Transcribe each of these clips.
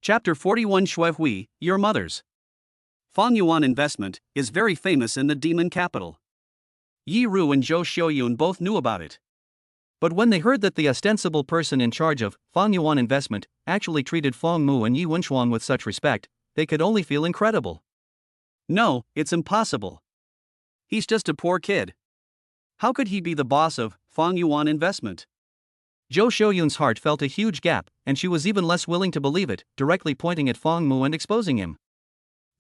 Chapter 41 Shui Hui, Your Mother's. Fang Yuan Investment is very famous in the demon capital. Yi Ru and Zhou Xiaoyun both knew about it. But when they heard that the ostensible person in charge of Fang Yuan Investment actually treated Fang Mu and Yi Wenshuang with such respect, they could only feel incredible. No, it's impossible. He's just a poor kid. How could he be the boss of Fang Yuan Investment? Zhou Xiaoyun's heart felt a huge gap, and she was even less willing to believe it, directly pointing at Fang Mu and exposing him.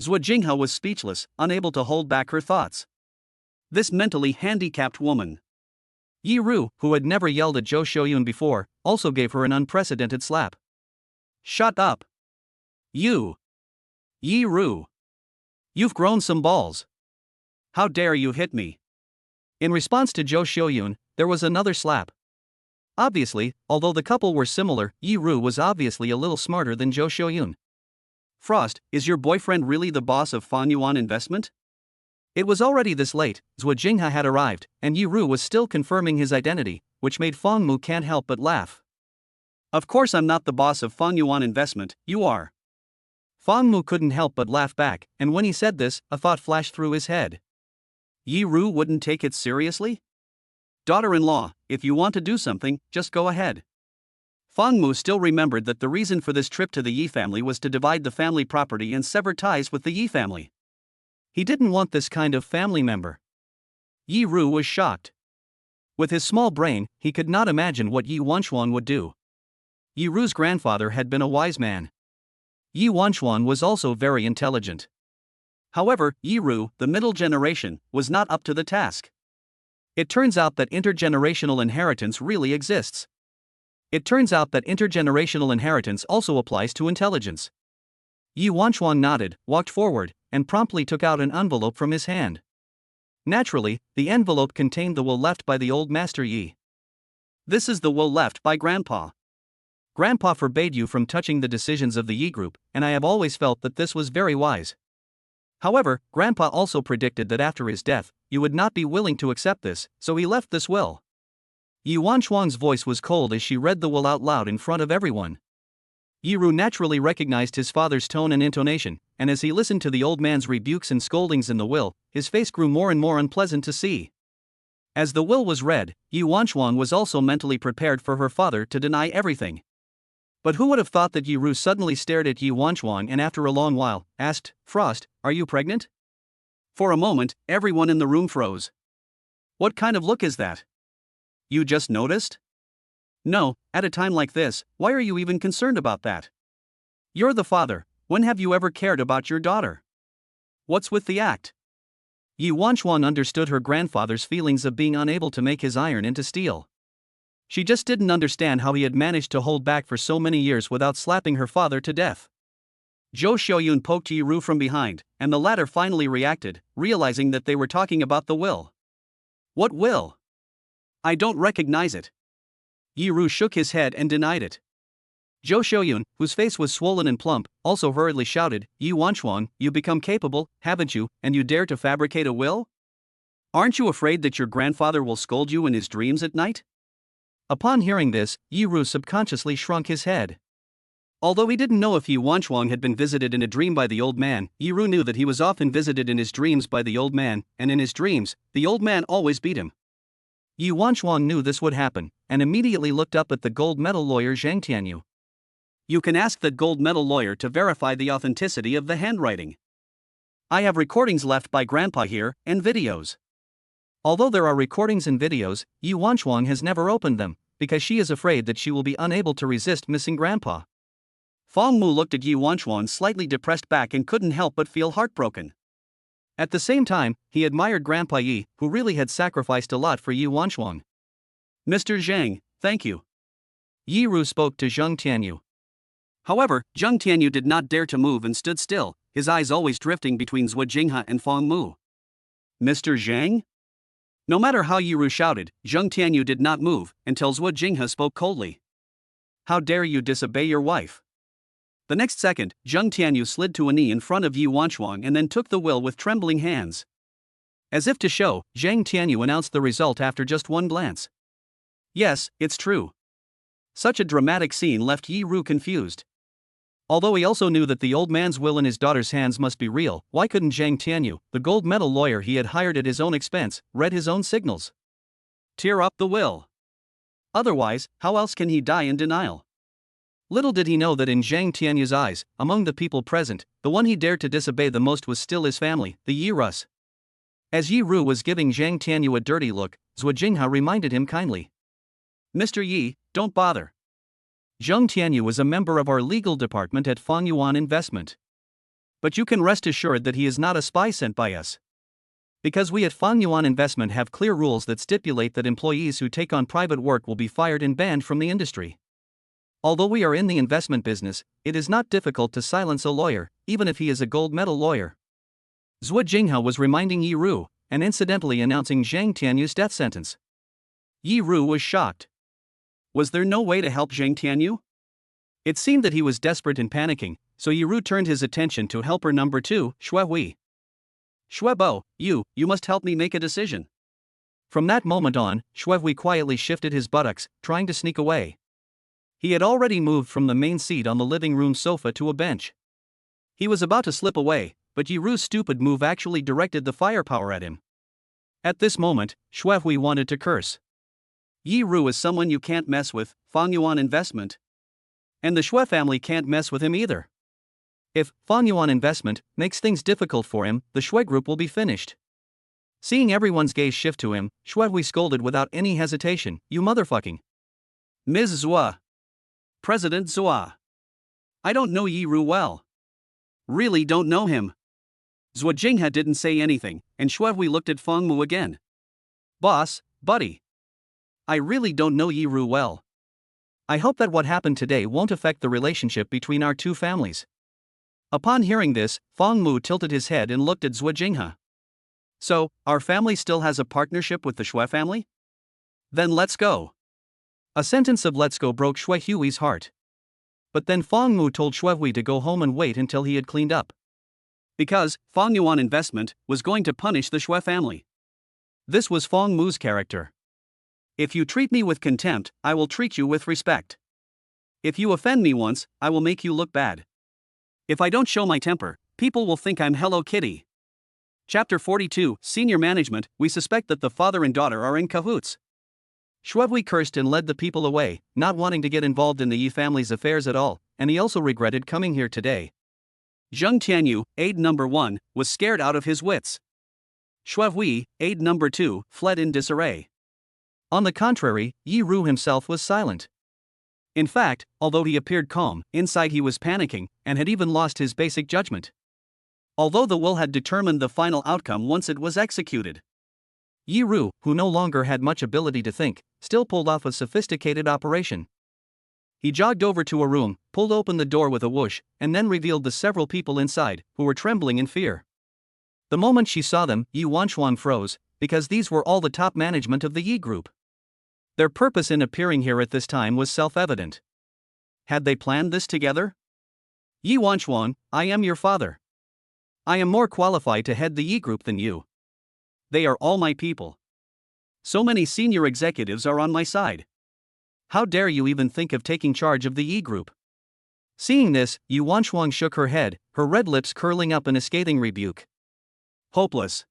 Zhuo Jinghe was speechless, unable to hold back her thoughts. This mentally handicapped woman. Yi Ru, who had never yelled at Zhou Xiaoyun before, also gave her an unprecedented slap. Shut up. You. Yi Ru. You've grown some balls. How dare you hit me? In response to Zhou Xiaoyun, there was another slap. Obviously, although the couple were similar, Yi Ru was obviously a little smarter than Zhou Xiaoyun. Frost, is your boyfriend really the boss of Fang Yuan Investment? It was already this late, Zhuo Jinghe had arrived, and Yi Ru was still confirming his identity, which made Fang Mu can't help but laugh. Of course I'm not the boss of Fang Yuan Investment, you are. Fang Mu couldn't help but laugh back, and when he said this, a thought flashed through his head. Yi Ru wouldn't take it seriously? Daughter-in-law, if you want to do something, just go ahead. Fang Mu still remembered that the reason for this trip to the Yi family was to divide the family property and sever ties with the Yi family. He didn't want this kind of family member. Yi Ru was shocked. With his small brain, he could not imagine what Yi Wenshuang would do. Yi Ru's grandfather had been a wise man. Yi Wenshuang was also very intelligent. However, Yi Ru, the middle generation, was not up to the task. It turns out that intergenerational inheritance really exists. It turns out that intergenerational inheritance also applies to intelligence. Yi Wenshuang nodded, walked forward, and promptly took out an envelope from his hand. Naturally, the envelope contained the will left by the old master Yi. This is the will left by Grandpa. Grandpa forbade you from touching the decisions of the Yi group, and I have always felt that this was very wise. However, Grandpa also predicted that after his death, you would not be willing to accept this, so he left this will. Yi Wenshuang's voice was cold as she read the will out loud in front of everyone. Yi Ru naturally recognized his father's tone and intonation, and as he listened to the old man's rebukes and scoldings in the will, his face grew more and more unpleasant to see. As the will was read, Yi Wenshuang was also mentally prepared for her father to deny everything. But who would have thought that Yi Ru suddenly stared at Yi Wenshuang and after a long while, asked, "Frost, are you pregnant?" For a moment, everyone in the room froze. What kind of look is that? You just noticed? No, at a time like this, why are you even concerned about that? You're the father, when have you ever cared about your daughter? What's with the act? Yi Wenshuang understood her grandfather's feelings of being unable to make his iron into steel. She just didn't understand how he had managed to hold back for so many years without slapping her father to death. Zhou Xiaoyun poked Yi Ru from behind, and the latter finally reacted, realizing that they were talking about the will. What will? I don't recognize it. Yi Ru shook his head and denied it. Zhou Xiaoyun, whose face was swollen and plump, also hurriedly shouted, Yi Wenshuang, you become capable, haven't you, and you dare to fabricate a will? Aren't you afraid that your grandfather will scold you in his dreams at night? Upon hearing this, Yi Ru subconsciously shrunk his head. Although he didn't know if Yi Wenshuang had been visited in a dream by the old man, Yi Ru knew that he was often visited in his dreams by the old man, and in his dreams, the old man always beat him. Yi Wenshuang knew this would happen, and immediately looked up at the gold medal lawyer Zhang Tianyu. You can ask that gold medal lawyer to verify the authenticity of the handwriting. I have recordings left by Grandpa here, and videos. Although there are recordings and videos, Yi Wenshuang has never opened them, because she is afraid that she will be unable to resist missing Grandpa. Fang Mu looked at Yi Wenshuang slightly depressed back and couldn't help but feel heartbroken. At the same time, he admired Grandpa Yi, who really had sacrificed a lot for Yi Wenshuang. Mr. Zhang, thank you. Yi Ru spoke to Zhang Tianyu. However, Zhang Tianyu did not dare to move and stood still, his eyes always drifting between Zhuo Jinghe and Fang Mu. Mr. Zhang? No matter how Yi Ru shouted, Zhang Tianyu did not move, until Zhuo Jinghe spoke coldly. How dare you disobey your wife? The next second, Zhang Tianyu slid to a knee in front of Yi Wenshuang and then took the will with trembling hands. As if to show, Zhang Tianyu announced the result after just one glance. Yes, it's true. Such a dramatic scene left Yi Ru confused. Although he also knew that the old man's will in his daughter's hands must be real, why couldn't Zhang Tianyu, the gold medal lawyer he had hired at his own expense, read his own signals? Tear up the will. Otherwise, how else can he die in denial? Little did he know that in Zhang Tianyu's eyes, among the people present, the one he dared to disobey the most was still his family, the Yi Rus. As Yi Ru was giving Zhang Tianyu a dirty look, Zhuo Jinghe reminded him kindly. Mr. Yi, don't bother. Zhang Tianyu is a member of our legal department at Fangyuan Investment. But you can rest assured that he is not a spy sent by us. Because we at Fangyuan Investment have clear rules that stipulate that employees who take on private work will be fired and banned from the industry. Although we are in the investment business, it is not difficult to silence a lawyer, even if he is a gold medal lawyer. Zhuo Jinghe was reminding Yi Ru, and incidentally announcing Zhang Tianyu's death sentence. Yi Ru was shocked. Was there no way to help Zhang Tianyu? It seemed that he was desperate and panicking, so Yi Ru turned his attention to helper number 2, Xue Hui. Xue Bo, you must help me make a decision. From that moment on, Xue Hui quietly shifted his buttocks, trying to sneak away. He had already moved from the main seat on the living room sofa to a bench. He was about to slip away, but Yi Ru's stupid move actually directed the firepower at him. At this moment, Xue Hui wanted to curse. Yi Ru is someone you can't mess with, Fangyuan Investment. And the Xue family can't mess with him either. If Fangyuan Investment makes things difficult for him, the Xue group will be finished. Seeing everyone's gaze shift to him, Xue Hui scolded without any hesitation, you motherfucking. Ms. Zhua. President Zhua. I don't know Yi Ru well. Really don't know him. Zhuo Jinghe didn't say anything, and Xue Hui looked at Feng Mu again. Boss, buddy. I really don't know Yi Ru well. I hope that what happened today won't affect the relationship between our two families. Upon hearing this, Feng Mu tilted his head and looked at Zhuo Jinghe. So, our family still has a partnership with the Xue family? Then let's go. A sentence of let's go broke Xue Hui's heart. But then Feng Mu told Xue Hui to go home and wait until he had cleaned up. Because Fangyuan Investment was going to punish the Xue family. This was Feng Mu's character. If you treat me with contempt, I will treat you with respect. If you offend me once, I will make you look bad. If I don't show my temper, people will think I'm Hello Kitty. Chapter 42, Senior Management. We suspect that the father and daughter are in cahoots. Xue Hui cursed and led the people away, not wanting to get involved in the Yi family's affairs at all, and he also regretted coming here today. Zhang Tianyu, aide number 1, was scared out of his wits. Xue Hui, aide number 2, fled in disarray. On the contrary, Yi Ru himself was silent. In fact, although he appeared calm, inside he was panicking, and had even lost his basic judgment. Although the will had determined the final outcome once it was executed. Yi Ru, who no longer had much ability to think, still pulled off a sophisticated operation. He jogged over to a room, pulled open the door with a whoosh, and then revealed the several people inside, who were trembling in fear. The moment she saw them, Yi Wanchuan froze, because these were all the top management of the Yi group. Their purpose in appearing here at this time was self-evident. Had they planned this together? Yi Wanchuan, I am your father. I am more qualified to head the Yi group than you. They are all my people. So many senior executives are on my side. How dare you even think of taking charge of the Yi group? Seeing this, Yi Wanchuan shook her head, her red lips curling up in a scathing rebuke. Hopeless.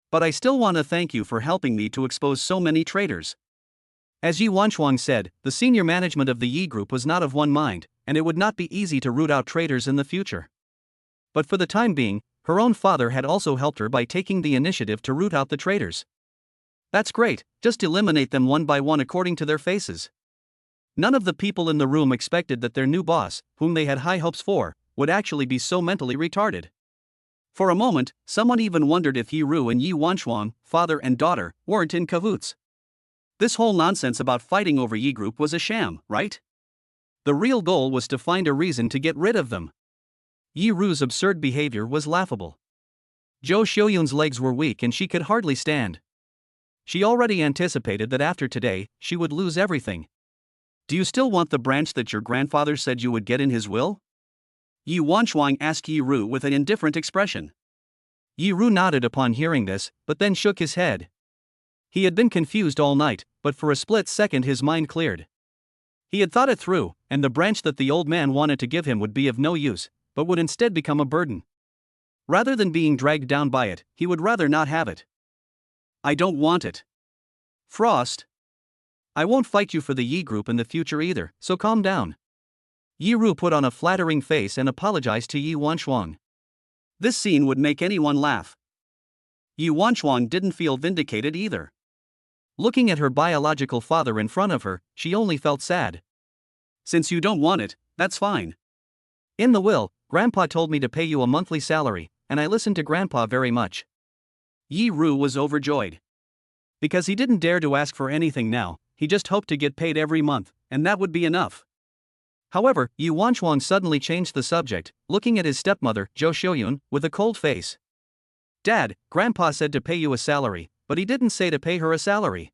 But I still want to thank you for helping me to expose so many traitors. As Yi Wanchuan said, the senior management of the Yi group was not of one mind, and it would not be easy to root out traitors in the future. But for the time being, her own father had also helped her by taking the initiative to root out the traitors. That's great, just eliminate them one by one according to their faces. None of the people in the room expected that their new boss, whom they had high hopes for, would actually be so mentally retarded. For a moment, someone even wondered if Yi Ru and Yi Wanchuan, father and daughter, weren't in cahoots. This whole nonsense about fighting over Yi group was a sham, right? The real goal was to find a reason to get rid of them. Yi Ru's absurd behavior was laughable. Zhou Xiaoyun's legs were weak and she could hardly stand. She already anticipated that after today, she would lose everything. Do you still want the branch that your grandfather said you would get in his will? Yi Wanchuan asked Yi Ru with an indifferent expression. Yi Ru nodded upon hearing this, but then shook his head. He had been confused all night, but for a split second his mind cleared. He had thought it through, and the branch that the old man wanted to give him would be of no use, but would instead become a burden. Rather than being dragged down by it, he would rather not have it. I don't want it. Frost. I won't fight you for the Yi group in the future either, so calm down. Yi Ru put on a flattering face and apologized to Yi Wanshuang. This scene would make anyone laugh. Yi Wanshuang didn't feel vindicated either. Looking at her biological father in front of her, she only felt sad. Since you don't want it, that's fine. In the will, Grandpa told me to pay you a monthly salary, and I listened to Grandpa very much. Yi Ru was overjoyed. Because he didn't dare to ask for anything now, he just hoped to get paid every month, and that would be enough. However, Yi Wanshuang suddenly changed the subject, looking at his stepmother, Zhou Xiaoyun, with a cold face. Dad, Grandpa said to pay you a salary, but he didn't say to pay her a salary.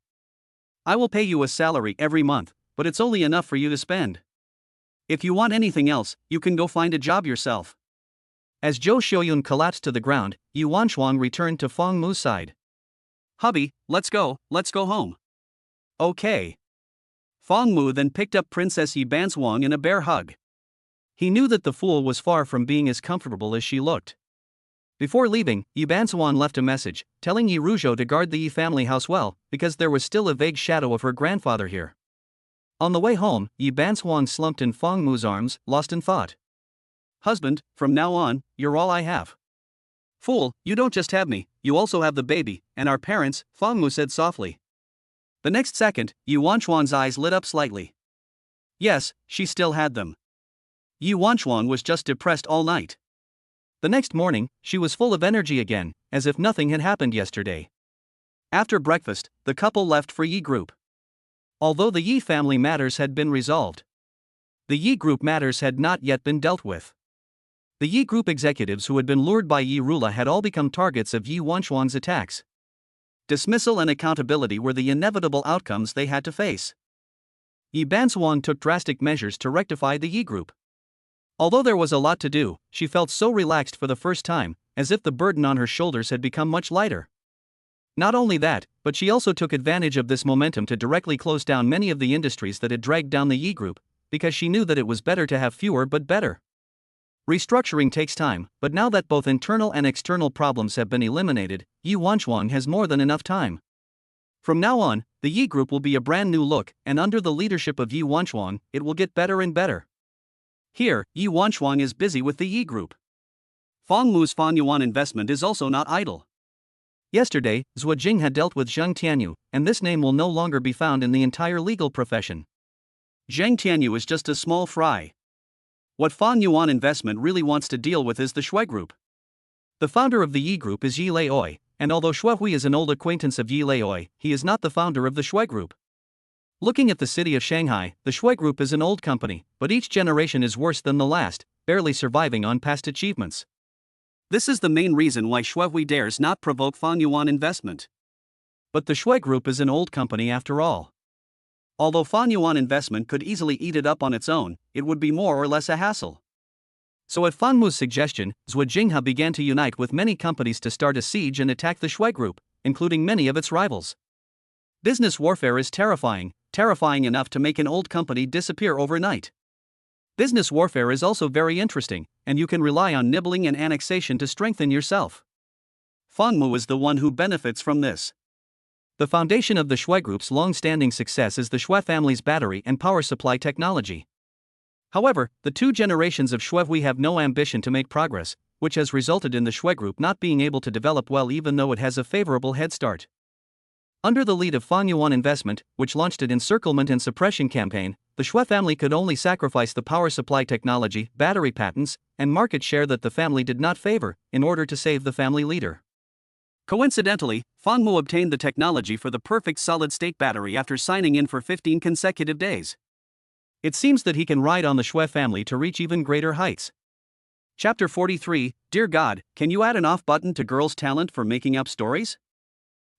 I will pay you a salary every month, but it's only enough for you to spend. If you want anything else, you can go find a job yourself. As Zhou Xiaoyun collapsed to the ground, Yi Wanshuang returned to Feng Mu's side. Hubby, let's go home. Okay. Feng Mu then picked up Princess Yi Banswang in a bear hug. He knew that the fool was far from being as comfortable as she looked. Before leaving, Yi Banswan left a message, telling Yi Ruzhou to guard the Yi family house well, because there was still a vague shadow of her grandfather here. On the way home, Yi Banswang slumped in Feng Mu's arms, lost in thought. Husband, from now on, you're all I have. Fool, you don't just have me, you also have the baby, and our parents, Feng Mu said softly. The next second, Yi Wanshuang's eyes lit up slightly. Yes, she still had them. Yi Wanshuang was just depressed all night. The next morning, she was full of energy again, as if nothing had happened yesterday. After breakfast, the couple left for Yi Group. Although the Yi family matters had been resolved, the Yi Group matters had not yet been dealt with. The Yi Group executives who had been lured by Yi Rula had all become targets of Yi Wanshuang's attacks. Dismissal and accountability were the inevitable outcomes they had to face. Yi Banswang took drastic measures to rectify the Yi Group. Although there was a lot to do, she felt so relaxed for the first time, as if the burden on her shoulders had become much lighter. Not only that, but she also took advantage of this momentum to directly close down many of the industries that had dragged down the Yi Group, because she knew that it was better to have fewer but better. Restructuring takes time, but now that both internal and external problems have been eliminated, Yi Wanshuang has more than enough time. From now on, the Yi Group will be a brand new look, and under the leadership of Yi Wanshuang, it will get better and better. Here, Yi Wanshuang is busy with the Yi Group. Feng Mu's Fanyuan investment is also not idle. Yesterday, Zhou Jing had dealt with Zheng Tianyu, and this name will no longer be found in the entire legal profession. Zheng Tianyu is just a small fry. What Fanyuan investment really wants to deal with is the Shui Group. The founder of the Yi Group is Yi Leioi, and although Shui Hui is an old acquaintance of Yi Leioi, he is not the founder of the Shui Group. Looking at the city of Shanghai, the Shui Group is an old company, but each generation is worse than the last, barely surviving on past achievements. This is the main reason why Shui Hui dares not provoke Fanyuan investment. But the Shui Group is an old company after all. Although Fanyuan investment could easily eat it up on its own, it would be more or less a hassle. So at Feng Mu's suggestion, Zhou Jinghe began to unite with many companies to start a siege and attack the Shui Group, including many of its rivals. Business warfare is terrifying enough to make an old company disappear overnight. Business warfare is also very interesting, and you can rely on nibbling and annexation to strengthen yourself. Feng Mu is the one who benefits from this. The foundation of the Shui Group's long-standing success is the Shui family's battery and power supply technology. However, the two generations of Shui Hui have no ambition to make progress, which has resulted in the Shui Group not being able to develop well even though it has a favorable head start. Under the lead of Fanyuan Investment, which launched an encirclement and suppression campaign, the Shui family could only sacrifice the power supply technology, battery patents, and market share that the family did not favor, in order to save the family leader. Coincidentally, Feng Mu obtained the technology for the perfect solid-state battery after signing in for 15 consecutive days. It seems that he can ride on the Shui family to reach even greater heights. Chapter 43, Dear God, can you add an off button to girls' talent for making up stories?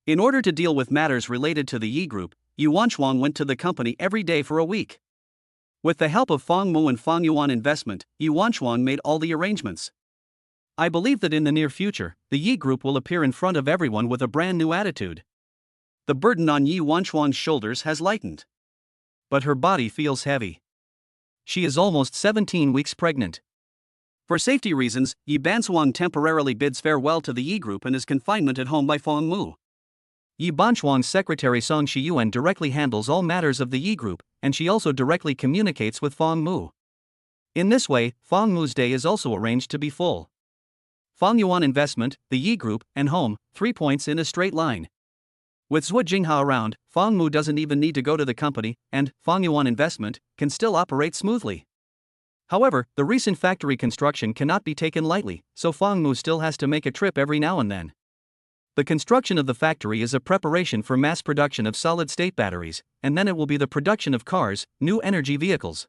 In order to deal with matters related to the Yi Group, Yi Wanshuang went to the company every day for a week. With the help of Feng Mu and Fanyuan Investment, Yi Wanshuang made all the arrangements. I believe that in the near future, the Yi Group will appear in front of everyone with a brand new attitude. The burden on Yi Wanshuang's shoulders has lightened. But her body feels heavy. She is almost 17 weeks pregnant. For safety reasons, Yi Banchuang temporarily bids farewell to the Yi group and is confinement at home by Feng Mu. Yi Banchuang's secretary Song Shiyuan directly handles all matters of the Yi group, and she also directly communicates with Feng Mu. In this way, Feng Mu's day is also arranged to be full. Feng Yuan Investment, the Yi group, and home, 3 points in a straight line. With Zhuo Jingha around, Feng Mu doesn't even need to go to the company, and Feng Yuan Investment can still operate smoothly. However, the recent factory construction cannot be taken lightly, so Feng Mu still has to make a trip every now and then. The construction of the factory is a preparation for mass production of solid-state batteries, and then it will be the production of cars, new energy vehicles.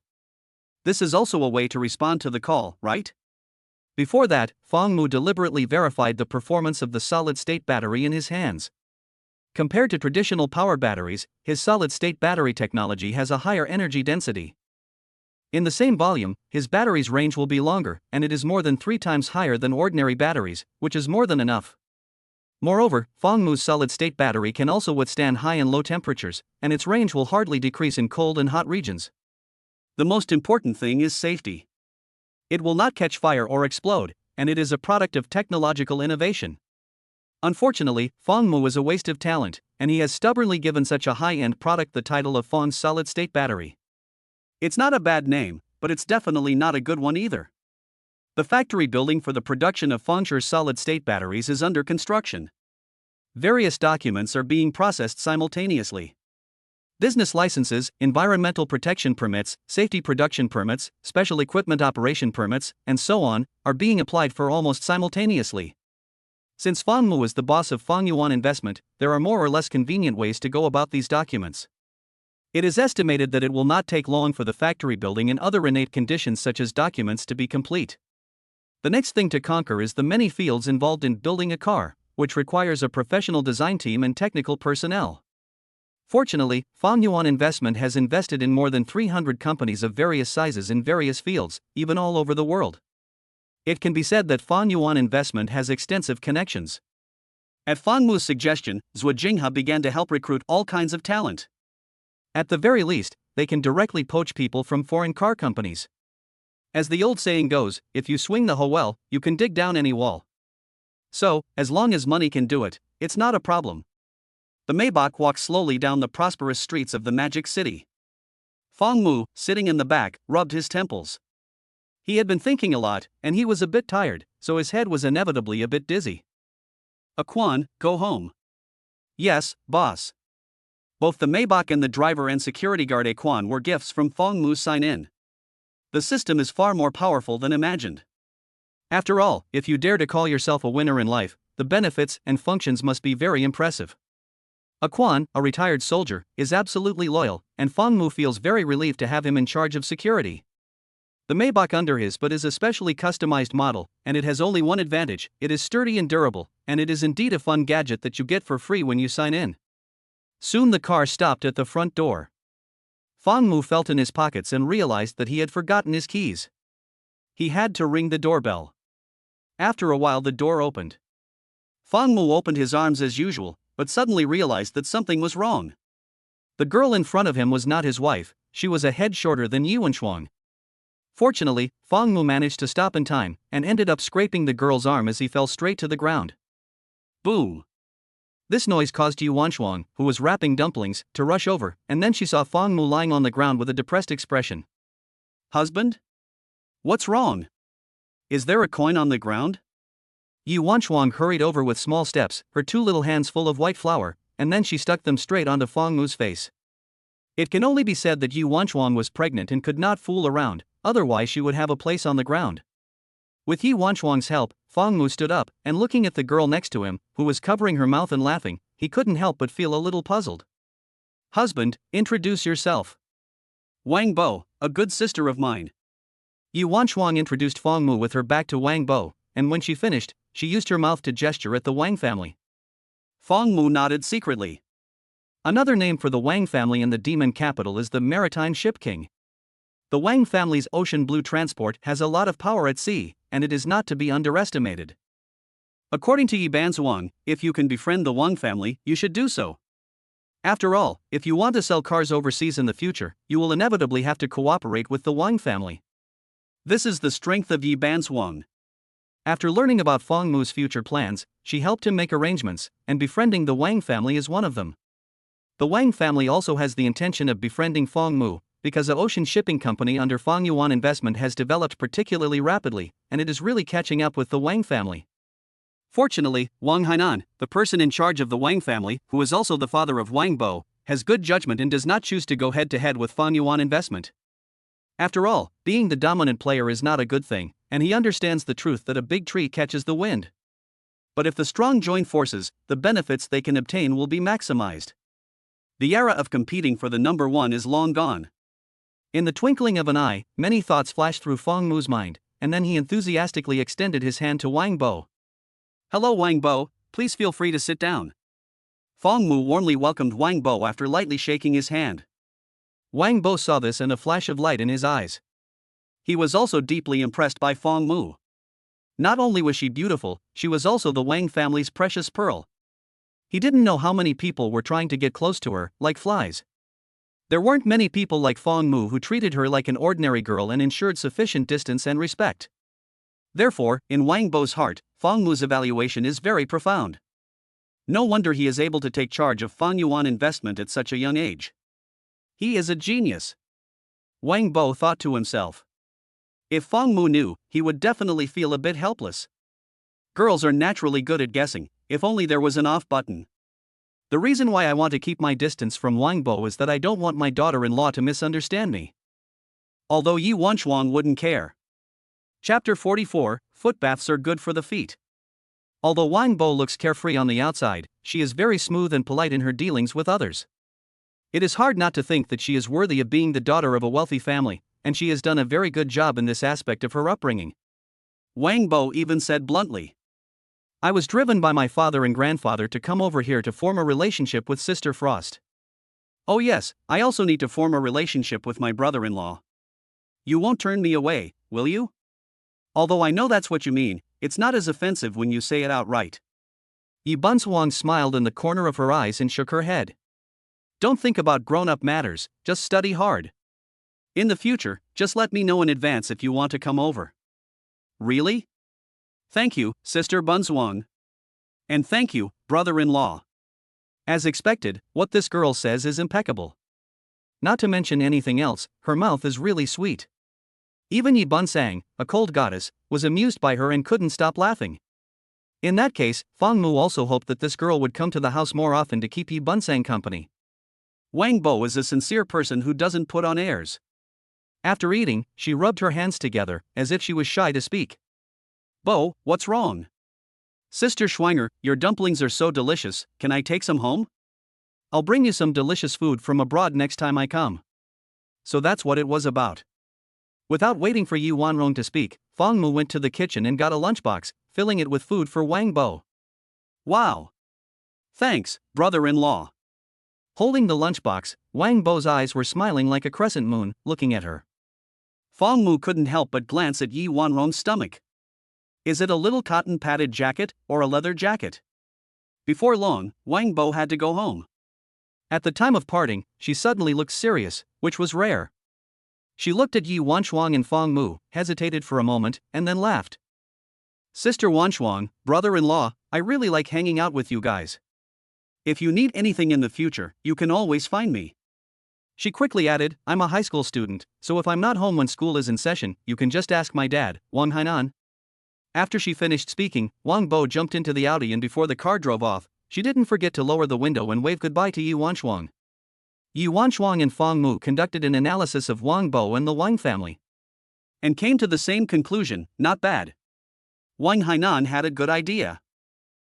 This is also a way to respond to the call, right? Before that, Feng Mu deliberately verified the performance of the solid-state battery in his hands. Compared to traditional power batteries, his solid-state battery technology has a higher energy density. In the same volume, his battery's range will be longer, and it is more than 3 times higher than ordinary batteries, which is more than enough. Moreover, Feng Mu's solid-state battery can also withstand high and low temperatures, and its range will hardly decrease in cold and hot regions. The most important thing is safety. It will not catch fire or explode, and it is a product of technological innovation. Unfortunately, Feng Mu is a waste of talent, and he has stubbornly given such a high-end product the title of Feng's solid-state battery. It's not a bad name, but it's definitely not a good one either. The factory building for the production of Fengsher's solid-state batteries is under construction. Various documents are being processed simultaneously. Business licenses, environmental protection permits, safety production permits, special equipment operation permits, and so on, are being applied for almost simultaneously. Since Feng Mu is the boss of Feng Yuan Investment, there are more or less convenient ways to go about these documents. It is estimated that it will not take long for the factory building and other innate conditions such as documents to be complete. The next thing to conquer is the many fields involved in building a car, which requires a professional design team and technical personnel. Fortunately, Feng Yuan Investment has invested in more than 300 companies of various sizes in various fields, even all over the world. It can be said that Feng Yuan Investment has extensive connections. At Feng Mu's suggestion, Zhuo Jingha began to help recruit all kinds of talent. At the very least, they can directly poach people from foreign car companies. As the old saying goes, if you swing the hoe well, you can dig down any wall. So, as long as money can do it, it's not a problem. The Maybach walked slowly down the prosperous streets of the Magic City. Feng Mu, sitting in the back, rubbed his temples. He had been thinking a lot, and he was a bit tired, so his head was inevitably a bit dizzy. Quan, go home. Yes, boss. Both the Maybach and the driver and security guard Quan were gifts from Feng Mu's sign-in. The system is far more powerful than imagined. After all, if you dare to call yourself a winner in life, the benefits and functions must be very impressive. Quan, a retired soldier, is absolutely loyal, and Feng Mu feels very relieved to have him in charge of security. The Maybach under his but is a specially customized model, and it has only one advantage: it is sturdy and durable, and it is indeed a fun gadget that you get for free when you sign in. Soon the car stopped at the front door. Feng Mu felt in his pockets and realized that he had forgotten his keys. He had to ring the doorbell. After a while the door opened. Feng Mu opened his arms as usual, but suddenly realized that something was wrong. The girl in front of him was not his wife, she was a head shorter than Yuanshuang. Fortunately, Feng Mu managed to stop in time, and ended up scraping the girl's arm as he fell straight to the ground. Boom! This noise caused Yuanshuang, who was wrapping dumplings, to rush over, and then she saw Feng Mu lying on the ground with a depressed expression. Husband? What's wrong? Is there a coin on the ground? Yuanshuang hurried over with small steps, her 2 little hands full of white flour, and then she stuck them straight onto Feng Mu's face. It can only be said that Yuanshuang was pregnant and could not fool around, otherwise she would have a place on the ground. With Yuanshuang's help, Feng Mu stood up, and looking at the girl next to him, who was covering her mouth and laughing, he couldn't help but feel a little puzzled. Husband, introduce yourself. Wang Bo, a good sister of mine. Yuanshuang introduced Feng Mu with her back to Wang Bo, and when she finished, she used her mouth to gesture at the Wang family. Feng Mu nodded secretly. Another name for the Wang family in the demon capital is the Maritime Ship King. The Wang family's ocean blue transport has a lot of power at sea, and it is not to be underestimated. According to Yi Banzuang, if you can befriend the Wang family, you should do so. After all, if you want to sell cars overseas in the future, you will inevitably have to cooperate with the Wang family. This is the strength of Yi Banzhuang. After learning about Feng Mu's future plans, she helped him make arrangements, and befriending the Wang family is one of them. The Wang family also has the intention of befriending Feng Mu, because the ocean shipping company under Feng Yuan investment has developed particularly rapidly, and it is really catching up with the Wang family. Fortunately, Wang Hainan, the person in charge of the Wang family, who is also the father of Wang Bo, has good judgment and does not choose to go head-to-head with Feng Yuan investment. After all, being the dominant player is not a good thing, and he understands the truth that a big tree catches the wind. But if the strong join forces, the benefits they can obtain will be maximized. The era of competing for the number one is long gone. In the twinkling of an eye, many thoughts flashed through Feng Mu's mind, and then he enthusiastically extended his hand to Wang Bo. "Hello Wang Bo, please feel free to sit down." Feng Mu warmly welcomed Wang Bo after lightly shaking his hand. Wang Bo saw this and a flash of light in his eyes. He was also deeply impressed by Feng Mu. Not only was she beautiful, she was also the Wang family's precious pearl. He didn't know how many people were trying to get close to her, like flies. There weren't many people like Feng Mu who treated her like an ordinary girl and ensured sufficient distance and respect. Therefore, in Wang Bo's heart, Feng Mu's evaluation is very profound. No wonder he is able to take charge of Feng Yuan investment at such a young age. He is a genius. Wang Bo thought to himself. If Feng Mu knew, he would definitely feel a bit helpless. Girls are naturally good at guessing, if only there was an off button. The reason why I want to keep my distance from Wang Bo is that I don't want my daughter-in-law to misunderstand me. Although Yi Wanchuang wouldn't care. Chapter 44, Foot baths are good for the feet. Although Wang Bo looks carefree on the outside, she is very smooth and polite in her dealings with others. It is hard not to think that she is worthy of being the daughter of a wealthy family, and she has done a very good job in this aspect of her upbringing. Wang Bo even said bluntly, "I was driven by my father and grandfather to come over here to form a relationship with Sister Frost. Oh yes, I also need to form a relationship with my brother-in-law. You won't turn me away, will you? Although I know that's what you mean, it's not as offensive when you say it outright." Yi Banzhuang smiled in the corner of her eyes and shook her head. "Don't think about grown-up matters, just study hard. In the future, just let me know in advance if you want to come over." "Really? Thank you, Sister Banzhuang. And thank you, brother-in-law." As expected, what this girl says is impeccable. Not to mention anything else, her mouth is really sweet. Even Yi Bunsang, a cold goddess, was amused by her and couldn't stop laughing. In that case, Feng Mu also hoped that this girl would come to the house more often to keep Yi Bunsang company. Wang Bo is a sincere person who doesn't put on airs. After eating, she rubbed her hands together, as if she was shy to speak. "Bo, what's wrong? Sister Schwanger, your dumplings are so delicious, can I take some home? I'll bring you some delicious food from abroad next time I come." So that's what it was about. Without waiting for Yi Wanrong to speak, Feng Mu went to the kitchen and got a lunchbox, filling it with food for Wang Bo. "Wow! Thanks, brother-in-law." Holding the lunchbox, Wang Bo's eyes were smiling like a crescent moon, looking at her. Feng Mu couldn't help but glance at Yi Wanrong's stomach. Is it a little cotton-padded jacket, or a leather jacket? Before long, Wang Bo had to go home. At the time of parting, she suddenly looked serious, which was rare. She looked at Yi Wanchuang and Feng Mu, hesitated for a moment, and then laughed. "Sister Wanchuang, brother-in-law, I really like hanging out with you guys. If you need anything in the future, you can always find me." She quickly added, "I'm a high school student, so if I'm not home when school is in session, you can just ask my dad, Wang Hainan." After she finished speaking, Wang Bo jumped into the Audi and before the car drove off, she didn't forget to lower the window and wave goodbye to Yi Wanchuang. Yi Wanchuang and Feng Mu conducted an analysis of Wang Bo and the Wang family, and came to the same conclusion, not bad. Wang Hainan had a good idea.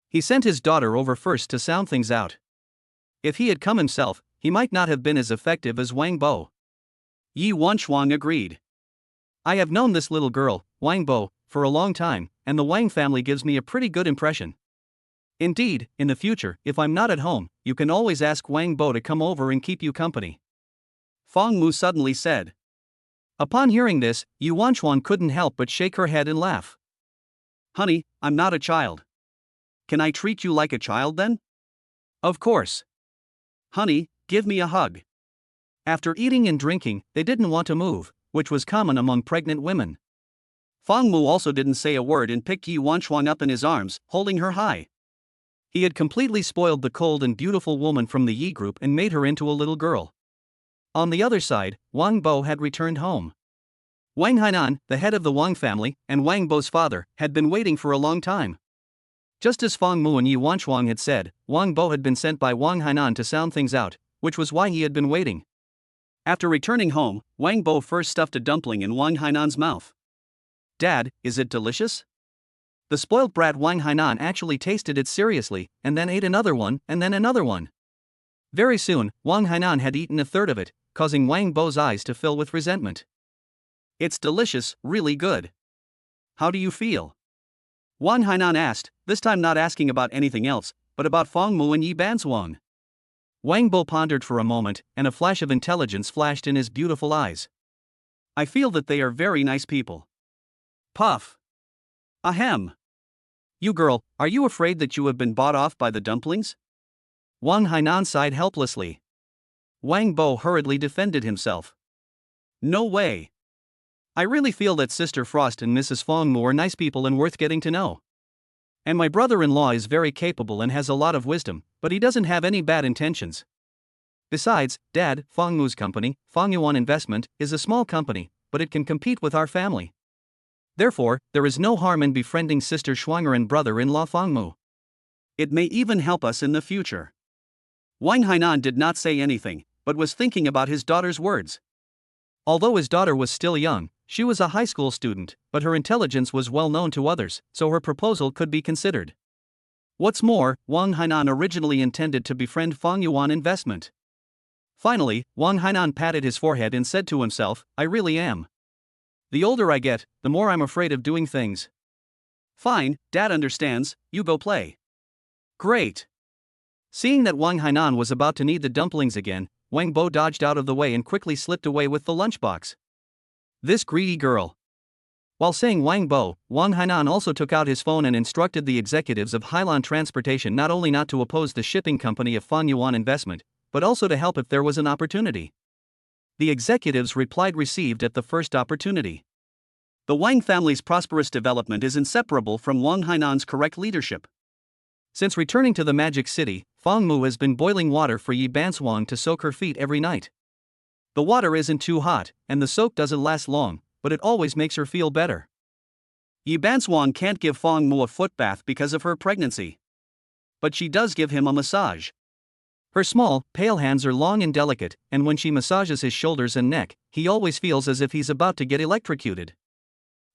He sent his daughter over first to sound things out. If he had come himself, he might not have been as effective as Wang Bo. Yi Wanchuang agreed. "I have known this little girl, Wang Bo, for a long time, and the Wang family gives me a pretty good impression. Indeed, in the future, if I'm not at home, you can always ask Wang Bo to come over and keep you company," Feng Mu suddenly said. Upon hearing this, Yi Wanchuan couldn't help but shake her head and laugh. "Honey, I'm not a child. Can I treat you like a child then?" "Of course." "Honey, give me a hug." After eating and drinking, they didn't want to move, which was common among pregnant women. Fang Mu also didn't say a word and picked Yi Wanchuan up in his arms, holding her high. He had completely spoiled the cold and beautiful woman from the Yi group and made her into a little girl. On the other side, Wang Bo had returned home. Wang Hainan, the head of the Wang family, and Wang Bo's father, had been waiting for a long time. Just as Fang Mu and Yi Wanchuan had said, Wang Bo had been sent by Wang Hainan to sound things out, which was why he had been waiting. After returning home, Wang Bo first stuffed a dumpling in Wang Hainan's mouth. "Dad, is it delicious?" The spoiled brat Wang Hainan actually tasted it seriously, and then ate another one, and then another one. Very soon, Wang Hainan had eaten a third of it, causing Wang Bo's eyes to fill with resentment. "It's delicious, really good. How do you feel?" Wang Hainan asked, this time not asking about anything else, but about Fang Mu and Yi Banzuang. Wang Bo pondered for a moment, and a flash of intelligence flashed in his beautiful eyes. "I feel that they are very nice people." Puff. Ahem. "You girl, are you afraid that you have been bought off by the dumplings?" Wang Hainan sighed helplessly. Wang Bo hurriedly defended himself. "No way. I really feel that Sister Frost and Mrs. Fang Mu are nice people and worth getting to know. And my brother-in-law is very capable and has a lot of wisdom, but he doesn't have any bad intentions. Besides, Dad, Fang Mu's company, Fang Yuan Investment, is a small company, but it can compete with our family. Therefore, there is no harm in befriending Sister Schwanger and brother-in-law Fang Mu. It may even help us in the future." Wang Hainan did not say anything, but was thinking about his daughter's words. Although his daughter was still young, she was a high school student, but her intelligence was well known to others, so her proposal could be considered. What's more, Wang Hainan originally intended to befriend Fang Yuan Investment. Finally, Wang Hainan patted his forehead and said to himself, "I really am. The older I get, the more I'm afraid of doing things." "Fine, Dad understands, you go play." "Great." Seeing that Wang Hainan was about to need the dumplings again, Wang Bo dodged out of the way and quickly slipped away with the lunchbox. This greedy girl. While saying Wang Bo, Wang Hainan also took out his phone and instructed the executives of Hailan Transportation not only not to oppose the shipping company of Fang Yuan Investment, but also to help if there was an opportunity. The executives replied received at the first opportunity. The Wang family's prosperous development is inseparable from Wang Hainan's correct leadership. Since returning to the Magic City, Fang Mu has been boiling water for Yi Banzuang to soak her feet every night. The water isn't too hot, and the soak doesn't last long, but it always makes her feel better. Yi Banzuang can't give Fang Mu a foot bath because of her pregnancy. But she does give him a massage. Her small, pale hands are long and delicate, and when she massages his shoulders and neck, he always feels as if he's about to get electrocuted.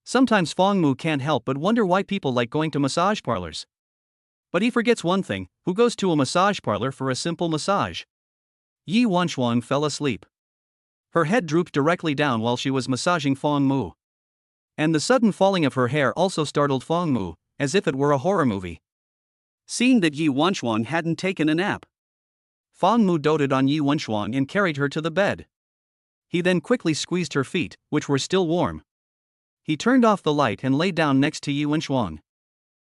Sometimes Fang Mu can't help but wonder why people like going to massage parlors. But he forgets one thing: who goes to a massage parlor for a simple massage? Yi Wanchuan fell asleep. Her head drooped directly down while she was massaging Fang Mu. And the sudden falling of her hair also startled Fang Mu, as if it were a horror movie. Seeing that Yi Wanchuan hadn't taken a nap, Fang Mu doted on Yi Wanchuan and carried her to the bed. He then quickly squeezed her feet, which were still warm. He turned off the light and lay down next to Yi Wanchuan.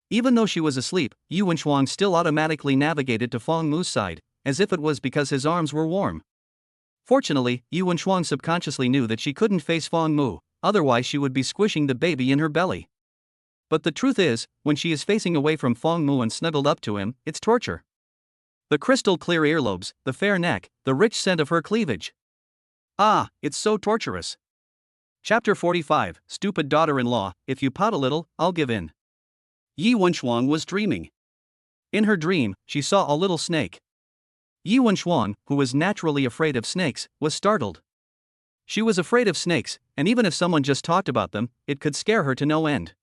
Even though she was asleep, Yi Wanchuan still automatically navigated to Fang Mu's side, as if it was because his arms were warm. Fortunately, Yi Wanchuan subconsciously knew that she couldn't face Fang Mu, otherwise she would be squishing the baby in her belly. But the truth is, when she is facing away from Fang Mu and snuggled up to him, it's torture. The crystal clear earlobes, the fair neck, the rich scent of her cleavage. Ah, it's so torturous. Chapter 45, Stupid Daughter-in-Law, If you pout a little, I'll give in. Yi Wanchuan was dreaming. In her dream, she saw a little snake. Yi Wanchuan, who was naturally afraid of snakes, was startled. She was afraid of snakes, and even if someone just talked about them, it could scare her to no end.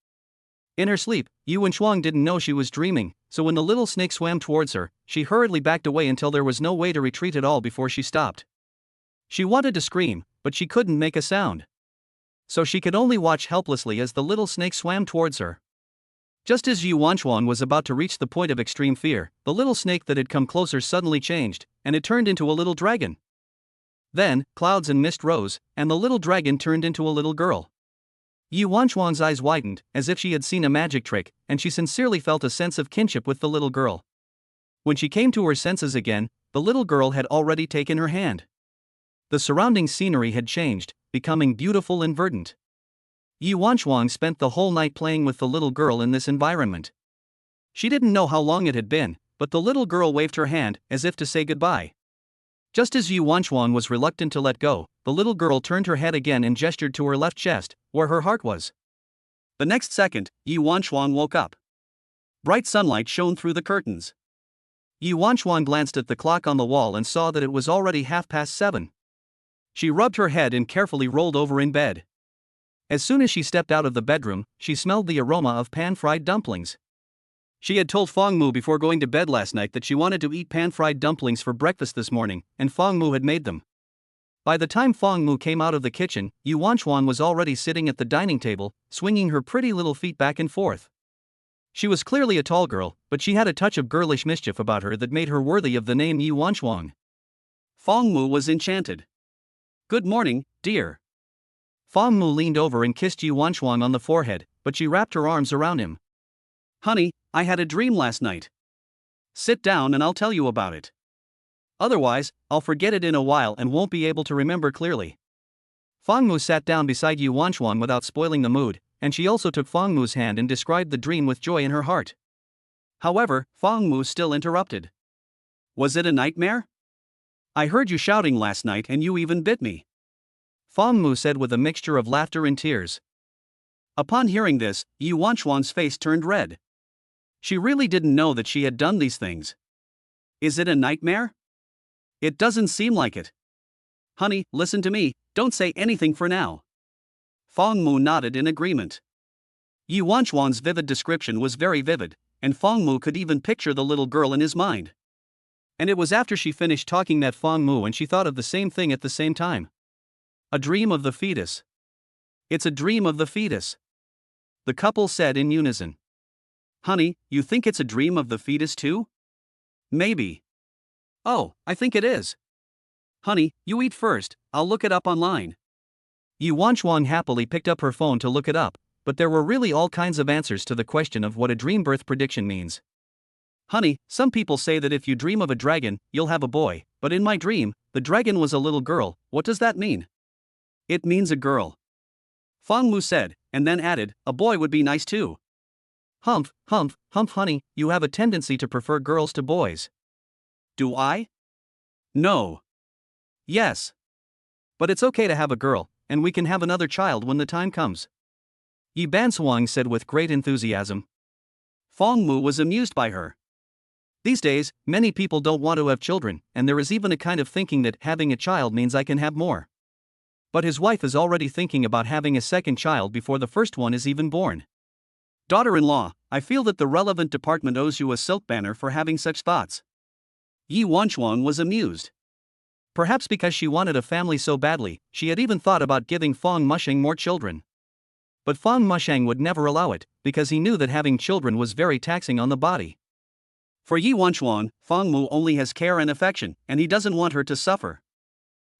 In her sleep, Yi Wanchuan didn't know she was dreaming, so when the little snake swam towards her, she hurriedly backed away until there was no way to retreat at all before she stopped. She wanted to scream, but she couldn't make a sound. So she could only watch helplessly as the little snake swam towards her. Just as Yi Wanchuan was about to reach the point of extreme fear, the little snake that had come closer suddenly changed, and it turned into a little dragon. Then, clouds and mist rose, and the little dragon turned into a little girl. Yi Wanchuan's eyes widened, as if she had seen a magic trick, and she sincerely felt a sense of kinship with the little girl. When she came to her senses again, the little girl had already taken her hand. The surrounding scenery had changed, becoming beautiful and verdant. Yi Wanchuang spent the whole night playing with the little girl in this environment. She didn't know how long it had been, but the little girl waved her hand as if to say goodbye. Just as Yi Wanchuang was reluctant to let go, the little girl turned her head again and gestured to her left chest, where her heart was. The next second, Yi Wanchuang woke up. Bright sunlight shone through the curtains. Yi Wanchuang glanced at the clock on the wall and saw that it was already 7:30. She rubbed her head and carefully rolled over in bed. As soon as she stepped out of the bedroom, she smelled the aroma of pan-fried dumplings. She had told Fong Mu before going to bed last night that she wanted to eat pan-fried dumplings for breakfast this morning, and Fong Mu had made them. By the time Fong Mu came out of the kitchen, Yi Wanchuan was already sitting at the dining table, swinging her pretty little feet back and forth. She was clearly a tall girl, but she had a touch of girlish mischief about her that made her worthy of the name Yi Wanchuang. Fong Mu was enchanted. "Good morning, dear." Fong Mu leaned over and kissed Yi Wanchuang on the forehead, but she wrapped her arms around him. "Honey, I had a dream last night. Sit down and I'll tell you about it. Otherwise, I'll forget it in a while and won't be able to remember clearly." Fong Mu sat down beside Yi Wanchuan without spoiling the mood, and she also took Fong Mu's hand and described the dream with joy in her heart. However, Fong Mu still interrupted. "Was it a nightmare? I heard you shouting last night and you even bit me," Fong Mu said with a mixture of laughter and tears. Upon hearing this, Yi Wanchuan's face turned red. She really didn't know that she had done these things. "Is it a nightmare? It doesn't seem like it." "Honey, listen to me, don't say anything for now." Fong Mu nodded in agreement. Yi Wanchuan's vivid description was very vivid, and Fong Mu could even picture the little girl in his mind. And it was after she finished talking that Fong Mu and she thought of the same thing at the same time. A dream of the fetus. "It's a dream of the fetus," the couple said in unison. "Honey, you think it's a dream of the fetus too?" "Maybe." "Oh, I think it is." "Honey, you eat first, I'll look it up online." Yi Wanchuan happily picked up her phone to look it up, but there were really all kinds of answers to the question of what a dream birth prediction means. "Honey, some people say that if you dream of a dragon, you'll have a boy, but in my dream, the dragon was a little girl. What does that mean?" "It means a girl," Fong Mu said, and then added, "A boy would be nice too." Humph, honey, you have a tendency to prefer girls to boys." "Do I?" "No." "Yes. But it's okay to have a girl, and we can have another child when the time comes," Yi Bansuang said with great enthusiasm. Fong Mu was amused by her. These days, many people don't want to have children, and there is even a kind of thinking that having a child means I can have more. But his wife is already thinking about having a second child before the first one is even born. "Daughter-in-law, I feel that the relevant department owes you a silk banner for having such thoughts." Yi Wanchuan was amused. Perhaps because she wanted a family so badly, she had even thought about giving Fong Musheng more children. But Fong Musheng would never allow it, because he knew that having children was very taxing on the body. For Yi Wanchuan, Fong Mu only has care and affection, and he doesn't want her to suffer.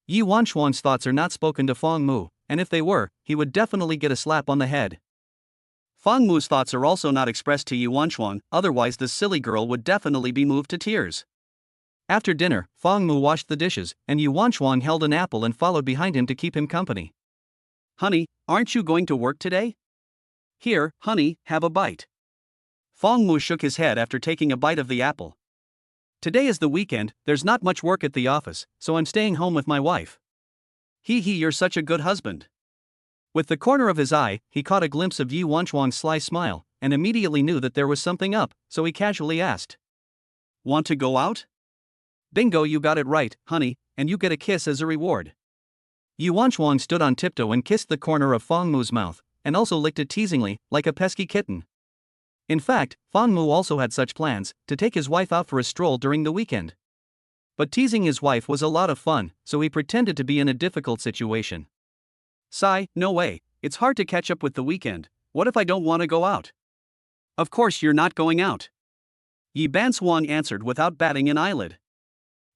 Yi Wanchuan's thoughts are not spoken to Fong Mu, and if they were, he would definitely get a slap on the head. Fong Mu's thoughts are also not expressed to Yi Wanchuan, otherwise the silly girl would definitely be moved to tears. After dinner, Fong Mu washed the dishes, and Yi Wanchuan held an apple and followed behind him to keep him company. "Honey, aren't you going to work today? Here, honey, have a bite." Fong Mu shook his head after taking a bite of the apple. "Today is the weekend, there's not much work at the office, so I'm staying home with my wife." You're such a good husband." With the corner of his eye, he caught a glimpse of Yi Wanchuan's sly smile, and immediately knew that there was something up, so he casually asked, "Want to go out?" "Bingo, you got it right, honey, and you get a kiss as a reward." Yi Wanchuan stood on tiptoe and kissed the corner of Fong Mu's mouth, and also licked it teasingly, like a pesky kitten. In fact, Fong Mu also had such plans, to take his wife out for a stroll during the weekend. But teasing his wife was a lot of fun, so he pretended to be in a difficult situation. "Sigh, no way, it's hard to catch up with the weekend. What if I don't want to go out?" "Of course you're not going out," Yi Bansuang answered without batting an eyelid.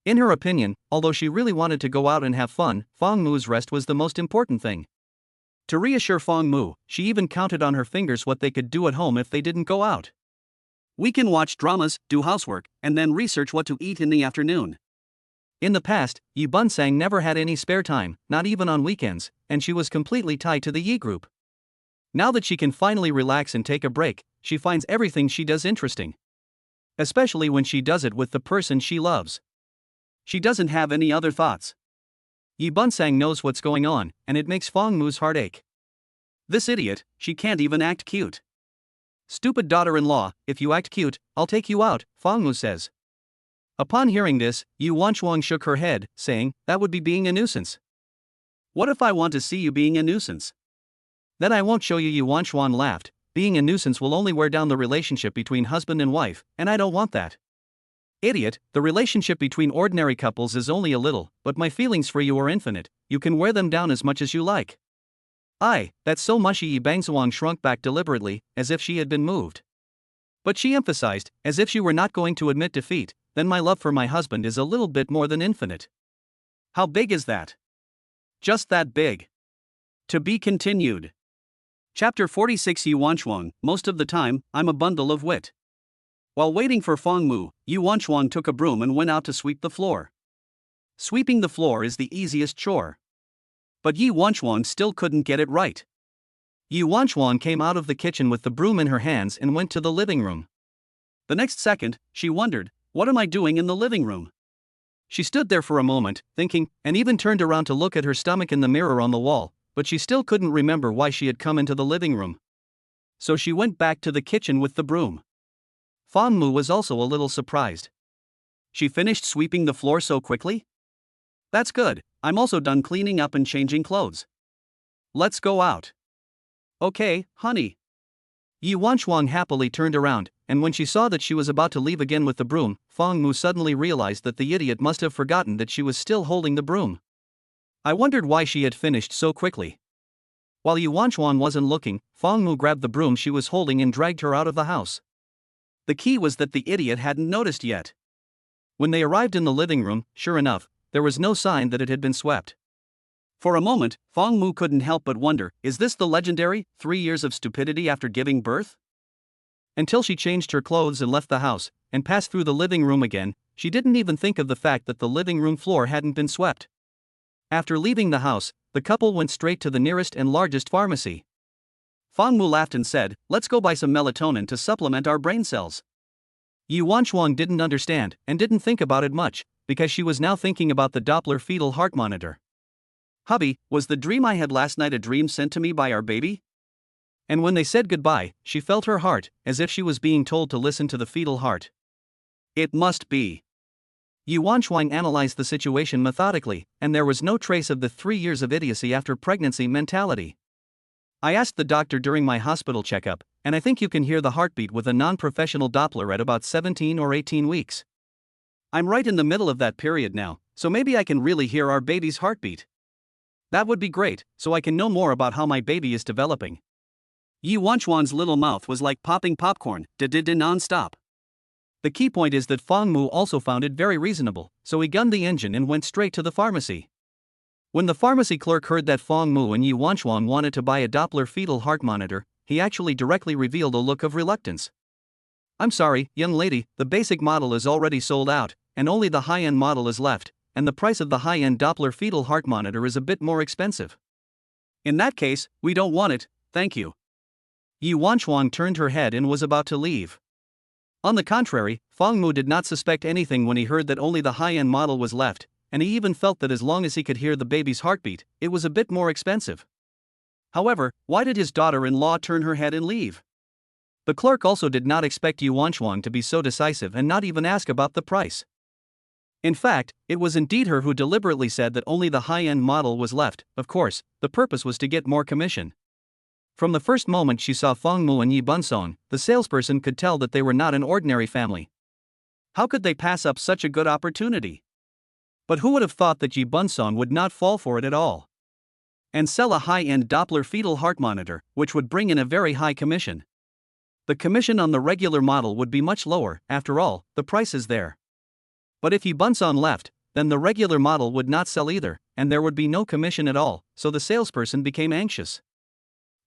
In her opinion, although she really wanted to go out and have fun, Fong Mu's rest was the most important thing. To reassure Fong Mu, she even counted on her fingers what they could do at home if they didn't go out. "We can watch dramas, do housework, and then research what to eat in the afternoon. In the past, Yi Bunsang never had any spare time, not even on weekends, and she was completely tied to the Yi group. Now that she can finally relax and take a break, she finds everything she does interesting. Especially when she does it with the person she loves. She doesn't have any other thoughts. Yi Bunsang knows what's going on, and it makes Fong Mu's heart ache. This idiot, she can't even act cute. Stupid daughter-in-law, if you act cute, I'll take you out, Fong Mu says. Upon hearing this, Yu Wanchuang shook her head, saying, that would be being a nuisance. What if I want to see you being a nuisance? Then I won't show you. Yu Wanchuang laughed. Being a nuisance will only wear down the relationship between husband and wife, and I don't want that. Idiot, the relationship between ordinary couples is only a little, but my feelings for you are infinite. You can wear them down as much as you like. That's so mushy. Yi Bangzuang shrunk back deliberately, as if she had been moved. But she emphasized, as if she were not going to admit defeat, then my love for my husband is a little bit more than infinite. How big is that? Just that big. To be continued. Chapter 46. Yu Wanchuang, most of the time, I'm a bundle of wit. While waiting for Fong Mu, Yu Wanchuang took a broom and went out to sweep the floor. Sweeping the floor is the easiest chore. But Yi Wanchuang still couldn't get it right. Yi Wanchuang came out of the kitchen with the broom in her hands and went to the living room. The next second, she wondered, what am I doing in the living room? She stood there for a moment, thinking, and even turned around to look at her stomach in the mirror on the wall, but she still couldn't remember why she had come into the living room. So she went back to the kitchen with the broom. Fong Mu was also a little surprised. She finished sweeping the floor so quickly? That's good, I'm also done cleaning up and changing clothes. Let's go out. Okay, honey. Yi Wanchuang happily turned around, and when she saw that she was about to leave again with the broom, Fong Mu suddenly realized that the idiot must have forgotten that she was still holding the broom. I wondered why she had finished so quickly. While Yi Wanchuang wasn't looking, Fong Mu grabbed the broom she was holding and dragged her out of the house. The key was that the idiot hadn't noticed yet. When they arrived in the living room, sure enough, there was no sign that it had been swept. For a moment, Fong Mu couldn't help but wonder, is this the legendary 3 years of stupidity after giving birth? Until she changed her clothes and left the house, and passed through the living room again, she didn't even think of the fact that the living room floor hadn't been swept. After leaving the house, the couple went straight to the nearest and largest pharmacy. Fong Mu laughed and said, let's go buy some melatonin to supplement our brain cells. Yi Wanchuang didn't understand, and didn't think about it much, because she was now thinking about the Doppler fetal heart monitor. Hubby, was the dream I had last night a dream sent to me by our baby? And when they said goodbye, she felt her heart, as if she was being told to listen to the fetal heart. It must be. Yi Wanchuang analyzed the situation methodically, and there was no trace of the 3 years of idiocy after pregnancy mentality. I asked the doctor during my hospital checkup, and I think you can hear the heartbeat with a non-professional Doppler at about 17 or 18 weeks. I'm right in the middle of that period now, so maybe I can really hear our baby's heartbeat. That would be great, so I can know more about how my baby is developing. Yi Wanchuang's little mouth was like popping popcorn, non-stop. The key point is that Fong Mu also found it very reasonable, so he gunned the engine and went straight to the pharmacy. When the pharmacy clerk heard that Fong Mu and Yi Wanchuang wanted to buy a Doppler fetal heart monitor, he actually directly revealed a look of reluctance. I'm sorry, young lady, the basic model is already sold out, and only the high-end model is left, and the price of the high-end Doppler fetal heart monitor is a bit more expensive. In that case, we don't want it, thank you. Yi Wanchuang turned her head and was about to leave. On the contrary, Fong Mu did not suspect anything when he heard that only the high-end model was left, and he even felt that as long as he could hear the baby's heartbeat, it was a bit more expensive. However, why did his daughter-in-law turn her head and leave? The clerk also did not expect Yi Wanchuang to be so decisive and not even ask about the price. In fact, it was indeed her who deliberately said that only the high-end model was left. Of course, the purpose was to get more commission. From the first moment she saw Fong Mu and Yi Bunsong, the salesperson could tell that they were not an ordinary family. How could they pass up such a good opportunity? But who would have thought that Yi Bunsong would not fall for it at all? And sell a high-end Doppler fetal heart monitor, which would bring in a very high commission. The commission on the regular model would be much lower, after all, the price is there. But if Yi Bunsong left, then the regular model would not sell either, and there would be no commission at all, so the salesperson became anxious.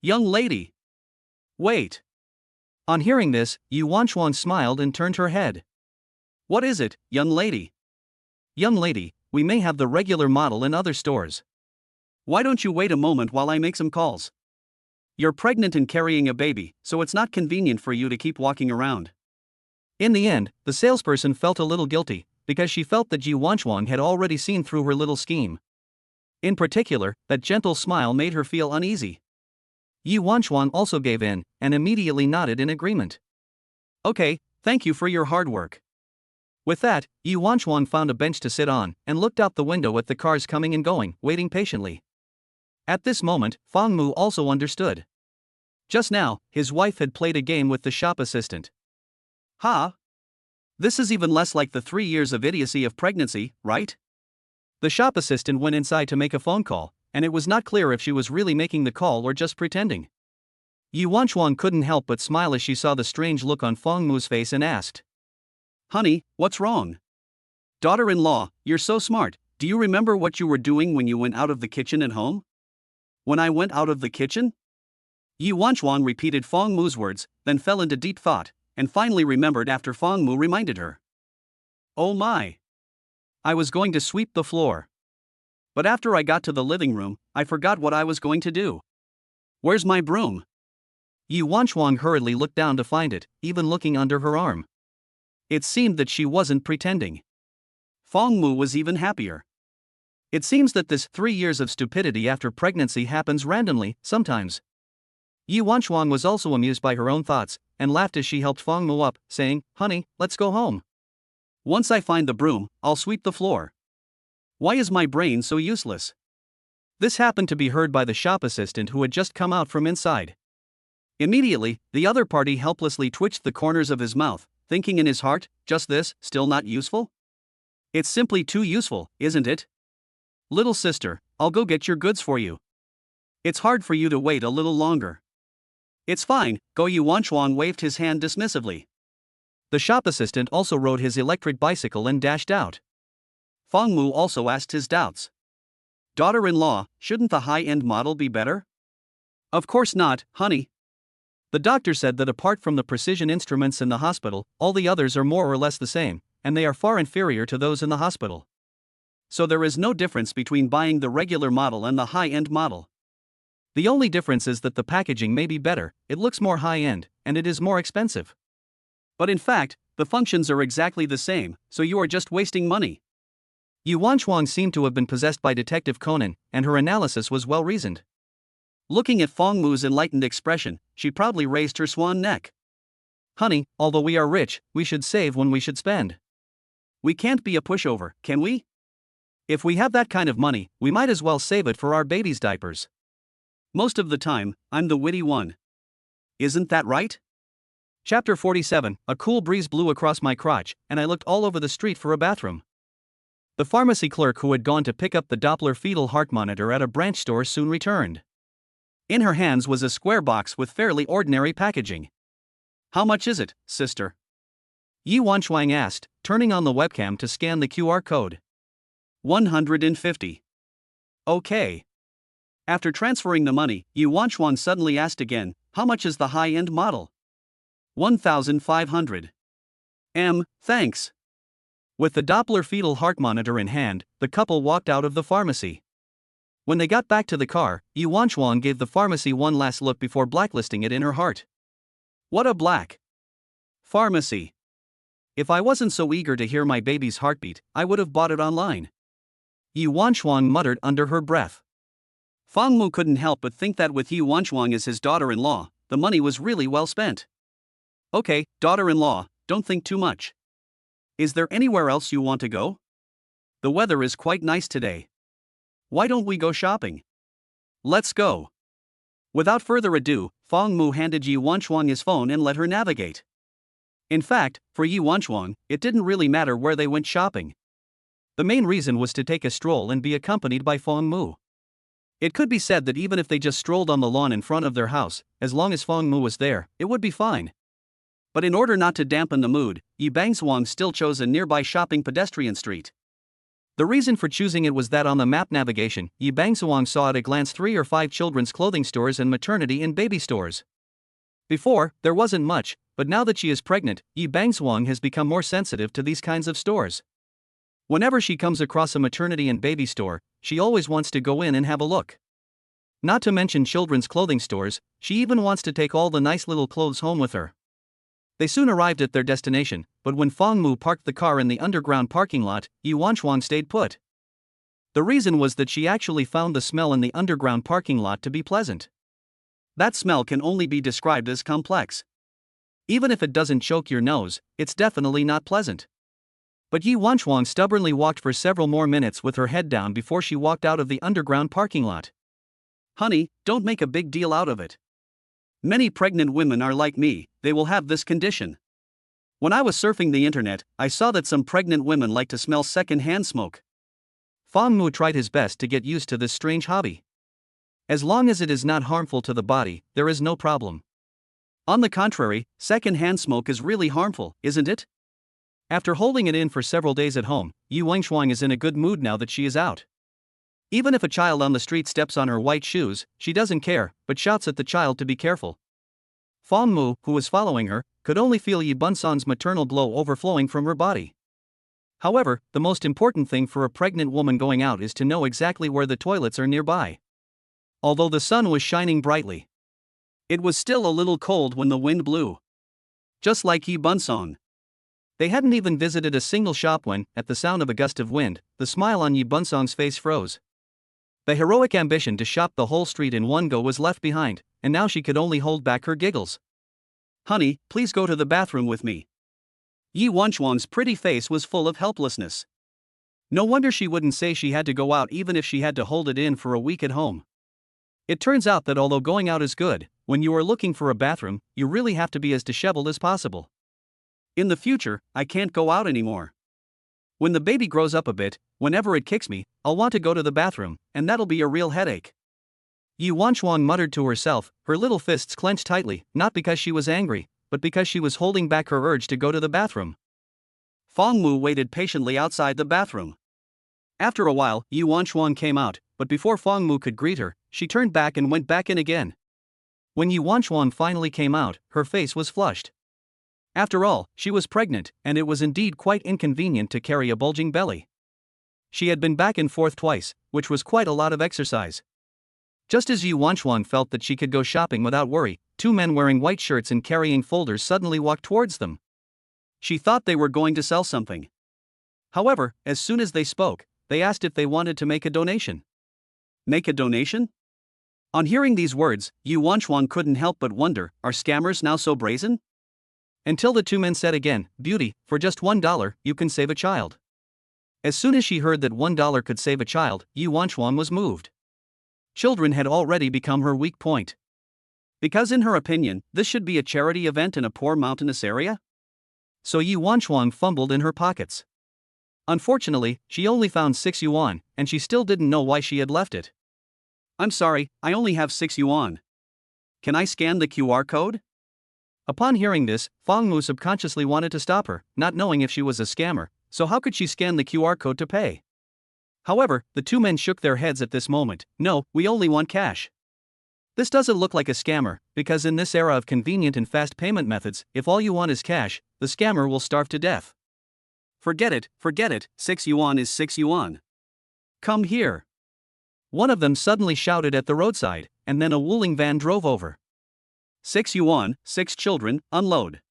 Young lady! Wait! On hearing this, Yi Wanchuang smiled and turned her head. What is it, young lady? Young lady, we may have the regular model in other stores. Why don't you wait a moment while I make some calls? You're pregnant and carrying a baby, so it's not convenient for you to keep walking around. In the end, the salesperson felt a little guilty, because she felt that Ji Wanchuang had already seen through her little scheme. In particular, that gentle smile made her feel uneasy. Yi Wanchuang also gave in, and immediately nodded in agreement. Okay, thank you for your hard work. With that, Yi Wanchuang found a bench to sit on, and looked out the window at the cars coming and going, waiting patiently. At this moment, Fang Mu also understood. Just now, his wife had played a game with the shop assistant. Ha! This is even less like the 3 years of idiocy of pregnancy, right? The shop assistant went inside to make a phone call, and it was not clear if she was really making the call or just pretending. Yi Wanchuang couldn't help but smile as she saw the strange look on Fang Mu's face and asked, "Honey, what's wrong? Daughter-in-law, you're so smart. Do you remember what you were doing when you went out of the kitchen at home?" "When I went out of the kitchen?" Yi Wanchuang repeated Fang Mu's words, then fell into deep thought, and finally remembered after Fang Mu reminded her. "Oh my! I was going to sweep the floor. But after I got to the living room, I forgot what I was going to do. Where's my broom?" Yi Wanchuang hurriedly looked down to find it, even looking under her arm. It seemed that she wasn't pretending. Fang Mu was even happier. It seems that this 3 years of stupidity after pregnancy happens randomly, sometimes. Yi Wanchuang was also amused by her own thoughts, and laughed as she helped Fang Mu up, saying, "Honey, let's go home. Once I find the broom, I'll sweep the floor. Why is my brain so useless?" This happened to be heard by the shop assistant who had just come out from inside. Immediately, the other party helplessly twitched the corners of his mouth, thinking in his heart, "Just this, still not useful? It's simply too useful, isn't it? Little sister, I'll go get your goods for you. It's hard for you to wait a little longer." "It's fine," Yi Wanchuang waved his hand dismissively. The shop assistant also rode his electric bicycle and dashed out. Fang Mu also asked his doubts. "Daughter-in-law, shouldn't the high-end model be better?" "Of course not, honey. The doctor said that apart from the precision instruments in the hospital, all the others are more or less the same, and they are far inferior to those in the hospital. So there is no difference between buying the regular model and the high-end model. The only difference is that the packaging may be better, it looks more high-end, and it is more expensive. But in fact, the functions are exactly the same, so you are just wasting money." Yi Wanchuang seemed to have been possessed by Detective Conan, and her analysis was well-reasoned. Looking at Fang Mu's enlightened expression, she proudly raised her swan neck. "Honey, although we are rich, we should save when we should spend. We can't be a pushover, can we? If we have that kind of money, we might as well save it for our baby's diapers. Most of the time, I'm the witty one. Isn't that right?" Chapter 47. A cool breeze blew across my crotch, and I looked all over the street for a bathroom. The pharmacy clerk who had gone to pick up the Doppler fetal heart monitor at a branch store soon returned. In her hands was a square box with fairly ordinary packaging. "How much is it, sister?" Yi Wanchuang asked, turning on the webcam to scan the QR code. 150. Okay. After transferring the money, Yi Wanchuang suddenly asked again, "How much is the high-end model?" 1,500. Thanks. With the Doppler fetal heart monitor in hand, the couple walked out of the pharmacy. When they got back to the car, Yi Wanchuang gave the pharmacy one last look before blacklisting it in her heart. What a black pharmacy. If I wasn't so eager to hear my baby's heartbeat, I would have bought it online. Yi Wanchuang muttered under her breath. Fang Mu couldn't help but think that with Yi Wanchuang as his daughter-in-law, the money was really well spent. "Okay, daughter-in-law, don't think too much. Is there anywhere else you want to go? The weather is quite nice today. Why don't we go shopping? Let's go." Without further ado, Fang Mu handed Yi Wanchuang his phone and let her navigate. In fact, for Yi Wanchuang, it didn't really matter where they went shopping. The main reason was to take a stroll and be accompanied by Fang Mu. It could be said that even if they just strolled on the lawn in front of their house, as long as Fang Mu was there, it would be fine. But in order not to dampen the mood, Yi Bangsuang still chose a nearby shopping pedestrian street. The reason for choosing it was that on the map navigation, Yi Bangsuang saw at a glance 3 or 5 children's clothing stores and maternity and baby stores. Before, there wasn't much, but now that she is pregnant, Yi Bangsuang has become more sensitive to these kinds of stores. Whenever she comes across a maternity and baby store, she always wants to go in and have a look. Not to mention children's clothing stores, she even wants to take all the nice little clothes home with her. They soon arrived at their destination, but when Fong Mu parked the car in the underground parking lot, Yi Wanchuang stayed put. The reason was that she actually found the smell in the underground parking lot to be pleasant. That smell can only be described as complex. Even if it doesn't choke your nose, it's definitely not pleasant. But Yi Wanchuang stubbornly walked for several more minutes with her head down before she walked out of the underground parking lot. Honey, don't make a big deal out of it. Many pregnant women are like me, they will have this condition. When I was surfing the internet, I saw that some pregnant women like to smell second-hand smoke. Fong Mu tried his best to get used to this strange hobby. As long as it is not harmful to the body, there is no problem. On the contrary, second-hand smoke is really harmful, isn't it? After holding it in for several days at home, Yi Wanchuang is in a good mood now that she is out. Even if a child on the street steps on her white shoes, she doesn't care, but shouts at the child to be careful. Fong Mu, who was following her, could only feel Yi Bunsan's maternal glow overflowing from her body. However, the most important thing for a pregnant woman going out is to know exactly where the toilets are nearby. Although the sun was shining brightly, it was still a little cold when the wind blew. Just like Yi Bunsan. They hadn't even visited a single shop when, at the sound of a gust of wind, the smile on Yi Bunsan's face froze. The heroic ambition to shop the whole street in one go was left behind, and now she could only hold back her giggles. Honey, please go to the bathroom with me. Yi Wanchuang's pretty face was full of helplessness. No wonder she wouldn't say she had to go out even if she had to hold it in for a week at home. It turns out that although going out is good, when you are looking for a bathroom, you really have to be as disheveled as possible. In the future, I can't go out anymore. When the baby grows up a bit, whenever it kicks me, I'll want to go to the bathroom, and that'll be a real headache. Yi Wanchuang muttered to herself, her little fists clenched tightly, not because she was angry, but because she was holding back her urge to go to the bathroom. Fong Mu waited patiently outside the bathroom. After a while, Yi Wanchuang came out, but before Fong Mu could greet her, she turned back and went back in again. When Yi Wanchuang finally came out, her face was flushed. After all, she was pregnant, and it was indeed quite inconvenient to carry a bulging belly. She had been back and forth twice, which was quite a lot of exercise. Just as Yi Wanchuang felt that she could go shopping without worry, two men wearing white shirts and carrying folders suddenly walked towards them. She thought they were going to sell something. However, as soon as they spoke, they asked if they wanted to make a donation. Make a donation? On hearing these words, Yi Wanchuang couldn't help but wonder, are scammers now so brazen? Until the two men said again, beauty, for just $1, you can save a child. As soon as she heard that $1 could save a child, Yi Wanchuang was moved. Children had already become her weak point. Because in her opinion, this should be a charity event in a poor mountainous area? So Yi Wanchuang fumbled in her pockets. Unfortunately, she only found 6 yuan, and she still didn't know why she had left it. I'm sorry, I only have 6 yuan. Can I scan the QR code? Upon hearing this, Fong Mu subconsciously wanted to stop her, not knowing if she was a scammer, so how could she scan the QR code to pay? However, the two men shook their heads at this moment. No, we only want cash. This doesn't look like a scammer, because in this era of convenient and fast payment methods, if all you want is cash, the scammer will starve to death. Forget it, 6 yuan is 6 yuan. Come here. One of them suddenly shouted at the roadside, and then a Wuling van drove over. 6 yuan, 6 children, unload.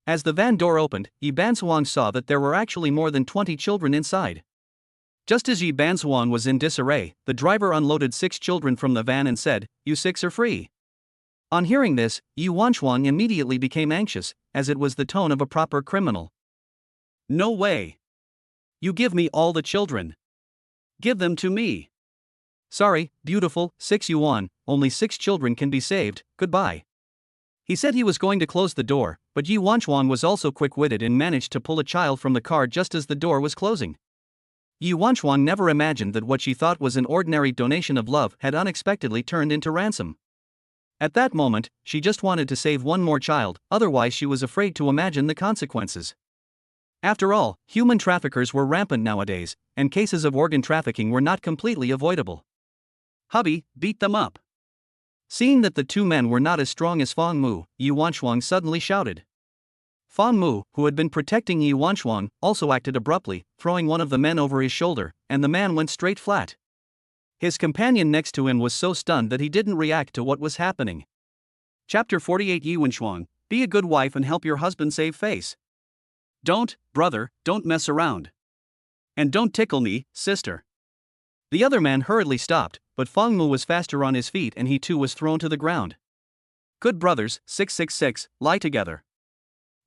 As the van door opened, Yi Bansuang saw that there were actually more than 20 children inside. Just as Yi Bansuang was in disarray, the driver unloaded 6 children from the van and said, "You 6 are free." On hearing this, Yi Wanchuang immediately became anxious, as it was the tone of a proper criminal. No way. You give me all the children. Give them to me. Sorry, beautiful, 6 yuan, only 6 children can be saved, goodbye. He said he was going to close the door, but Yi Wanchuang was also quick-witted and managed to pull a child from the car just as the door was closing. Yi Wanchuang never imagined that what she thought was an ordinary donation of love had unexpectedly turned into ransom. At that moment, she just wanted to save one more child, otherwise she was afraid to imagine the consequences. After all, human traffickers were rampant nowadays, and cases of organ trafficking were not completely avoidable. Hubby, beat them up. Seeing that the two men were not as strong as Fong Mu, Yi Wanchuang suddenly shouted. Fang Mu, who had been protecting Yi Wanchuan, also acted abruptly, throwing one of the men over his shoulder, and the man went straight flat. His companion next to him was so stunned that he didn't react to what was happening. Chapter 48 Yi Wanchuan, be a good wife and help your husband save face. Don't, brother, don't mess around. And don't tickle me, sister. The other man hurriedly stopped, but Fang Mu was faster on his feet and he too was thrown to the ground. Good brothers, 666, lie together.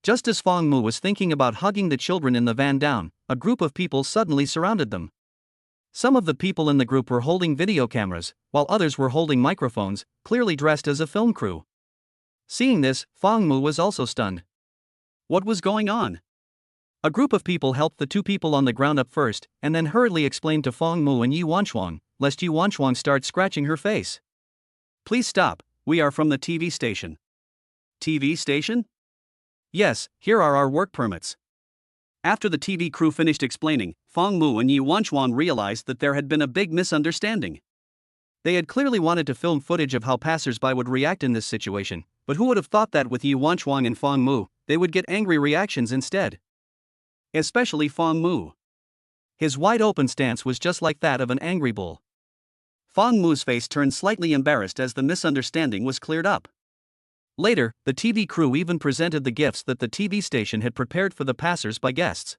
Just as Fang Mu was thinking about hugging the children in the van down, a group of people suddenly surrounded them. Some of the people in the group were holding video cameras, while others were holding microphones, clearly dressed as a film crew. Seeing this, Fang Mu was also stunned. What was going on? A group of people helped the two people on the ground up first, and then hurriedly explained to Fang Mu and Yi Wanchuan, lest Yi Wanchuan start scratching her face. Please stop, we are from the TV station. TV station? Yes, here are our work permits. After the TV crew finished explaining, Fang Mu and Yi Wanchuan realized that there had been a big misunderstanding. They had clearly wanted to film footage of how passers-by would react in this situation, but who would have thought that with Yi Wanchuan and Fang Mu, they would get angry reactions instead? Especially Fang Mu. His wide-open stance was just like that of an angry bull. Fang Mu's face turned slightly embarrassed as the misunderstanding was cleared up. Later, the TV crew even presented the gifts that the TV station had prepared for the passers-by guests.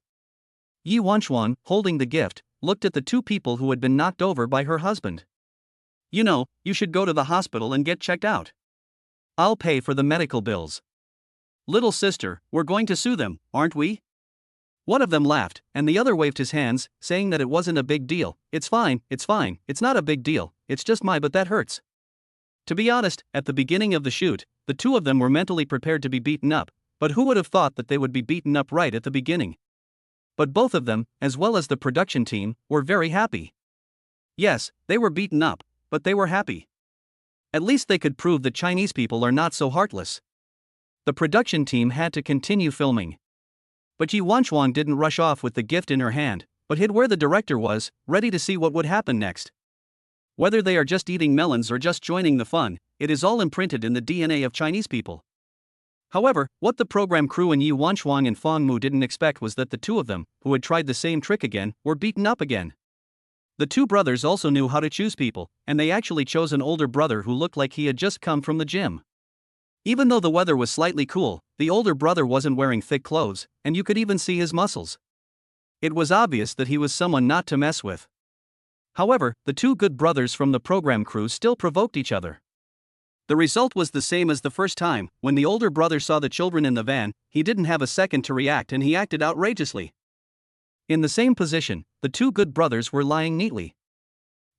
Yi Wanchuan, holding the gift, looked at the two people who had been knocked over by her husband. You know, you should go to the hospital and get checked out. I'll pay for the medical bills. Little sister, we're going to sue them, aren't we? One of them laughed, and the other waved his hands, saying that it wasn't a big deal. It's fine, it's not a big deal, it's just but that hurts. To be honest, at the beginning of the shoot, the two of them were mentally prepared to be beaten up, but who would have thought that they would be beaten up right at the beginning? But both of them, as well as the production team, were very happy. Yes, they were beaten up, but they were happy. At least they could prove that Chinese people are not so heartless. The production team had to continue filming. But Yi Wanchuan didn't rush off with the gift in her hand, but hid where the director was, ready to see what would happen next. Whether they are just eating melons or just joining the fun, it is all imprinted in the DNA of Chinese people. However, what the program crew and Yi Wanchuan and Fang Mu didn't expect was that the two of them, who had tried the same trick again, were beaten up again. The two brothers also knew how to choose people, and they actually chose an older brother who looked like he had just come from the gym. Even though the weather was slightly cool, the older brother wasn't wearing thick clothes, and you could even see his muscles. It was obvious that he was someone not to mess with. However, the two good brothers from the program crew still provoked each other. The result was the same as the first time. When the older brother saw the children in the van, he didn't have a second to react and he acted outrageously. In the same position, the two good brothers were lying neatly.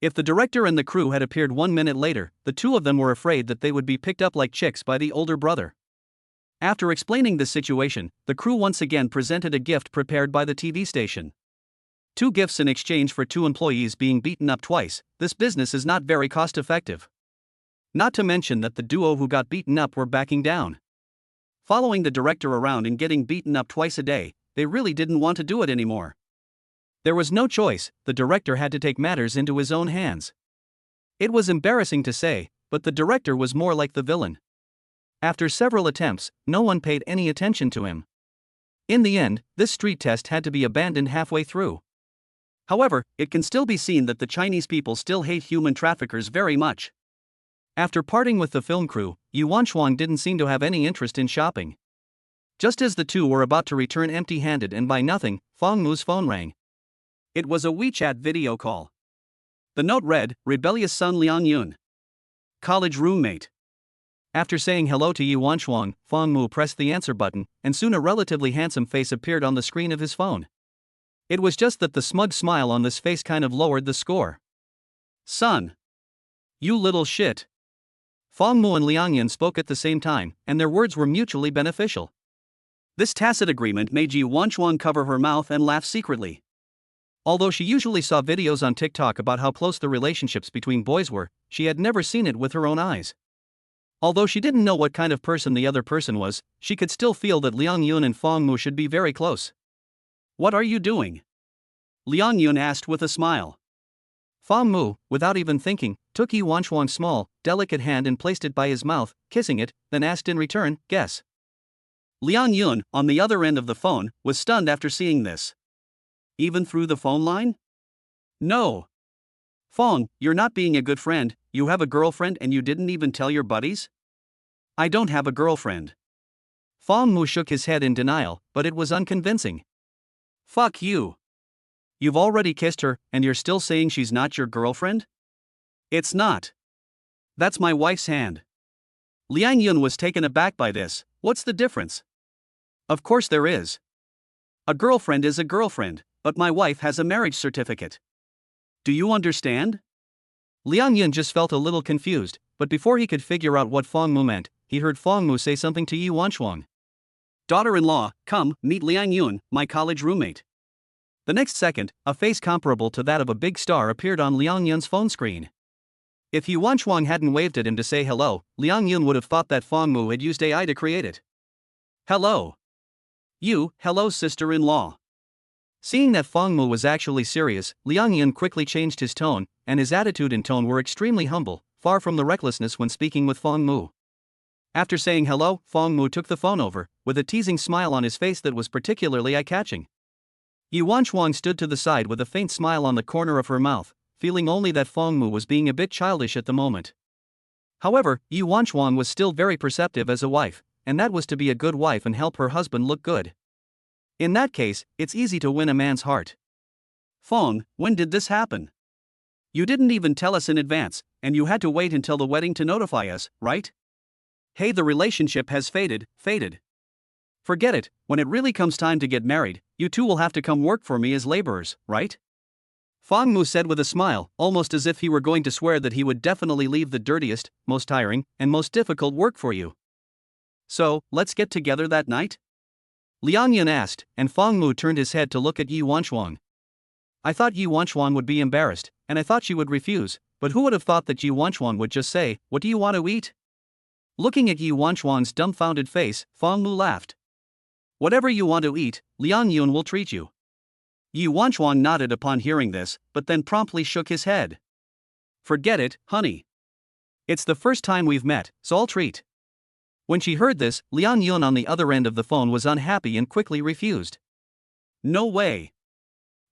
If the director and the crew had appeared 1 minute later, the two of them were afraid that they would be picked up like chicks by the older brother. After explaining the situation, the crew once again presented a gift prepared by the TV station. 2 gifts in exchange for 2 employees being beaten up twice. This business is not very cost-effective. Not to mention that the duo who got beaten up were backing down. Following the director around and getting beaten up twice a day, they really didn't want to do it anymore. There was no choice, the director had to take matters into his own hands. It was embarrassing to say, but the director was more like the villain. After several attempts, no one paid any attention to him. In the end, this street test had to be abandoned halfway through. However, it can still be seen that the Chinese people still hate human traffickers very much. After parting with the film crew, Yi Wanchuan didn't seem to have any interest in shopping. Just as the two were about to return empty-handed and buy nothing, Fang Mu's phone rang. It was a WeChat video call. The note read, "Rebellious son Liang Yun. College roommate." After saying hello to Yi Wanchuan, Fang Mu pressed the answer button, and soon a relatively handsome face appeared on the screen of his phone. It was just that the smug smile on this face kind of lowered the score. "Son. You little shit." Fang Mu and Liang Yun spoke at the same time, and their words were mutually beneficial. This tacit agreement made Yi Wanchuan cover her mouth and laugh secretly. Although she usually saw videos on TikTok about how close the relationships between boys were, she had never seen it with her own eyes. Although she didn't know what kind of person the other person was, she could still feel that Liang Yun and Fang Mu should be very close. "What are you doing?" Liang Yun asked with a smile. Fang Mu, without even thinking, took Yi Wanchuan's small, delicate hand and placed it by his mouth, kissing it, then asked in return, "Guess." Liang Yun, on the other end of the phone, was stunned after seeing this. Even through the phone line? No. Fong, you're not being a good friend. You have a girlfriend and you didn't even tell your buddies? I don't have a girlfriend. Fong Mu shook his head in denial, but it was unconvincing. Fuck you. You've already kissed her, and you're still saying she's not your girlfriend? It's not. That's my wife's hand. Liang Yun was taken aback by this. What's the difference? Of course there is. A girlfriend is a girlfriend, but my wife has a marriage certificate. Do you understand? Liang Yun just felt a little confused, but before he could figure out what Fong Mu meant, he heard Fong Mu say something to Yi Wanchuang. Daughter-in-law, come, meet Liang Yun, my college roommate. The next second, a face comparable to that of a big star appeared on Liang Yun's phone screen. If Yi Wanchuang hadn't waved at him to say hello, Liang Yun would have thought that Fong Mu had used AI to create it. Hello. Hello sister-in-law. Seeing that Fong Mu was actually serious, Liang Yun quickly changed his tone, and his attitude and tone were extremely humble, far from the recklessness when speaking with Fong Mu. After saying hello, Fong Mu took the phone over, with a teasing smile on his face that was particularly eye-catching. Yi Wanchuang stood to the side with a faint smile on the corner of her mouth, feeling only that Fong Mu was being a bit childish at the moment. However, Yi Wanchuang was still very perceptive as a wife, and that was to be a good wife and help her husband look good. In that case, it's easy to win a man's heart. Fong, when did this happen? You didn't even tell us in advance, and you had to wait until the wedding to notify us, right? Hey, the relationship has faded. Forget it, when it really comes time to get married, you two will have to come work for me as laborers, right? Fong Mu said with a smile, almost as if he were going to swear that he would definitely leave the dirtiest, most tiring, and most difficult work for you. So, let's get together that night? Liang Yun asked, and Fong Mu turned his head to look at Yi Wanchuang. I thought Yi Wanchuang would be embarrassed, and I thought she would refuse, but who would have thought that Yi Wanchuang would just say, "What do you want to eat?" Looking at Yi Wanchuang's dumbfounded face, Fong Mu laughed. Whatever you want to eat, Liang Yun will treat you. Yi Wanchuang nodded upon hearing this, but then promptly shook his head. Forget it, honey. It's the first time we've met, so I'll treat. When she heard this, Liang Yun on the other end of the phone was unhappy and quickly refused. No way.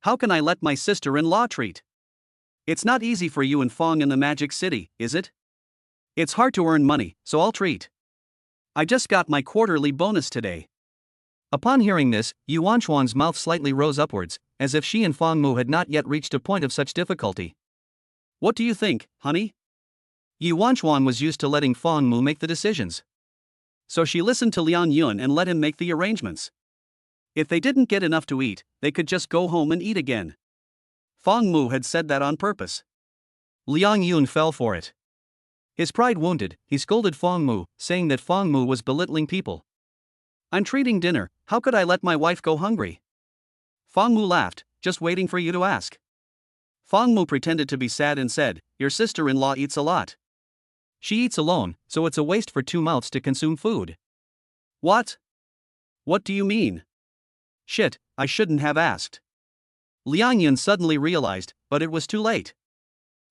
How can I let my sister-in-law treat? It's not easy for you and Fong in the Magic City, is it? It's hard to earn money, so I'll treat. I just got my quarterly bonus today. Upon hearing this, Yi Wanchuang's mouth slightly rose upwards, as if she and Fong Mu had not yet reached a point of such difficulty. What do you think, honey? Yi Wanchuang was used to letting Fong Mu make the decisions. So she listened to Liang Yun and let him make the arrangements. If they didn't get enough to eat, they could just go home and eat again. Fong Mu had said that on purpose. Liang Yun fell for it. His pride wounded, he scolded Fong Mu, saying that Fong Mu was belittling people. I'm treating dinner, how could I let my wife go hungry? Fong Mu laughed, just waiting for you to ask. Fong Mu pretended to be sad and said, your sister-in-law eats a lot. She eats alone, so it's a waste for two mouths to consume food. What? What do you mean? Shit, I shouldn't have asked. Liang Yun suddenly realized, but it was too late.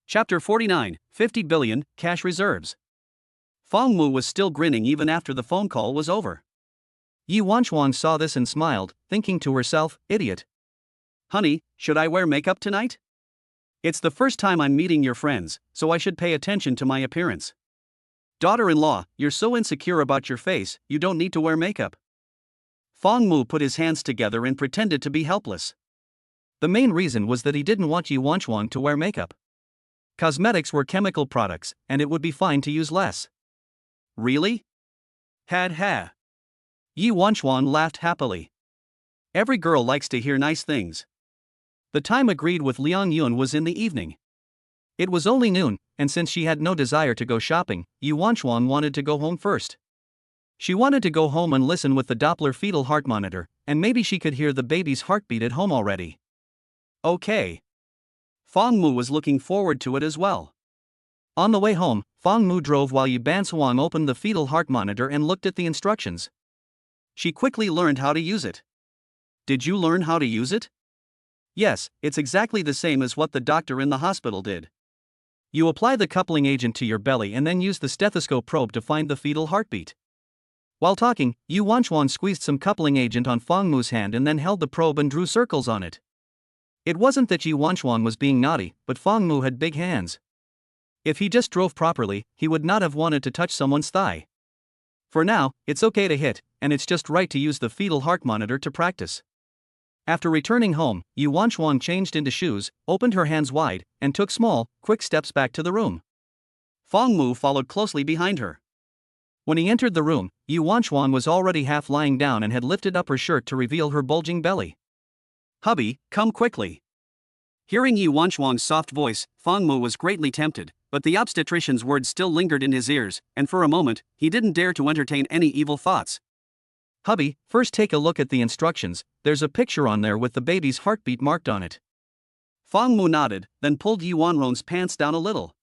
Chapter 49, 50 billion, Cash Reserves. Fong Mu was still grinning even after the phone call was over. Yi Wanchuang saw this and smiled, thinking to herself, idiot. Honey, should I wear makeup tonight? It's the first time I'm meeting your friends, so I should pay attention to my appearance. Daughter-in-law, you're so insecure about your face, you don't need to wear makeup. Fong Mu put his hands together and pretended to be helpless. The main reason was that he didn't want Yi Wanchuang to wear makeup. Cosmetics were chemical products, and it would be fine to use less. Really? Ha. Yi Wanchuang laughed happily. Every girl likes to hear nice things. The time agreed with Liang Yun was in the evening. It was only noon, and since she had no desire to go shopping, Yi Wanchuang wanted to go home first. She wanted to go home and listen with the Doppler fetal heart monitor, and maybe she could hear the baby's heartbeat at home already. Okay. Fong Mu was looking forward to it as well. On the way home, Fong Mu drove while Yi Bansuang opened the fetal heart monitor and looked at the instructions. She quickly learned how to use it. Did you learn how to use it? Yes, it's exactly the same as what the doctor in the hospital did. You apply the coupling agent to your belly and then use the stethoscope probe to find the fetal heartbeat. While talking, Yu Wanchuan squeezed some coupling agent on Fang Mu's hand and then held the probe and drew circles on it. It wasn't that Yu Wanchuan was being naughty, but Fang Mu had big hands. If he just drove properly, he would not have wanted to touch someone's thigh. For now, it's okay to hit, and it's just right to use the fetal heart monitor to practice. After returning home, Yu Wanchuan changed into shoes, opened her hands wide, and took small, quick steps back to the room. Fang Mu followed closely behind her. When he entered the room, Yu Wanchuan was already half lying down and had lifted up her shirt to reveal her bulging belly. "Hubby, come quickly." Hearing Yu Wanchuan's soft voice, Fang Mu was greatly tempted, but the obstetrician's words still lingered in his ears, and for a moment, he didn't dare to entertain any evil thoughts. "Hubby, first take a look at the instructions, there's a picture on there with the baby's heartbeat marked on it." Fang Mu nodded, then pulled Yu Wanron's pants down a little.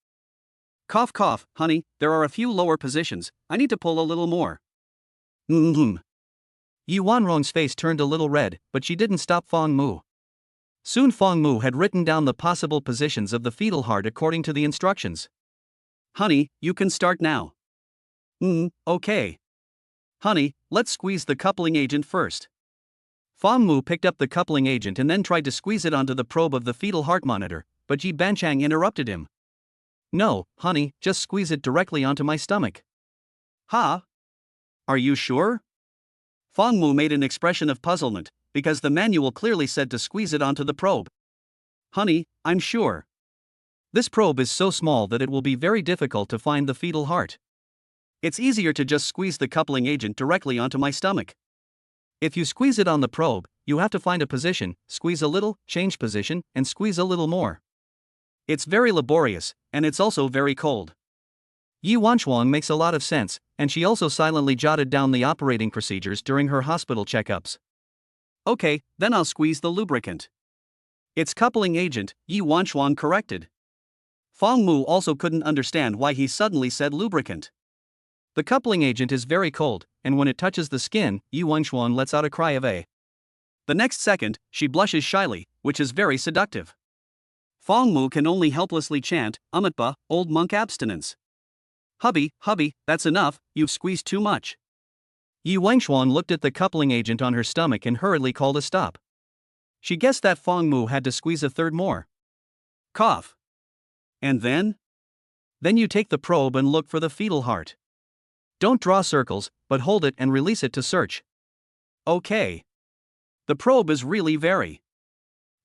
"Cough cough, honey, there are a few lower positions, I need to pull a little more." Yu Wanron's face turned a little red, but she didn't stop Fang Mu. Soon Fang Mu had written down the possible positions of the fetal heart according to the instructions. "Honey, you can start now." Okay. "Honey, let's squeeze the coupling agent first." Fang Mu picked up the coupling agent and then tried to squeeze it onto the probe of the fetal heart monitor, but Ji Banchang interrupted him. "No, honey, just squeeze it directly onto my stomach." "Huh? Are you sure?" Fang Mu made an expression of puzzlement, because the manual clearly said to squeeze it onto the probe. "Honey, I'm sure. This probe is so small that it will be very difficult to find the fetal heart. It's easier to just squeeze the coupling agent directly onto my stomach. If you squeeze it on the probe, you have to find a position, squeeze a little, change position, and squeeze a little more. It's very laborious, and it's also very cold." Yu Wanchuan makes a lot of sense, and she also silently jotted down the operating procedures during her hospital checkups. "Okay, then I'll squeeze the lubricant." "It's coupling agent," Yu Wanchuan corrected. Fang Mu also couldn't understand why he suddenly said lubricant. The coupling agent is very cold, and when it touches the skin, Yu Wanchuan lets out a cry of "eh." The next second, she blushes shyly, which is very seductive. Fang Mu can only helplessly chant, "Amitba, old monk abstinence." Hubby, that's enough, you've squeezed too much." Yu Wanchuan looked at the coupling agent on her stomach and hurriedly called a stop. She guessed that Fang Mu had to squeeze a third more. Cough. "And then?" "Then you take the probe and look for the fetal heart. Don't draw circles, but hold it and release it to search." "Okay." The probe is really very.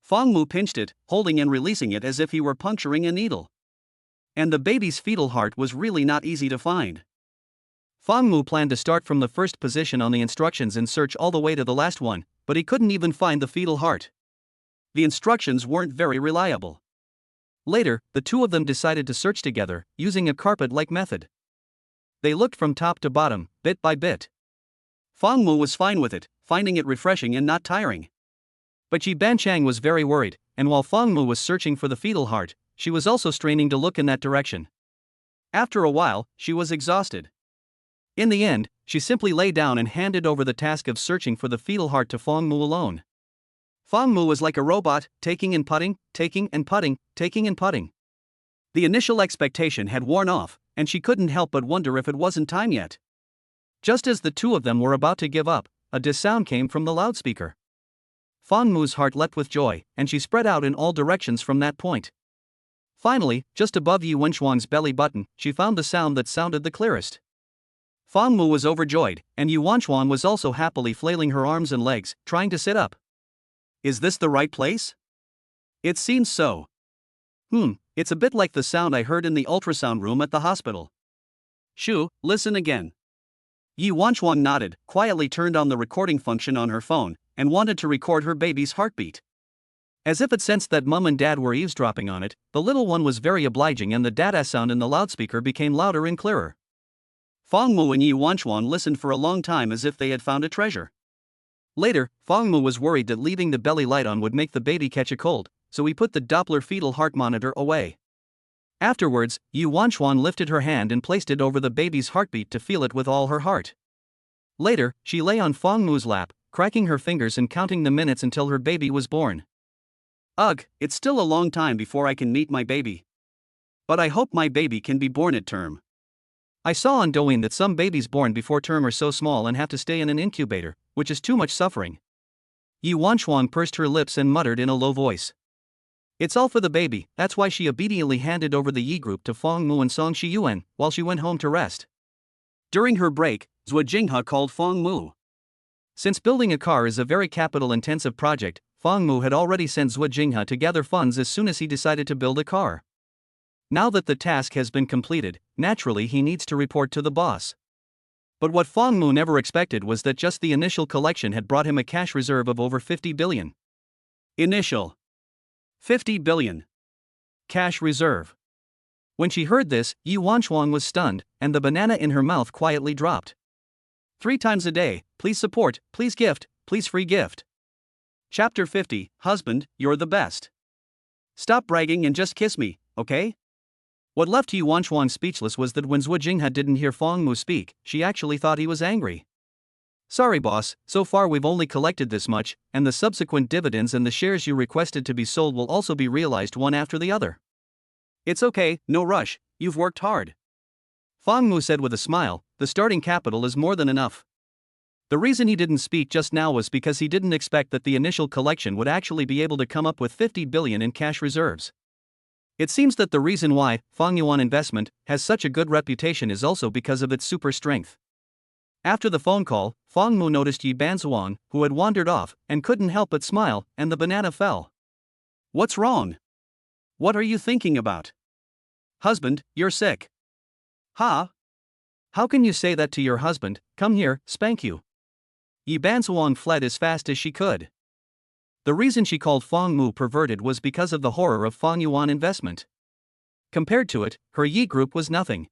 Fang Mu pinched it, holding and releasing it as if he were puncturing a needle. And the baby's fetal heart was really not easy to find. Fang Mu planned to start from the first position on the instructions and search all the way to the last one, but he couldn't even find the fetal heart. The instructions weren't very reliable. Later, the two of them decided to search together, using a carpet-like method. They looked from top to bottom, bit by bit. Fang Mu was fine with it, finding it refreshing and not tiring. But Ji Banchang was very worried, and while Fang Mu was searching for the fetal heart, she was also straining to look in that direction. After a while, she was exhausted. In the end, she simply lay down and handed over the task of searching for the fetal heart to Fang Mu alone. Fang Mu was like a robot, taking and putting, taking and putting, taking and putting. The initial expectation had worn off, and she couldn't help but wonder if it wasn't time yet. Just as the two of them were about to give up, a sound came from the loudspeaker. Fang Mu's heart leapt with joy, and she spread out in all directions from that point. Finally, just above Yu Wanchuan's belly button, she found the sound that sounded the clearest. Fang Mu was overjoyed, and Yu Wanchuan was also happily flailing her arms and legs, trying to sit up. "Is this the right place?" "It seems so." It's a bit like the sound I heard in the ultrasound room at the hospital." "Shoo, listen again." Yu Wanchuan nodded, quietly turned on the recording function on her phone, and wanted to record her baby's heartbeat. As if it sensed that mum and dad were eavesdropping on it, the little one was very obliging and the dada sound in the loudspeaker became louder and clearer. Fang Mu and Yu Wanchuan listened for a long time as if they had found a treasure. Later, Fang Mu was worried that leaving the belly light on would make the baby catch a cold, so he put the Doppler fetal heart monitor away. Afterwards, Yu Wanchuan lifted her hand and placed it over the baby's heartbeat to feel it with all her heart. Later, she lay on Fang Mu's lap, cracking her fingers and counting the minutes until her baby was born. "Ugh, it's still a long time before I can meet my baby. But I hope my baby can be born at term. I saw on Douyin that some babies born before term are so small and have to stay in an incubator, which is too much suffering. Yi Wanchuang pursed her lips and muttered in a low voice. It's all for the baby. That's why she obediently handed over the Yi group to Feng Mu and Song Shiyuan, while she went home to rest. During her break, Zhuo Jinghe called Feng Mu. Since building a car is a very capital-intensive project, Feng Mu had already sent Zhuo Jinghe to gather funds as soon as he decided to build a car. Now that the task has been completed, naturally he needs to report to the boss. But what Feng Mu never expected was that just the initial collection had brought him a cash reserve of over 50 billion. Initial 50 billion. Cash reserve. When she heard this, Yi Wanchuang was stunned, and the banana in her mouth quietly dropped. 3 times a day, please support, please gift, please free gift. Chapter 50, Husband, you're the best. Stop bragging and just kiss me, okay? What left Yi Wanchuang speechless was that when Zhuo Jinghe didn't hear Feng Mu speak, she actually thought he was angry. Sorry boss, so far we've only collected this much, and the subsequent dividends and the shares you requested to be sold will also be realized one after the other. It's okay, no rush, you've worked hard. Feng Mu said with a smile, the starting capital is more than enough. The reason he didn't speak just now was because he didn't expect that the initial collection would actually be able to come up with 50 billion in cash reserves. It seems that the reason why Feng Yuan Investment has such a good reputation is also because of its super strength. After the phone call, Feng Mu noticed Yi Banzuang, who had wandered off, and couldn't help but smile, and the banana fell. What's wrong? What are you thinking about? Husband, you're sick. Huh? How can you say that to your husband? Come here, spank you. Yi Banzuang fled as fast as she could. The reason she called Feng Mu perverted was because of the horror of Feng Yuan Investment. Compared to it, her Yi group was nothing.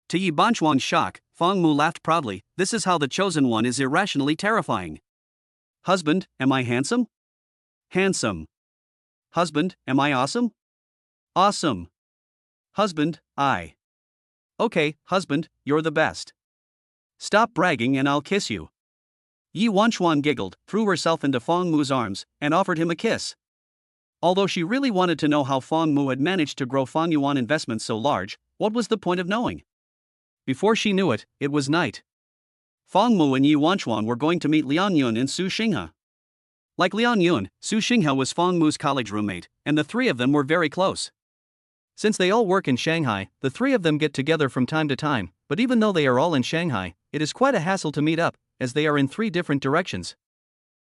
To Yi Banchuang's shock, Feng Mu laughed proudly. This is how the chosen one is irrationally terrifying. Husband, am I handsome? Handsome. Husband, am I awesome? Awesome. Husband, I. Okay, husband, you're the best. Stop bragging and I'll kiss you. Yi Wanchuan giggled, threw herself into Feng Mu's arms, and offered him a kiss. Although she really wanted to know how Feng Mu had managed to grow Feng Yuan Investments so large, what was the point of knowing? Before she knew it, it was night. Feng Mu and Yi Wanchuan were going to meet Liang Yun and Su Xinghe. Like Liang Yun, Su Xinghe was Feng Mu's college roommate, and the 3 of them were very close. Since they all work in Shanghai, the 3 of them get together from time to time, but even though they are all in Shanghai, it is quite a hassle to meet up, as they are in 3 different directions.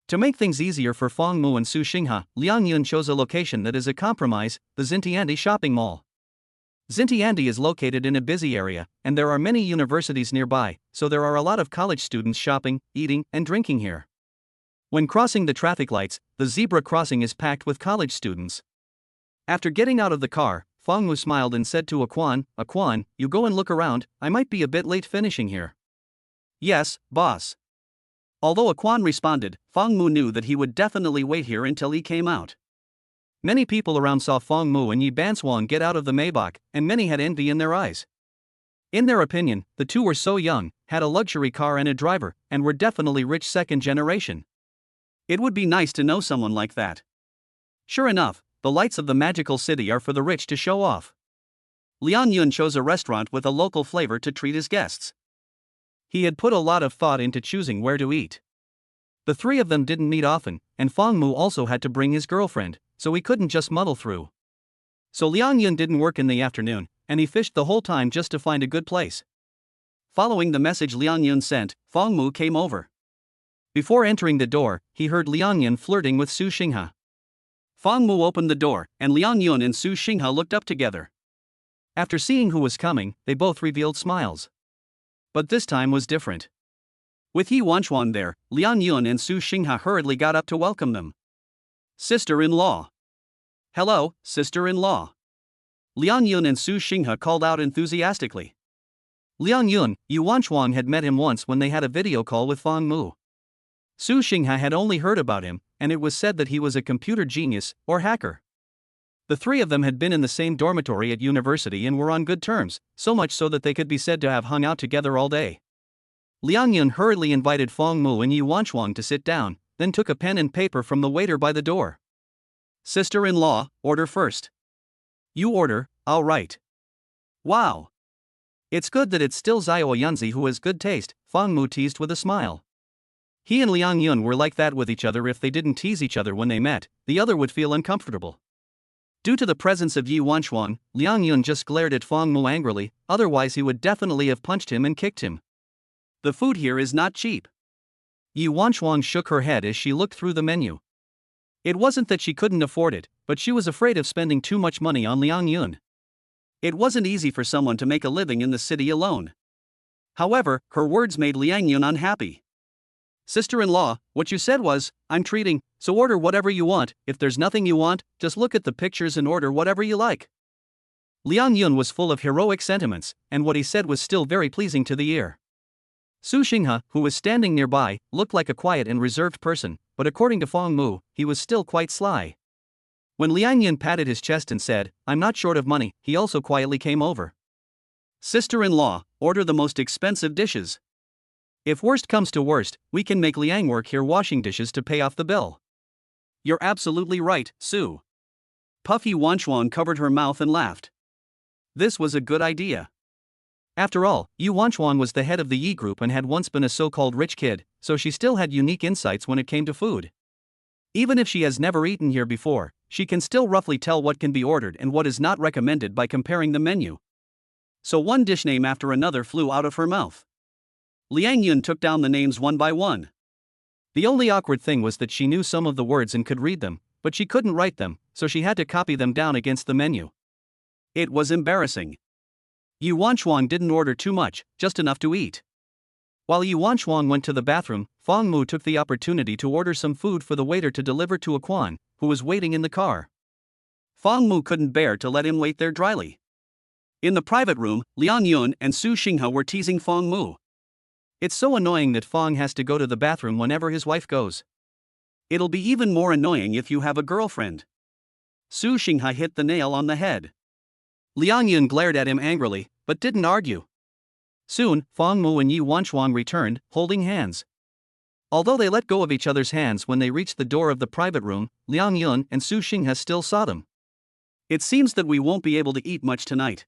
To make things easier for Feng Mu and Su Xinghe, Liang Yun chose a location that is a compromise, the Xintiandi shopping mall. Xintiandi is located in a busy area, and there are many universities nearby, so there are a lot of college students shopping, eating, and drinking here. When crossing the traffic lights, the zebra crossing is packed with college students. After getting out of the car, Feng Mu smiled and said to Aquan, you go and look around, I might be a bit late finishing here. Yes, boss. Although Aquan responded, Feng Mu knew that he would definitely wait here until he came out. Many people around saw Feng Mu and Yi Banzuang get out of the Maybach, and many had envy in their eyes. In their opinion, the 2 were so young, had a luxury car and a driver, and were definitely rich second generation. It would be nice to know someone like that. Sure enough, the lights of the magical city are for the rich to show off. Liang Yun chose a restaurant with a local flavor to treat his guests. He had put a lot of thought into choosing where to eat. The 3 of them didn't meet often, and Feng Mu also had to bring his girlfriend, so he couldn't just muddle through. So Liang Yun didn't work in the afternoon, and he fished the whole time just to find a good place. Following the message Liang Yun sent, Feng Mu came over. Before entering the door, he heard Liang Yun flirting with Su Xinghe. Feng Mu opened the door, and Liang Yun and Su Xinghe looked up together. After seeing who was coming, they both revealed smiles. But this time was different. With Yi Wanchuan there, Liang Yun and Su Xinghe hurriedly got up to welcome them. Sister-in-law. Hello, sister-in-law. Liang Yun and Su Xinghe called out enthusiastically. Liang Yun, Yi Wanchuan had met him once when they had a video call with Feng Mu. Su Xinghe had only heard about him, and it was said that he was a computer genius, or hacker. The 3 of them had been in the same dormitory at university and were on good terms, so much so that they could be said to have hung out together all day. Liang Yun hurriedly invited Feng Mu and Yi Wanchuan to sit down, then took a pen and paper from the waiter by the door. Sister-in-law, order first. You order, I'll write. Wow. It's good that it's still Xiao Yunzi who has good taste, Fang Mu teased with a smile. He and Liang Yun were like that with each other. If they didn't tease each other when they met, the other would feel uncomfortable. Due to the presence of Yi Wanchuan, Liang Yun just glared at Fang Mu angrily, otherwise he would definitely have punched him and kicked him. The food here is not cheap. Yi Wanchuan shook her head as she looked through the menu. It wasn't that she couldn't afford it, but she was afraid of spending too much money on Liang Yun. It wasn't easy for someone to make a living in the city alone. However, her words made Liang Yun unhappy. Sister-in-law, what you said was, I'm treating, so order whatever you want. If there's nothing you want, just look at the pictures and order whatever you like. Liang Yun was full of heroic sentiments, and what he said was still very pleasing to the ear. Su Xinghe, who was standing nearby, looked like a quiet and reserved person, but according to Fang Mu, he was still quite sly. When Liang Yun patted his chest and said, I'm not short of money, he also quietly came over. Sister-in-law, order the most expensive dishes. If worst comes to worst, we can make Liang work here washing dishes to pay off the bill. You're absolutely right, Su. Puffy Wanchuan covered her mouth and laughed. This was a good idea. After all, Yi Wanchuan was the head of the Yi group and had once been a so-called rich kid, so she still had unique insights when it came to food. Even if she has never eaten here before, she can still roughly tell what can be ordered and what is not recommended by comparing the menu. So one dish name after another flew out of her mouth. Liang Yun took down the names one by one. The only awkward thing was that she knew some of the words and could read them, but she couldn't write them, so she had to copy them down against the menu. It was embarrassing. Yi Wanchuan didn't order too much, just enough to eat. While Yi Wanchuan went to the bathroom, Fang Mu took the opportunity to order some food for the waiter to deliver to a Quan, who was waiting in the car. Fang Mu couldn't bear to let him wait there dryly. In the private room, Liang Yun and Su Xinghe were teasing Fang Mu. It's so annoying that Fang has to go to the bathroom whenever his wife goes. It'll be even more annoying if you have a girlfriend. Su Xinghe hit the nail on the head. Liang Yun glared at him angrily, but didn't argue. Soon, Fang Mu and Yi Wanchuan returned, holding hands. Although they let go of each other's hands when they reached the door of the private room, Liang Yun and Su Xinghe still saw them. It seems that we won't be able to eat much tonight.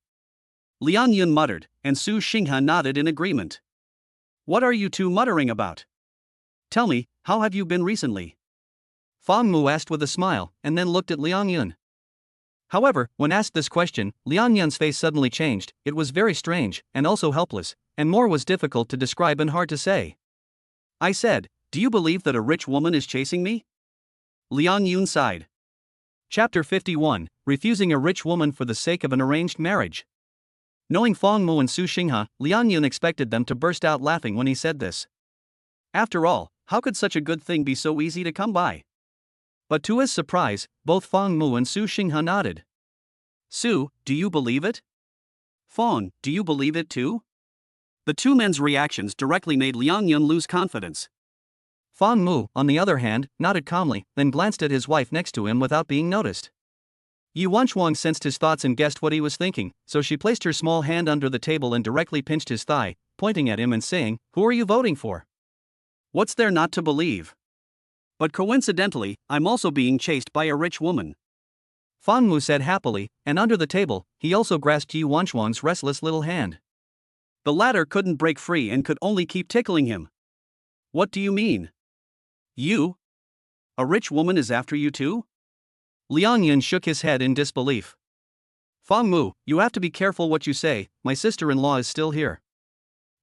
Liang Yun muttered, and Su Xinghe nodded in agreement. What are you two muttering about? Tell me, how have you been recently? Fang Mu asked with a smile, and then looked at Liang Yun. However, when asked this question, Liang Yun's face suddenly changed. It was very strange, and also helpless, and more was difficult to describe and hard to say. I said, do you believe that a rich woman is chasing me? Liang Yun sighed. Chapter 51, Refusing a Rich Woman for the Sake of an Arranged Marriage. Knowing Fang Mu and Su Xinghe, Liang Yun expected them to burst out laughing when he said this. After all, how could such a good thing be so easy to come by? But to his surprise, both Fang Mu and Su Xinghe nodded. Su, do you believe it? Fang, do you believe it too? The two men's reactions directly made Liang Yun lose confidence. Fang Mu, on the other hand, nodded calmly, then glanced at his wife next to him without being noticed. Yi Wanchuan sensed his thoughts and guessed what he was thinking, so she placed her small hand under the table and directly pinched his thigh, pointing at him and saying, Who are you voting for? What's there not to believe? But coincidentally, I'm also being chased by a rich woman. Fang Mu said happily, and under the table, he also grasped Yi Wanchuan's restless little hand. The latter couldn't break free and could only keep tickling him. What do you mean? You? A rich woman is after you too? Liang Yun shook his head in disbelief. Fang Mu, you have to be careful what you say, my sister-in-law is still here.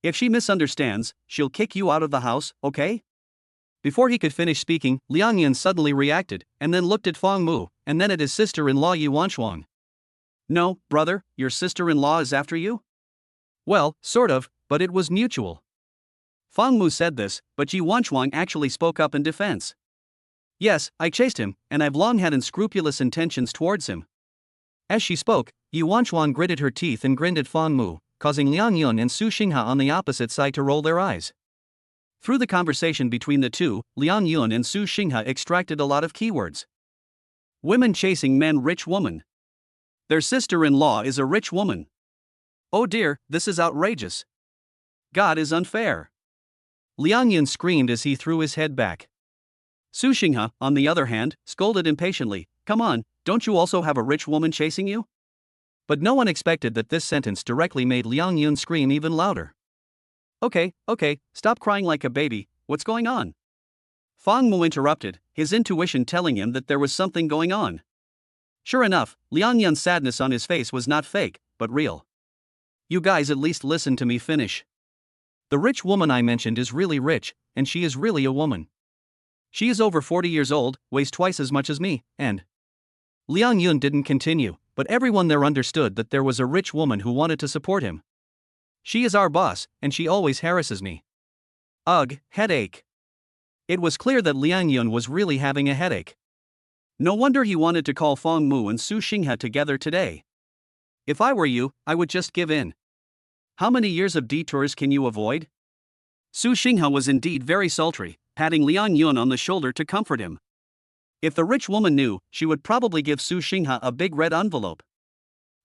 If she misunderstands, she'll kick you out of the house, okay? Before he could finish speaking, Liang Yun suddenly reacted, and then looked at Fang Mu, and then at his sister-in-law Yi Wanchuan. No, brother, your sister-in-law is after you? Well, sort of, but it was mutual. Fang Mu said this, but Yi Wanchuan actually spoke up in defense. Yes, I chased him, and I've long had unscrupulous intentions towards him. As she spoke, Yi Wanchuan gritted her teeth and grinned at Fang Mu, causing Liang Yun and Su Xinghe on the opposite side to roll their eyes. Through the conversation between the two, Liang Yun and Su Xinghe extracted a lot of keywords. Women chasing men, rich woman. Their sister-in-law is a rich woman. Oh dear, this is outrageous. God is unfair. Liang Yun screamed as he threw his head back. Su Xinghe, on the other hand, scolded impatiently, Come on, don't you also have a rich woman chasing you? But no one expected that this sentence directly made Liang Yun scream even louder. Okay, stop crying like a baby, what's going on? Fang Mu interrupted, his intuition telling him that there was something going on. Sure enough, Liang Yun's sadness on his face was not fake, but real. You guys at least listen to me finish. The rich woman I mentioned is really rich, and she is really a woman. She is over 40 years old, weighs twice as much as me, and... Liang Yun didn't continue, but everyone there understood that there was a rich woman who wanted to support him. She is our boss, and she always harasses me. Ugh, headache. It was clear that Liang Yun was really having a headache. No wonder he wanted to call Fang Mu and Su Xinghe together today. If I were you, I would just give in. How many years of detours can you avoid? Su Xinghe was indeed very sultry, patting Liang Yun on the shoulder to comfort him. If the rich woman knew, she would probably give Su Xinghe a big red envelope.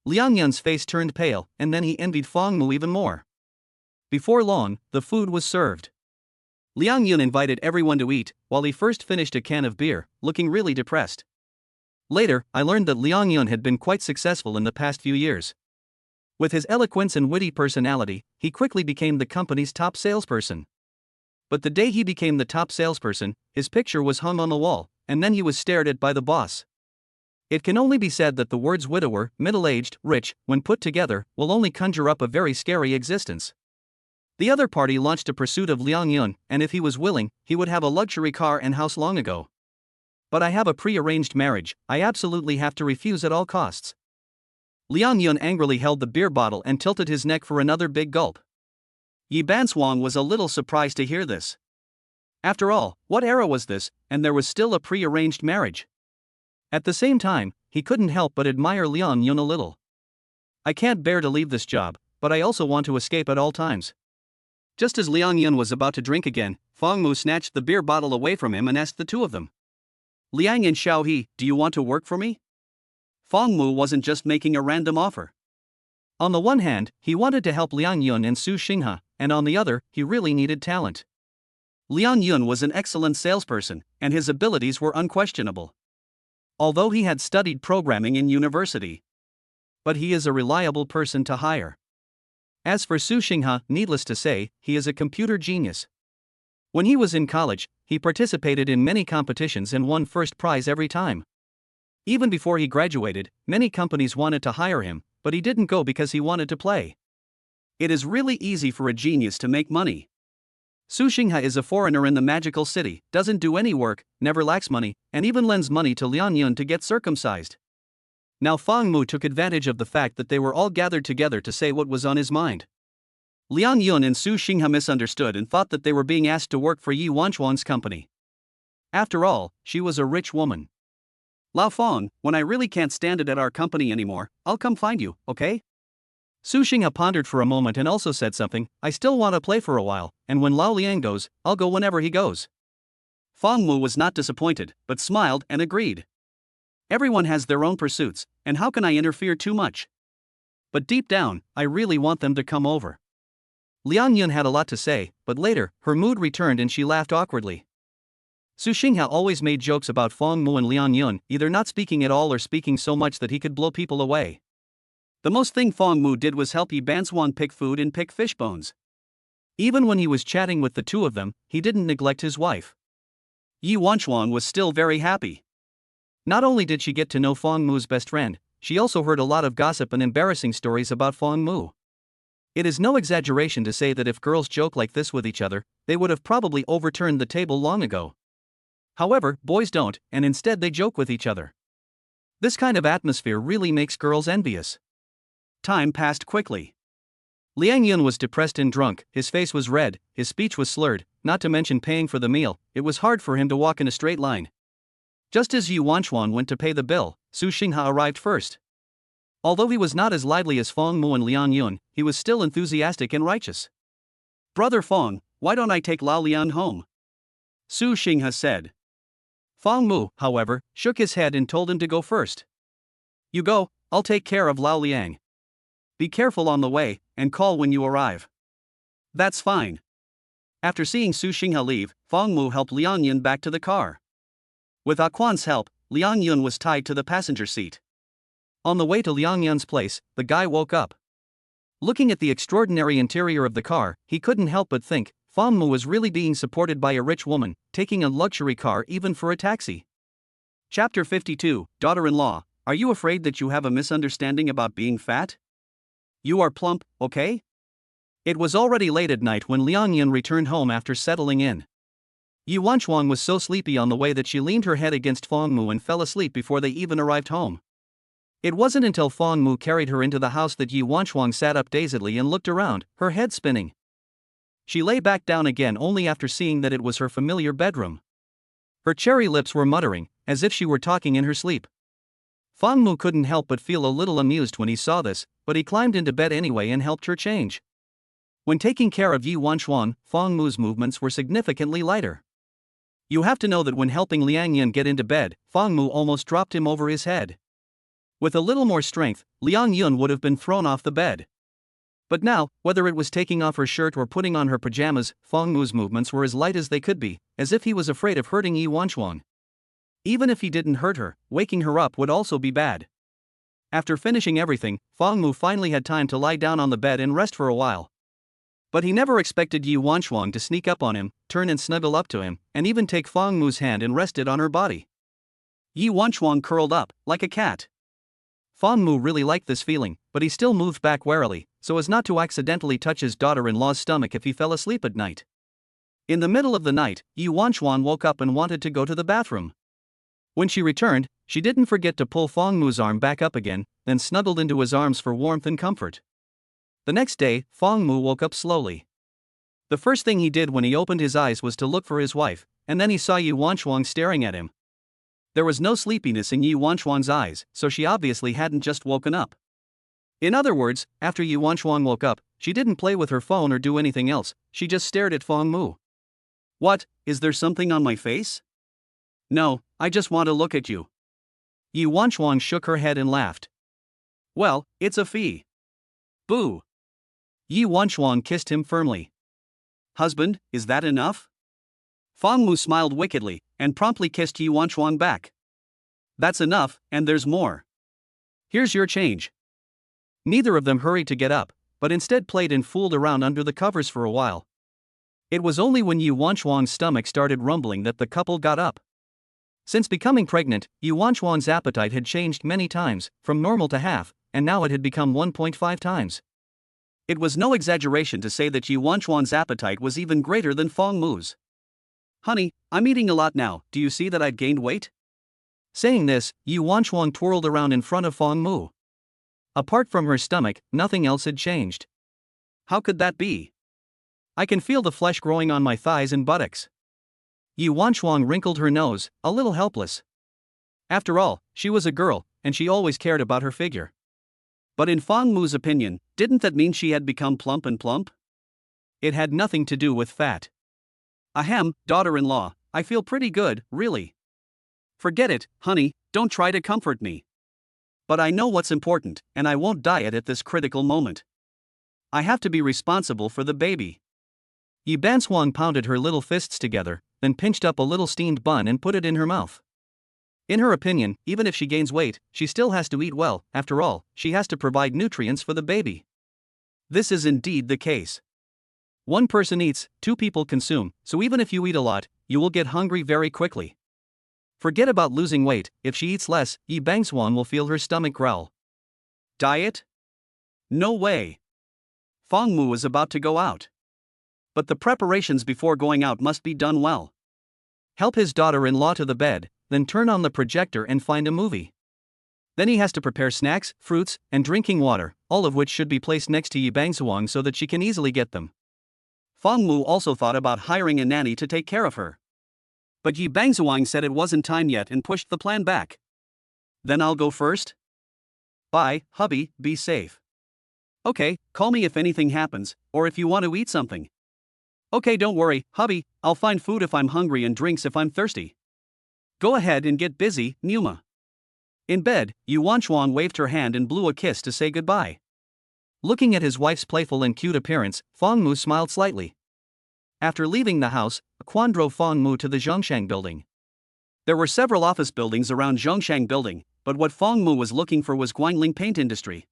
Liang Yun's face turned pale, and then he envied Fang Mu even more. Before long, the food was served. Liang Yun invited everyone to eat, while he first finished a can of beer, looking really depressed. Later, I learned that Liang Yun had been quite successful in the past few years. With his eloquence and witty personality, he quickly became the company's top salesperson. But the day he became the top salesperson, his picture was hung on the wall, and then he was stared at by the boss. It can only be said that the words widower, middle-aged, rich, when put together, will only conjure up a very scary existence. The other party launched a pursuit of Liang Yun, and if he was willing, he would have a luxury car and house long ago. But I have a pre-arranged marriage, I absolutely have to refuse at all costs. Liang Yun angrily held the beer bottle and tilted his neck for another big gulp. Yi Banswang was a little surprised to hear this. After all, what era was this, and there was still a pre-arranged marriage? At the same time, he couldn't help but admire Liang Yun a little. I can't bear to leave this job, but I also want to escape at all times. Just as Liang Yun was about to drink again, Fang Mu snatched the beer bottle away from him and asked the two of them. Liang and Xiaohe, do you want to work for me? Fang Mu wasn't just making a random offer. On the one hand, he wanted to help Liang Yun and Su Xinghe, and on the other, he really needed talent. Liang Yun was an excellent salesperson, and his abilities were unquestionable. Although he had studied programming in university. But he is a reliable person to hire. As for Su Xinghe, needless to say, he is a computer genius. When he was in college, he participated in many competitions and won first prize every time. Even before he graduated, many companies wanted to hire him, but he didn't go because he wanted to play. It is really easy for a genius to make money. Su Xinghe is a foreigner in the magical city, doesn't do any work, never lacks money, and even lends money to Liang Yun to get circumcised. Now Fang Mu took advantage of the fact that they were all gathered together to say what was on his mind. Liang Yun and Su Xinghe misunderstood and thought that they were being asked to work for Yi Wanchuan's company. After all, she was a rich woman. Lao Feng, when I really can't stand it at our company anymore, I'll come find you, okay? Su Xinghe pondered for a moment and also said something, I still want to play for a while, and when Lao Liang goes, I'll go whenever he goes. Fang Mu was not disappointed, but smiled and agreed. Everyone has their own pursuits, and how can I interfere too much? But deep down, I really want them to come over. Liang Yun had a lot to say, but later, her mood returned and she laughed awkwardly. Su Xinghe always made jokes about Fang Mu and Liang Yun, either not speaking at all or speaking so much that he could blow people away. The most thing Fang Mu did was help Yi Banswang pick food and pick fish bones. Even when he was chatting with the two of them, he didn't neglect his wife. Yi Wanchuan was still very happy. Not only did she get to know Fang Mu's best friend, she also heard a lot of gossip and embarrassing stories about Fang Mu. It is no exaggeration to say that if girls joke like this with each other, they would have probably overturned the table long ago. However, boys don't, and instead they joke with each other. This kind of atmosphere really makes girls envious. Time passed quickly. Liang Yun was depressed and drunk, his face was red, his speech was slurred, not to mention paying for the meal, it was hard for him to walk in a straight line. Just as Yi Wanchuan went to pay the bill, Su Xinghe arrived first. Although he was not as lively as Fang Mu and Liang Yun, he was still enthusiastic and righteous. Brother Fang, why don't I take Lao Liang home? Su Xinghe said. Fang Mu, however, shook his head and told him to go first. You go, I'll take care of Lao Liang. Be careful on the way, and call when you arrive. That's fine. After seeing Su Xinghe leave, Fang Mu helped Liang Yun back to the car. With Aquan's help, Liang Yun was tied to the passenger seat. On the way to Liang Yun's place, the guy woke up. Looking at the extraordinary interior of the car, he couldn't help but think, Fang Mu was really being supported by a rich woman, taking a luxury car even for a taxi. Chapter 52, Daughter-in-law, are you afraid that you have a misunderstanding about being fat? You are plump, okay? It was already late at night when Liang Yun returned home after settling in. Yi Wanchuang was so sleepy on the way that she leaned her head against Fang Mu and fell asleep before they even arrived home. It wasn't until Fang Mu carried her into the house that Yi Wanchuang sat up dazedly and looked around, her head spinning. She lay back down again only after seeing that it was her familiar bedroom. Her cherry lips were muttering, as if she were talking in her sleep. Fang Mu couldn't help but feel a little amused when he saw this, but he climbed into bed anyway and helped her change. When taking care of Yi Wanchuang, Fang Mu's movements were significantly lighter. You have to know that when helping Liang Yun get into bed, Fang Mu almost dropped him over his head. With a little more strength, Liang Yun would have been thrown off the bed. But now, whether it was taking off her shirt or putting on her pajamas, Fang Mu's movements were as light as they could be, as if he was afraid of hurting Yi Wanchuang. Even if he didn't hurt her, waking her up would also be bad. After finishing everything, Fang Mu finally had time to lie down on the bed and rest for a while. But he never expected Yi Wanchuang to sneak up on him, turn and snuggle up to him, and even take Fang Mu's hand and rest it on her body. Yi Wanchuang curled up, like a cat. Fang Mu really liked this feeling, but he still moved back warily, so as not to accidentally touch his daughter-in-law's stomach if he fell asleep at night. In the middle of the night, Yi Wanchuang woke up and wanted to go to the bathroom. When she returned, she didn't forget to pull Fang Mu's arm back up again, then snuggled into his arms for warmth and comfort. The next day, Fang Mu woke up slowly. The first thing he did when he opened his eyes was to look for his wife, and then he saw Yi Wanchuang staring at him. There was no sleepiness in Yi Wanchuang's eyes, so she obviously hadn't just woken up. In other words, after Yi Wanchuang woke up, she didn't play with her phone or do anything else, she just stared at Fang Mu. What, is there something on my face? No, I just want to look at you. Yi Wanchuang shook her head and laughed. Well, it's a fee. Boo. Yi Wanchuang kissed him firmly. Husband, is that enough? Fang Mu smiled wickedly, and promptly kissed Yi Wanchuang back. That's enough, and there's more. Here's your change. Neither of them hurried to get up, but instead played and fooled around under the covers for a while. It was only when Yi Wanchuang's stomach started rumbling that the couple got up. Since becoming pregnant, Yi Wanchuang's appetite had changed many times, from normal to half, and now it had become 1.5 times. It was no exaggeration to say that Yi Wanchuang's appetite was even greater than Fang Mu's. Honey, I'm eating a lot now, do you see that I've gained weight? Saying this, Yi Wanchuang twirled around in front of Fang Mu. Apart from her stomach, nothing else had changed. How could that be? I can feel the flesh growing on my thighs and buttocks. Yi Wanchuang wrinkled her nose, a little helpless. After all, she was a girl, and she always cared about her figure. But in Fang Mu's opinion, didn't that mean she had become plump and plump? It had nothing to do with fat. Ahem, daughter-in-law, I feel pretty good, really. Forget it, honey, don't try to comfort me. But I know what's important, and I won't diet at this critical moment. I have to be responsible for the baby. Yi Bansuang pounded her little fists together, then pinched up a little steamed bun and put it in her mouth. In her opinion, even if she gains weight, she still has to eat well, after all, she has to provide nutrients for the baby. This is indeed the case. One person eats, two people consume, so even if you eat a lot, you will get hungry very quickly. Forget about losing weight, if she eats less, Yi Bansuang will feel her stomach growl. Diet? No way. Fang Mu is about to go out. But the preparations before going out must be done well. Help his daughter-in-law to the bed, then turn on the projector and find a movie. Then he has to prepare snacks, fruits, and drinking water, all of which should be placed next to Yi Bansuang so that she can easily get them. Fang Mu also thought about hiring a nanny to take care of her. But Yi Bansuang said it wasn't time yet and pushed the plan back. Then I'll go first? Bye, hubby, be safe. Okay, call me if anything happens, or if you want to eat something. Okay, don't worry, hubby, I'll find food if I'm hungry and drinks if I'm thirsty. Go ahead and get busy, Numa. In bed, Yi Wanchuang waved her hand and blew a kiss to say goodbye. Looking at his wife's playful and cute appearance, Fang Mu smiled slightly. After leaving the house, Quan drove Fang Mu to the Zhongshang building. There were several office buildings around Zhongshang building, but what Fong Mu was looking for was Guangling paint industry.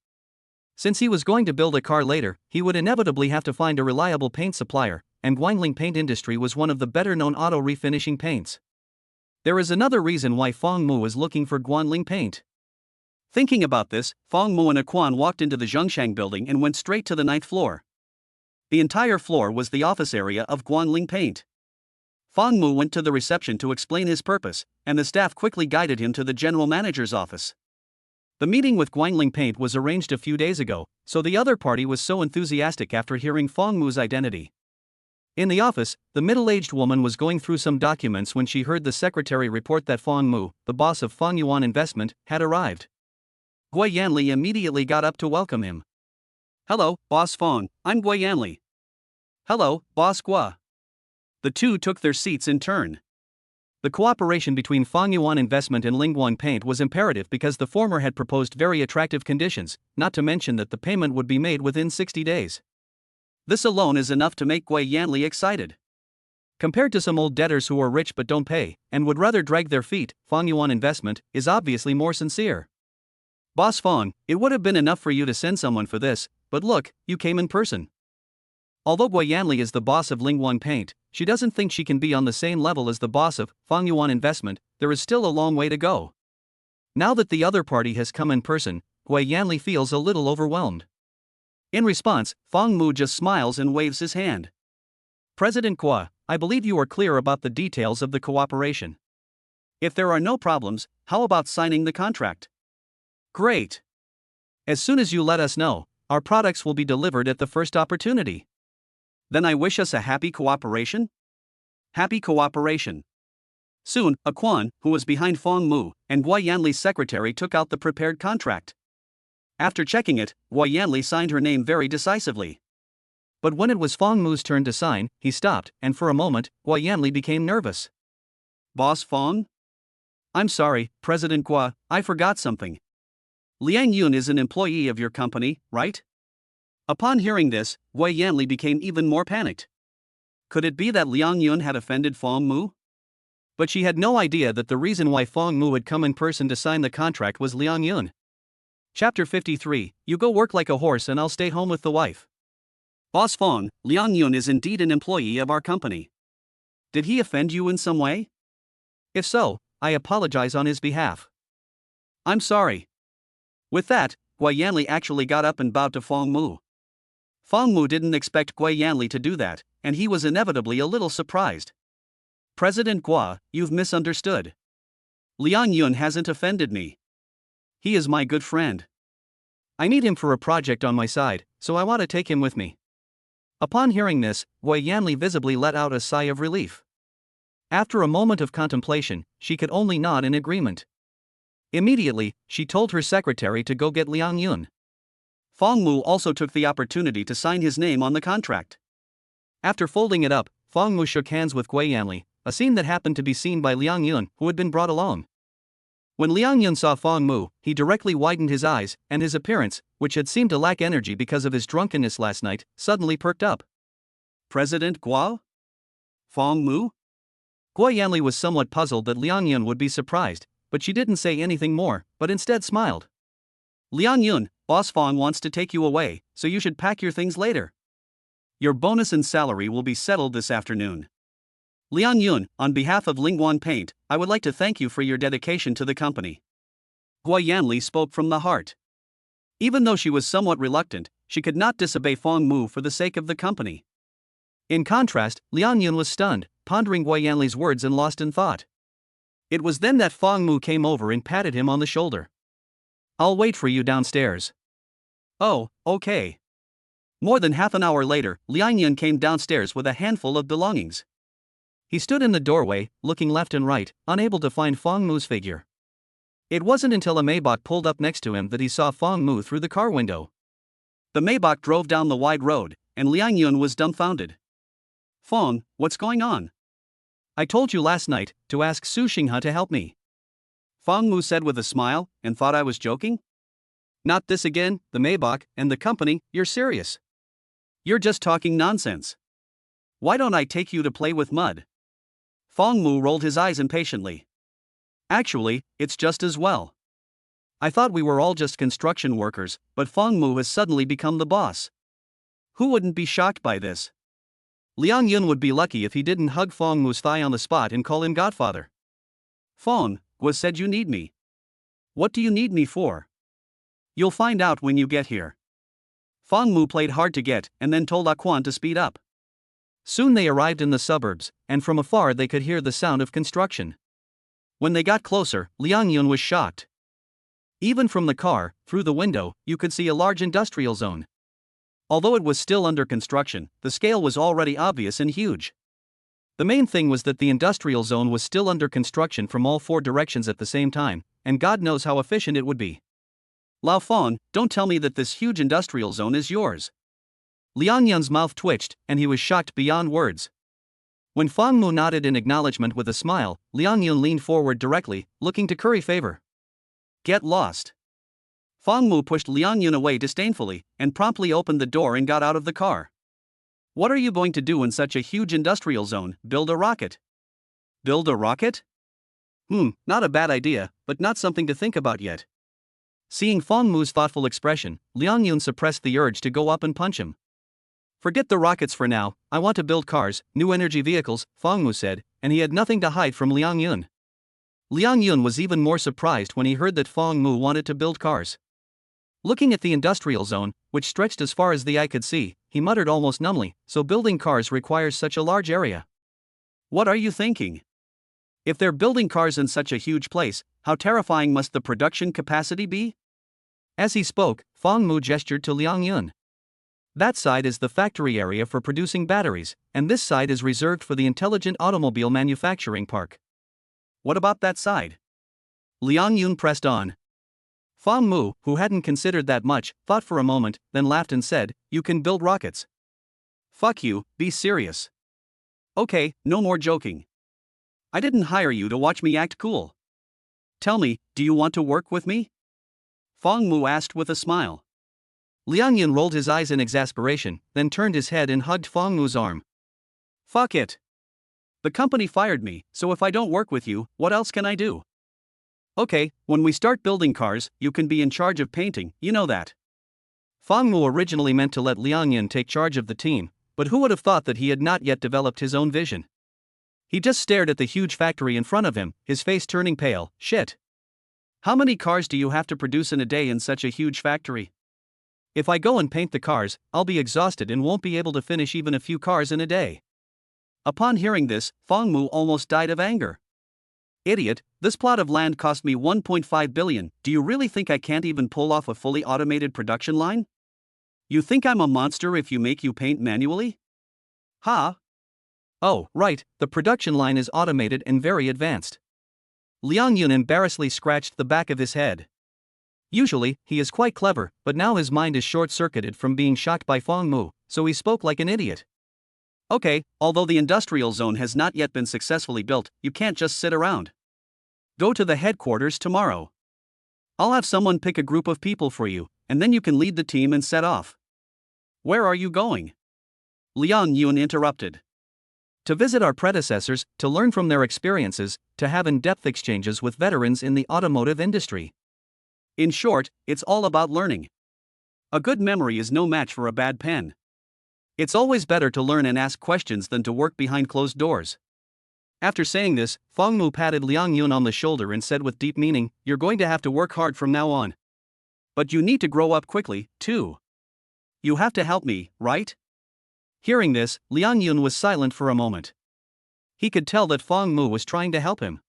Since he was going to build a car later, he would inevitably have to find a reliable paint supplier, and Guangling paint industry was one of the better-known auto refinishing paints. There is another reason why Fong Mu was looking for Guangling paint. Thinking about this, Fong Mu and Aquan walked into the Zhongshang building and went straight to the 9th floor. The entire floor was the office area of Guangling paint. Fong Mu went to the reception to explain his purpose, and the staff quickly guided him to the general manager's office. The meeting with Guangling Paint was arranged a few days ago, so the other party was so enthusiastic after hearing Fong Mu's identity. In the office, the middle-aged woman was going through some documents when she heard the secretary report that Fong Mu, the boss of Fong Yuan Investment, had arrived. Gui Yanli immediately got up to welcome him. "Hello, Boss Fong, I'm Gui Yanli." "Hello, Boss Gua." The two took their seats in turn. The cooperation between Fong Yuan Investment and Lingguan Paint was imperative because the former had proposed very attractive conditions, not to mention that the payment would be made within 60 days. This alone is enough to make Gui Yanli excited. Compared to some old debtors who are rich but don't pay, and would rather drag their feet, Fong Yuan Investment is obviously more sincere. "Boss Fong, it would have been enough for you to send someone for this, but look, you came in person." Although Gui Yanli is the boss of Lingguan Paint, she doesn't think she can be on the same level as the boss of Fong Yuan Investment. There is still a long way to go. Now that the other party has come in person, Gui Yanli feels a little overwhelmed. In response, Fong Mu just smiles and waves his hand. "President Gua, I believe you are clear about the details of the cooperation. If there are no problems, how about signing the contract?" "Great. As soon as you let us know, our products will be delivered at the first opportunity." "Then I wish us a happy cooperation?" "Happy cooperation." Soon, Aquan, who was behind Fong Mu, and Gui Yanli's secretary took out the prepared contract. After checking it, Gui Yanli signed her name very decisively. But when it was Fong Mu's turn to sign, he stopped, and for a moment, Gui Yanli became nervous. "Boss Fong?" "I'm sorry, President Gua, I forgot something. Liang Yun is an employee of your company, right?" Upon hearing this, Gui Yanli became even more panicked. Could it be that Liang Yun had offended Fong Mu? But she had no idea that the reason why Fong Mu had come in person to sign the contract was Liang Yun. Chapter 53, You go work like a horse and I'll stay home with the wife. "Boss Fong, Liang Yun is indeed an employee of our company. Did he offend you in some way? If so, I apologize on his behalf." "I'm sorry." With that, Gui Yanli actually got up and bowed to Fong Mu. Fong Mu didn't expect Gui Yanli to do that, and he was inevitably a little surprised. "President Gua, you've misunderstood. Liang Yun hasn't offended me. He is my good friend. I need him for a project on my side, so I want to take him with me." Upon hearing this, Gui Yanli visibly let out a sigh of relief. After a moment of contemplation, she could only nod in agreement. Immediately, she told her secretary to go get Liang Yun. Fong Mu also took the opportunity to sign his name on the contract. After folding it up, Fong Mu shook hands with Gui Yanli, a scene that happened to be seen by Liang Yun, who had been brought along. When Liang Yun saw Fong Mu, he directly widened his eyes, and his appearance, which had seemed to lack energy because of his drunkenness last night, suddenly perked up. "President Gua? Fong Mu?" Gui Yanli was somewhat puzzled that Liang Yun would be surprised, but she didn't say anything more, but instead smiled. "Liang Yun, Boss Fong wants to take you away, so you should pack your things later. Your bonus and salary will be settled this afternoon. Liang Yun, on behalf of Lingguan Paint, I would like to thank you for your dedication to the company." Gui Yanli spoke from the heart. Even though she was somewhat reluctant, she could not disobey Fong Mu for the sake of the company. In contrast, Liang Yun was stunned, pondering Gui Yanli's words and lost in thought. It was then that Fong Mu came over and patted him on the shoulder. "I'll wait for you downstairs." "Oh, okay." More than half an hour later, Liang Yun came downstairs with a handful of belongings. He stood in the doorway, looking left and right, unable to find Fong Mu's figure. It wasn't until a Maybach pulled up next to him that he saw Fong Mu through the car window. The Maybach drove down the wide road, and Liang Yun was dumbfounded. "Fong, what's going on?" "I told you last night to ask Su Xinghe to help me," Fong Mu said with a smile, and thought I was joking. "Not this again, the Maybach and the company, you're serious. You're just talking nonsense. Why don't I take you to play with mud?" Fong Mu rolled his eyes impatiently. "Actually, it's just as well. I thought we were all just construction workers, but Fang Mu has suddenly become the boss. Who wouldn't be shocked by this? Liang Yun would be lucky if he didn't hug Fang Mu's thigh on the spot and call him Godfather. Fang, was said you need me. What do you need me for? You'll find out when you get here. Fang Mu played hard to get and then told Aquan to speed up. Soon they arrived in the suburbs, and from afar they could hear the sound of construction. When they got closer, Liang Yun was shocked. Even from the car, through the window, you could see a large industrial zone. Although it was still under construction, the scale was already obvious and huge. The main thing was that the industrial zone was still under construction from all four directions at the same time, and God knows how efficient it would be. Lao Fang, don't tell me that this huge industrial zone is yours. Liang Yun's mouth twitched, and he was shocked beyond words. When Fang Mu nodded in acknowledgement with a smile, Liang Yun leaned forward directly, looking to curry favor. Get lost. Fang Mu pushed Liang Yun away disdainfully, and promptly opened the door and got out of the car. What are you going to do in such a huge industrial zone? Build a rocket? Build a rocket? Not a bad idea, but not something to think about yet. Seeing Fang Mu's thoughtful expression, Liang Yun suppressed the urge to go up and punch him. Forget the rockets for now, I want to build cars, new energy vehicles, Fang Mu said, and he had nothing to hide from Liang Yun. Liang Yun was even more surprised when he heard that Fang Mu wanted to build cars. Looking at the industrial zone, which stretched as far as the eye could see, he muttered almost numbly, so building cars requires such a large area. What are you thinking? If they're building cars in such a huge place, how terrifying must the production capacity be? As he spoke, Fang Mu gestured to Liang Yun. That side is the factory area for producing batteries, and this side is reserved for the intelligent automobile manufacturing park. What about that side? Liang Yun pressed on. Fang Mu, who hadn't considered that much, thought for a moment, then laughed and said, You can build rockets. Fuck you, be serious. Okay, no more joking. I didn't hire you to watch me act cool. Tell me, do you want to work with me? Fang Mu asked with a smile. Liang Yun rolled his eyes in exasperation, then turned his head and hugged Fang Mu's arm. Fuck it. The company fired me, so if I don't work with you, what else can I do? Okay, when we start building cars, you can be in charge of painting, you know that. Fang Mu originally meant to let Liang Yun take charge of the team, but who would have thought that he had not yet developed his own vision? He just stared at the huge factory in front of him, his face turning pale. Shit. How many cars do you have to produce in a day in such a huge factory? If I go and paint the cars, I'll be exhausted and won't be able to finish even a few cars in a day. Upon hearing this, Fang Mu almost died of anger. Idiot, this plot of land cost me 1.5 billion, do you really think I can't even pull off a fully automated production line? You think I'm a monster if you paint manually? Ha? Oh, right, the production line is automated and very advanced. Liang Yun embarrassedly scratched the back of his head. Usually, he is quite clever, but now his mind is short-circuited from being shocked by Fang Mu, so he spoke like an idiot. Okay, although the industrial zone has not yet been successfully built, you can't just sit around. Go to the headquarters tomorrow. I'll have someone pick a group of people for you, and then you can lead the team and set off. Where are you going? Liang Yun interrupted. To visit our predecessors, to learn from their experiences, to have in-depth exchanges with veterans in the automotive industry. In short, it's all about learning. A good memory is no match for a bad pen. It's always better to learn and ask questions than to work behind closed doors. After saying this, Fang Mu patted Liang Yun on the shoulder and said with deep meaning, You're going to have to work hard from now on. But you need to grow up quickly, too. You have to help me, right? Hearing this, Liang Yun was silent for a moment. He could tell that Fang Mu was trying to help him.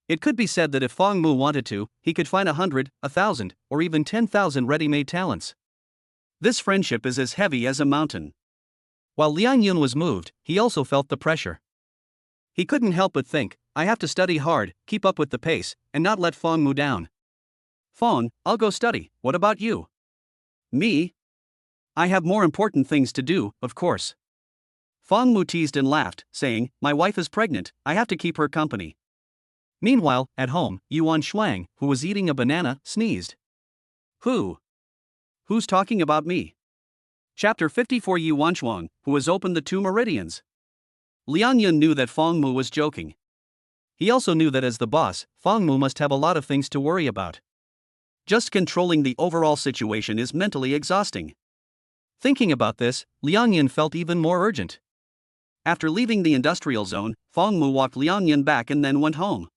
It could be said that if Fang Mu wanted to, he could find 100, 1,000, or even 10,000 ready-made talents. This friendship is as heavy as a mountain. While Liang Yun was moved, he also felt the pressure. He couldn't help but think, I have to study hard, keep up with the pace, and not let Fang Mu down. Fang, I'll go study, what about you? Me? I have more important things to do, of course. Fang Mu teased and laughed, saying, My wife is pregnant, I have to keep her company. Meanwhile, at home, Yuan Shuang, who was eating a banana, sneezed. Who? Who's talking about me? Chapter 54 Yuan Shuang, who has opened the 2 meridians. Liang Yun knew that Fang Mu was joking. He also knew that as the boss, Fang Mu must have a lot of things to worry about. Just controlling the overall situation is mentally exhausting. Thinking about this, Liang Yin felt even more urgent. After leaving the industrial zone, Fang Mu walked Liang Yin back and then went home.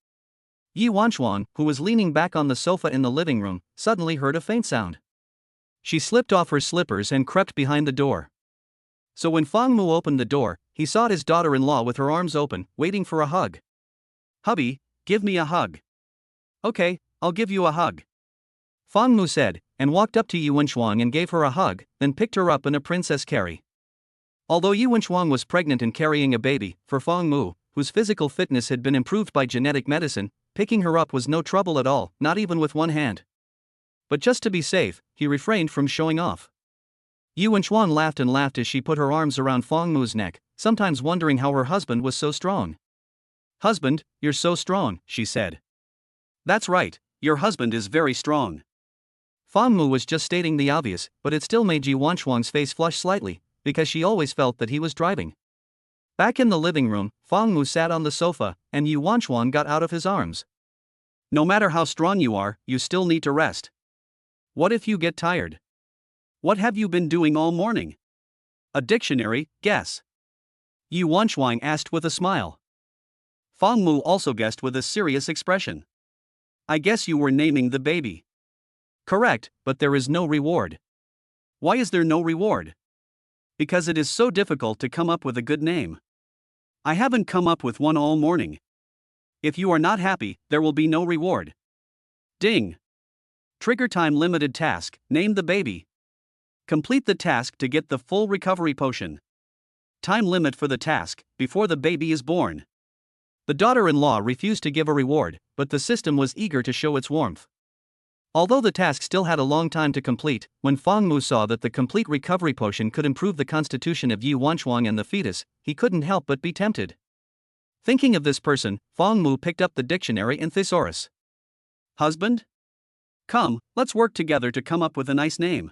Yi Wanchuan, who was leaning back on the sofa in the living room, suddenly heard a faint sound. She slipped off her slippers and crept behind the door. So when Fang Mu opened the door, he saw his daughter-in-law with her arms open, waiting for a hug. "Hubby, give me a hug." "Okay, I'll give you a hug," Fang Mu said, and walked up to Yi Wenchuang and gave her a hug, then picked her up in a princess carry. Although Yi Wenchuang was pregnant and carrying a baby, for Fang Mu, whose physical fitness had been improved by genetic medicine, picking her up was no trouble at all, not even with one hand. But just to be safe, he refrained from showing off. Yi Wenchuan laughed and laughed as she put her arms around Fang Mu's neck, sometimes wondering how her husband was so strong. "Husband, you're so strong," she said. "That's right, your husband is very strong." Fang Mu was just stating the obvious, but it still made Yi Wanchuang's face flush slightly, because she always felt that he was driving. Back in the living room, Fang Mu sat on the sofa, and Yi Wanchuang got out of his arms. "No matter how strong you are, you still need to rest. What if you get tired? What have you been doing all morning?" "A dictionary, guess." Yi Wanchuang asked with a smile. Fang Mu also guessed with a serious expression. "I guess you were naming the baby." "Correct, but there is no reward." "Why is there no reward?" "Because it is so difficult to come up with a good name. I haven't come up with one all morning. If you are not happy, there will be no reward." Ding! Trigger time limited task, name the baby. Complete the task to get the full recovery potion. Time limit for the task, before the baby is born. The daughter-in-law refused to give a reward, but the system was eager to show its warmth. Although the task still had a long time to complete, when Fang Mu saw that the complete recovery potion could improve the constitution of Yi Wanchuang and the fetus, he couldn't help but be tempted. Thinking of this person, Fang Mu picked up the dictionary and thesaurus. "Husband? Come, let's work together to come up with a nice name."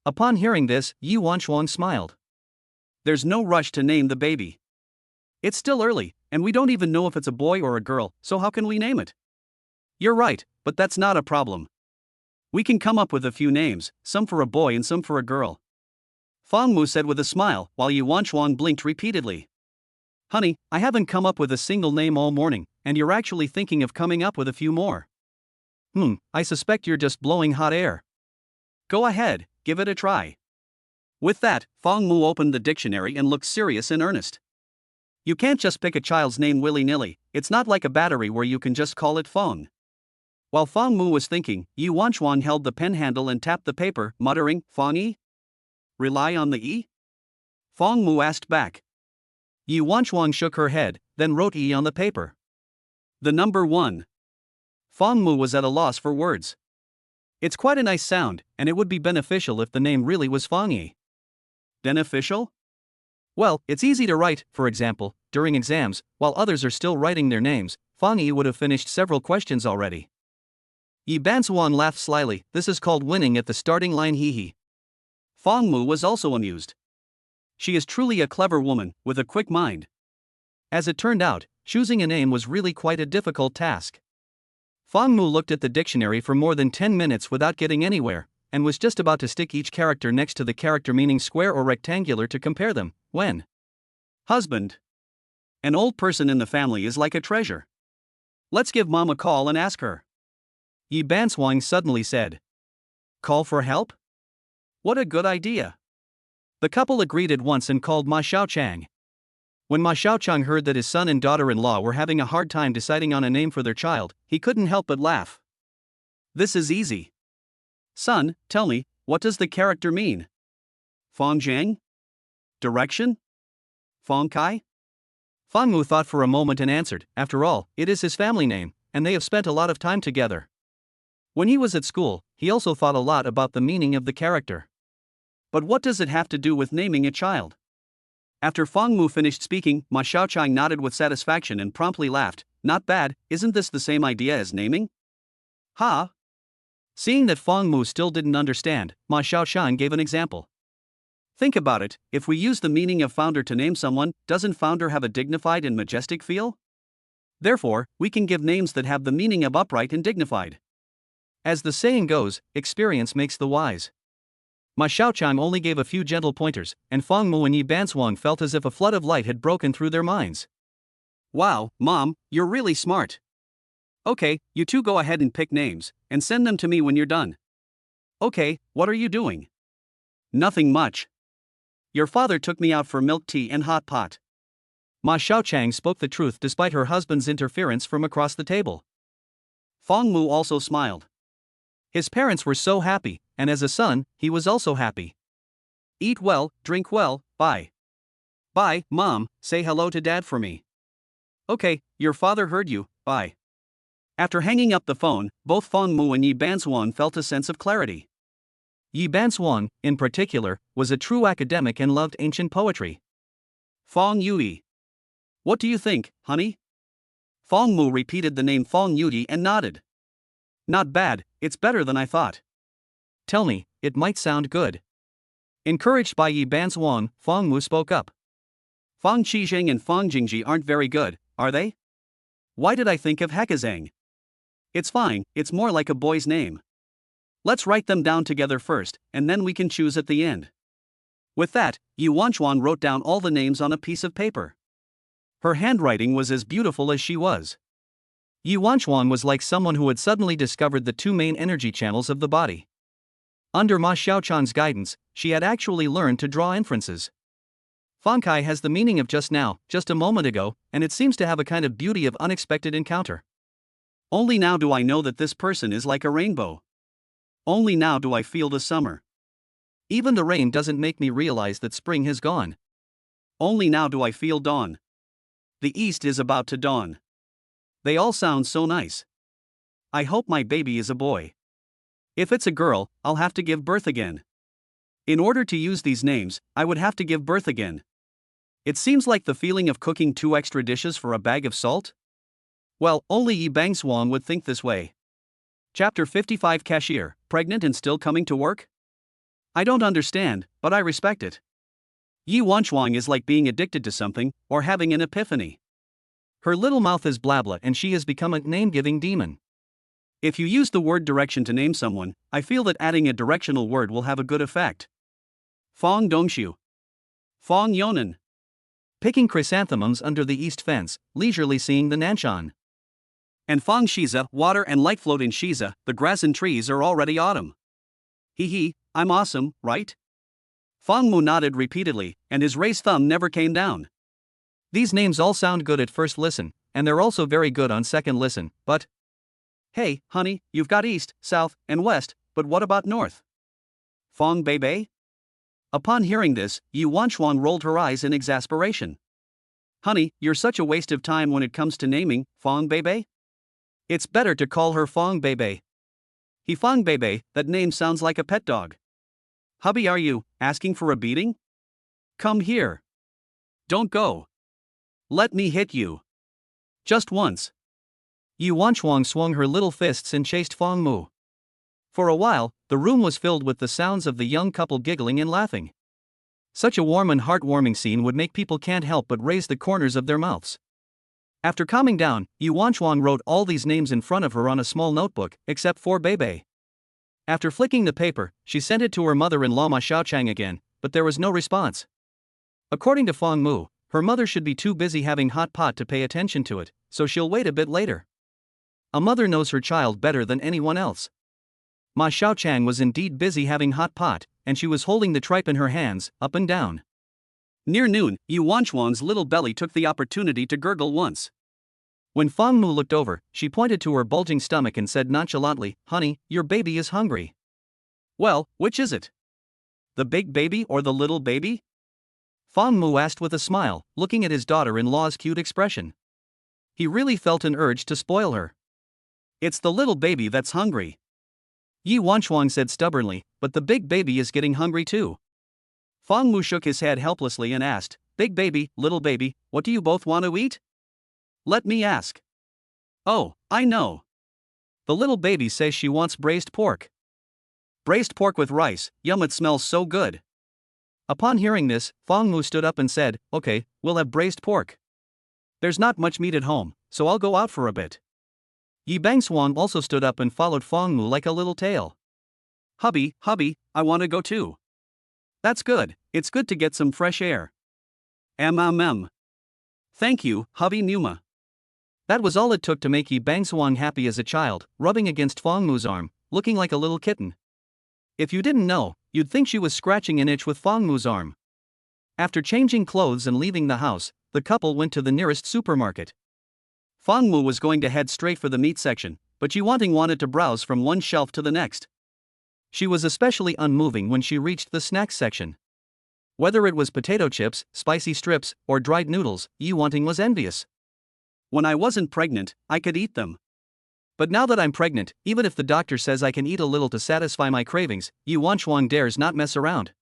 Upon hearing this, Yi Wanchuang smiled. "There's no rush to name the baby. It's still early, and we don't even know if it's a boy or a girl, so how can we name it?" "You're right, but that's not a problem. We can come up with a few names, some for a boy and some for a girl." Fang Mu said with a smile, while Yi Wanchuang blinked repeatedly. "Honey, I haven't come up with a single name all morning, and you're actually thinking of coming up with a few more. I suspect you're just blowing hot air." "Go ahead, give it a try." With that, Fang Mu opened the dictionary and looked serious and earnest. "You can't just pick a child's name willy-nilly, it's not like a battery where you can just call it Fang." While Fang Mu was thinking, Yi Wanchuan held the pen handle and tapped the paper, muttering, "Fang-yi? Rely on the E?" Fang Mu asked back. Yi Wanchuang shook her head, then wrote E on the paper. The number 1. Fang Mu was at a loss for words. It's quite a nice sound, and it would be beneficial if the name really was Fang-yi. Beneficial? Well, it's easy to write, for example, during exams, while others are still writing their names. Fang-yi would have finished several questions already. Yi Bansuan laughed slyly. "This is called winning at the starting line, hee." Fang Mu was also amused. She is truly a clever woman, with a quick mind. As it turned out, choosing a name was really quite a difficult task. Fang Mu looked at the dictionary for more than 10 minutes without getting anywhere, and was just about to stick each character next to the character meaning square or rectangular to compare them, when "Husband. An old person in the family is like a treasure. Let's give Mom a call and ask her." Yi Banswang suddenly said. "Call for help? What a good idea." The couple agreed at once and called Ma Xiaochang. When Ma Xiaochang heard that his son and daughter-in-law were having a hard time deciding on a name for their child, he couldn't help but laugh. "This is easy. Son, tell me, what does the character mean? Fangjiang? Direction? Fangkai?" Fang Mu thought for a moment and answered, "After all, it is his family name, and they have spent a lot of time together." When he was at school, he also thought a lot about the meaning of the character. But what does it have to do with naming a child? After Fang Mu finished speaking, Ma Xiaochang nodded with satisfaction and promptly laughed. "Not bad, isn't this the same idea as naming?" "Ha!" Seeing that Fang Mu still didn't understand, Ma Xiaochang gave an example. "Think about it, if we use the meaning of founder to name someone, doesn't founder have a dignified and majestic feel? Therefore, we can give names that have the meaning of upright and dignified. As the saying goes, experience makes the wise. Ma Xiaochang only gave a few gentle pointers, and Fang Mu and Yi Bansuang felt as if a flood of light had broken through their minds. Wow, Mom, you're really smart. Okay, you two go ahead and pick names, and send them to me when you're done. Okay, what are you doing? Nothing much. Your father took me out for milk tea and hot pot. Ma Xiaochang spoke the truth despite her husband's interference from across the table. Fang Mu also smiled. His parents were so happy, and as a son, he was also happy. Eat well, drink well, bye. Bye, Mom, say hello to Dad for me. Okay, your father heard you, bye. After hanging up the phone, both Fang Mu and Yi Bansuan felt a sense of clarity. Yi Bansuan, in particular, was a true academic and loved ancient poetry. Fang Yui. What do you think, honey? Fang Mu repeated the name Fang Yui and nodded. Not bad, it's better than I thought. Tell me, it might sound good. Encouraged by Yi Bansuan, Fang Mu spoke up. Fang Qizheng and Fang Jingji aren't very good, are they? Why did I think of Hekazang? It's fine, it's more like a boy's name. Let's write them down together first, and then we can choose at the end. With that, Yu Wanchuan wrote down all the names on a piece of paper. Her handwriting was as beautiful as she was. Yu Wanchuan was like someone who had suddenly discovered the two main energy channels of the body. Under Ma Xiaochan's guidance, she had actually learned to draw inferences. Fankai has the meaning of just now, just a moment ago, and it seems to have a kind of beauty of unexpected encounter. Only now do I know that this person is like a rainbow. Only now do I feel the summer. Even the rain doesn't make me realize that spring has gone. Only now do I feel dawn. The east is about to dawn. They all sound so nice. I hope my baby is a boy. If it's a girl, I'll have to give birth again. In order to use these names, I would have to give birth again. It seems like the feeling of cooking 2 extra dishes for a bag of salt? Well, only Yi Bangswang would think this way. Chapter 55 Cashier, pregnant and still coming to work? I don't understand, but I respect it. Yi Wanchuang is like being addicted to something, or having an epiphany. Her little mouth is blabla and she has become a name-giving demon. If you use the word direction to name someone, I feel that adding a directional word will have a good effect. Fong Dongshu. Fong Yonan. Picking chrysanthemums under the east fence, leisurely seeing the Nanshan. And Fong Shiza, water and light float in Shiza, the grass and trees are already autumn. Hee hee, I'm awesome, right? Fong Mu nodded repeatedly, and his raised thumb never came down. These names all sound good at first listen, and they're also very good on second listen, but... Hey, honey, you've got east, south, and west, but what about north? Fong Beibei? Upon hearing this, Yu Wanchuan rolled her eyes in exasperation. Honey, you're such a waste of time when it comes to naming Fong Beibei. It's better to call her Fong Beibei. He Fong Beibei, that name sounds like a pet dog. Hubby, are you asking for a beating? Come here. Don't go. Let me hit you. Just once. Yu Wanchuang swung her little fists and chased Fong Mu. For a while, the room was filled with the sounds of the young couple giggling and laughing. Such a warm and heartwarming scene would make people can't help but raise the corners of their mouths. After calming down, Yu Wanchuang wrote all these names in front of her on a small notebook, except for Beibei. After flicking the paper, she sent it to her mother-in-law Ma Xiaochang again, but there was no response. According to Fong Mu, her mother should be too busy having hot pot to pay attention to it, so she'll wait a bit later. A mother knows her child better than anyone else. Ma Xiaochang was indeed busy having hot pot, and she was holding the tripe in her hands, up and down. Near noon, Yu Wanchuang's little belly took the opportunity to gurgle once. When Fong Mu looked over, she pointed to her bulging stomach and said nonchalantly, Honey, your baby is hungry. Well, which is it? The big baby or the little baby? Fong Mu asked with a smile, looking at his daughter-in-law's cute expression. He really felt an urge to spoil her. It's the little baby that's hungry. Yi Wanchuang said stubbornly, but the big baby is getting hungry too. Fong Mu shook his head helplessly and asked, Big baby, little baby, what do you both want to eat? Let me ask. Oh, I know. The little baby says she wants braised pork. Braised pork with rice, yum, it smells so good. Upon hearing this, Fong Mu stood up and said, Okay, we'll have braised pork. There's not much meat at home, so I'll go out for a bit. Yi Bangshuang also stood up and followed Fangmu like a little tail. Hubby, I want to go too. That's good, it's good to get some fresh air. Thank you, hubby Numa. That was all it took to make Yi Bangshuang happy as a child, rubbing against Fangmu's arm, looking like a little kitten. If you didn't know, you'd think she was scratching an itch with Fangmu's arm. After changing clothes and leaving the house, the couple went to the nearest supermarket. Fangmu was going to head straight for the meat section, but Yi Wanting wanted to browse from one shelf to the next. She was especially unmoving when she reached the snacks section. Whether it was potato chips, spicy strips, or dried noodles, Yi Wanting was envious. When I wasn't pregnant, I could eat them. But now that I'm pregnant, even if the doctor says I can eat a little to satisfy my cravings, Yi Wanchuang dares not mess around.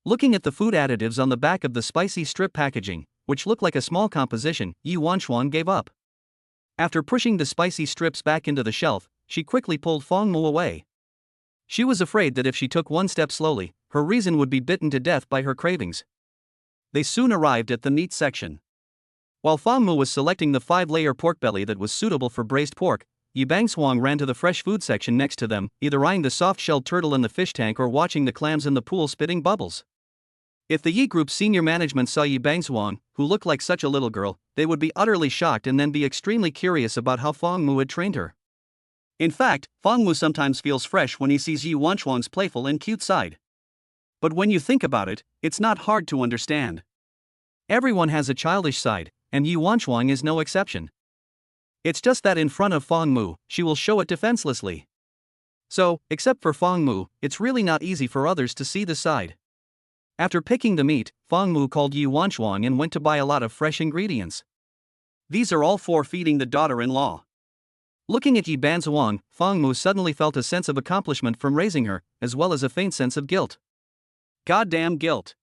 Looking at the food additives on the back of the spicy strip packaging, which looked like a small composition, Yi Wanchuang gave up. After pushing the spicy strips back into the shelf, she quickly pulled Fangmu away. She was afraid that if she took one step slowly, her reason would be bitten to death by her cravings. They soon arrived at the meat section. While Fangmu was selecting the 5-layer pork belly that was suitable for braised pork, Yi Bangshuang ran to the fresh food section next to them, either eyeing the soft-shelled turtle in the fish tank or watching the clams in the pool spitting bubbles. If the Yi Group's senior management saw Yi Bangshuang, who looked like such a little girl, they would be utterly shocked and then be extremely curious about how Fangmu had trained her. In fact, Fangmu sometimes feels fresh when he sees Yi Wanchuang's playful and cute side. But when you think about it, it's not hard to understand. Everyone has a childish side, and Yi Wanchuang is no exception. It's just that in front of Fangmu, she will show it defenselessly. So, except for Fangmu, it's really not easy for others to see the side. After picking the meat, Fangmu called Yi Wanchuang and went to buy a lot of fresh ingredients. These are all for feeding the daughter-in-law. Looking at Yi Bangshuang, Fangmu suddenly felt a sense of accomplishment from raising her, as well as a faint sense of guilt. Goddamn guilt.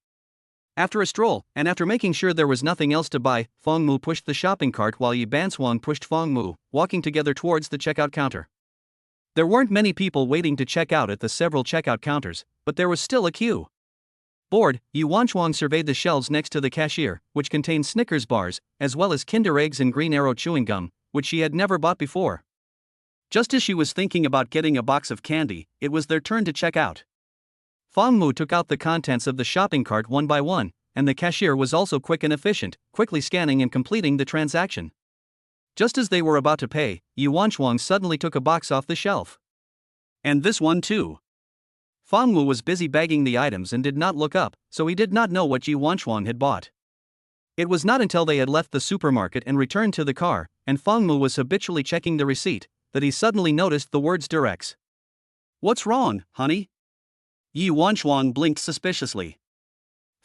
After a stroll, and after making sure there was nothing else to buy, Fangmu pushed the shopping cart while Yi Bangshuang pushed Fangmu, walking together towards the checkout counter. There weren't many people waiting to check out at the several checkout counters, but there was still a queue. Bored, Yi Wanchuang surveyed the shelves next to the cashier, which contained Snickers bars, as well as Kinder Eggs and Green Arrow chewing gum, which she had never bought before. Just as she was thinking about getting a box of candy, it was their turn to check out. Fangmu took out the contents of the shopping cart one by one, and the cashier was also quick and efficient, quickly scanning and completing the transaction. Just as they were about to pay, Yi Wanchuang suddenly took a box off the shelf. And this one too. Fangmu was busy bagging the items and did not look up, so he did not know what Yi Wanchuang had bought. It was not until they had left the supermarket and returned to the car, and Fangmu was habitually checking the receipt, that he suddenly noticed the words Durex. What's wrong, honey? Yi Wanchuang blinked suspiciously.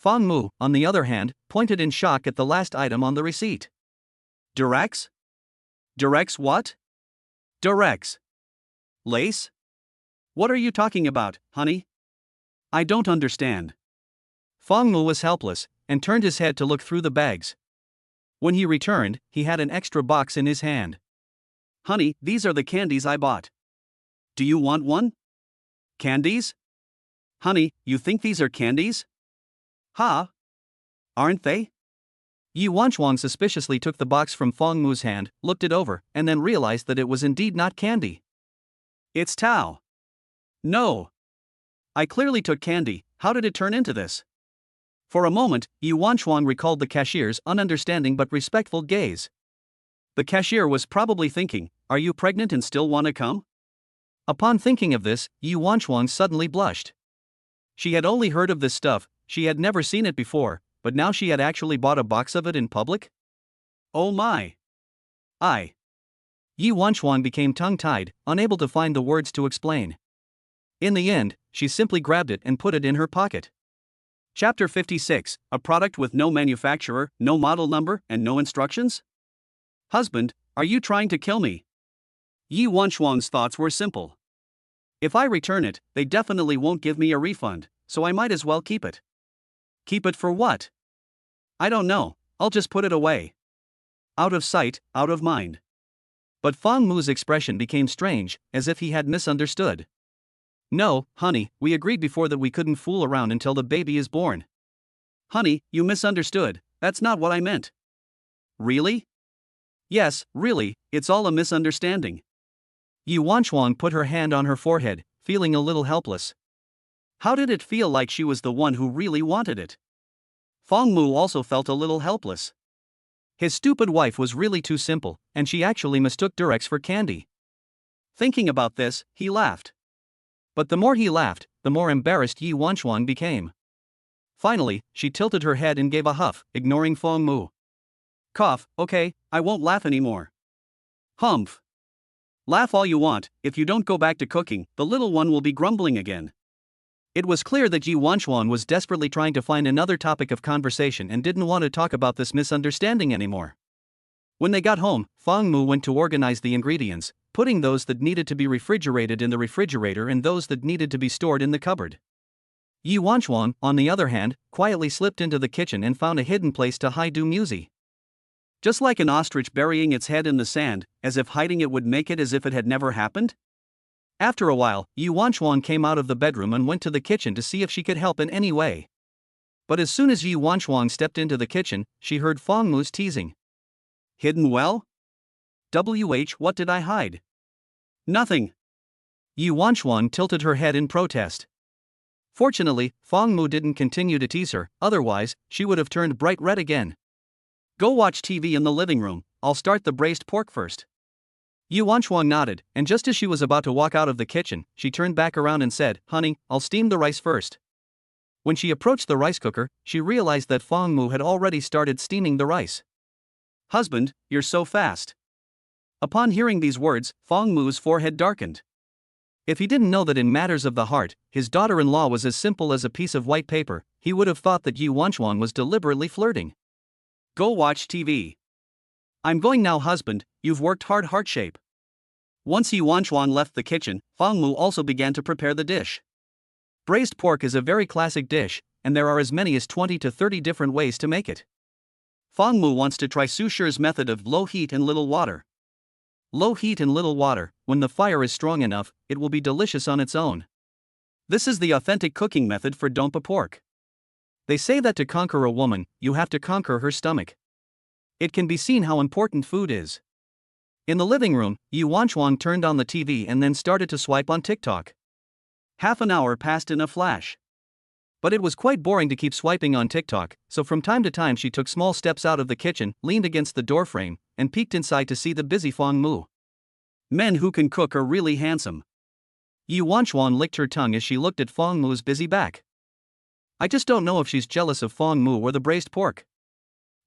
Fangmu, on the other hand, pointed in shock at the last item on the receipt. Durex? Durex what? Durex. Lace? What are you talking about, honey? I don't understand. Fangmu was helpless, and turned his head to look through the bags. When he returned, he had an extra box in his hand. Honey, these are the candies I bought. Do you want one? Candies? Honey, you think these are candies? Ha? Aren't they? Yi Wanchuang suspiciously took the box from Fangmu's hand, looked it over, and then realized that it was indeed not candy. It's Tao. No. I clearly took candy, how did it turn into this? For a moment, Yi Wanchuang recalled the cashier's ununderstanding but respectful gaze. The cashier was probably thinking, are you pregnant and still want to come? Upon thinking of this, Yi Wanchuang suddenly blushed. She had only heard of this stuff, she had never seen it before, but now she had actually bought a box of it in public? Oh my! Yi Wanchuang became tongue-tied, unable to find the words to explain. In the end, she simply grabbed it and put it in her pocket. Chapter 56, a product with no manufacturer, no model number, and no instructions? Husband, are you trying to kill me? Yi Wanchuang's thoughts were simple. If I return it, they definitely won't give me a refund, so I might as well keep it. Keep it for what? I don't know, I'll just put it away. Out of sight, out of mind. But Fangmu's expression became strange, as if he had misunderstood. No, honey, we agreed before that we couldn't fool around until the baby is born. Honey, you misunderstood, that's not what I meant. Really? Yes, really, it's all a misunderstanding. Yi Wanchuang put her hand on her forehead, feeling a little helpless. How did it feel like she was the one who really wanted it? Fong Mu also felt a little helpless. His stupid wife was really too simple, and she actually mistook Durex for candy. Thinking about this, he laughed. But the more he laughed, the more embarrassed Yi Wanchuang became. Finally, she tilted her head and gave a huff, ignoring Fong Mu. Cough, okay, I won't laugh anymore. Humph. Laugh all you want, if you don't go back to cooking, the little one will be grumbling again. It was clear that Yi Wanchuan was desperately trying to find another topic of conversation and didn't want to talk about this misunderstanding anymore. When they got home, Fong Mu went to organize the ingredients, putting those that needed to be refrigerated in the refrigerator and those that needed to be stored in the cupboard. Yi Wanchuan, on the other hand, quietly slipped into the kitchen and found a hidden place to hide Du Musi. Just like an ostrich burying its head in the sand, as if hiding it would make it as if it had never happened? After a while, Yi Wanchuan came out of the bedroom and went to the kitchen to see if she could help in any way. But as soon as Yi Wanchuan stepped into the kitchen, she heard Fong Mu's teasing. Hidden well? What did I hide? Nothing. Yi Wanchuan tilted her head in protest. Fortunately, Fong Mu didn't continue to tease her, otherwise, she would have turned bright red again. Go watch TV in the living room, I'll start the braised pork first. Yi Wanchuan nodded, and just as she was about to walk out of the kitchen, she turned back around and said, Honey, I'll steam the rice first. When she approached the rice cooker, she realized that Fong Mu had already started steaming the rice. Husband, you're so fast. Upon hearing these words, Fong Mu's forehead darkened. If he didn't know that in matters of the heart, his daughter-in-law was as simple as a piece of white paper, he would have thought that Yi Wanchuan was deliberately flirting. Go watch TV. I'm going now, husband, you've worked hard heart shape. Once Yi Wanchuan left the kitchen, Fong Mu also began to prepare the dish. Braised pork is a very classic dish, and there are as many as 20 to 30 different ways to make it. Fong Mu wants to try Su Shi's method of low heat and little water. Low heat and little water, when the fire is strong enough, it will be delicious on its own. This is the authentic cooking method for dompa pork. They say that to conquer a woman, you have to conquer her stomach. It can be seen how important food is. In the living room, Yi Wanchuan turned on the TV and then started to swipe on TikTok. Half an hour passed in a flash. But it was quite boring to keep swiping on TikTok, so from time to time she took small steps out of the kitchen, leaned against the doorframe, and peeked inside to see the busy Fong Mu. Men who can cook are really handsome. Yi Wanchuan licked her tongue as she looked at Fong Mu's busy back. I just don't know if she's jealous of Fong Mu or the braised pork.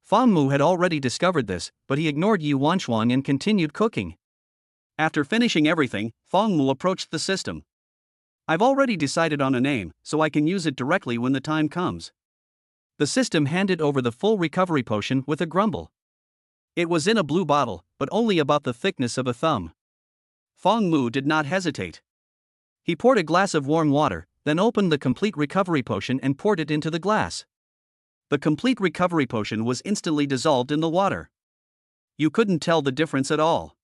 Fong Mu had already discovered this, but he ignored Yi Wanchuan and continued cooking. After finishing everything, Fong Mu approached the system. I've already decided on a name, so I can use it directly when the time comes. The system handed over the full recovery potion with a grumble. It was in a blue bottle, but only about the thickness of a thumb. Fong Mu did not hesitate. He poured a glass of warm water, then opened the complete recovery potion and poured it into the glass. The complete recovery potion was instantly dissolved in the water. You couldn't tell the difference at all.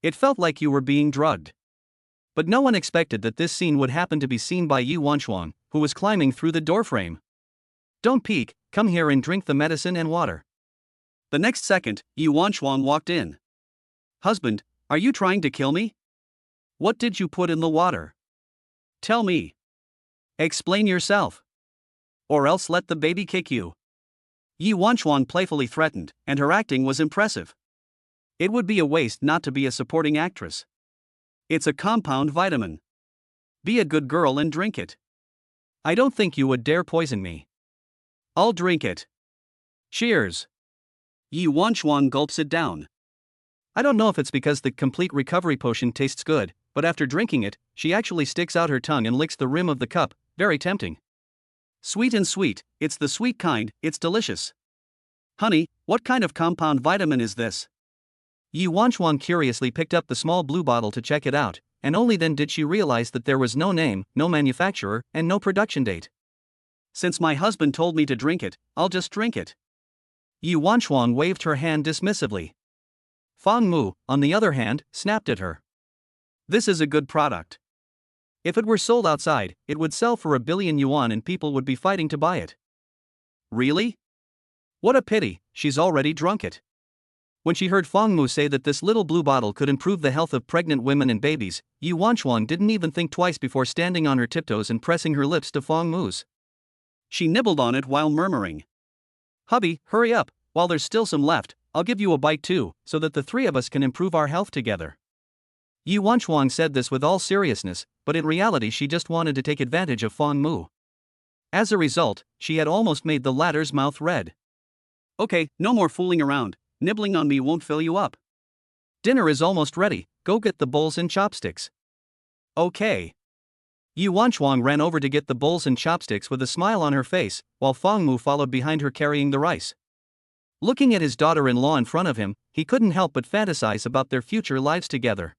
It felt like you were being drugged. But no one expected that this scene would happen to be seen by Yi Wanchuan, who was climbing through the doorframe. Don't peek, come here and drink the medicine and water. The next second, Yi Wanchuan walked in. Husband, are you trying to kill me? What did you put in the water? Tell me. Explain yourself. Or else let the baby kick you. Yi Wanchuan playfully threatened, and her acting was impressive. It would be a waste not to be a supporting actress. It's a compound vitamin. Be a good girl and drink it. I don't think you would dare poison me. I'll drink it. Cheers. Yi Wanchuan gulps it down. I don't know if it's because the complete recovery potion tastes good, but after drinking it, she actually sticks out her tongue and licks the rim of the cup, very tempting. Sweet and sweet, it's the sweet kind, it's delicious. Honey, what kind of compound vitamin is this? Yi Wanchuan curiously picked up the small blue bottle to check it out, and only then did she realize that there was no name, no manufacturer, and no production date. Since my husband told me to drink it, I'll just drink it. Yi Wanchuan waved her hand dismissively. Fong Mu, on the other hand, snapped at her. This is a good product. If it were sold outside, it would sell for 1 billion yuan and people would be fighting to buy it. Really? What a pity, she's already drunk it. When she heard Fong Mu say that this little blue bottle could improve the health of pregnant women and babies, Yi Wanchuan didn't even think twice before standing on her tiptoes and pressing her lips to Fong Mu's. She nibbled on it while murmuring, "Hubby, hurry up, while there's still some left, I'll give you a bite too, so that the three of us can improve our health together." Yi Wanchuan said this with all seriousness, but in reality she just wanted to take advantage of Fong Mu. As a result, she had almost made the latter's mouth red. "Okay, no more fooling around, nibbling on me won't fill you up. Dinner is almost ready, go get the bowls and chopsticks." "Okay." Yi Wanchuan ran over to get the bowls and chopsticks with a smile on her face, while Fong Mu followed behind her carrying the rice. Looking at his daughter-in-law in front of him, he couldn't help but fantasize about their future lives together.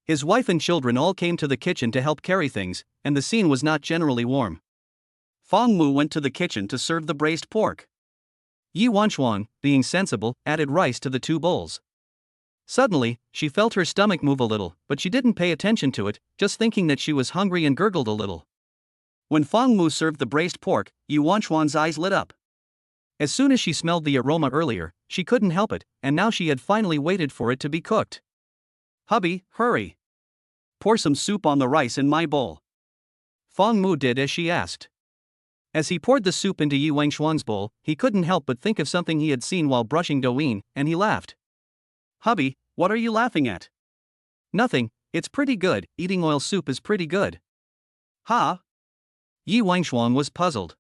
His wife and children all came to the kitchen to help carry things, and the scene was not generally warm. Fong Mu went to the kitchen to serve the braised pork. Yi Wanchuan, being sensible, added rice to the two bowls. Suddenly, she felt her stomach move a little, but she didn't pay attention to it, just thinking that she was hungry and gurgled a little. When Fong Mu served the braised pork, Yi Wanchuan's eyes lit up. As soon as she smelled the aroma earlier, she couldn't help it, and now she had finally waited for it to be cooked. "Hubby, hurry. Pour some soup on the rice in my bowl." Fong Mu did as she asked. As he poured the soup into Yi Wanchuan's bowl, he couldn't help but think of something he had seen while brushing Douyin, and he laughed. "Hubby, what are you laughing at?" "Nothing, it's pretty good, eating oil soup is pretty good." "Huh?" Yi Wanchuan was puzzled.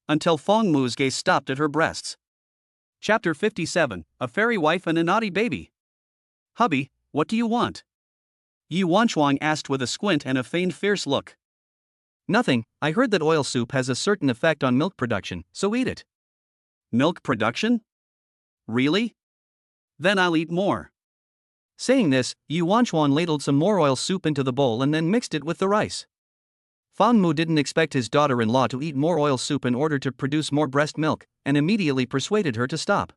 Until Fong Mu's gaze stopped at her breasts. Chapter 57, A Fairy Wife and a Naughty Baby. "Hubby, what do you want?" Yi Wanchuan asked with a squint and a feigned fierce look. "Nothing, I heard that oil soup has a certain effect on milk production, so eat it." "Milk production? Really? Then I'll eat more." Saying this, Yi Wanchuan ladled some more oil soup into the bowl and then mixed it with the rice. Fong Mu didn't expect his daughter-in-law to eat more oil soup in order to produce more breast milk, and immediately persuaded her to stop.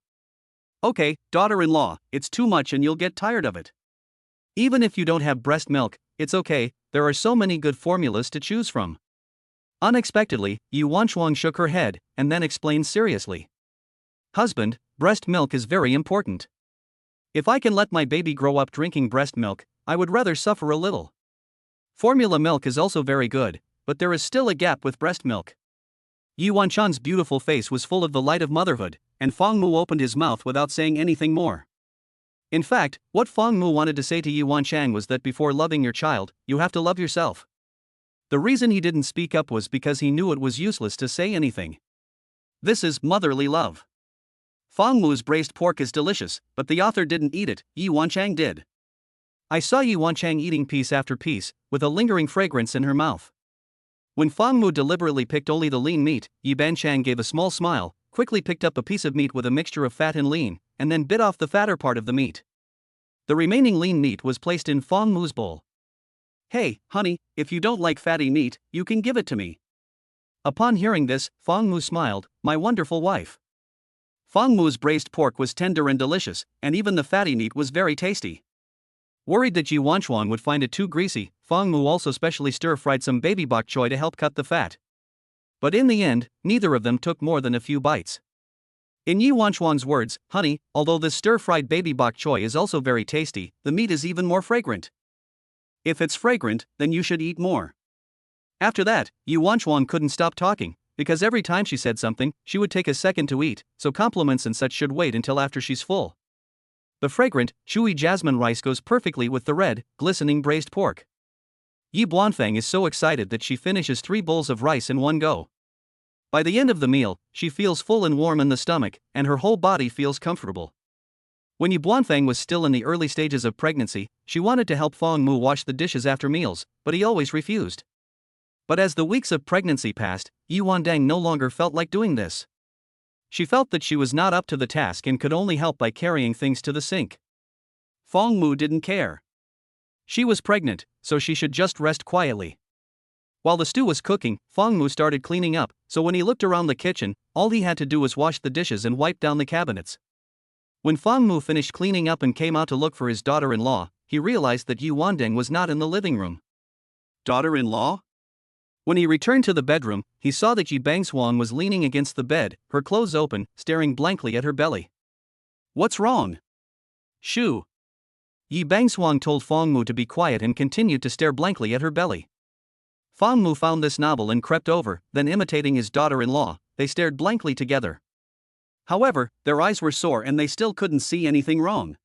"Okay, daughter-in-law, it's too much and you'll get tired of it. Even if you don't have breast milk, it's okay, there are so many good formulas to choose from." Unexpectedly, Yi Wanchuan shook her head, and then explained seriously. "Husband, breast milk is very important. If I can let my baby grow up drinking breast milk, I would rather suffer a little. Formula milk is also very good, but there is still a gap with breast milk." Yi Wanchuan's beautiful face was full of the light of motherhood, and Fong Mu opened his mouth without saying anything more. In fact, what Fong Mu wanted to say to Yi Wanchuan was that before loving your child, you have to love yourself. The reason he didn't speak up was because he knew it was useless to say anything. This is motherly love. Fong Mu's braised pork is delicious, but the author didn't eat it, Yi Wanchuan did. I saw Yi Wanchuan eating piece after piece, with a lingering fragrance in her mouth. When Fong Mu deliberately picked only the lean meat, Yi Banchang gave a small smile, quickly picked up a piece of meat with a mixture of fat and lean, and then bit off the fatter part of the meat. The remaining lean meat was placed in Fong Mu's bowl. "Hey, honey, if you don't like fatty meat, you can give it to me." Upon hearing this, Fong Mu smiled, "My wonderful wife." Fong Mu's braised pork was tender and delicious, and even the fatty meat was very tasty. Worried that Yi Wanchuan would find it too greasy, Fong Mu also specially stir-fried some baby bok choy to help cut the fat. But in the end, neither of them took more than a few bites. In Yi Wanchuan's words, "Honey, although this stir-fried baby bok choy is also very tasty, the meat is even more fragrant. If it's fragrant, then you should eat more." After that, Yi Wanchuan couldn't stop talking, because every time she said something, she would take a second to eat, so compliments and such should wait until after she's full. The fragrant, chewy jasmine rice goes perfectly with the red, glistening braised pork. Yi Buanfang is so excited that she finishes 3 bowls of rice in one go. By the end of the meal, she feels full and warm in the stomach, and her whole body feels comfortable. When Yi Buanfang was still in the early stages of pregnancy, she wanted to help Fong Mu wash the dishes after meals, but he always refused. But as the weeks of pregnancy passed, Yi Wandang no longer felt like doing this. She felt that she was not up to the task and could only help by carrying things to the sink. Fong Mu didn't care. She was pregnant, so she should just rest quietly. While the stew was cooking, Fong Mu started cleaning up, so when he looked around the kitchen, all he had to do was wash the dishes and wipe down the cabinets. When Fong Mu finished cleaning up and came out to look for his daughter-in-law, he realized that Yi Wandeng was not in the living room. Daughter-in-law? When he returned to the bedroom, he saw that Yi Bangshuang was leaning against the bed, her clothes open, staring blankly at her belly. What's wrong? Shoo. Yi Bangshuang told Fong Mu to be quiet and continued to stare blankly at her belly. Fong Mu found this novel and crept over, then imitating his daughter-in-law, they stared blankly together. However, their eyes were sore and they still couldn't see anything wrong.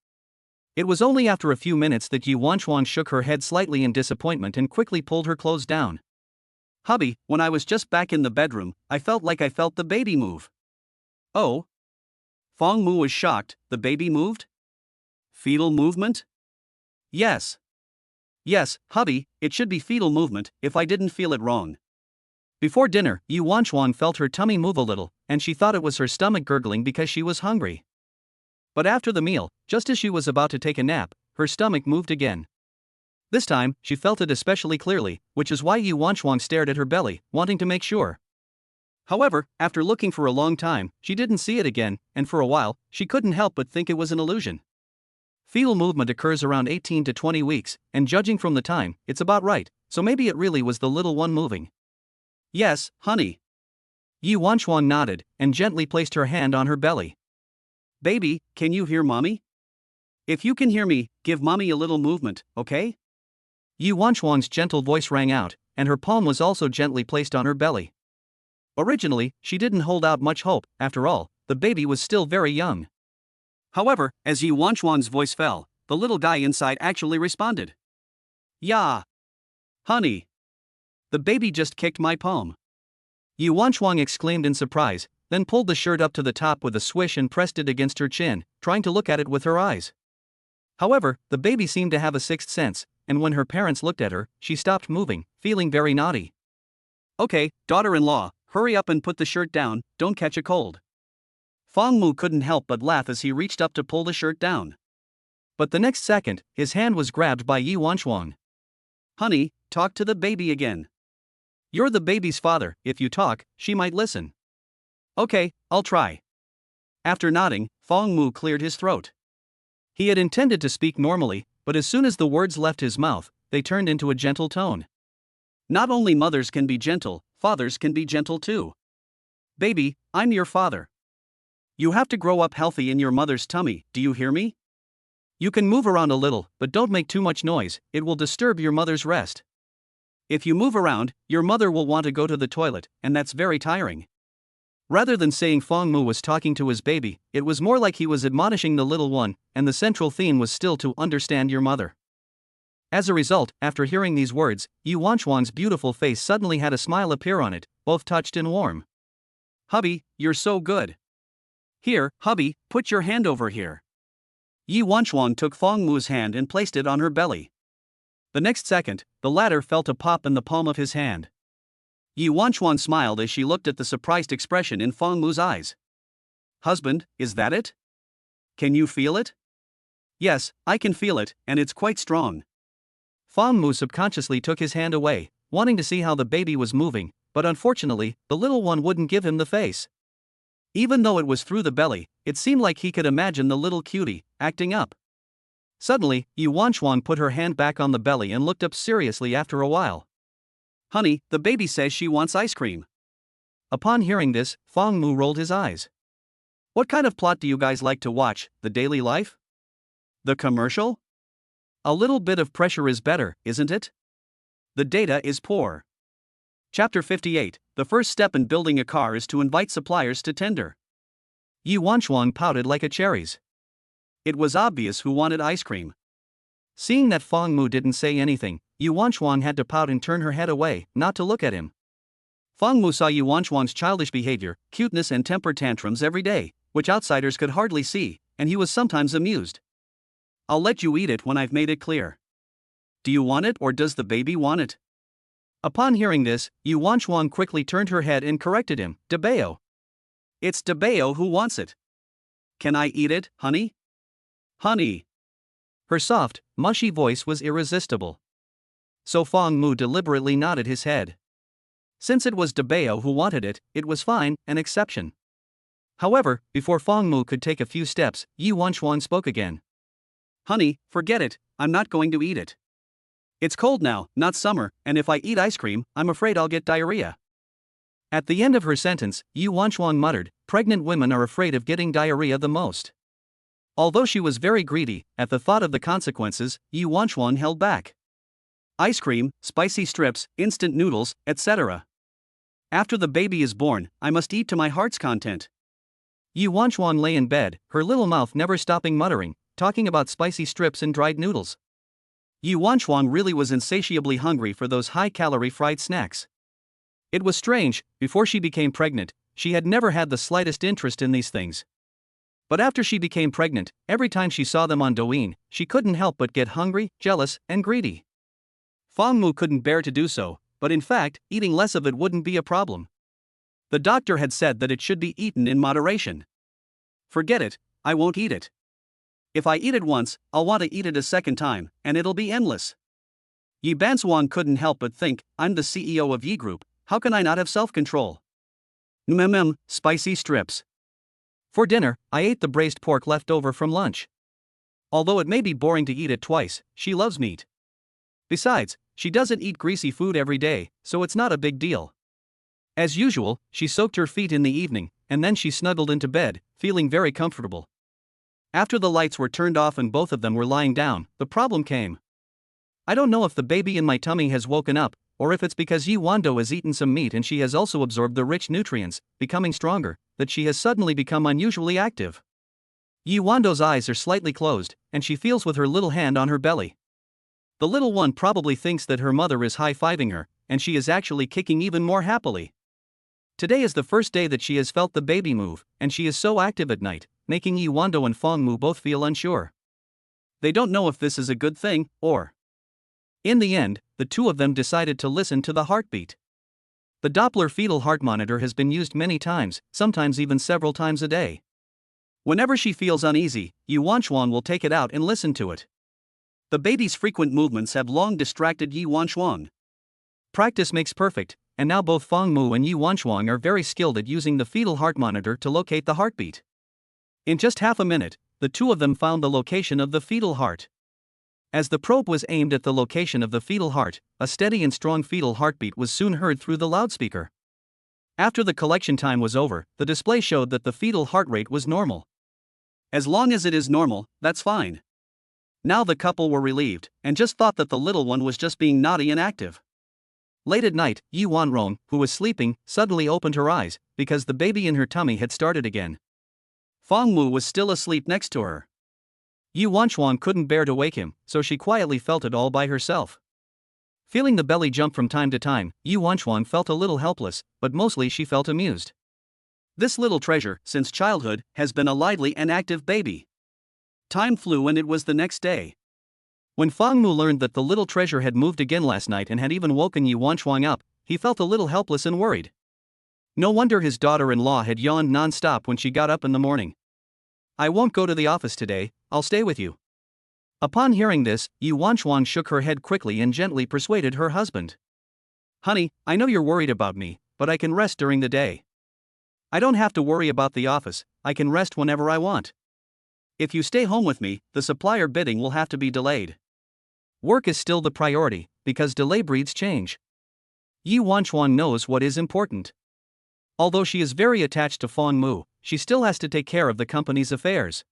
It was only after a few minutes that Yi Wanchuang shook her head slightly in disappointment and quickly pulled her clothes down. Hubby, when I was just back in the bedroom, I felt like I felt the baby move. Oh? Fong Mu was shocked. The baby moved? Fetal movement? Yes. Yes, hubby, it should be fetal movement, if I didn't feel it wrong. Before dinner, Yi Wanchuang felt her tummy move a little, and she thought it was her stomach gurgling because she was hungry. But after the meal, just as she was about to take a nap, her stomach moved again. This time, she felt it especially clearly, which is why Yi Wanchuang stared at her belly, wanting to make sure. However, after looking for a long time, she didn't see it again, and for a while, she couldn't help but think it was an illusion. Fetal movement occurs around 18 to 20 weeks, and judging from the time, it's about right, so maybe it really was the little one moving. Yes, honey. Yi Wanchuang nodded, and gently placed her hand on her belly. Baby, can you hear mommy? If you can hear me, give mommy a little movement, okay? Yi Wanchuang's gentle voice rang out, and her palm was also gently placed on her belly. Originally, she didn't hold out much hope, after all, the baby was still very young. However, as Yi Wanchuang's voice fell, the little guy inside actually responded. Yeah. Honey. The baby just kicked my palm. Yi Wanchuang exclaimed in surprise, then pulled the shirt up to the top with a swish and pressed it against her chin, trying to look at it with her eyes. However, the baby seemed to have a sixth sense, and when her parents looked at her, she stopped moving, feeling very naughty. Okay, daughter-in-law, hurry up and put the shirt down, don't catch a cold. Fong Mu couldn't help but laugh as he reached up to pull the shirt down. But the next second, his hand was grabbed by Yi Wanchuang. Honey, talk to the baby again. You're the baby's father, if you talk, she might listen. Okay, I'll try. After nodding, Fong Mu cleared his throat. He had intended to speak normally, but as soon as the words left his mouth, they turned into a gentle tone. Not only mothers can be gentle, fathers can be gentle too. Baby, I'm your father. You have to grow up healthy in your mother's tummy, do you hear me? You can move around a little, but don't make too much noise, it will disturb your mother's rest. If you move around, your mother will want to go to the toilet, and that's very tiring. Rather than saying Fong Mu was talking to his baby, it was more like he was admonishing the little one, and the central theme was still to understand your mother. As a result, after hearing these words, Yi Wanchuang's beautiful face suddenly had a smile appear on it, both touched and warm. Hubby, you're so good. Here, hubby, put your hand over here. Yi Wanchuang took Fong Mu's hand and placed it on her belly. The next second, the latter felt a pop in the palm of his hand. Yi Wanchuang smiled as she looked at the surprised expression in Fong Mu's eyes. Husband, is that it? Can you feel it? Yes, I can feel it, and it's quite strong. Fong Mu subconsciously took his hand away, wanting to see how the baby was moving, but unfortunately, the little one wouldn't give him the face. Even though it was through the belly, it seemed like he could imagine the little cutie acting up. Suddenly, Yi Wanchuang put her hand back on the belly and looked up seriously after a while. Honey, the baby says she wants ice cream. Upon hearing this, Fong Mu rolled his eyes. What kind of plot do you guys like to watch, The Daily Life? The commercial? A little bit of pressure is better, isn't it? The data is poor. Chapter 58, the first step in building a car is to invite suppliers to tender. Yi Wanchuang pouted like a cherries. It was obvious who wanted ice cream. Seeing that Fong Mu didn't say anything, Yi Wanchuang had to pout and turn her head away, not to look at him. Fong Mu saw Yi Wanchuang's childish behavior, cuteness and temper tantrums every day, which outsiders could hardly see, and he was sometimes amused. I'll let you eat it when I've made it clear. Do you want it or does the baby want it? Upon hearing this, Yi Wanchuang quickly turned her head and corrected him, Debeo. It's Debeo who wants it. Can I eat it, honey? Honey. Her soft, mushy voice was irresistible. So Fong Mu deliberately nodded his head. Since it was Debeo who wanted it, it was fine, an exception. However, before Fong Mu could take a few steps, Yi Wanchuang spoke again. Honey, forget it, I'm not going to eat it. It's cold now, not summer, and if I eat ice cream, I'm afraid I'll get diarrhea. At the end of her sentence, Yi Wanchuang muttered, pregnant women are afraid of getting diarrhea the most. Although she was very greedy, at the thought of the consequences, Yi Wanchuan held back. Ice cream, spicy strips, instant noodles, etc. After the baby is born, I must eat to my heart's content. Yi Wanchuan lay in bed, her little mouth never stopping muttering, talking about spicy strips and dried noodles. Yi Wanchuan really was insatiably hungry for those high-calorie fried snacks. It was strange, before she became pregnant, she had never had the slightest interest in these things. But after she became pregnant, every time she saw them on Douyin, she couldn't help but get hungry, jealous, and greedy. Fang Mu couldn't bear to do so, but in fact, eating less of it wouldn't be a problem. The doctor had said that it should be eaten in moderation. Forget it, I won't eat it. If I eat it once, I'll want to eat it a second time, and it'll be endless. Yi Bansuan couldn't help but think, I'm the CEO of Yi Group, how can I not have self-control? Spicy strips. For dinner, I ate the braised pork left over from lunch. Although it may be boring to eat it twice, she loves meat. Besides, she doesn't eat greasy food every day, so it's not a big deal. As usual, she soaked her feet in the evening, and then she snuggled into bed, feeling very comfortable. After the lights were turned off and both of them were lying down, the problem came. I don't know if the baby in my tummy has woken up, or if it's because Yi Wando has eaten some meat and she has also absorbed the rich nutrients, becoming stronger, that she has suddenly become unusually active. Yi Wando's eyes are slightly closed, and she feels with her little hand on her belly. The little one probably thinks that her mother is high-fiving her, and she is actually kicking even more happily. Today is the first day that she has felt the baby move, and she is so active at night, making Yi Wando and Fang Mu both feel unsure. They don't know if this is a good thing, or... In the end, the two of them decided to listen to the heartbeat. The Doppler fetal heart monitor has been used many times, sometimes even several times a day. Whenever she feels uneasy, Yi Wanchuan will take it out and listen to it. The baby's frequent movements have long distracted Yi Wanchuan. Practice makes perfect, and now both Fang Mu and Yi Wanchuan are very skilled at using the fetal heart monitor to locate the heartbeat. In just half a minute, the two of them found the location of the fetal heart. As the probe was aimed at the location of the fetal heart, a steady and strong fetal heartbeat was soon heard through the loudspeaker. After the collection time was over, the display showed that the fetal heart rate was normal. As long as it is normal, that's fine. Now the couple were relieved, and just thought that the little one was just being naughty and active. Late at night, Yi Wanrong, who was sleeping, suddenly opened her eyes, because the baby in her tummy had started again. Fang Mu was still asleep next to her. Yi Wanchuan couldn't bear to wake him, so she quietly felt it all by herself. Feeling the belly jump from time to time, Yi Wanchuan felt a little helpless, but mostly she felt amused. This little treasure, since childhood, has been a lively and active baby. Time flew and it was the next day. When Fang Mu learned that the little treasure had moved again last night and had even woken Yi Wanchuan up, he felt a little helpless and worried. No wonder his daughter-in-law had yawned non-stop when she got up in the morning. I won't go to the office today, I'll stay with you. Upon hearing this, Yi Wanchuan shook her head quickly and gently persuaded her husband. Honey, I know you're worried about me, but I can rest during the day. I don't have to worry about the office, I can rest whenever I want. If you stay home with me, the supplier bidding will have to be delayed. Work is still the priority, because delay breeds change. Yi Wanchuan knows what is important. Although she is very attached to Fang Mu, she still has to take care of the company's affairs.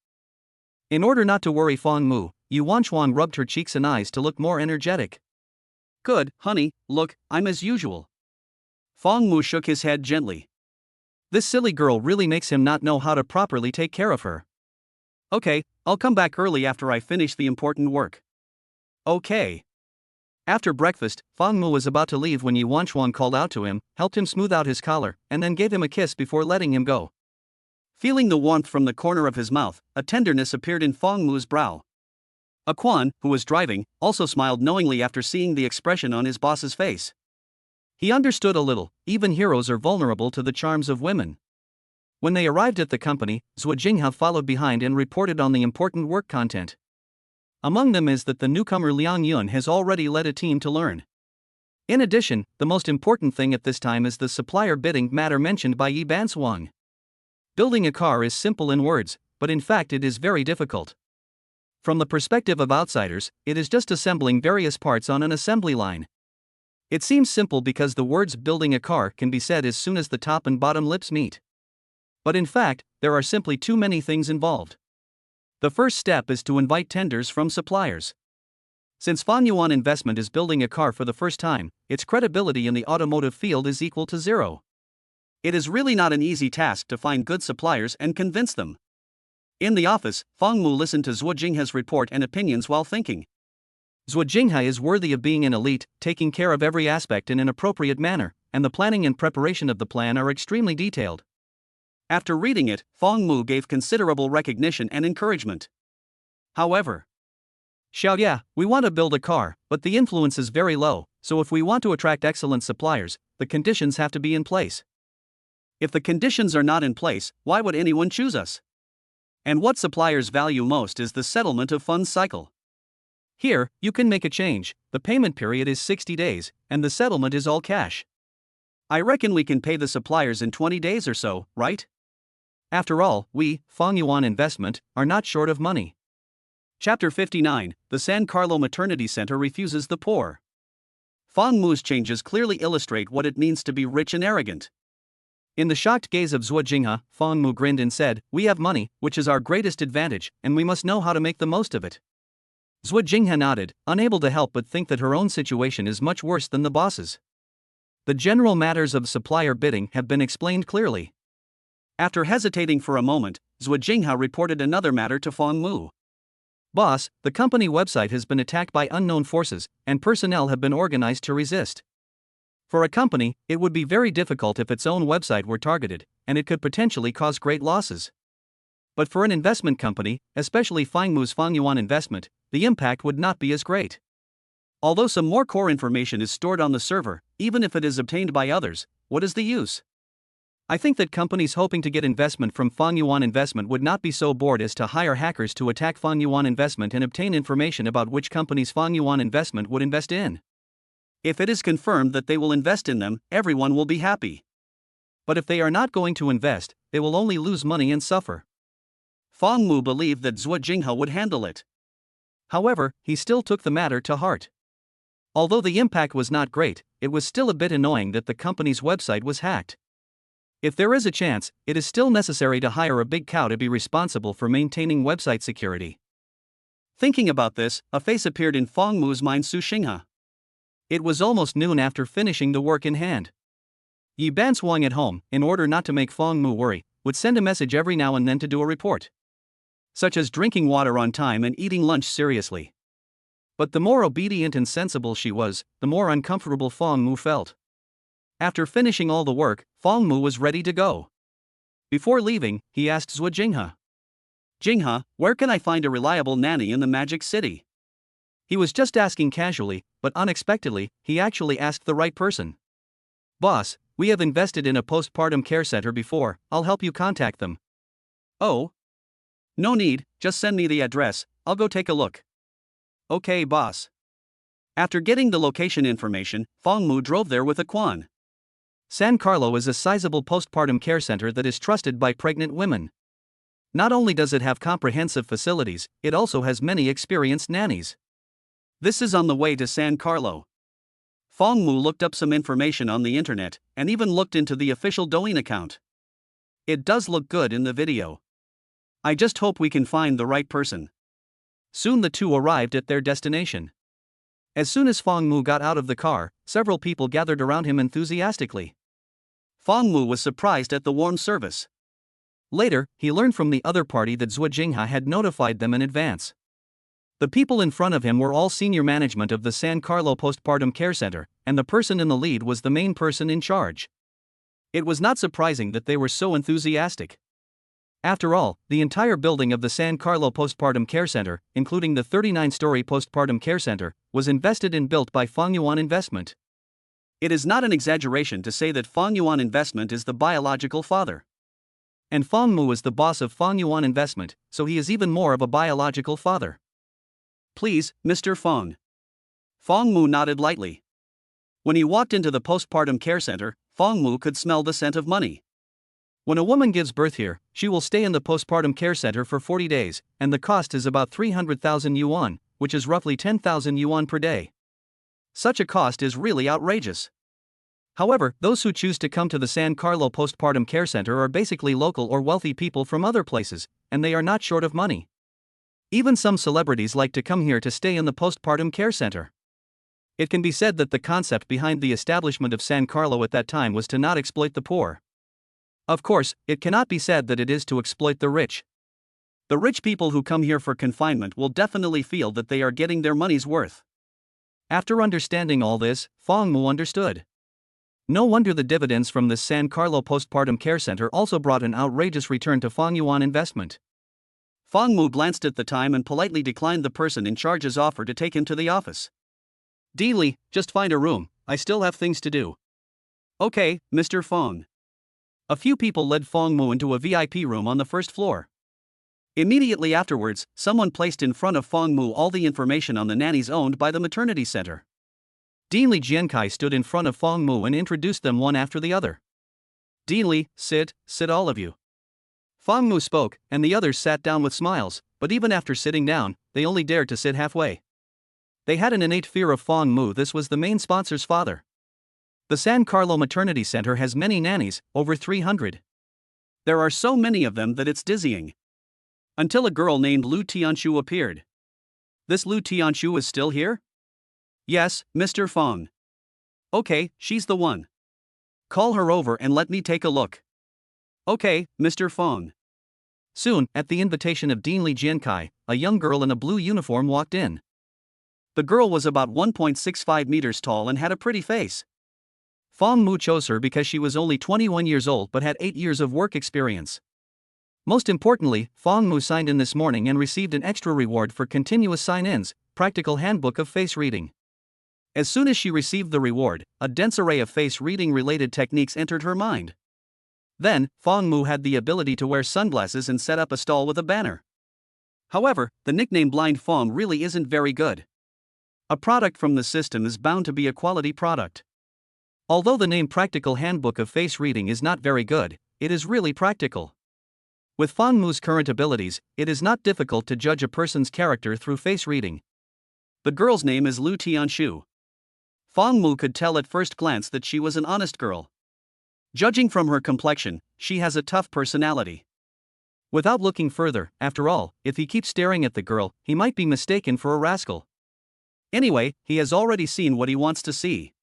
In order not to worry Fang Mu, Yi Wanchuan rubbed her cheeks and eyes to look more energetic. Good, honey, look, I'm as usual. Fang Mu shook his head gently. This silly girl really makes him not know how to properly take care of her. Okay, I'll come back early after I finish the important work. Okay. After breakfast, Fang Mu was about to leave when Yi Wanchuan called out to him, helped him smooth out his collar, and then gave him a kiss before letting him go. Feeling the warmth from the corner of his mouth, a tenderness appeared in Fang Mu's brow. Quan, who was driving, also smiled knowingly after seeing the expression on his boss's face. He understood a little, even heroes are vulnerable to the charms of women. When they arrived at the company, Zhuo Jinghe followed behind and reported on the important work content. Among them is that the newcomer Liang Yun has already led a team to learn. In addition, the most important thing at this time is the supplier bidding matter mentioned by Yi Bansuang. Building a car is simple in words, but in fact it is very difficult. From the perspective of outsiders, it is just assembling various parts on an assembly line. It seems simple because the words building a car can be said as soon as the top and bottom lips meet. But in fact, there are simply too many things involved. The first step is to invite tenders from suppliers. Since Fangyuan Investment is building a car for the first time, its credibility in the automotive field is equal to zero. It is really not an easy task to find good suppliers and convince them. In the office, Fang Mu listened to Zhuo Jinghe's report and opinions while thinking. Zhuo Jinghe is worthy of being an elite, taking care of every aspect in an appropriate manner, and the planning and preparation of the plan are extremely detailed. After reading it, Fang Mu gave considerable recognition and encouragement. However, Xiao, we want to build a car, but the influence is very low, so if we want to attract excellent suppliers, the conditions have to be in place. If the conditions are not in place, why would anyone choose us? And what suppliers value most is the settlement of funds cycle. Here, you can make a change. The payment period is 60 days, and the settlement is all cash. I reckon we can pay the suppliers in 20 days or so, right? After all, we, Fangyuan Investment, are not short of money. Chapter 59, The San Carlo Maternity Center Refuses the Poor. Fang Mu's changes clearly illustrate what it means to be rich and arrogant. In the shocked gaze of Zhuo Jinghe, Fang Mu grinned and said, "We have money, which is our greatest advantage, and we must know how to make the most of it." Zhuo Jinghe nodded, unable to help but think that her own situation is much worse than the boss's. The general matters of supplier bidding have been explained clearly. After hesitating for a moment, Zhuo Jinghe reported another matter to Fang Mu. "Boss, the company website has been attacked by unknown forces, and personnel have been organized to resist. For a company, it would be very difficult if its own website were targeted, and it could potentially cause great losses. But for an investment company, especially Fang Mu's Fangyuan Investment, the impact would not be as great. Although some more core information is stored on the server, even if it is obtained by others, what is the use? I think that companies hoping to get investment from Fangyuan Investment would not be so bored as to hire hackers to attack Fangyuan Investment and obtain information about which companies Fangyuan Investment would invest in. If it is confirmed that they will invest in them, everyone will be happy. But if they are not going to invest, they will only lose money and suffer." Fang Mu believed that Zhuo Jinghe would handle it. However, he still took the matter to heart. Although the impact was not great, it was still a bit annoying that the company's website was hacked. If there is a chance, it is still necessary to hire a big cow to be responsible for maintaining website security. Thinking about this, a face appeared in Fang Mu's mind: Su Xinghe. It was almost noon after finishing the work in hand. Yi Banswang at home, in order not to make Fang Mu worry, would send a message every now and then to do a report, such as drinking water on time and eating lunch seriously. But the more obedient and sensible she was, the more uncomfortable Fang Mu felt. After finishing all the work, Fang Mu was ready to go. Before leaving, he asked Zhuo Jinghe, "Jinghe, where can I find a reliable nanny in the Magic City?" He was just asking casually, but unexpectedly, he actually asked the right person. "Boss, we have invested in a postpartum care center before, I'll help you contact them." "Oh? No need, just send me the address, I'll go take a look." "Okay, boss." After getting the location information, Fang Mu drove there with a Quan. San Carlo is a sizable postpartum care center that is trusted by pregnant women. Not only does it have comprehensive facilities, it also has many experienced nannies. This is on the way to San Carlo. Fang Mu looked up some information on the internet, and even looked into the official Douyin account. It does look good in the video. I just hope we can find the right person. Soon the two arrived at their destination. As soon as Fang Mu got out of the car, several people gathered around him enthusiastically. Fang Mu was surprised at the warm service. Later, he learned from the other party that Zhuo Jinghe had notified them in advance. The people in front of him were all senior management of the San Carlo Postpartum Care Center, and the person in the lead was the main person in charge. It was not surprising that they were so enthusiastic. After all, the entire building of the San Carlo Postpartum Care Center, including the 39-story Postpartum Care Center, was invested and built by Fangyuan Investment. It is not an exaggeration to say that Fangyuan Investment is the biological father. And Fang Mu is the boss of Fangyuan Investment, so he is even more of a biological father. "Please, Mr. Fang." Fang Mu nodded lightly. When he walked into the postpartum care center, Fang Mu could smell the scent of money. When a woman gives birth here, she will stay in the postpartum care center for 40 days, and the cost is about 300,000 yuan, which is roughly 10,000 yuan per day. Such a cost is really outrageous. However, those who choose to come to the San Carlo Postpartum Care Center are basically local or wealthy people from other places, and they are not short of money. Even some celebrities like to come here to stay in the postpartum care center. It can be said that the concept behind the establishment of San Carlo at that time was to not exploit the poor. Of course, it cannot be said that it is to exploit the rich. The rich people who come here for confinement will definitely feel that they are getting their money's worth. After understanding all this, Fong Mu understood. No wonder the dividends from this San Carlo postpartum care center also brought an outrageous return to Fong Yuan investment. Fong Mu glanced at the time and politely declined the person in charge's offer to take him to the office. "Dealy, just find a room, I still have things to do." "Okay, Mr. Fong." A few people led Fong Mu into a VIP room on the first floor. Immediately afterwards, someone placed in front of Fong Mu all the information on the nannies owned by the maternity center. Dean Li Jiankai stood in front of Fong Mu and introduced them one after the other. "Dean Li, sit all of you." Fong Mu spoke, and the others sat down with smiles, but even after sitting down, they only dared to sit halfway. They had an innate fear of Fong Mu. This was the main sponsor's father. The San Carlo Maternity Center has many nannies, over 300. There are so many of them that it's dizzying. Until a girl named Lu Tianshu appeared. "This Lu Tianshu is still here?" "Yes, Mr. Fong." "Okay, she's the one. Call her over and let me take a look." "Okay, Mr. Fong." Soon, at the invitation of Dean Li Jiankai, a young girl in a blue uniform walked in. The girl was about 1.65 meters tall and had a pretty face. Fong Mu chose her because she was only 21 years old but had 8 years of work experience. Most importantly, Fong Mu signed in this morning and received an extra reward for continuous sign-ins, practical handbook of face reading. As soon as she received the reward, a dense array of face reading related techniques entered her mind. Then, Fong Mu had the ability to wear sunglasses and set up a stall with a banner. However, the nickname Blind Fong really isn't very good. A product from the system is bound to be a quality product. Although the name Practical Handbook of Face Reading is not very good, it is really practical. With Fong Mu's current abilities, it is not difficult to judge a person's character through face reading. The girl's name is Lu Tianshu. Fong Mu could tell at first glance that she was an honest girl. Judging from her complexion, she has a tough personality. Without looking further, after all, if he keeps staring at the girl, he might be mistaken for a rascal. Anyway, he has already seen what he wants to see.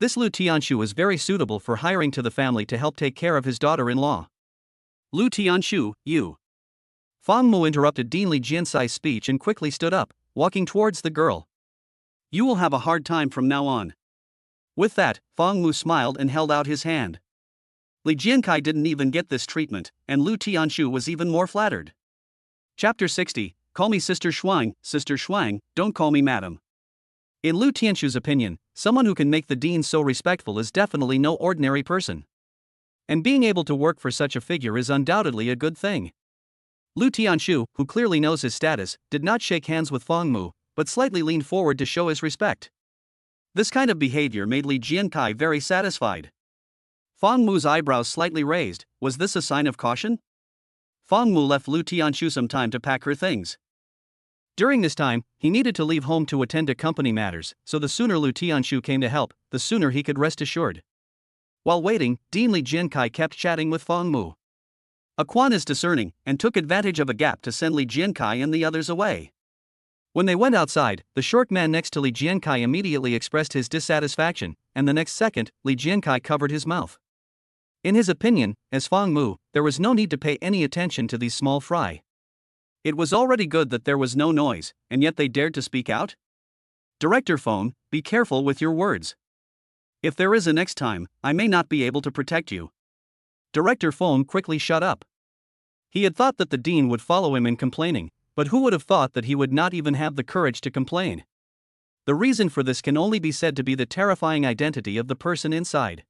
This Lu Tianshu is very suitable for hiring to the family to help take care of his daughter-in-law. "Lu Tianshu, you." Fong Mu interrupted Dean Li Jiansai's speech and quickly stood up, walking towards the girl. "You will have a hard time from now on." With that, Fong Mu smiled and held out his hand. Li Jiankai didn't even get this treatment, and Lu Tianshu was even more flattered. Chapter 60, Call me Sister Shuang, don't call me Madam. In Lu Tianshu's opinion, someone who can make the dean so respectful is definitely no ordinary person. And being able to work for such a figure is undoubtedly a good thing. Lu Tianshu, who clearly knows his status, did not shake hands with Fong Mu, but slightly leaned forward to show his respect. This kind of behavior made Li Jiankai very satisfied. Fong Mu's eyebrows slightly raised. Was this a sign of caution? Fong Mu left Lu Tianshu some time to pack her things. During this time, he needed to leave home to attend to company matters, so the sooner Lu Tianshu came to help, the sooner he could rest assured. While waiting, Dean Li Jiankai kept chatting with Fong Mu. Quan is discerning, and took advantage of a gap to send Li Jiankai and the others away. When they went outside, the short man next to Li Jiankai immediately expressed his dissatisfaction, and the next second, Li Jiankai covered his mouth. In his opinion, as Fong Mu, there was no need to pay any attention to these small fry. It was already good that there was no noise, and yet they dared to speak out? Director Phone, be careful with your words. If there is a next time, I may not be able to protect you. Director Phone quickly shut up. He had thought that the dean would follow him in complaining, but who would have thought that he would not even have the courage to complain? The reason for this can only be said to be the terrifying identity of the person inside.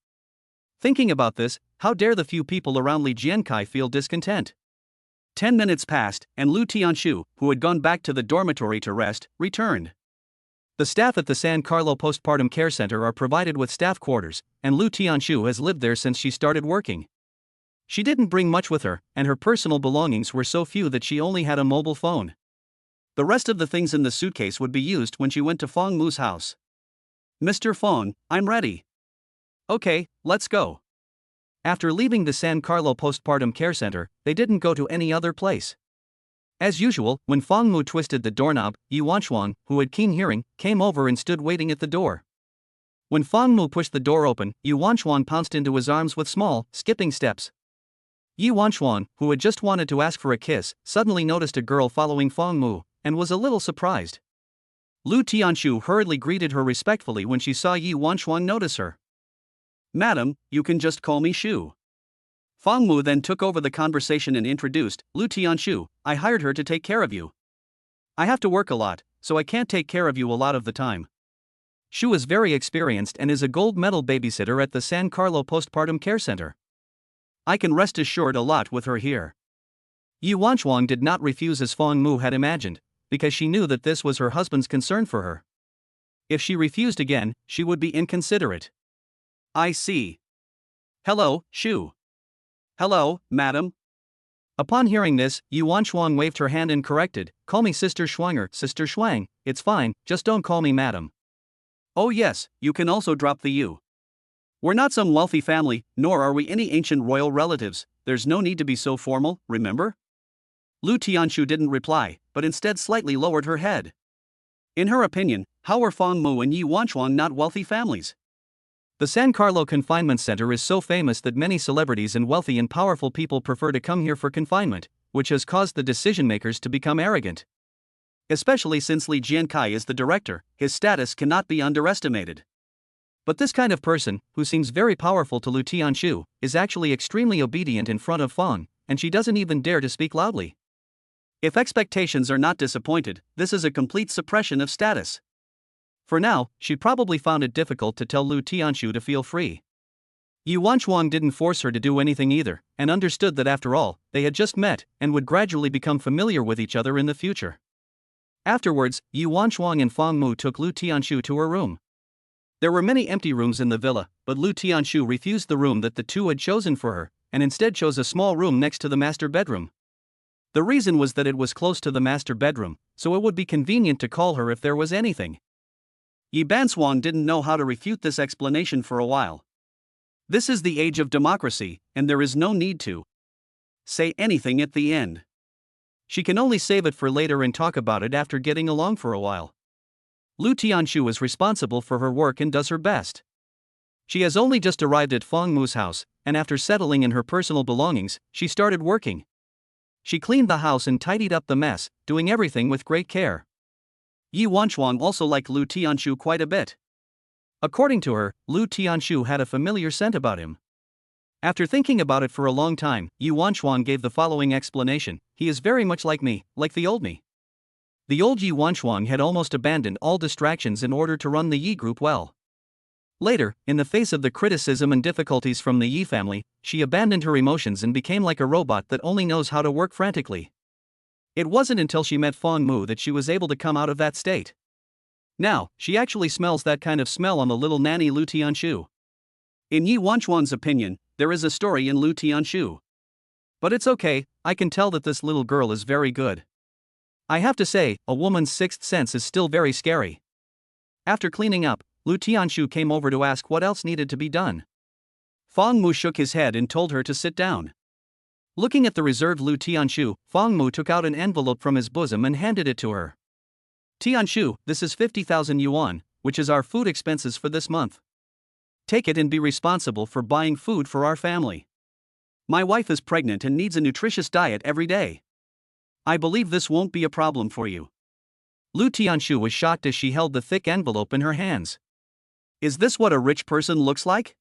Thinking about this, how dare the few people around Li Jiankai feel discontent? 10 minutes passed, and Lu Tianshu, who had gone back to the dormitory to rest, returned. The staff at the San Carlo Postpartum Care Center are provided with staff quarters, and Lu Tianshu has lived there since she started working. She didn't bring much with her, and her personal belongings were so few that she only had a mobile phone. The rest of the things in the suitcase would be used when she went to Fong Mu's house. "Mr. Fong, I'm ready." "Okay, let's go." After leaving the San Carlo Postpartum Care Center, they didn't go to any other place. As usual, when Fang Mu twisted the doorknob, Yi Wanchuang, who had keen hearing, came over and stood waiting at the door. When Fang Mu pushed the door open, Yi Wanchuang pounced into his arms with small, skipping steps. Yi Wanchuang, who had just wanted to ask for a kiss, suddenly noticed a girl following Fang Mu, and was a little surprised. Lu Tianshu hurriedly greeted her respectfully when she saw Yi Wanchuang notice her. "Madam, you can just call me Shu." Fang Mu then took over the conversation and introduced, "Lu Tianshu, I hired her to take care of you. I have to work a lot, so I can't take care of you a lot of the time." Shu is very experienced and is a gold medal babysitter at the San Carlo Postpartum Care Center. I can rest assured a lot with her here. Yi Wanchuang did not refuse as Fang Mu had imagined, because she knew that this was her husband's concern for her. If she refused again, she would be inconsiderate. "I see. Hello, Shu." "Hello, madam." Upon hearing this, Yi Wanchuang waved her hand and corrected, "Call me Sister Schwanger, Sister Schwang, it's fine, just don't call me madam." "Oh yes, you can also drop the you. We're not some wealthy family, nor are we any ancient royal relatives, there's no need to be so formal, remember?" Lu Tianshu didn't reply, but instead slightly lowered her head. In her opinion, how were Fang Mu and Yi Wanchuang not wealthy families? The San Carlo Confinement Center is so famous that many celebrities and wealthy and powerful people prefer to come here for confinement, which has caused the decision-makers to become arrogant. Especially since Li Jiankai is the director, his status cannot be underestimated. But this kind of person, who seems very powerful to Lu Tianshu, is actually extremely obedient in front of Fang, and she doesn't even dare to speak loudly. If expectations are not disappointed, this is a complete suppression of status. For now, she probably found it difficult to tell Lu Tianshu to feel free. Yi Wanchuang didn't force her to do anything either, and understood that after all, they had just met, and would gradually become familiar with each other in the future. Afterwards, Yi Wanchuang and Fang Mu took Lu Tianshu to her room. There were many empty rooms in the villa, but Lu Tianshu refused the room that the two had chosen for her, and instead chose a small room next to the master bedroom. The reason was that it was close to the master bedroom, so it would be convenient to call her if there was anything. Yi Banswang didn't know how to refute this explanation for a while. This is the age of democracy, and there is no need to say anything at the end. She can only save it for later and talk about it after getting along for a while. Lu Tianshu is responsible for her work and does her best. She has only just arrived at Fang Mu's house, and after settling in her personal belongings, she started working. She cleaned the house and tidied up the mess, doing everything with great care. Yi Wanchuang also liked Lu Tianshu quite a bit. According to her, Lu Tianshu had a familiar scent about him. After thinking about it for a long time, Yi Wanchuang gave the following explanation: "He is very much like me, like the old me." The old Yi Wanchuang had almost abandoned all distractions in order to run the Yi group well. Later, in the face of the criticism and difficulties from the Yi family, she abandoned her emotions and became like a robot that only knows how to work frantically. It wasn't until she met Fang Mu that she was able to come out of that state. Now, she actually smells that kind of smell on the little nanny Lu Tianshu. In Yi Wanchuang's opinion, there is a story in Lu Tianshu. But it's okay, I can tell that this little girl is very good. I have to say, a woman's sixth sense is still very scary. After cleaning up, Lu Tianshu came over to ask what else needed to be done. Fang Mu shook his head and told her to sit down. Looking at the reserved Lu Tianshu, Fang Mu took out an envelope from his bosom and handed it to her. "Tianshu, this is 50,000 yuan, which is our food expenses for this month. Take it and be responsible for buying food for our family. My wife is pregnant and needs a nutritious diet every day. I believe this won't be a problem for you." Lu Tianshu was shocked as she held the thick envelope in her hands. Is this what a rich person looks like?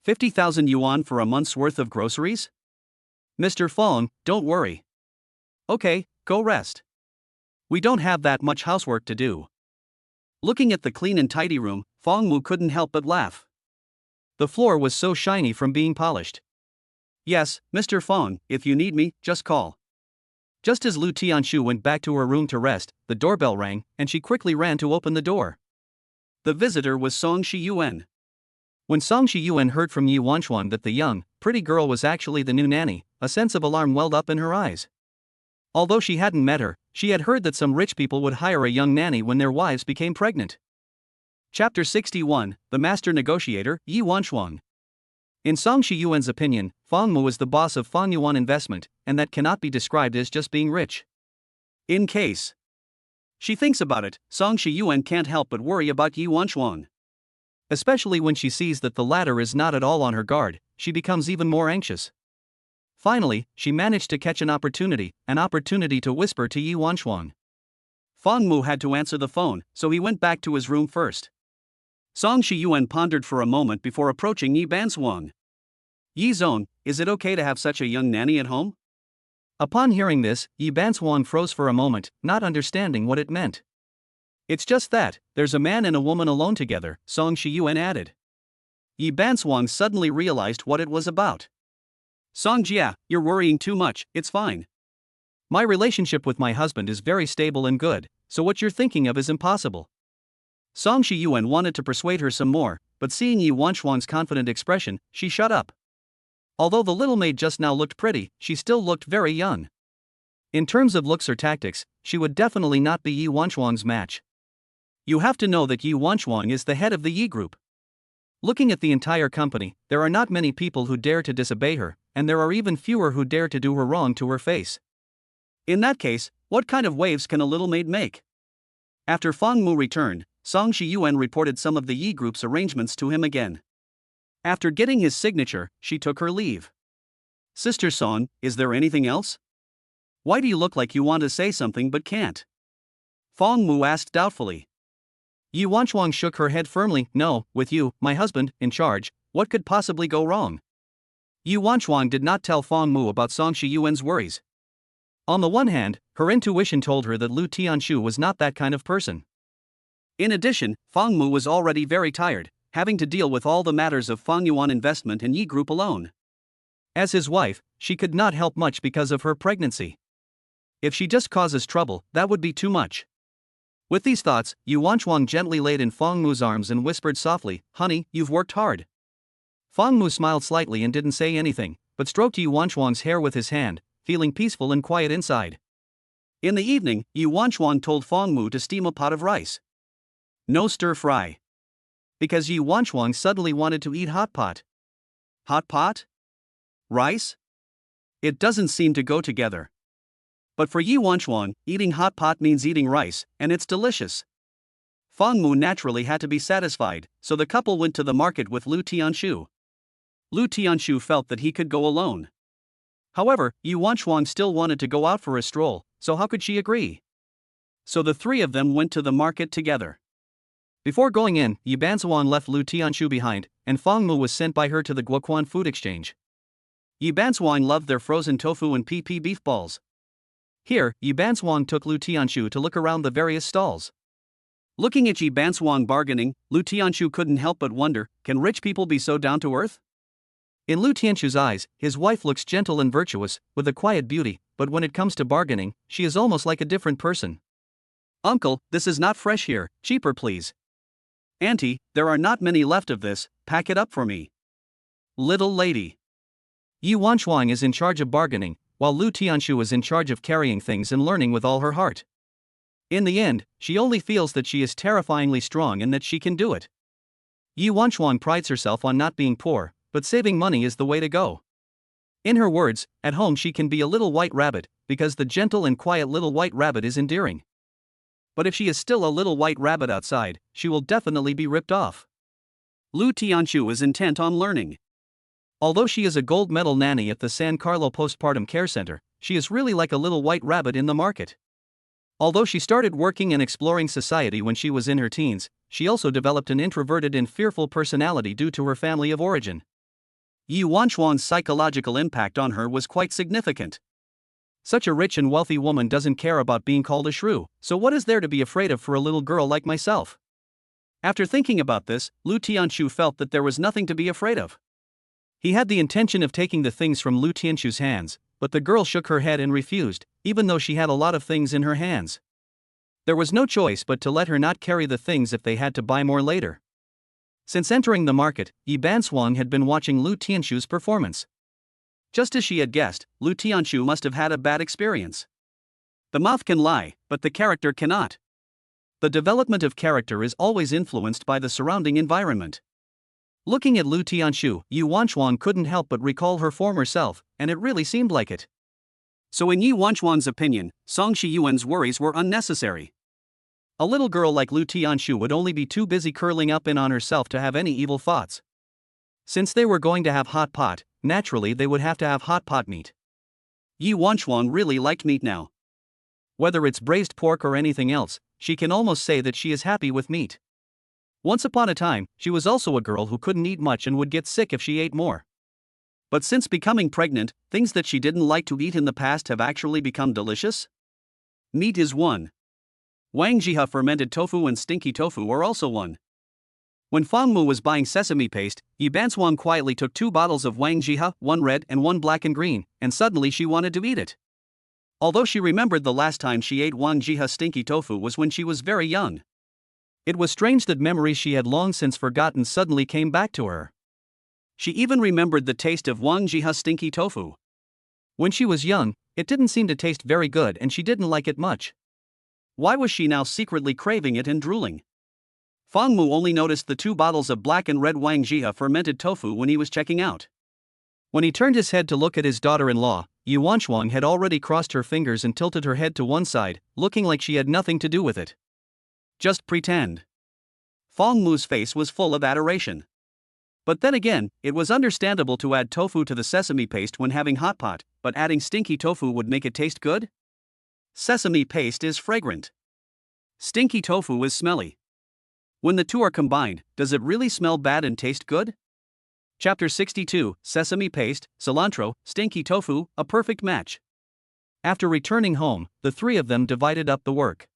50,000 yuan for a month's worth of groceries? Mr. Fong, don't worry. Okay, go rest. We don't have that much housework to do. Looking at the clean and tidy room, Fong Mu couldn't help but laugh. The floor was so shiny from being polished. "Yes, Mr. Fong, if you need me, just call." Just as Lu Tianshu went back to her room to rest, the doorbell rang, and she quickly ran to open the door. The visitor was Song Shiyuan. When Song Shiyuan heard from Yi Wanchuang that the young, pretty girl was actually the new nanny, a sense of alarm welled up in her eyes. Although she hadn't met her, she had heard that some rich people would hire a young nanny when their wives became pregnant. Chapter 61, The Master Negotiator, Yi Wanchuang. In Song Shiyuan's opinion, Fang Mu is the boss of Fang Yuan Investment, and that cannot be described as just being rich. In case she thinks about it, Song Shiyuan can't help but worry about Yi Wanchuang. Especially when she sees that the latter is not at all on her guard, she becomes even more anxious. Finally, she managed to catch an opportunity to whisper to Yi Wanchuang. Fang Mu had to answer the phone, so he went back to his room first. Song Shiyuan pondered for a moment before approaching Yi Bansuang. Yi Zone, is it okay to have such a young nanny at home? Upon hearing this, Yi Bansuang froze for a moment, not understanding what it meant. It's just that, there's a man and a woman alone together, Song Shiyuan added. Yi Bansuang suddenly realized what it was about. Song Jia, you're worrying too much, it's fine. My relationship with my husband is very stable and good, so what you're thinking of is impossible. Song Shiyuan wanted to persuade her some more, but seeing Yi Wanchuang's confident expression, she shut up. Although the little maid just now looked pretty, she still looked very young. In terms of looks or tactics, she would definitely not be Yi Wanchuang's match. You have to know that Yi Wanchuang is the head of the Yi Group. Looking at the entire company, there are not many people who dare to disobey her, and there are even fewer who dare to do her wrong to her face. In that case, what kind of waves can a little maid make? After Fang Mu returned, Song Shiyuan reported some of the Yi Group's arrangements to him again. After getting his signature, she took her leave. Sister Song, is there anything else? Why do you look like you want to say something but can't? Fang Mu asked doubtfully. Yi Wanchuang shook her head firmly. No, with you, my husband, in charge, what could possibly go wrong? Yi Wanchuang did not tell Fang Mu about Song Shiyuan's worries. On the one hand, her intuition told her that Lu Tianshu was not that kind of person. In addition, Fang Mu was already very tired, having to deal with all the matters of Fang Yuan investment and Yi Group alone. As his wife, she could not help much because of her pregnancy. If she just causes trouble, that would be too much. With these thoughts, Yi Wanchuang gently laid in Fang Mu's arms and whispered softly, "Honey, you've worked hard." Fang Mu smiled slightly and didn't say anything, but stroked Yi Wanchuang's hair with his hand, feeling peaceful and quiet inside. In the evening, Yi Wanchuang told Fang Mu to steam a pot of rice. No stir-fry. Because Yi Wanchuang suddenly wanted to eat hot pot. Hot pot? Rice? It doesn't seem to go together. But for Yi Wanchuang, eating hot pot means eating rice, and it's delicious. Fang Mu naturally had to be satisfied, so the couple went to the market with Lu Tianshu. Lu Tianshu felt that he could go alone. However, Yi Wanchuang still wanted to go out for a stroll, so how could she agree? So the three of them went to the market together. Before going in, Yi Bansuang left Lu Tianshu behind, and Fang Mu was sent by her to the Guoquan food exchange. Yi Bansuang loved their frozen tofu and PP beef balls. Here, Yi Bansuang took Lu Tianshu to look around the various stalls. Looking at Yi Bansuang bargaining, Lu Tianshu couldn't help but wonder, can rich people be so down to earth? In Lu Tianshu's eyes, his wife looks gentle and virtuous, with a quiet beauty, but when it comes to bargaining, she is almost like a different person. Uncle, this is not fresh here, cheaper please. Auntie, there are not many left of this, pack it up for me. Little lady. Yi Wanchuang is in charge of bargaining, while Lu Tianshu is in charge of carrying things and learning with all her heart. In the end, she only feels that she is terrifyingly strong and that she can do it. Yi Wanchuang prides herself on not being poor, but saving money is the way to go. In her words, at home she can be a little white rabbit, because the gentle and quiet little white rabbit is endearing. But if she is still a little white rabbit outside, she will definitely be ripped off. Lu Tianshu is intent on learning. Although she is a gold medal nanny at the San Carlo Postpartum Care Center, she is really like a little white rabbit in the market. Although she started working and exploring society when she was in her teens, she also developed an introverted and fearful personality due to her family of origin. Yi Wanchuang's psychological impact on her was quite significant. Such a rich and wealthy woman doesn't care about being called a shrew, so what is there to be afraid of for a little girl like myself? After thinking about this, Lu Tianshu felt that there was nothing to be afraid of. He had the intention of taking the things from Lu Tianshu's hands, but the girl shook her head and refused, even though she had a lot of things in her hands. There was no choice but to let her not carry the things if they had to buy more later. Since entering the market, Yi Bansuang had been watching Lu Tianshu's performance. Just as she had guessed, Lu Tianshu must have had a bad experience. The mouth can lie, but the character cannot. The development of character is always influenced by the surrounding environment. Looking at Lu Tianshu, Yi Wanchuang couldn't help but recall her former self, and it really seemed like it. So in Yi Wanchuan's opinion, Song Shiyuan's worries were unnecessary. A little girl like Lu Tianshu would only be too busy curling up in on herself to have any evil thoughts. Since they were going to have hot pot, naturally they would have to have hot pot meat. Yi Wanchuan really liked meat now. Whether it's braised pork or anything else, she can almost say that she is happy with meat. Once upon a time, she was also a girl who couldn't eat much and would get sick if she ate more. But since becoming pregnant, things that she didn't like to eat in the past have actually become delicious. Meat is one. Wang Jiha fermented tofu and stinky tofu are also one. When Fang Mu was buying sesame paste, Yi Bansuang quietly took 2 bottles of Wang Jiha, one red and one black and green, and suddenly she wanted to eat it. Although she remembered the last time she ate Wang Jiha stinky tofu was when she was very young. It was strange that memories she had long since forgotten suddenly came back to her. She even remembered the taste of Wang Jiha stinky tofu. When she was young, it didn't seem to taste very good and she didn't like it much. Why was she now secretly craving it and drooling? Fang Mu only noticed the 2 bottles of black and red Wang Jiha fermented tofu when he was checking out. When he turned his head to look at his daughter-in-law, Yi Wanchuan had already crossed her fingers and tilted her head to one side, looking like she had nothing to do with it. Just pretend. Fang Mu's face was full of adoration. But then again, it was understandable to add tofu to the sesame paste when having hot pot, but adding stinky tofu would make it taste good? Sesame paste is fragrant. Stinky tofu is smelly. When the two are combined, does it really smell bad and taste good? Chapter 62, Sesame Paste, Cilantro, Stinky Tofu, a perfect match. After returning home, the 3 of them divided up the work.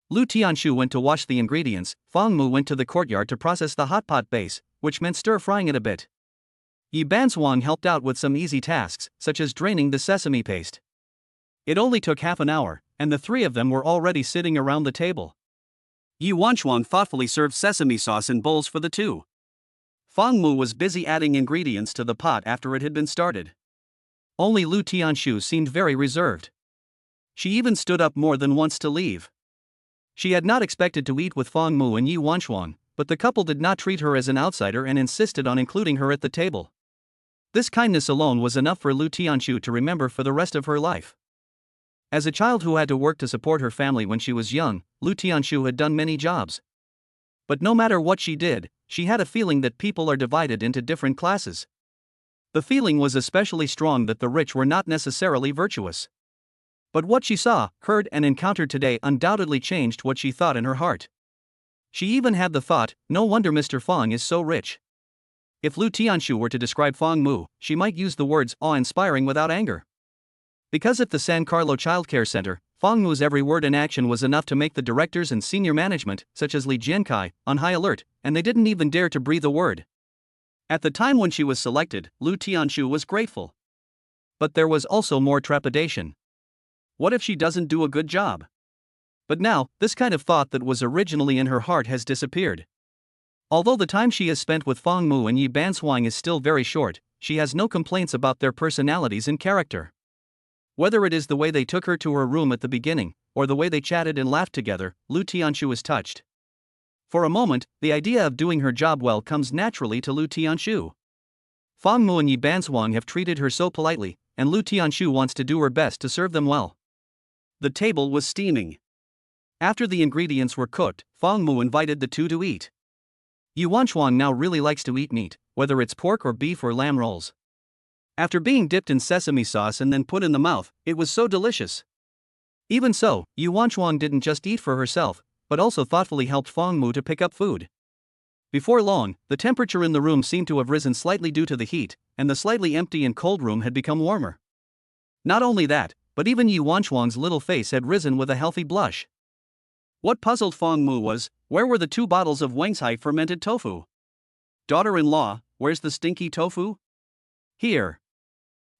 Lu Tianshu went to wash the ingredients, Fang Mu went to the courtyard to process the hot pot base, which meant stir-frying it a bit. Yi Bansuang helped out with some easy tasks, such as draining the sesame paste. It only took half an hour, and the 3 of them were already sitting around the table. Yi Wanchuan thoughtfully served sesame sauce in bowls for the 2. Fang Mu was busy adding ingredients to the pot after it had been started. Only Lu Tianshu seemed very reserved. She even stood up more than once to leave. She had not expected to eat with Fang Mu and Yi Wanchuan, but the couple did not treat her as an outsider and insisted on including her at the table. This kindness alone was enough for Lu Tianshu to remember for the rest of her life. As a child who had to work to support her family when she was young, Lu Tianshu had done many jobs. But no matter what she did, she had a feeling that people are divided into different classes. The feeling was especially strong that the rich were not necessarily virtuous. But what she saw, heard, and encountered today undoubtedly changed what she thought in her heart. She even had the thought, no wonder Mr. Fang is so rich. If Lu Tianshu were to describe Fang Mu, she might use the words awe-inspiring without anger. Because at the San Carlo Childcare Center, Fang Mu's every word and action was enough to make the directors and senior management, such as Li Jiankai, on high alert, and they didn't even dare to breathe a word. At the time when she was selected, Lu Tianshu was grateful. But there was also more trepidation. What if she doesn't do a good job? But now, this kind of thought that was originally in her heart has disappeared. Although the time she has spent with Fang Mu and Yi Bansuang is still very short, she has no complaints about their personalities and character. Whether it is the way they took her to her room at the beginning, or the way they chatted and laughed together, Lu Tianshu is touched. For a moment, the idea of doing her job well comes naturally to Lu Tianshu. Fang Mu and Yi Bansuang have treated her so politely, and Lu Tianshu wants to do her best to serve them well. The table was steaming. After the ingredients were cooked, Fang Mu invited the 2 to eat. Yi Wanchuan now really likes to eat meat, whether it's pork or beef or lamb rolls. After being dipped in sesame sauce and then put in the mouth, it was so delicious. Even so, Yi Wanchuan didn't just eat for herself, but also thoughtfully helped Fang Mu to pick up food. Before long, the temperature in the room seemed to have risen slightly due to the heat, and the slightly empty and cold room had become warmer. Not only that, but even Yi Wanchuan's little face had risen with a healthy blush. What puzzled Fang Mu was, where were the 2 bottles of Wangzhai fermented tofu? Daughter-in-law, where's the stinky tofu? Here.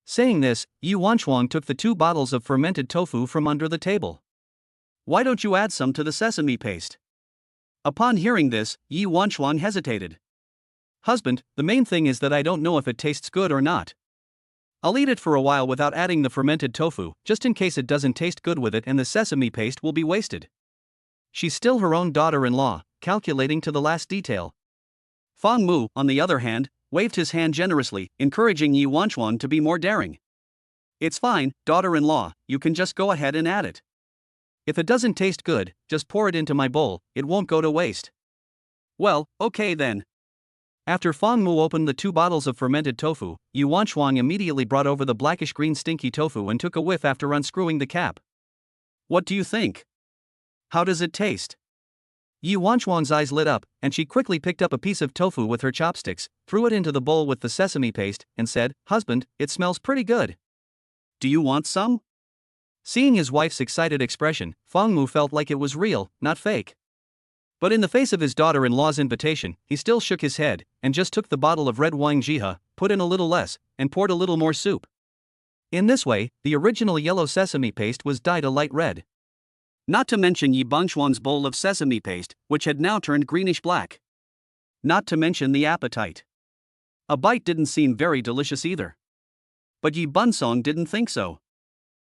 Saying this, Yi Wanchuan took the 2 bottles of fermented tofu from under the table. Why don't you add some to the sesame paste? Upon hearing this, Yi Wanchuan hesitated. Husband, the main thing is that I don't know if it tastes good or not. I'll eat it for a while without adding the fermented tofu, just in case it doesn't taste good with it and the sesame paste will be wasted. She's still her own daughter-in-law, calculating to the last detail. Fang Mu, on the other hand, waved his hand generously, encouraging Yi Wanchuan to be more daring. It's fine, daughter-in-law, you can just go ahead and add it. If it doesn't taste good, just pour it into my bowl, it won't go to waste. Well, okay then. After Fang Mu opened the 2 bottles of fermented tofu, Yu Wanchuang immediately brought over the blackish-green stinky tofu and took a whiff after unscrewing the cap. What do you think? How does it taste? Yu Wanchuang's eyes lit up, and she quickly picked up a piece of tofu with her chopsticks, threw it into the bowl with the sesame paste, and said, "Husband, it smells pretty good. Do you want some?" Seeing his wife's excited expression, Fang Mu felt like it was real, not fake. But in the face of his daughter-in-law's invitation, he still shook his head, and just took the bottle of red wine jiha, put in a little less, and poured a little more soup. In this way, the original yellow sesame paste was dyed a light red. Not to mention Yi Bangchuan's bowl of sesame paste, which had now turned greenish-black. Not to mention the appetite. A bite didn't seem very delicious either. But Yi Bunsong didn't think so.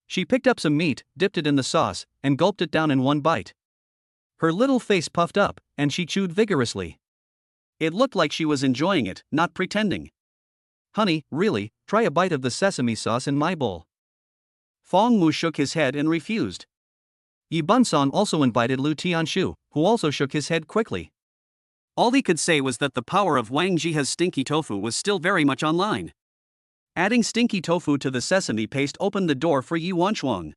She picked up some meat, dipped it in the sauce, and gulped it down in one bite. Her little face puffed up, and she chewed vigorously. It looked like she was enjoying it, not pretending. "Honey, really, try a bite of the sesame sauce in my bowl." Fang Mu shook his head and refused. Yi Bunsong also invited Lu Tianshu, who also shook his head quickly. All he could say was that the power of Wang Jiha's stinky tofu was still very much online. Adding stinky tofu to the sesame paste opened the door for Yi Wanchuang.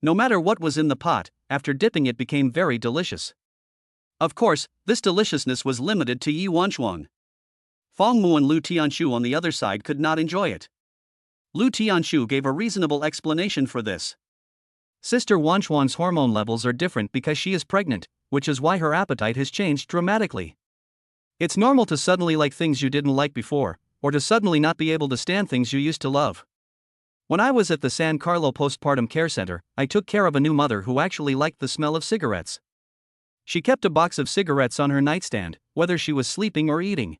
No matter what was in the pot, after dipping it became very delicious. Of course, this deliciousness was limited to Yi Wanchuang. Fang Mu and Lu Tianshu on the other side could not enjoy it. Lu Tianshu gave a reasonable explanation for this. Sister Wanchuang's hormone levels are different because she is pregnant, which is why her appetite has changed dramatically. It's normal to suddenly like things you didn't like before, or to suddenly not be able to stand things you used to love. When I was at the San Carlo Postpartum Care Center, I took care of a new mother who actually liked the smell of cigarettes. She kept a box of cigarettes on her nightstand, whether she was sleeping or eating.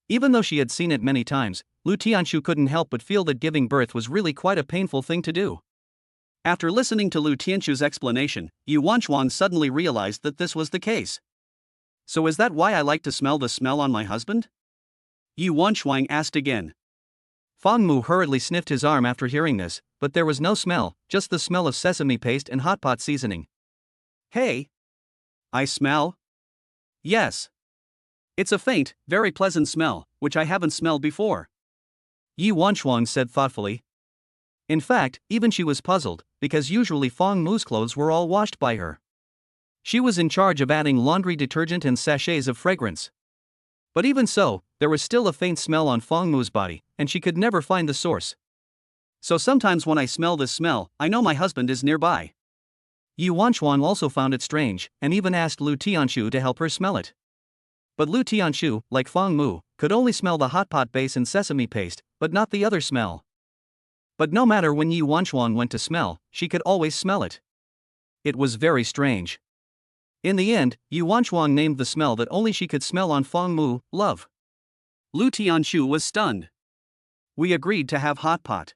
Even though she had seen it many times, Lu Tianshu couldn't help but feel that giving birth was really quite a painful thing to do. After listening to Lu Tianshu's explanation, Yu Wanchuang suddenly realized that this was the case. "So is that why I like to smell the smell on my husband?" Yu Wanchuang asked again. Fang Mu hurriedly sniffed his arm after hearing this, but there was no smell, just the smell of sesame paste and hot pot seasoning. "Hey! I smell?" "Yes. It's a faint, very pleasant smell, which I haven't smelled before," Yi Wanchuang said thoughtfully. In fact, even she was puzzled, because usually Fang Mu's clothes were all washed by her. She was in charge of adding laundry detergent and sachets of fragrance. But even so, there was still a faint smell on Fang Mu's body, and she could never find the source. "So sometimes when I smell this smell, I know my husband is nearby." Yi Wanchuang also found it strange, and even asked Lu Tianshu to help her smell it. But Lu Tianshu, like Fang Mu, could only smell the hot pot base and sesame paste, but not the other smell. But no matter when Yi Wanchuang went to smell, she could always smell it. It was very strange. In the end, Yi Wanchuang named the smell that only she could smell on Fang Mu, love. Lu Tianshu was stunned. "We agreed to have hot pot.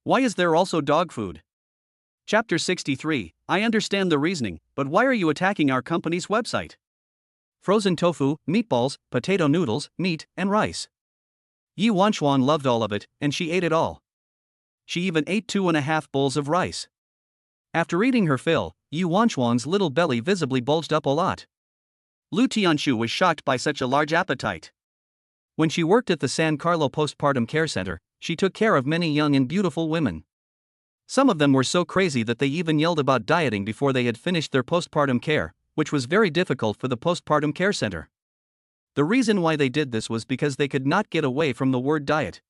Why is there also dog food?" Chapter 63, I understand the reasoning, but why are you attacking our company's website? Frozen tofu, meatballs, potato noodles, meat, and rice. Yi Wanchuang loved all of it, and she ate it all. She even ate 2.5 bowls of rice. After eating her fill, Yi Wanchuang's little belly visibly bulged up a lot. Lu Tianshu was shocked by such a large appetite. When she worked at the San Carlo Postpartum Care Center, she took care of many young and beautiful women. Some of them were so crazy that they even yelled about dieting before they had finished their postpartum care, which was very difficult for the Postpartum Care Center. The reason why they did this was because they could not get away from the word diet.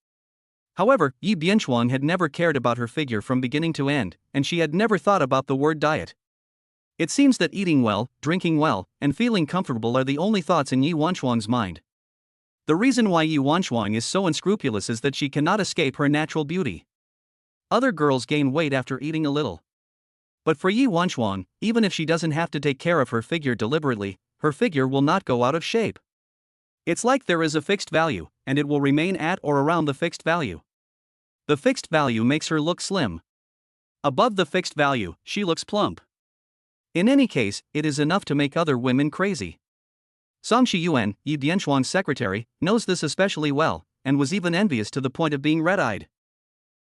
However, Yi Bianchuang had never cared about her figure from beginning to end, and she had never thought about the word diet. It seems that eating well, drinking well, and feeling comfortable are the only thoughts in Yi Wanchuang's mind. The reason why Yi Wanchuang is so unscrupulous is that she cannot escape her natural beauty. Other girls gain weight after eating a little. But for Yi Wanchuang, even if she doesn't have to take care of her figure deliberately, her figure will not go out of shape. It's like there is a fixed value, and it will remain at or around the fixed value. The fixed value makes her look slim. Above the fixed value, she looks plump. In any case, it is enough to make other women crazy. Song Shiyuan, Yi Bianchuang's secretary, knows this especially well, and was even envious to the point of being red-eyed.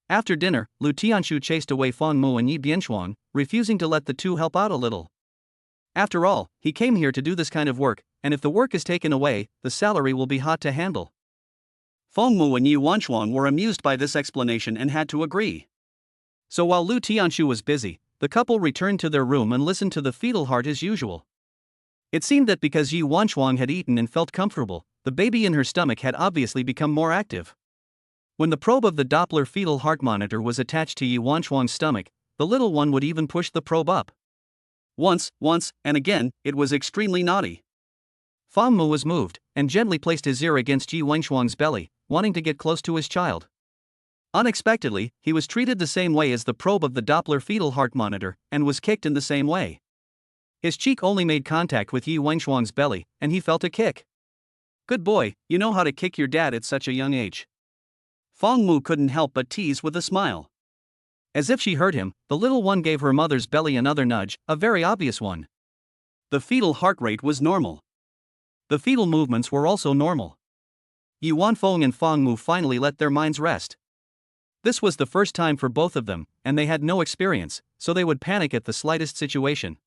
After dinner, Lu Tianshu chased away Fang Mu and Yi Bianchuang, refusing to let the two help out a little. After all, he came here to do this kind of work, and if the work is taken away, the salary will be hot to handle. Fang Mu and Yi Wanchuang were amused by this explanation and had to agree. So while Lu Tianshu was busy, the couple returned to their room and listened to the fetal heart as usual. It seemed that because Yi Wanchuang had eaten and felt comfortable, the baby in her stomach had obviously become more active. When the probe of the Doppler fetal heart monitor was attached to Yi Wanchuang's stomach, the little one would even push the probe up. Once, and again, it was extremely naughty. Fang Mu was moved, and gently placed his ear against Yi Wanchuang's belly, wanting to get close to his child. Unexpectedly, he was treated the same way as the probe of the Doppler fetal heart monitor, and was kicked in the same way. His cheek only made contact with Yi Wanchuang's belly, and he felt a kick. Good boy, you know how to kick your dad at such a young age. Fang Mu couldn't help but tease with a smile. As if she heard him, the little one gave her mother's belly another nudge, a very obvious one. The fetal heart rate was normal. The fetal movements were also normal. Yi Wanfeng and Fang Mu finally let their minds rest. This was the first time for both of them, and they had no experience, so they would panic at the slightest situation.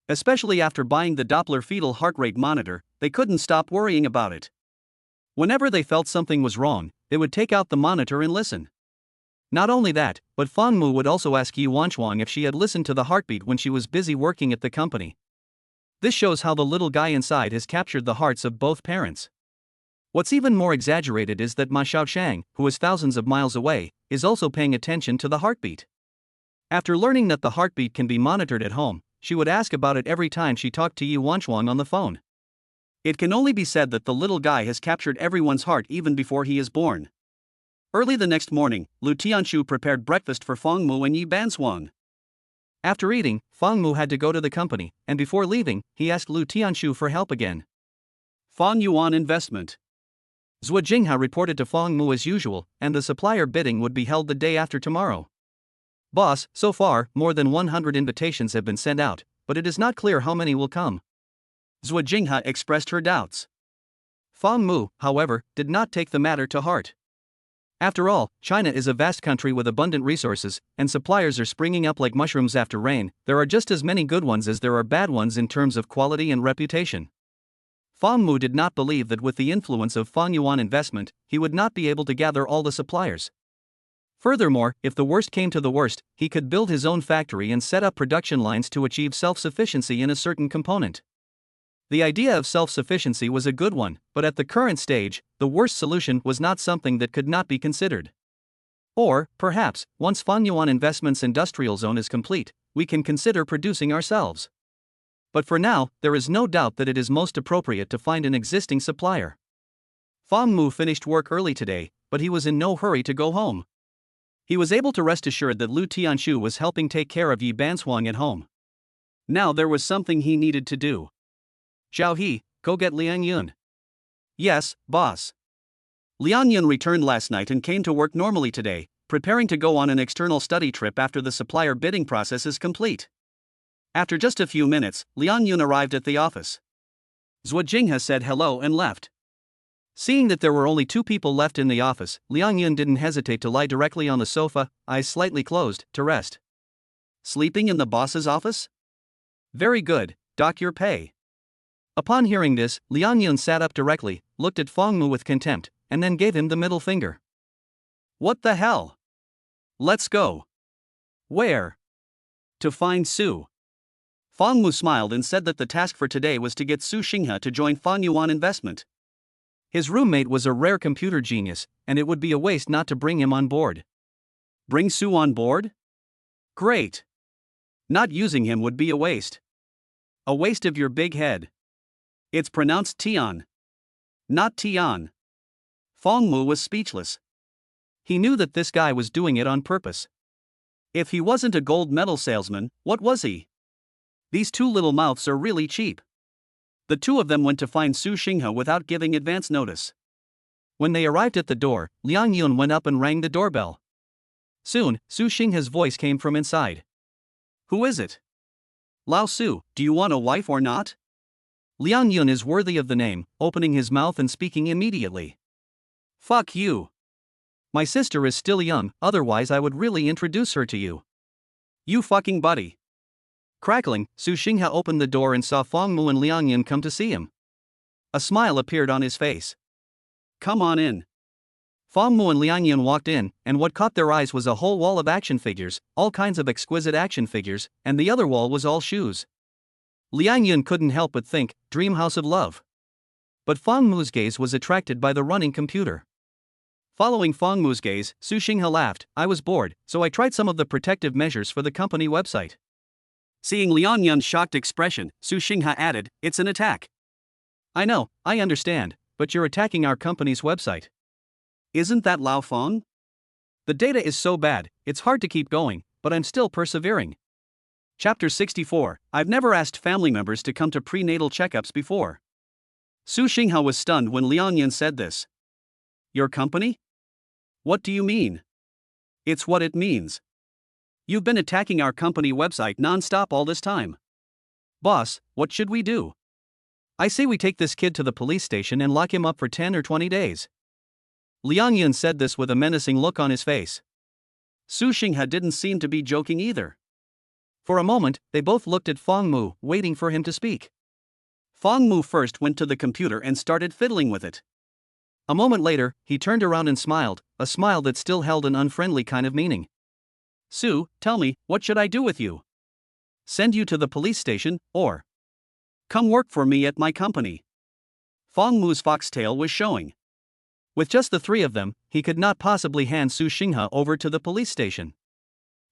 Especially after buying the Doppler fetal heart rate monitor, they couldn't stop worrying about it. Whenever they felt something was wrong, they would take out the monitor and listen. Not only that, but Fang Mu would also ask Yi Wanchuang if she had listened to the heartbeat when she was busy working at the company. This shows how the little guy inside has captured the hearts of both parents. What's even more exaggerated is that Ma Xiaoshang, who is thousands of miles away, is also paying attention to the heartbeat. After learning that the heartbeat can be monitored at home, she would ask about it every time she talked to Yi Wanchuang on the phone. It can only be said that the little guy has captured everyone's heart even before he is born. Early the next morning, Lu Tianshu prepared breakfast for Fang Mu and Yi Bianchuang. After eating, Fang Mu had to go to the company, and before leaving, he asked Lu Tianshu for help again. Fang Yuan investment. Zhou Jingha reported to Fang Mu as usual, and the supplier bidding would be held the day after tomorrow. Boss, so far, more than 100 invitations have been sent out, but it is not clear how many will come. Zhou Jingha expressed her doubts. Fang Mu, however, did not take the matter to heart. After all, China is a vast country with abundant resources, and suppliers are springing up like mushrooms after rain. There are just as many good ones as there are bad ones in terms of quality and reputation. Fang Mu did not believe that with the influence of Fang Yuan investment, he would not be able to gather all the suppliers. Furthermore, if the worst came to the worst, he could build his own factory and set up production lines to achieve self-sufficiency in a certain component. The idea of self-sufficiency was a good one, but at the current stage, the worst solution was not something that could not be considered. Or, perhaps, once Fang Yuan Investment's industrial zone is complete, we can consider producing ourselves. But for now, there is no doubt that it is most appropriate to find an existing supplier. Fang Mu finished work early today, but he was in no hurry to go home. He was able to rest assured that Lu Tianshu was helping take care of Yi Bianchuang at home. Now there was something he needed to do. Zhao He, go get Liang Yun. Yes, boss. Liang Yun returned last night and came to work normally today, preparing to go on an external study trip after the supplier bidding process is complete. After just a few minutes, Liang Yun arrived at the office. Zhou Jingha said hello and left. Seeing that there were only 2 people left in the office, Liang Yun didn't hesitate to lie directly on the sofa, eyes slightly closed, to rest. Sleeping in the boss's office? Very good, dock your pay. Upon hearing this, Liang Yun sat up directly, looked at Fang Mu with contempt, and then gave him the middle finger. What the hell? Let's go. Where? To find Su. Fang Mu smiled and said that the task for today was to get Su Xinghe to join Fang Yuan Investment. His roommate was a rare computer genius, and it would be a waste not to bring him on board. Bring Su on board? Great. Not using him would be a waste. A waste of your big head. It's pronounced Tian. Not Tian. Fang Mu was speechless. He knew that this guy was doing it on purpose. If he wasn't a gold medal salesman, what was he? These 2 little mouths are really cheap. The 2 of them went to find Su Xinghe without giving advance notice. When they arrived at the door, Liang Yun went up and rang the doorbell. Soon, Su Xinghe's voice came from inside. Who is it? Lao Su, do you want a wife or not? Liang Yun is worthy of the name, opening his mouth and speaking immediately. Fuck you. My sister is still young, otherwise I would really introduce her to you. You fucking buddy. Crackling, Su Xinghe opened the door and saw Fang Mu and Liang Yin come to see him. A smile appeared on his face. Come on in. Fang Mu and Liang Yin walked in, and what caught their eyes was a whole wall of action figures, all kinds of exquisite action figures, and the other wall was all shoes. Liang Yin couldn't help but think, dream house of love. But Fang Mu's gaze was attracted by the running computer. Following Fang Mu's gaze, Su Xinghe laughed. I was bored, so I tried some of the protective measures for the company website. Seeing Liang Yin's shocked expression, Su Xinghe added, it's an attack. I know, I understand, but you're attacking our company's website. Isn't that Lao Feng? The data is so bad, it's hard to keep going, but I'm still persevering. Chapter 64. I've never asked family members to come to prenatal checkups before. Su Xinghe was stunned when Liang Yin said this. Your company? What do you mean? It's what it means. You've been attacking our company website non-stop all this time. Boss, what should we do? I say we take this kid to the police station and lock him up for 10 or 20 days. Liang Yin said this with a menacing look on his face. Su Xinghe didn't seem to be joking either. For a moment, they both looked at Fang Mu, waiting for him to speak. Fang Mu first went to the computer and started fiddling with it. A moment later, he turned around and smiled, a smile that still held an unfriendly kind of meaning. Su, tell me, what should I do with you? Send you to the police station, or come work for me at my company? Fang Mu's foxtail was showing. With just the three of them, he could not possibly hand Su Xinghe over to the police station.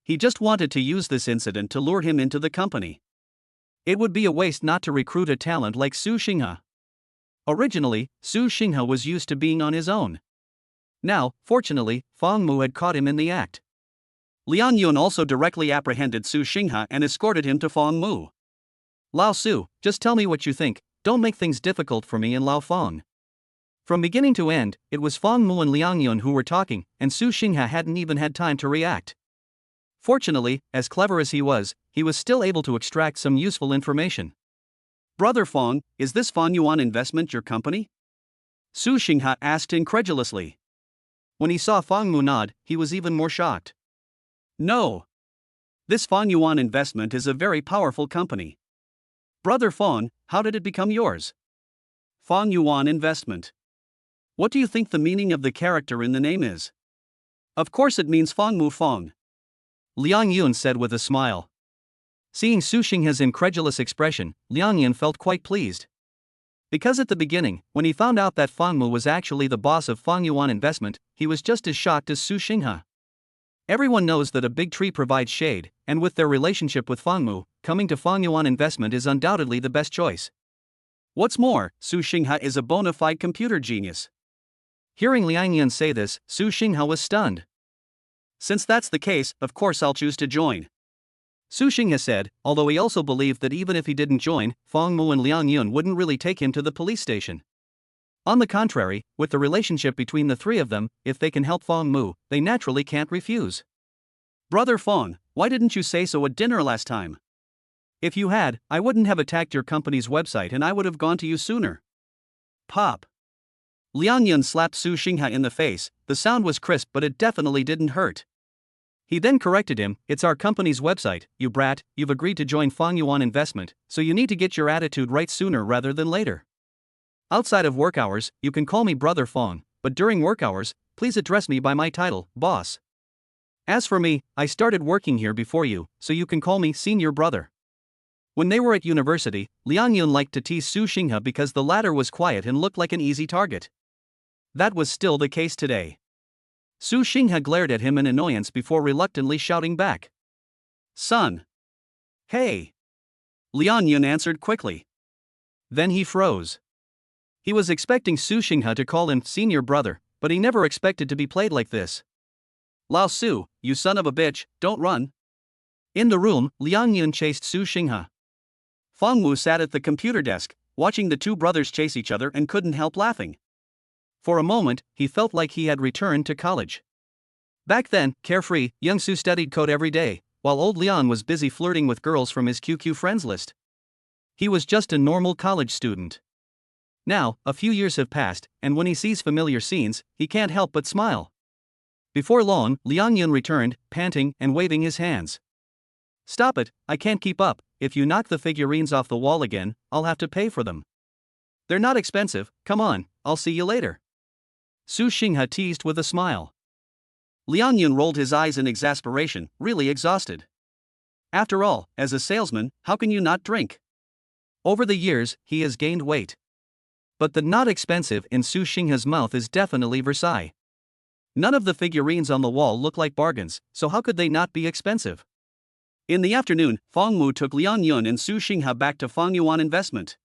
He just wanted to use this incident to lure him into the company. It would be a waste not to recruit a talent like Su Xinghe. Originally, Su Xinghe was used to being on his own. Now, fortunately, Fang Mu had caught him in the act. Liang Yun also directly apprehended Su Xinghe and escorted him to Fang Mu. Lao Su, just tell me what you think, don't make things difficult for me and Lao Feng. From beginning to end, it was Fang Mu and Liang Yun who were talking, and Su Xinghe hadn't even had time to react. Fortunately, as clever as he was still able to extract some useful information. Brother Feng, is this Fang Yuan Investment your company? Su Xinghe asked incredulously. When he saw Fang Mu nod, he was even more shocked. No. This Fang Yuan Investment is a very powerful company. Brother Feng, how did it become yours? Fang Yuan Investment. What do you think the meaning of the character in the name is? Of course it means Fang Mu Feng. Liang Yun said with a smile. Seeing Su Xinghe's incredulous expression, Liang Yun felt quite pleased. Because at the beginning, when he found out that Fang Mu was actually the boss of Fang Yuan Investment, he was just as shocked as Su Xinghe. Everyone knows that a big tree provides shade, and with their relationship with Fang Mu, coming to Fang Yuan Investment is undoubtedly the best choice. What's more, Su Xinghe is a bona fide computer genius. Hearing Liang Yun say this, Su Xinghe was stunned. Since that's the case, of course I'll choose to join. Su Xinghe said, although he also believed that even if he didn't join, Fang Mu and Liang Yun wouldn't really take him to the police station. On the contrary, with the relationship between the three of them, if they can help Fang Mu, they naturally can't refuse. Brother Feng, why didn't you say so at dinner last time? If you had, I wouldn't have attacked your company's website and I would have gone to you sooner. Pop. Liang Yun slapped Su Xinghe in the face. The sound was crisp but it definitely didn't hurt. He then corrected him, it's our company's website, you brat, you've agreed to join Fang Yuan Investment, so you need to get your attitude right sooner rather than later. Outside of work hours, you can call me Brother Feng, but during work hours, please address me by my title, boss. As for me, I started working here before you, so you can call me Senior Brother. When they were at university, Liang Yun liked to tease Su Xinghe because the latter was quiet and looked like an easy target. That was still the case today. Su Xinghe glared at him in annoyance before reluctantly shouting back. Son. Hey. Liang Yun answered quickly. Then he froze. He was expecting Su Xinghe to call him Senior Brother, but he never expected to be played like this. Lao Su, you son of a bitch, don't run. In the room, Liang Yun chased Su Xinghe. Fang Mu sat at the computer desk, watching the two brothers chase each other and couldn't help laughing. For a moment, he felt like he had returned to college. Back then, carefree, young Su studied code every day, while old Liang was busy flirting with girls from his QQ friends list. He was just a normal college student. Now, a few years have passed, and when he sees familiar scenes, he can't help but smile. Before long, Liang Yun returned, panting and waving his hands. Stop it, I can't keep up. If you knock the figurines off the wall again, I'll have to pay for them. They're not expensive, come on, I'll see you later. Su Xinghe teased with a smile. Liang Yun rolled his eyes in exasperation, really exhausted. After all, as a salesman, how can you not drink? Over the years, he has gained weight. But the not expensive in Su Xinghe's mouth is definitely Versailles. None of the figurines on the wall look like bargains, so how could they not be expensive? In the afternoon, Fang Mu took Liang Yun and Su Xinghe back to Fangyuan Investment.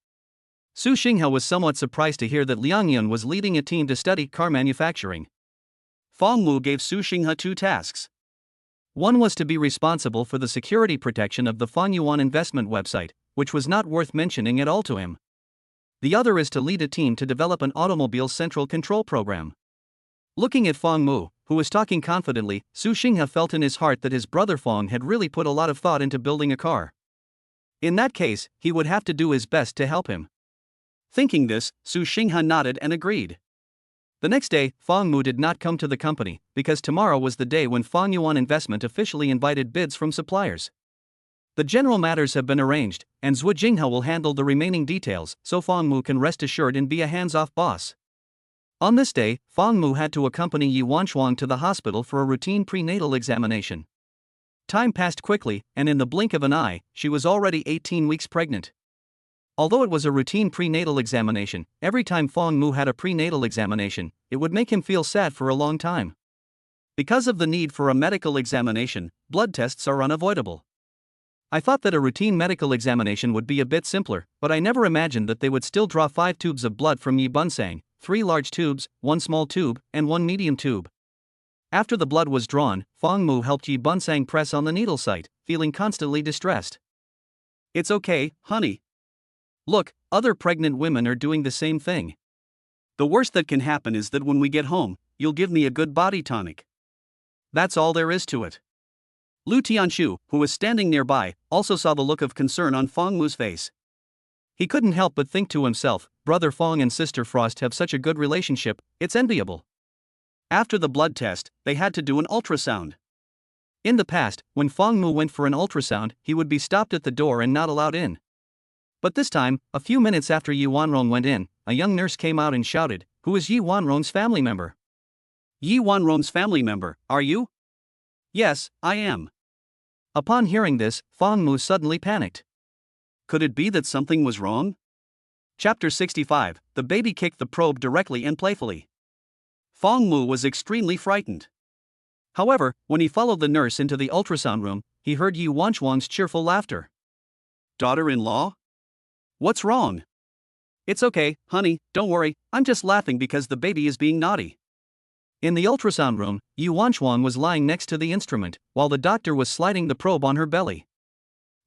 Su Xinghe was somewhat surprised to hear that Liang Yun was leading a team to study car manufacturing. Fang Mu gave Su Xinghe two tasks. One was to be responsible for the security protection of the Fangyuan Investment website, which was not worth mentioning at all to him. The other is to lead a team to develop an automobile central control program. Looking at Fang Mu, who was talking confidently, Su Xinghe felt in his heart that his brother Fang had really put a lot of thought into building a car. In that case, he would have to do his best to help him. Thinking this, Su Xinghe nodded and agreed. The next day, Fang Mu did not come to the company, because tomorrow was the day when Fangyuan Investment officially invited bids from suppliers. The general matters have been arranged, and Zhu Jinghe will handle the remaining details, so Fang Mu can rest assured and be a hands-off boss. On this day, Fang Mu had to accompany Yi Wanshuang to the hospital for a routine prenatal examination. Time passed quickly, and in the blink of an eye, she was already 18 weeks pregnant. Although it was a routine prenatal examination, every time Fang Mu had a prenatal examination, it would make him feel sad for a long time. Because of the need for a medical examination, blood tests are unavoidable. I thought that a routine medical examination would be a bit simpler, but I never imagined that they would still draw 5 tubes of blood from Yi Bunsang, 3 large tubes, 1 small tube, and 1 medium tube. After the blood was drawn, Fang Mu helped Yi Bunsang press on the needle site, feeling constantly distressed. It's okay, honey. Look, other pregnant women are doing the same thing. The worst that can happen is that when we get home, you'll give me a good body tonic. That's all there is to it. Lu Tianshu, who was standing nearby, also saw the look of concern on Fang Mu's face. He couldn't help but think to himself, brother Fang and sister Frost have such a good relationship, it's enviable. After the blood test, they had to do an ultrasound. In the past, when Fang Mu went for an ultrasound, he would be stopped at the door and not allowed in. But this time, a few minutes after Yi Wanrong went in, a young nurse came out and shouted, "Who is Yi Wanrong's family member?" Yi Wanrong's family member, are you? Yes, I am. Upon hearing this, Fang Mu suddenly panicked. Could it be that something was wrong? Chapter 65, the baby kicked the probe directly and playfully. Fang Mu was extremely frightened. However, when he followed the nurse into the ultrasound room, he heard Yi Wanshuang's cheerful laughter. Daughter-in-law? What's wrong? It's okay, honey, don't worry, I'm just laughing because the baby is being naughty. In the ultrasound room, Yi Wanshuang was lying next to the instrument, while the doctor was sliding the probe on her belly.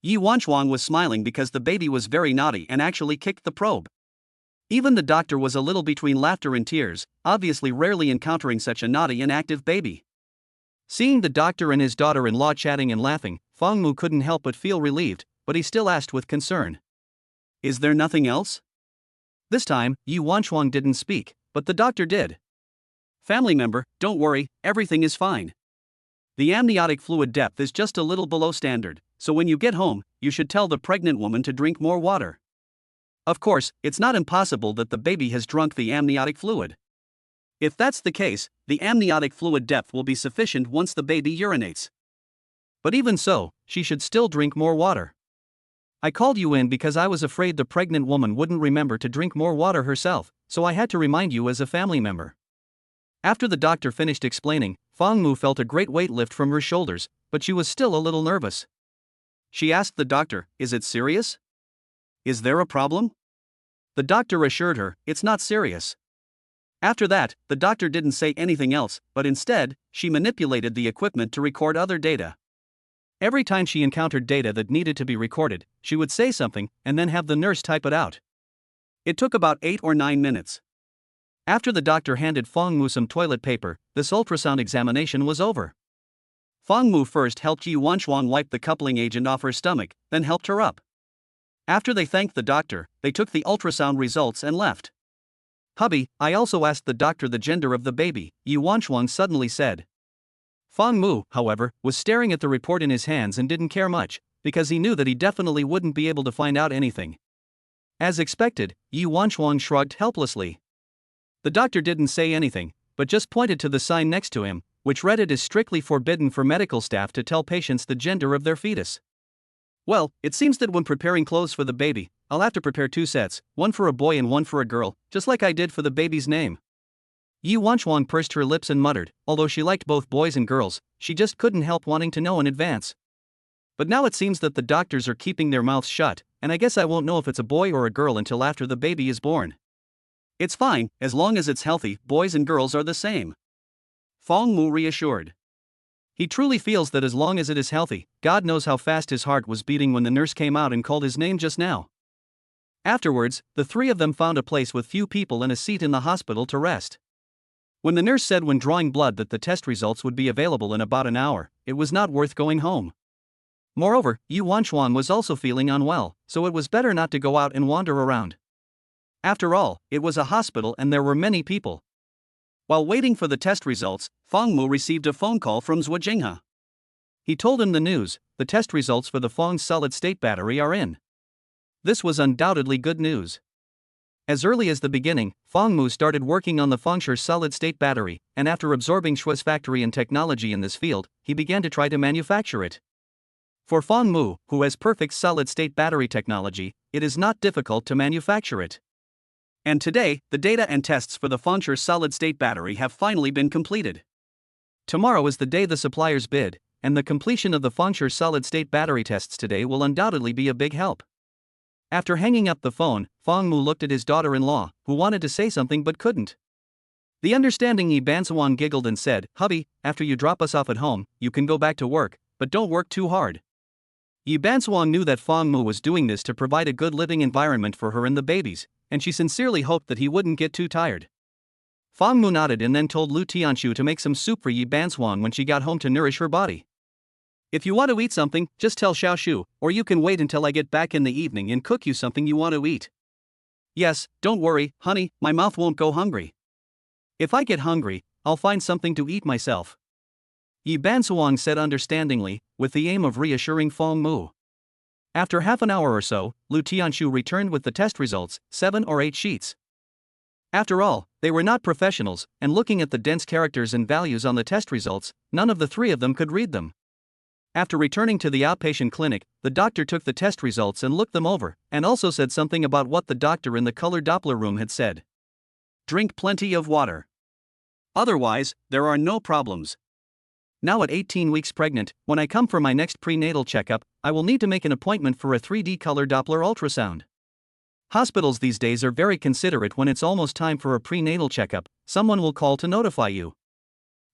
Yi Wanshuang was smiling because the baby was very naughty and actually kicked the probe. Even the doctor was a little between laughter and tears, obviously rarely encountering such a naughty and active baby. Seeing the doctor and his daughter-in-law chatting and laughing, Fang Mu couldn't help but feel relieved, but he still asked with concern. Is there nothing else? This time, Yi Wanshuang didn't speak, but the doctor did. Family member, don't worry, everything is fine. The amniotic fluid depth is just a little below standard, so when you get home, you should tell the pregnant woman to drink more water. Of course, it's not impossible that the baby has drunk the amniotic fluid. If that's the case, the amniotic fluid depth will be sufficient once the baby urinates. But even so, she should still drink more water. I called you in because I was afraid the pregnant woman wouldn't remember to drink more water herself, so I had to remind you as a family member. After the doctor finished explaining, Fang Mu felt a great weight lift from her shoulders, but she was still a little nervous. She asked the doctor, "Is it serious? Is there a problem?" The doctor assured her, "It's not serious." After that, the doctor didn't say anything else, but instead, she manipulated the equipment to record other data. Every time she encountered data that needed to be recorded, she would say something and then have the nurse type it out. It took about 8 or 9 minutes. After the doctor handed Fang Mu some toilet paper, this ultrasound examination was over. Fang Mu first helped Yi Wanshuang wipe the coupling agent off her stomach, then helped her up. After they thanked the doctor, they took the ultrasound results and left. "Hubby, I also asked the doctor the gender of the baby," Yi Wanshuang suddenly said. Fang Mu, however, was staring at the report in his hands and didn't care much, because he knew that he definitely wouldn't be able to find out anything. As expected, Yi Wanchuan shrugged helplessly. The doctor didn't say anything, but just pointed to the sign next to him, which read it is strictly forbidden for medical staff to tell patients the gender of their fetus. Well, it seems that when preparing clothes for the baby, I'll have to prepare 2 sets, one for a boy and one for a girl, just like I did for the baby's name. Yi Wanchuan pursed her lips and muttered, although she liked both boys and girls, she just couldn't help wanting to know in advance. But now it seems that the doctors are keeping their mouths shut, and I guess I won't know if it's a boy or a girl until after the baby is born. It's fine, as long as it's healthy, boys and girls are the same. Fang Mu reassured. He truly feels that as long as it is healthy, God knows how fast his heart was beating when the nurse came out and called his name just now. Afterwards, the 3 of them found a place with few people and a seat in the hospital to rest. When the nurse said when drawing blood that the test results would be available in about an hour, it was not worth going home. Moreover, Yi Wanchuan was also feeling unwell, so it was better not to go out and wander around. After all, it was a hospital and there were many people. While waiting for the test results, Fang Mu received a phone call from Zhuo Jinghe. He told him the news: the test results for the Fang's solid-state battery are in. This was undoubtedly good news. As early as the beginning, Fang Mu started working on the Fengshe solid-state battery, and after absorbing Shui's factory and technology in this field, he began to try to manufacture it. For Fang Mu, who has perfect solid-state battery technology, it is not difficult to manufacture it. And today, the data and tests for the Fengshe solid-state battery have finally been completed. Tomorrow is the day the suppliers bid, and the completion of the Fengshe solid-state battery tests today will undoubtedly be a big help. After hanging up the phone, Fang Mu looked at his daughter-in-law, who wanted to say something but couldn't. The understanding Yi Bansuan giggled and said, "Hubby, after you drop us off at home, you can go back to work, but don't work too hard." Yi Bansuan knew that Fang Mu was doing this to provide a good living environment for her and the babies, and she sincerely hoped that he wouldn't get too tired. Fang Mu nodded and then told Lu Tianshu to make some soup for Yi Bansuan when she got home to nourish her body. "If you want to eat something, just tell Xiaoshu, or you can wait until I get back in the evening and cook you something you want to eat." "Yes, don't worry, honey, my mouth won't go hungry. If I get hungry, I'll find something to eat myself," Yi Bansuang said understandingly, with the aim of reassuring Fang Mu. After half an hour or so, Lu Tianshu returned with the test results, 7 or 8 sheets. After all, they were not professionals, and looking at the dense characters and values on the test results, none of the 3 of them could read them. After returning to the outpatient clinic, the doctor took the test results and looked them over, and also said something about what the doctor in the color Doppler room had said. "Drink plenty of water. Otherwise, there are no problems. Now at 18 weeks pregnant, when I come for my next prenatal checkup, I will need to make an appointment for a 3D color Doppler ultrasound. Hospitals these days are very considerate. When it's almost time for a prenatal checkup, someone will call to notify you.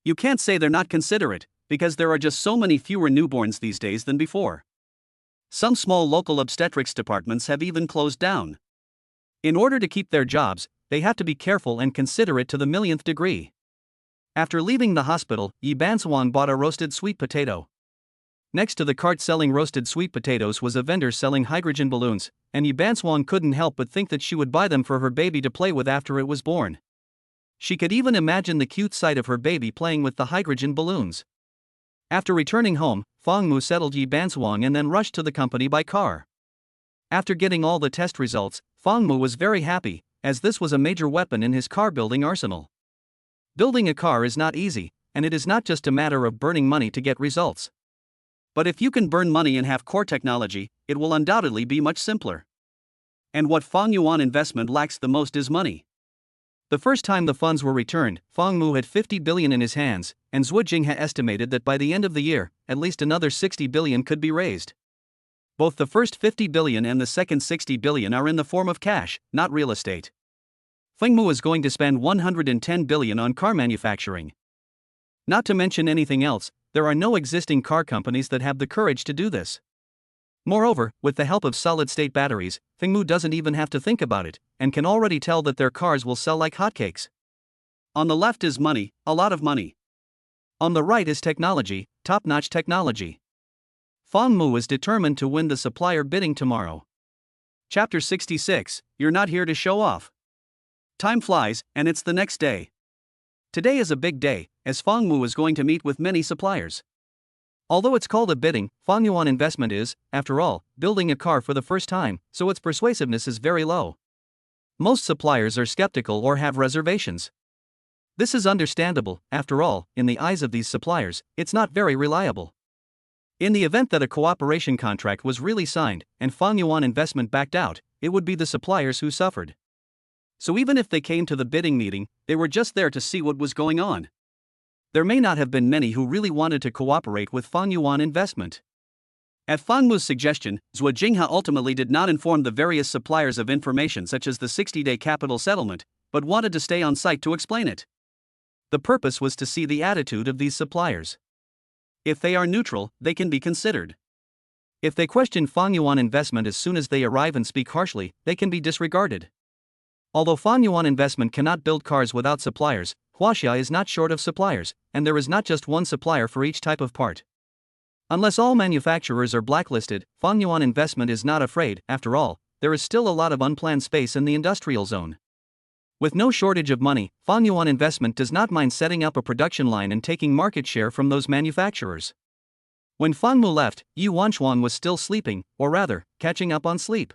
You can't say they're not considerate, because there are just so many fewer newborns these days than before. Some small local obstetrics departments have even closed down. In order to keep their jobs, they have to be careful and considerate to the millionth degree." After leaving the hospital, Yi Bansuan bought a roasted sweet potato. Next to the cart selling roasted sweet potatoes was a vendor selling hydrogen balloons, and Yi Bansuan couldn't help but think that she would buy them for her baby to play with after it was born. She could even imagine the cute sight of her baby playing with the hydrogen balloons. After returning home, Fang Mu settled Yi Bansuang and then rushed to the company by car. After getting all the test results, Fang Mu was very happy, as this was a major weapon in his car-building arsenal. Building a car is not easy, and it is not just a matter of burning money to get results. But if you can burn money and have core technology, it will undoubtedly be much simpler. And what Fang Yuan investment lacks the most is money. The first time the funds were returned, Fang Mu had 50 billion in his hands, and Zhuo Jinghe estimated that by the end of the year, at least another 60 billion could be raised. Both the first 50 billion and the second 60 billion are in the form of cash, not real estate. Feng Mu is going to spend 110 billion on car manufacturing. Not to mention anything else, there are no existing car companies that have the courage to do this. Moreover, with the help of solid-state batteries, Feng Mu doesn't even have to think about it, and can already tell that their cars will sell like hotcakes. On the left is money, a lot of money. On the right is technology, top-notch technology. Feng Mu is determined to win the supplier bidding tomorrow. Chapter 66, You're Not Here to Show Off. Time flies, and it's the next day. Today is a big day, as Fang Mu is going to meet with many suppliers. Although it's called a bidding, Fang Yuan investment is, after all, building a car for the first time, so its persuasiveness is very low. Most suppliers are skeptical or have reservations. This is understandable. After all, in the eyes of these suppliers, it's not very reliable. In the event that a cooperation contract was really signed, and Fang Yuan investment backed out, it would be the suppliers who suffered. So even if they came to the bidding meeting, they were just there to see what was going on. There may not have been many who really wanted to cooperate with Fang Yuan investment. At Fang Mu's suggestion, Zhuo Jinghe ultimately did not inform the various suppliers of information such as the 60-day capital settlement, but wanted to stay on site to explain it. The purpose was to see the attitude of these suppliers. If they are neutral, they can be considered. If they question Fang Yuan investment as soon as they arrive and speak harshly, they can be disregarded. Although Fang Yuan investment cannot build cars without suppliers, Huaxia is not short of suppliers, and there is not just one supplier for each type of part. Unless all manufacturers are blacklisted, Fang Yuan investment is not afraid. After all, there is still a lot of unplanned space in the industrial zone. With no shortage of money, Fang Yuan investment does not mind setting up a production line and taking market share from those manufacturers. When Fang Mu left, Yu Wanchuan was still sleeping, or rather, catching up on sleep.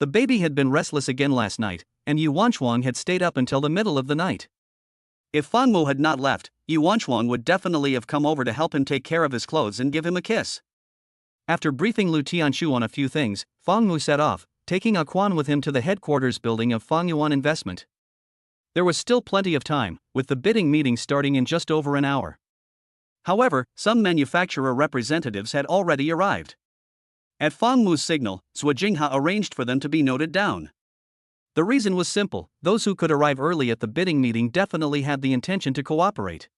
The baby had been restless again last night, and Yu Wanchuan had stayed up until the middle of the night. If Fang Mu had not left, Yu Wanchuan would definitely have come over to help him take care of his clothes and give him a kiss. After briefing Lu Tianshu on a few things, Fang Mu set off, taking A Quan with him to the headquarters building of Fang Yuan Investment. There was still plenty of time, with the bidding meeting starting in just over an hour. However, some manufacturer representatives had already arrived. At Fang Mu's signal, Zhuo Jinghe arranged for them to be noted down. The reason was simple: those who could arrive early at the bidding meeting definitely had the intention to cooperate.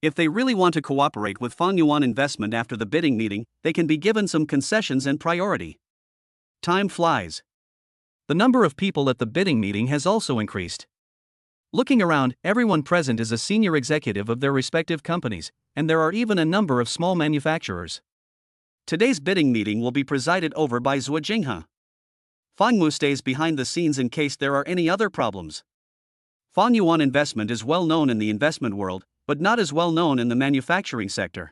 If they really want to cooperate with Fang Yuan investment after the bidding meeting, they can be given some concessions and priority. Time flies. The number of people at the bidding meeting has also increased. Looking around, everyone present is a senior executive of their respective companies, and there are even a number of small manufacturers. Today's bidding meeting will be presided over by Zhuo Jinghe. Fang Mu stays behind the scenes in case there are any other problems. Fang Yuan investment is well known in the investment world, but not as well known in the manufacturing sector.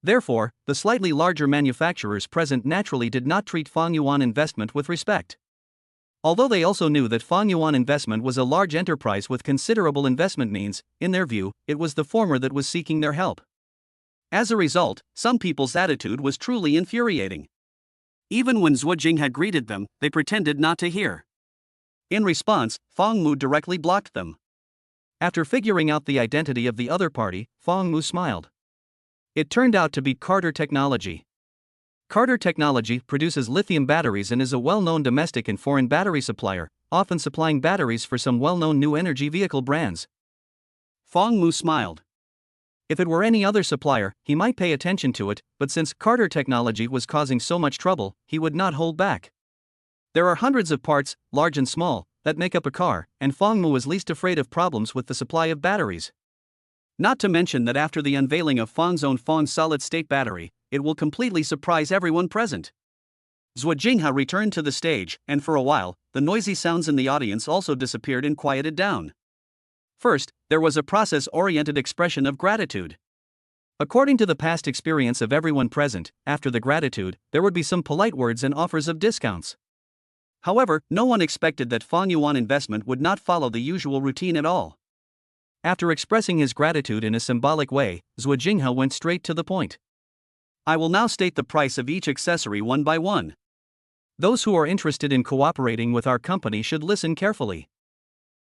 Therefore, the slightly larger manufacturers present naturally did not treat Fang Yuan investment with respect. Although they also knew that Fang Yuan investment was a large enterprise with considerable investment means, in their view, it was the former that was seeking their help. As a result, some people's attitude was truly infuriating. Even when Zhuo Jing had greeted them, they pretended not to hear. In response, Fang Mu directly blocked them. After figuring out the identity of the other party, Fang Mu smiled. It turned out to be Carter Technology. Carter Technology produces lithium batteries and is a well-known domestic and foreign battery supplier, often supplying batteries for some well-known new energy vehicle brands. Fang Mu smiled. If it were any other supplier, he might pay attention to it, but since Carter Technology was causing so much trouble, he would not hold back. There are hundreds of parts, large and small, that make up a car, and Fang Mu is least afraid of problems with the supply of batteries. Not to mention that after the unveiling of Fang's own Fang solid-state battery, it will completely surprise everyone present. Zhuo Jinghe returned to the stage, and for a while, the noisy sounds in the audience also disappeared and quieted down. First, there was a process-oriented expression of gratitude. According to the past experience of everyone present, after the gratitude, there would be some polite words and offers of discounts. However, no one expected that Fang Yuan investment would not follow the usual routine at all. After expressing his gratitude in a symbolic way, Zhuo Jinghe went straight to the point. I will now state the price of each accessory one by one. Those who are interested in cooperating with our company should listen carefully.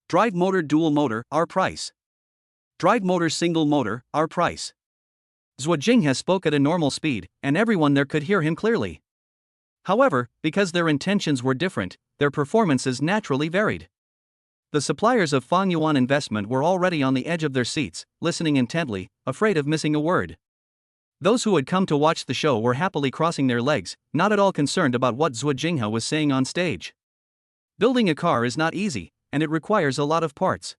Drive motor dual motor, our price. Drive motor single motor, our price. Zhuo Jinghe spoke at a normal speed, and everyone there could hear him clearly. However, because their intentions were different, their performances naturally varied. The suppliers of Fang Yuan investment were already on the edge of their seats, listening intently, afraid of missing a word. Those who had come to watch the show were happily crossing their legs, not at all concerned about what Zhuo Jinghe was saying on stage. Building a car is not easy, and it requires a lot of parts.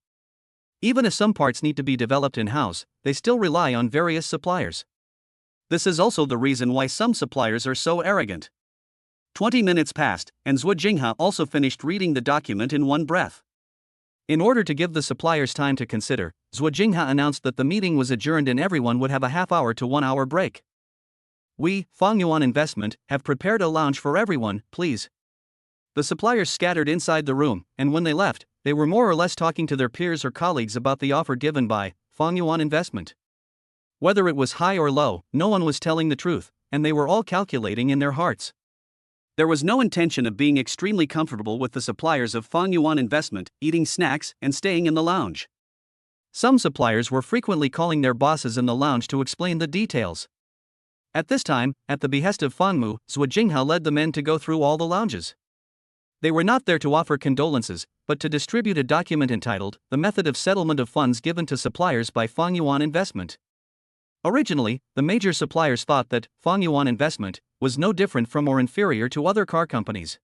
Even if some parts need to be developed in-house, they still rely on various suppliers. This is also the reason why some suppliers are so arrogant. 20 minutes passed, and Zhuo Jinghe also finished reading the document in one breath. In order to give the suppliers time to consider, Zhuo Jinghe announced that the meeting was adjourned and everyone would have a half-hour to 1-hour break. We, Fangyuan Investment, have prepared a lounge for everyone, please. The suppliers scattered inside the room, and when they left, they were more or less talking to their peers or colleagues about the offer given by Fangyuan Investment. Whether it was high or low, no one was telling the truth, and they were all calculating in their hearts. There was no intention of being extremely comfortable with the suppliers of Fangyuan Investment, eating snacks and staying in the lounge. Some suppliers were frequently calling their bosses in the lounge to explain the details. At this time, at the behest of Fangmu, Zhuo Jinghe led the men to go through all the lounges. They were not there to offer condolences, but to distribute a document entitled The Method of Settlement of Funds Given to Suppliers by Fangyuan Investment. Originally, the major suppliers thought that Fangyuan Investment was no different from or inferior to other car companies.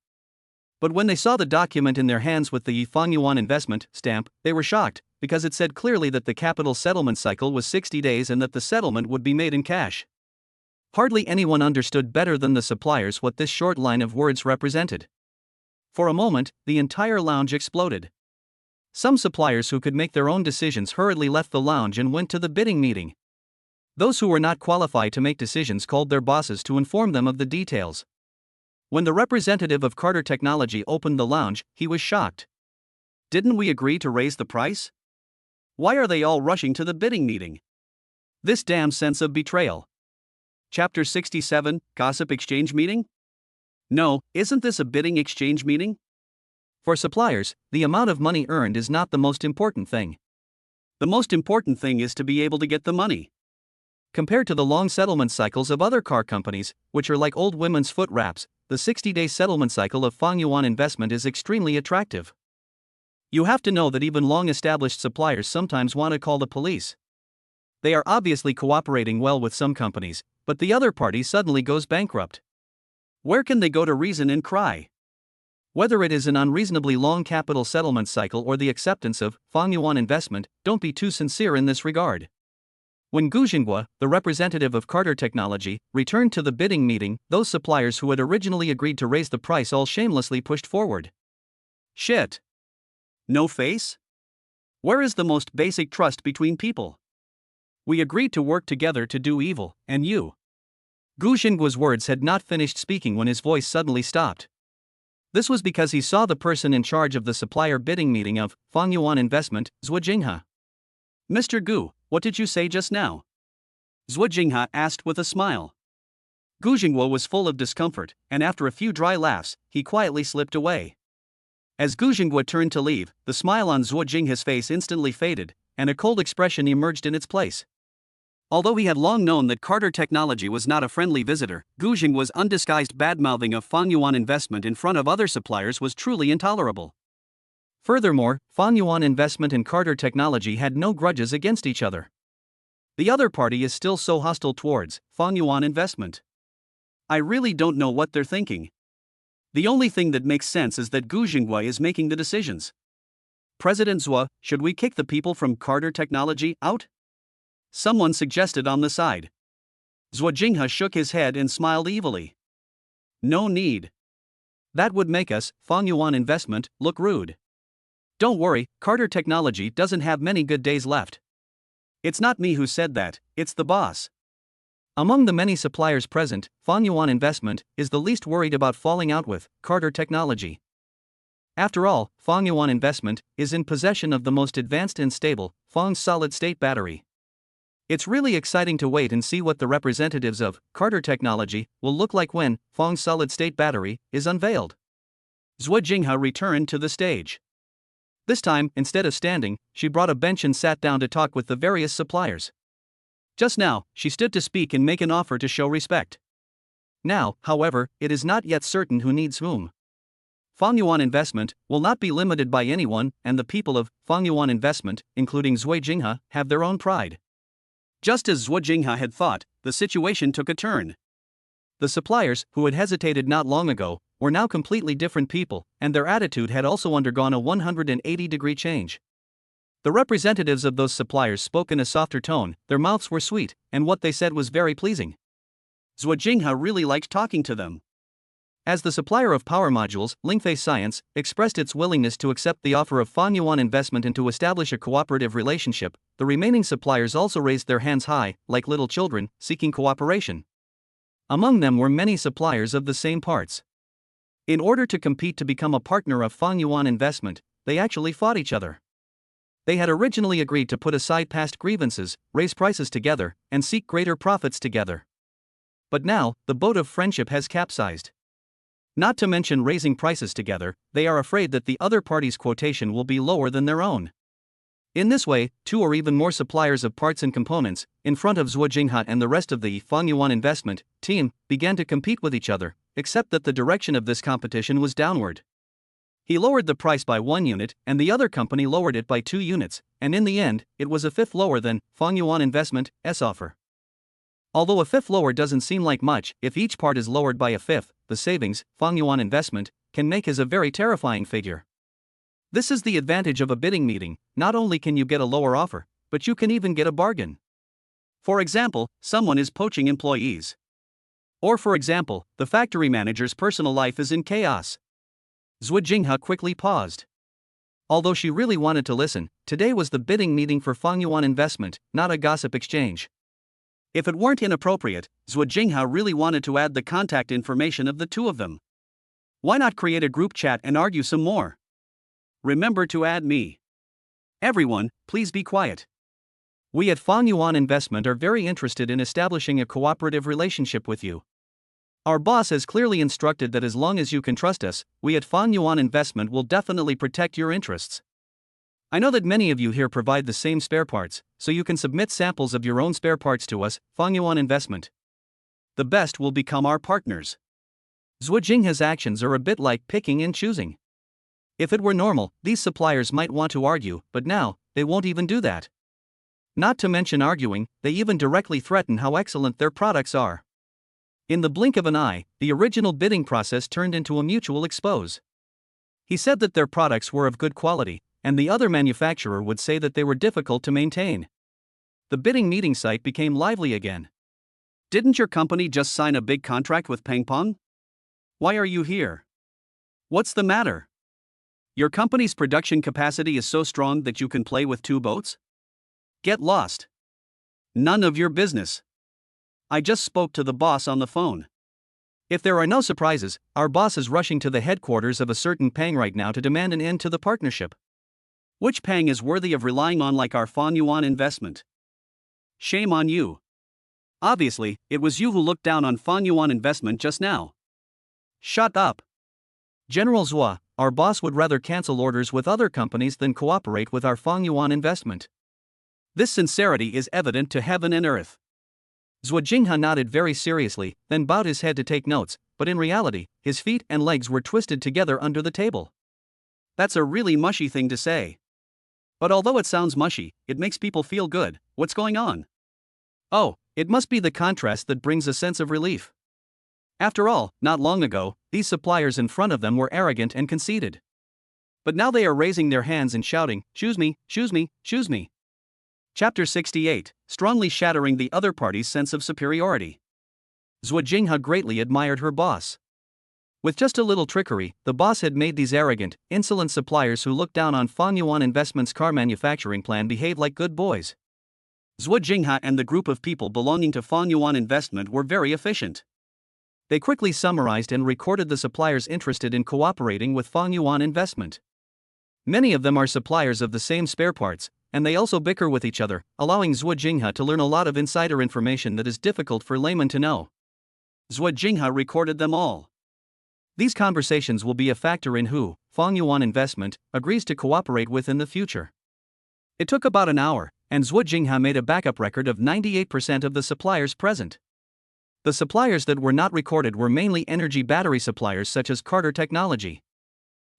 But when they saw the document in their hands with the Fangyuan Investment stamp, they were shocked, because it said clearly that the capital settlement cycle was 60 days and that the settlement would be made in cash. Hardly anyone understood better than the suppliers what this short line of words represented. For a moment, the entire lounge exploded. Some suppliers who could make their own decisions hurriedly left the lounge and went to the bidding meeting. Those who were not qualified to make decisions called their bosses to inform them of the details. When the representative of Carter Technology opened the lounge, he was shocked. Didn't we agree to raise the price? Why are they all rushing to the bidding meeting? This damn sense of betrayal. Chapter 67, Gossip Exchange Meeting? No, isn't this a bidding exchange meeting? For suppliers, the amount of money earned is not the most important thing. The most important thing is to be able to get the money. Compared to the long settlement cycles of other car companies, which are like old women's foot wraps, the 60-day settlement cycle of Fangyuan Investment is extremely attractive. You have to know that even long-established suppliers sometimes want to call the police. They are obviously cooperating well with some companies, but the other party suddenly goes bankrupt. Where can they go to reason and cry? Whether it is an unreasonably long capital settlement cycle or the acceptance of Fangyuan Investment, don't be too sincere in this regard. When Gu Xinghua, the representative of Carter Technology, returned to the bidding meeting, those suppliers who had originally agreed to raise the price all shamelessly pushed forward. Shit. No face? Where is the most basic trust between people? We agreed to work together to do evil, and you. Gu Xinghua's words had not finished speaking when his voice suddenly stopped. This was because he saw the person in charge of the supplier bidding meeting of Fangyuan Investment, Zhuo Jinghe. Mr. Gu, what did you say just now? Zhuo Jinghe asked with a smile. Gu Xinghua was full of discomfort, and after a few dry laughs, he quietly slipped away. As Gu Xinghua turned to leave, the smile on Zhuo Jinghe's face instantly faded, and a cold expression emerged in its place. Although he had long known that Carter Technology was not a friendly visitor, Gu Xinghua's undisguised badmouthing of Fangyuan Investment in front of other suppliers was truly intolerable. Furthermore, Fangyuan Investment and Carter Technology had no grudges against each other. The other party is still so hostile towards Fangyuan Investment. I really don't know what they're thinking. The only thing that makes sense is that Gu Xinghua is making the decisions. President Zhuo, should we kick the people from Carter Technology out? Someone suggested on the side. Zhuo Jinghe shook his head and smiled evilly. No need. That would make us, Fangyuan Investment, look rude. Don't worry, Carter Technology doesn't have many good days left. It's not me who said that, it's the boss. Among the many suppliers present, Fangyuan Investment is the least worried about falling out with Carter Technology. After all, Fangyuan Investment is in possession of the most advanced and stable Fang's solid-state battery. It's really exciting to wait and see what the representatives of Carter Technology will look like when Fang's solid-state battery is unveiled. Zhuo Jinghe returned to the stage. This time, instead of standing, she brought a bench and sat down to talk with the various suppliers. Just now, she stood to speak and make an offer to show respect. Now, however, it is not yet certain who needs whom. Fangyuan Investment will not be limited by anyone, and the people of Fangyuan Investment, including Zhuo Jinghe, have their own pride. Just as Zhuo Jinghe had thought, the situation took a turn. The suppliers, who had hesitated not long ago, were now completely different people, and their attitude had also undergone a 180-degree change. The representatives of those suppliers spoke in a softer tone, their mouths were sweet, and what they said was very pleasing. Zhuo Jinghe really liked talking to them. As the supplier of power modules, Lingfei Science expressed its willingness to accept the offer of Fangyuan Investment and to establish a cooperative relationship. The remaining suppliers also raised their hands high, like little children, seeking cooperation. Among them were many suppliers of the same parts. In order to compete to become a partner of Fangyuan Investment, they actually fought each other. They had originally agreed to put aside past grievances, raise prices together, and seek greater profits together. But now, the boat of friendship has capsized. Not to mention raising prices together, they are afraid that the other party's quotation will be lower than their own. In this way, 2 or even more suppliers of parts and components, in front of Zhuo Jinghe and the rest of the Fangyuan Investment team, began to compete with each other, except that the direction of this competition was downward. He lowered the price by 1 unit, and the other company lowered it by 2 units, and in the end, it was a fifth lower than Fangyuan Investment's offer. Although a fifth lower doesn't seem like much, if each part is lowered by a fifth, the savings Fangyuan Investment can make is a very terrifying figure. This is the advantage of a bidding meeting. Not only can you get a lower offer, but you can even get a bargain. For example, someone is poaching employees. Or for example, the factory manager's personal life is in chaos. Zhuo Jinghe quickly paused. Although she really wanted to listen, today was the bidding meeting for Fangyuan Investment, not a gossip exchange. If it weren't inappropriate, Zhuo Jinghe really wanted to add the contact information of the 2 of them. Why not create a group chat and argue some more? Remember to add me. Everyone, please be quiet. We at Fangyuan Investment are very interested in establishing a cooperative relationship with you. Our boss has clearly instructed that as long as you can trust us, we at Fangyuan Investment will definitely protect your interests. I know that many of you here provide the same spare parts, so you can submit samples of your own spare parts to us, Fangyuan Investment. The best will become our partners. Zhuo Jinghe's actions are a bit like picking and choosing. If it were normal, these suppliers might want to argue, but now, they won't even do that. Not to mention arguing, they even directly threaten how excellent their products are. In the blink of an eye, the original bidding process turned into a mutual expose. He said that their products were of good quality, and the other manufacturer would say that they were difficult to maintain. The bidding meeting site became lively again. Didn't your company just sign a big contract with Pengpong? Why are you here? What's the matter? Your company's production capacity is so strong that you can play with 2 boats? Get lost. None of your business. I just spoke to the boss on the phone. If there are no surprises, our boss is rushing to the headquarters of a certain Pang right now to demand an end to the partnership. Which Pang is worthy of relying on like our Fangyuan Investment? Shame on you. Obviously, it was you who looked down on Fangyuan Investment just now. Shut up. General Zhua, our boss would rather cancel orders with other companies than cooperate with our Fangyuan Investment. This sincerity is evident to heaven and earth. Zhuo Jinghe nodded very seriously, then bowed his head to take notes, but in reality, his feet and legs were twisted together under the table. That's a really mushy thing to say. But although it sounds mushy, it makes people feel good. What's going on? Oh, it must be the contrast that brings a sense of relief. After all, not long ago, these suppliers in front of them were arrogant and conceited. But now they are raising their hands and shouting, "Choose me, choose me, choose me." Chapter 68, strongly shattering the other party's sense of superiority. Zhuo Jinghe greatly admired her boss. With just a little trickery, the boss had made these arrogant, insolent suppliers who looked down on Fangyuan Investment's car manufacturing plan behave like good boys. Zhuo Jinghe and the group of people belonging to Fangyuan Investment were very efficient. They quickly summarized and recorded the suppliers interested in cooperating with Fangyuan Investment. Many of them are suppliers of the same spare parts, and they also bicker with each other, allowing Zhuo Jinghe to learn a lot of insider information that is difficult for laymen to know. Zhuo Jinghe recorded them all. These conversations will be a factor in who Fangyuan Investment agrees to cooperate with in the future. It took about an hour, and Zhuo Jinghe made a backup record of 98% of the suppliers present. The suppliers that were not recorded were mainly energy battery suppliers such as Carter Technology.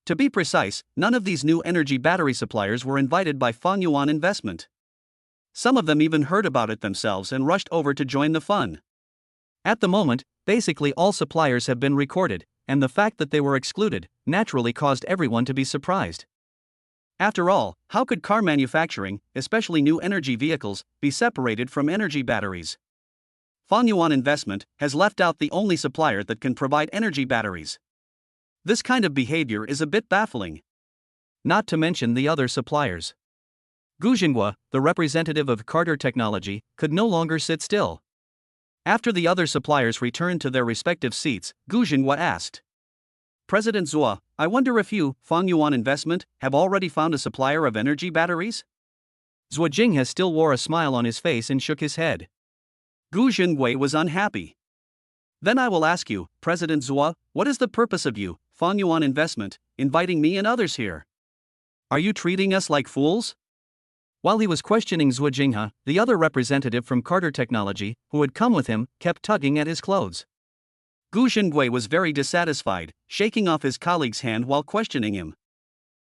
To be precise, none of these new energy battery suppliers were invited by Fangyuan Investment. Some of them even heard about it themselves and rushed over to join the fun. At the moment, basically all suppliers have been recorded, and the fact that they were excluded naturally caused everyone to be surprised. After all, how could car manufacturing, especially new energy vehicles, be separated from energy batteries? Yuan Investment has left out the only supplier that can provide energy batteries. This kind of behavior is a bit baffling. Not to mention the other suppliers. Gu Xinghua, the representative of Carter Technology, could no longer sit still. After the other suppliers returned to their respective seats, Gu Xinghua asked, President Zhuo, I wonder if you, Yuan Investment, have already found a supplier of energy batteries? Zhuo Jinghe still wore a smile on his face and shook his head. Gu Xinhui was unhappy. Then I will ask you, President Zhuo, what is the purpose of you, Yuan Investment, inviting me and others here? Are you treating us like fools? While he was questioning Zhuo Jinghe, the other representative from Carter Technology, who had come with him, kept tugging at his clothes. Gu Xinhui was very dissatisfied, shaking off his colleague's hand while questioning him.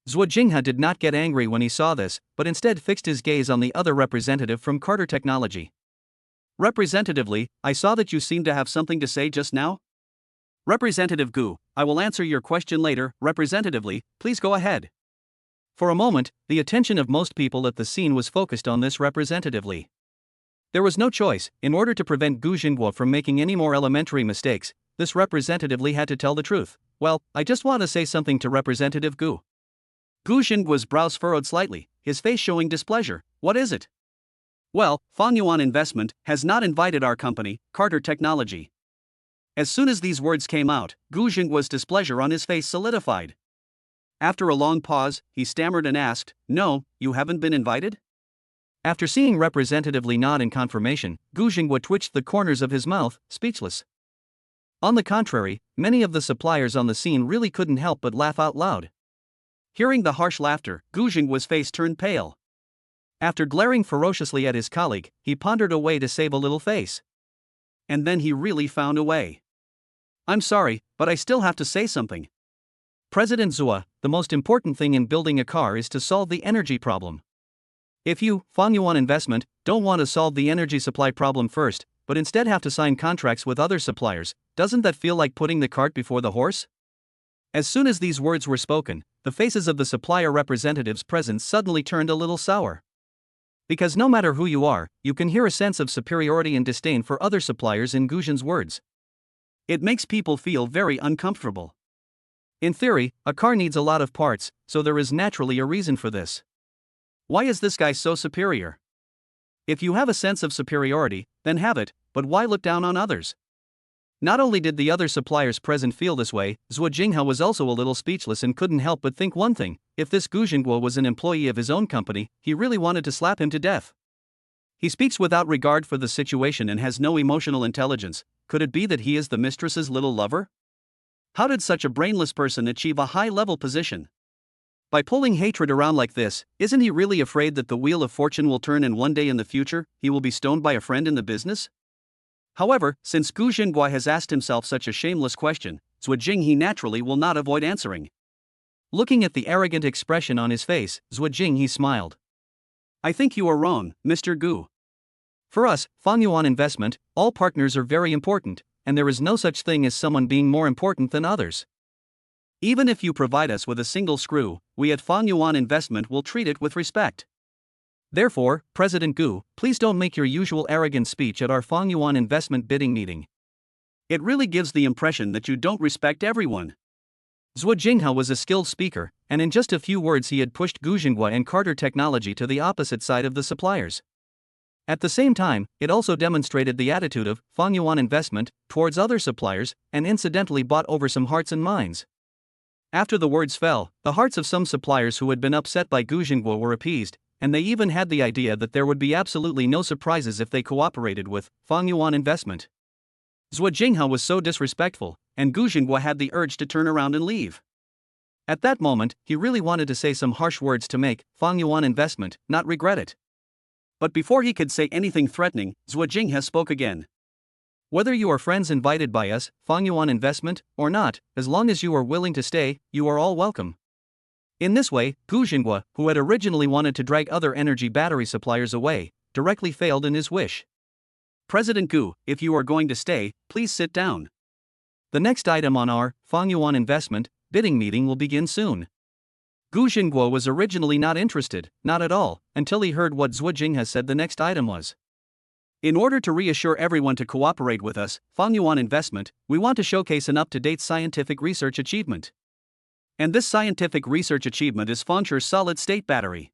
Zhuo Jinghe did not get angry when he saw this, but instead fixed his gaze on the other representative from Carter Technology. Representatively, I saw that you seemed to have something to say just now. Representative Gu, I will answer your question later. Representatively, please go ahead. For a moment, the attention of most people at the scene was focused on this representatively. There was no choice. In order to prevent Gu Xinghua from making any more elementary mistakes, this representatively had to tell the truth. Well, I just want to say something to Representative Gu. Gu Xinghua's brows furrowed slightly, his face showing displeasure. What is it? Well, Yuan Investment has not invited our company, Carter Technology. As soon as these words came out, Gu Xinghua's displeasure on his face solidified. After a long pause, he stammered and asked, No, you haven't been invited? After seeing representatively nod in confirmation, Gu Xinghua twitched the corners of his mouth, speechless. On the contrary, many of the suppliers on the scene really couldn't help but laugh out loud. Hearing the harsh laughter, Gu Xinghua's face turned pale. After glaring ferociously at his colleague, he pondered a way to save a little face. And then he really found a way. I'm sorry, but I still have to say something. President Zhuo, the most important thing in building a car is to solve the energy problem. If you, Yuan Investment, don't want to solve the energy supply problem first, but instead have to sign contracts with other suppliers, doesn't that feel like putting the cart before the horse? As soon as these words were spoken, the faces of the supplier representatives present suddenly turned a little sour. Because no matter who you are, you can hear a sense of superiority and disdain for other suppliers in Gu Xin's words. It makes people feel very uncomfortable. In theory, a car needs a lot of parts, so there is naturally a reason for this. Why is this guy so superior? If you have a sense of superiority, then have it, but why look down on others? Not only did the other suppliers present feel this way, Zhuo Jinghe was also a little speechless and couldn't help but think one thing: if this Gu Xinghua was an employee of his own company, he really wanted to slap him to death. He speaks without regard for the situation and has no emotional intelligence. Could it be that he is the mistress's little lover? How did such a brainless person achieve a high-level position? By pulling hatred around like this, isn't he really afraid that the wheel of fortune will turn and one day in the future, he will be stoned by a friend in the business? However, since Gu Xinghua has asked himself such a shameless question, Zhuo Jinghe naturally will not avoid answering. Looking at the arrogant expression on his face, Zhuo Jinghe smiled. I think you are wrong, Mr. Gu. For us, Yuan Investment, all partners are very important, and there is no such thing as someone being more important than others. Even if you provide us with a single screw, we at Yuan Investment will treat it with respect. Therefore, President Gu, please don't make your usual arrogant speech at our Yuan Investment bidding meeting. It really gives the impression that you don't respect everyone. Zhuo Jinghe was a skilled speaker, and in just a few words he had pushed Gu Xinghua and Carter Technology to the opposite side of the suppliers. At the same time, it also demonstrated the attitude of Yuan Investment towards other suppliers, and incidentally bought over some hearts and minds. After the words fell, the hearts of some suppliers who had been upset by Gu Xinghua were appeased, and they even had the idea that there would be absolutely no surprises if they cooperated with Yuan Investment. Zhuo Jinghe was so disrespectful, and Gu Xinghua had the urge to turn around and leave. At that moment, he really wanted to say some harsh words to make Yuan Investment not regret it. But before he could say anything threatening, Zhuo Jinghe spoke again. Whether you are friends invited by us, Yuan Investment, or not, as long as you are willing to stay, you are all welcome. In this way, Gu Xinghua, who had originally wanted to drag other energy battery suppliers away, directly failed in his wish. President Gu, if you are going to stay, please sit down. The next item on our Yuan Investment bidding meeting will begin soon. Gu Xinghua was originally not interested, not at all, until he heard what Zhuo Jinghe said the next item was. In order to reassure everyone to cooperate with us, Fang Yuan Investment, we want to showcase an up-to-date scientific research achievement. And this scientific research achievement is Fangchu's solid-state battery.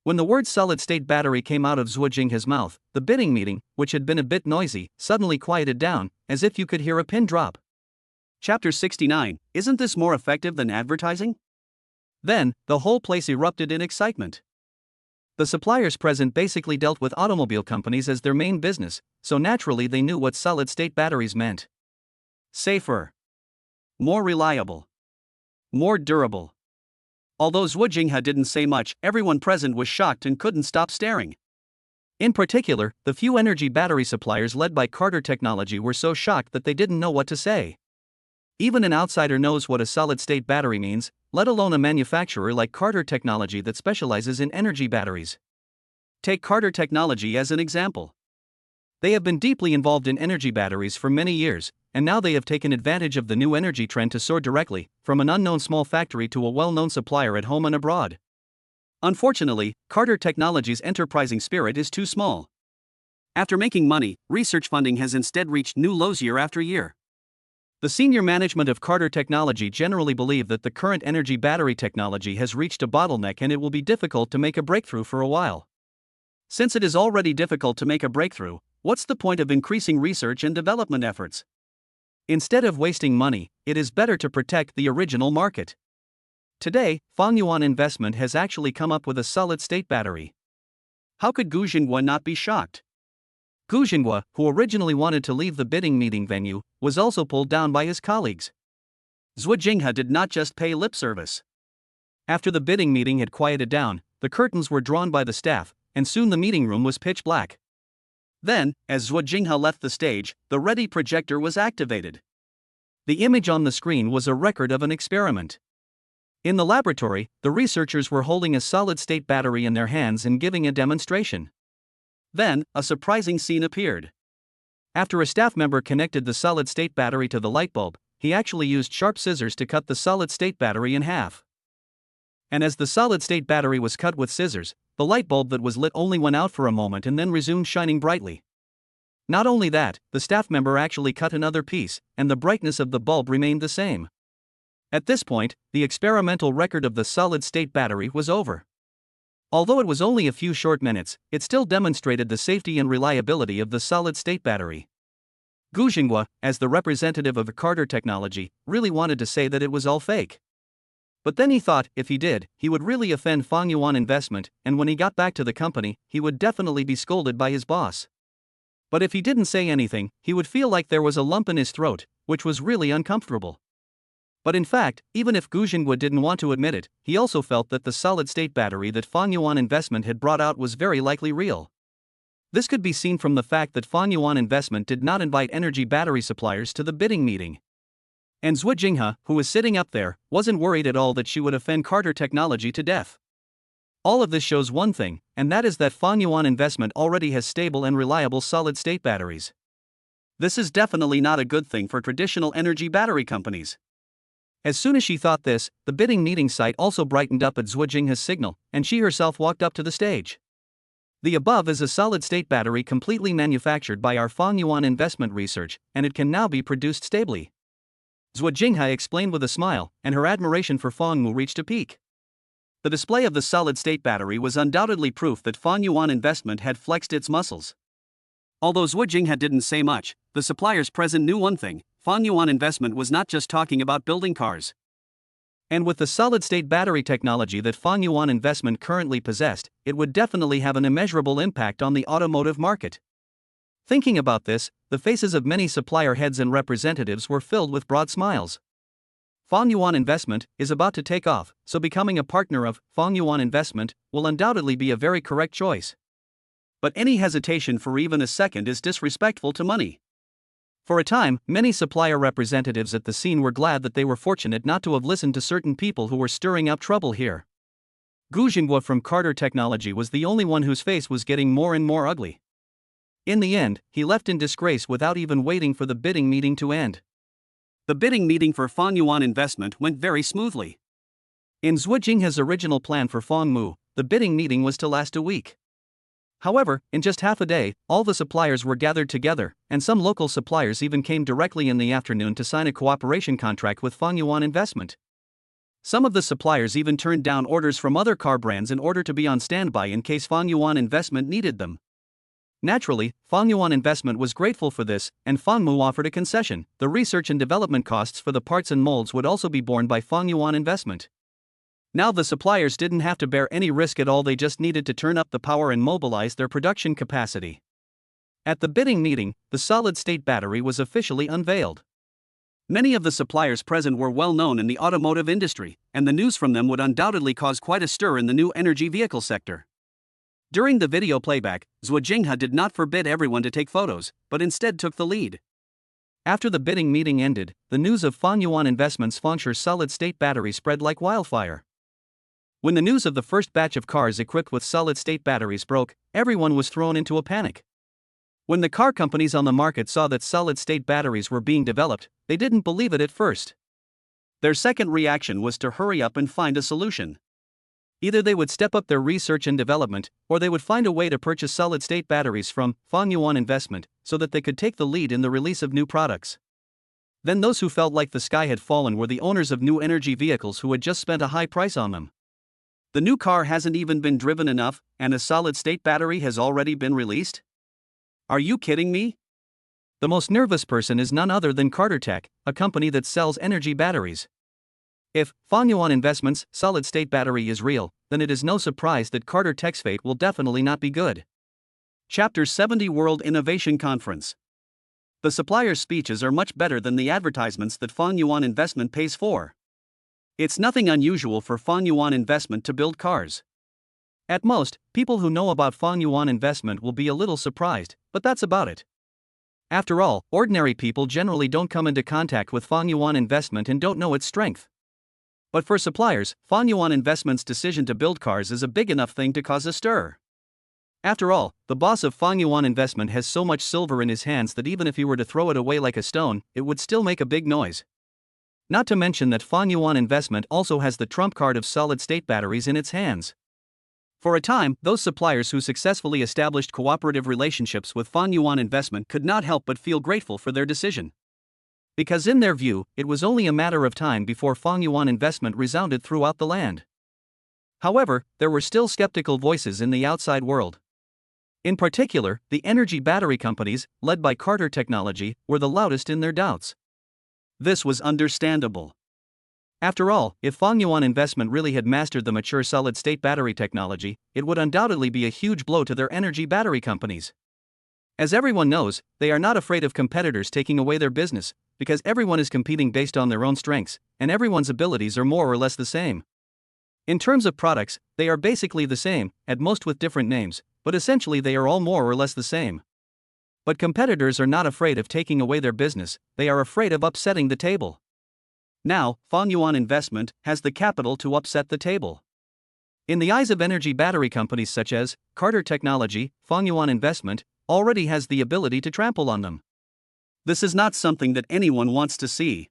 When the word solid-state battery came out of Zhuo Jinghe's mouth, the bidding meeting, which had been a bit noisy, suddenly quieted down, as if you could hear a pin drop. Chapter 69, isn't this more effective than advertising? Then, the whole place erupted in excitement. The suppliers present basically dealt with automobile companies as their main business, so naturally they knew what solid-state batteries meant. Safer. More reliable. More durable. Although Zhuo Jinghe didn't say much, everyone present was shocked and couldn't stop staring. In particular, the few energy battery suppliers led by Carter Technology were so shocked that they didn't know what to say. Even an outsider knows what a solid-state battery means, let alone a manufacturer like Carter Technology that specializes in energy batteries. Take Carter Technology as an example. They have been deeply involved in energy batteries for many years, and now they have taken advantage of the new energy trend to soar directly, from an unknown small factory to a well-known supplier at home and abroad. Unfortunately, Carter Technology's enterprising spirit is too small. After making money, research funding has instead reached new lows year after year. The senior management of Carter Technology generally believe that the current energy battery technology has reached a bottleneck and it will be difficult to make a breakthrough for a while. Since it is already difficult to make a breakthrough, what's the point of increasing research and development efforts? Instead of wasting money, it is better to protect the original market. Today, Fang Yuan Investment has actually come up with a solid-state battery. How could Gu Xinghua not be shocked? Gu Xinghua, who originally wanted to leave the bidding meeting venue, was also pulled down by his colleagues. Zhuo Jinghe did not just pay lip service. After the bidding meeting had quieted down, the curtains were drawn by the staff, and soon the meeting room was pitch black. Then, as Zhuo Jinghe left the stage, the ready projector was activated. The image on the screen was a record of an experiment. In the laboratory, the researchers were holding a solid-state battery in their hands and giving a demonstration. Then, a surprising scene appeared. After a staff member connected the solid-state battery to the light bulb, he actually used sharp scissors to cut the solid-state battery in half. And as the solid-state battery was cut with scissors, the light bulb that was lit only went out for a moment and then resumed shining brightly. Not only that, the staff member actually cut another piece, and the brightness of the bulb remained the same. At this point, the experimental record of the solid-state battery was over. Although it was only a few short minutes, it still demonstrated the safety and reliability of the solid-state battery. Gu Xinghua, as the representative of Carter Technology, really wanted to say that it was all fake. But then he thought, if he did, he would really offend Fang Yuan Investment, and when he got back to the company, he would definitely be scolded by his boss. But if he didn't say anything, he would feel like there was a lump in his throat, which was really uncomfortable. But in fact, even if Gu Xinghua didn't want to admit it, he also felt that the solid-state battery that Fang Yuan Investment had brought out was very likely real. This could be seen from the fact that Fang Yuan Investment did not invite energy battery suppliers to the bidding meeting. And Zhuo Jinghe, who was sitting up there, wasn't worried at all that she would offend Carter Technology to death. All of this shows one thing, and that is that Fang Yuan Investment already has stable and reliable solid-state batteries. This is definitely not a good thing for traditional energy battery companies. As soon as she thought this, the bidding meeting site also brightened up at Zhuo Jinghe's signal, and she herself walked up to the stage. The above is a solid-state battery completely manufactured by our Fang Yuan Investment Research, and it can now be produced stably. Zhuo Jinghe explained with a smile, and her admiration for Fang Mu reached a peak. The display of the solid-state battery was undoubtedly proof that Fang Yuan Investment had flexed its muscles. Although Zhuo Jinghe didn't say much, the suppliers present knew one thing: Fang Yuan Investment was not just talking about building cars. And with the solid-state battery technology that Fang Yuan Investment currently possessed, it would definitely have an immeasurable impact on the automotive market. Thinking about this, the faces of many supplier heads and representatives were filled with broad smiles. Fang Yuan Investment is about to take off, so becoming a partner of Fang Yuan Investment will undoubtedly be a very correct choice. But any hesitation for even a second is disrespectful to money. For a time, many supplier representatives at the scene were glad that they were fortunate not to have listened to certain people who were stirring up trouble here. Gu Xinghua from Carter Technology was the only one whose face was getting more and more ugly. In the end, he left in disgrace without even waiting for the bidding meeting to end. The bidding meeting for Fang Yuan Investment went very smoothly. In Zhuo Jinghe's original plan for Fang Mu, the bidding meeting was to last a week. However, in just half a day, all the suppliers were gathered together, and some local suppliers even came directly in the afternoon to sign a cooperation contract with Fangyuan Investment. Some of the suppliers even turned down orders from other car brands in order to be on standby in case Fangyuan Investment needed them. Naturally, Fangyuan Investment was grateful for this, and Fanmu offered a concession. The research and development costs for the parts and molds would also be borne by Fangyuan Investment. Now the suppliers didn't have to bear any risk at all, they just needed to turn up the power and mobilize their production capacity. At the bidding meeting, the solid-state battery was officially unveiled. Many of the suppliers present were well known in the automotive industry, and the news from them would undoubtedly cause quite a stir in the new energy vehicle sector. During the video playback, Zhuo Jinghe did not forbid everyone to take photos, but instead took the lead. After the bidding meeting ended, the news of Fangyuan Investment's Fengshe solid-state battery spread like wildfire. When the news of the first batch of cars equipped with solid-state batteries broke, everyone was thrown into a panic. When the car companies on the market saw that solid-state batteries were being developed, they didn't believe it at first. Their second reaction was to hurry up and find a solution. Either they would step up their research and development, or they would find a way to purchase solid-state batteries from Fangyuan Investment so that they could take the lead in the release of new products. Then those who felt like the sky had fallen were the owners of new energy vehicles who had just spent a high price on them. The new car hasn't even been driven enough, and a solid-state battery has already been released? Are you kidding me? The most nervous person is none other than Carter Tech, a company that sells energy batteries. If Fangyuan Investment's solid-state battery is real, then it is no surprise that Carter Tech's fate will definitely not be good. Chapter 70 World Innovation Conference. The suppliers' speeches are much better than the advertisements that Fangyuan Investment pays for. It's nothing unusual for Fangyuan Investment to build cars. At most, people who know about Fangyuan Investment will be a little surprised, but that's about it. After all, ordinary people generally don't come into contact with Fangyuan Investment and don't know its strength. But for suppliers, Fangyuan Investment's decision to build cars is a big enough thing to cause a stir. After all, the boss of Fangyuan Investment has so much silver in his hands that even if he were to throw it away like a stone, it would still make a big noise. Not to mention that Fangyuan Investment also has the trump card of solid-state batteries in its hands. For a time, those suppliers who successfully established cooperative relationships with Fangyuan Investment could not help but feel grateful for their decision. Because in their view, it was only a matter of time before Fangyuan Investment resounded throughout the land. However, there were still skeptical voices in the outside world. In particular, the energy battery companies, led by Carter Technology, were the loudest in their doubts. This was understandable. After all, if Fangyuan Investment really had mastered the mature solid-state battery technology, it would undoubtedly be a huge blow to their energy battery companies. As everyone knows, they are not afraid of competitors taking away their business, because everyone is competing based on their own strengths, and everyone's abilities are more or less the same. In terms of products, they are basically the same, at most with different names, but essentially they are all more or less the same. But competitors are not afraid of taking away their business, they are afraid of upsetting the table. Now, Fangyuan Investment has the capital to upset the table. In the eyes of energy battery companies such as Carter Technology, Fangyuan Investment already has the ability to trample on them. This is not something that anyone wants to see.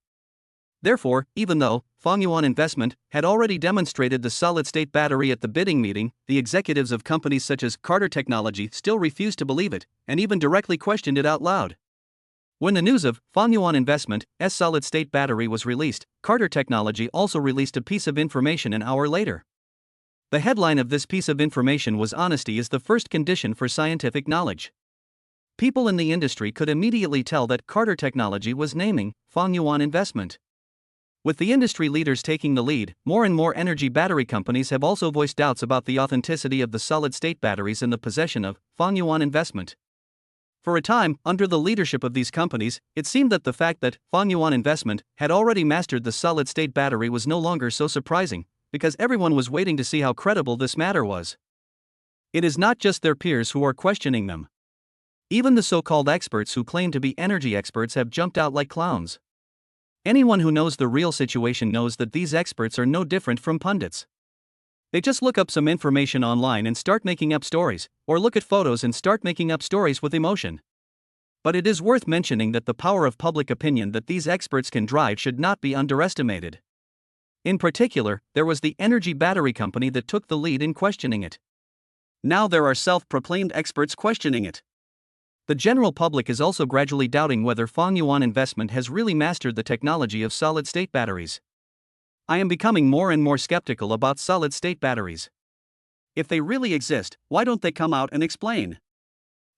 Therefore, even though Fangyuan Investment had already demonstrated the solid-state battery at the bidding meeting, the executives of companies such as Carter Technology still refused to believe it, and even directly questioned it out loud. When the news of Fangyuan Investment's solid-state battery was released, Carter Technology also released a piece of information an hour later. The headline of this piece of information was "Honesty is the first condition for scientific knowledge." People in the industry could immediately tell that Carter Technology was naming Fangyuan Investment. With the industry leaders taking the lead, more and more energy battery companies have also voiced doubts about the authenticity of the solid-state batteries in the possession of Fangyuan Investment. For a time, under the leadership of these companies, it seemed that the fact that Fangyuan Investment had already mastered the solid-state battery was no longer so surprising, because everyone was waiting to see how credible this matter was. It is not just their peers who are questioning them. Even the so-called experts who claim to be energy experts have jumped out like clowns. Anyone who knows the real situation knows that these experts are no different from pundits. They just look up some information online and start making up stories, or look at photos and start making up stories with emotion. But it is worth mentioning that the power of public opinion that these experts can drive should not be underestimated. In particular, there was the energy battery company that took the lead in questioning it. Now there are self-proclaimed experts questioning it. The general public is also gradually doubting whether Fangyuan Investment has really mastered the technology of solid-state batteries. I am becoming more and more skeptical about solid-state batteries. If they really exist, why don't they come out and explain?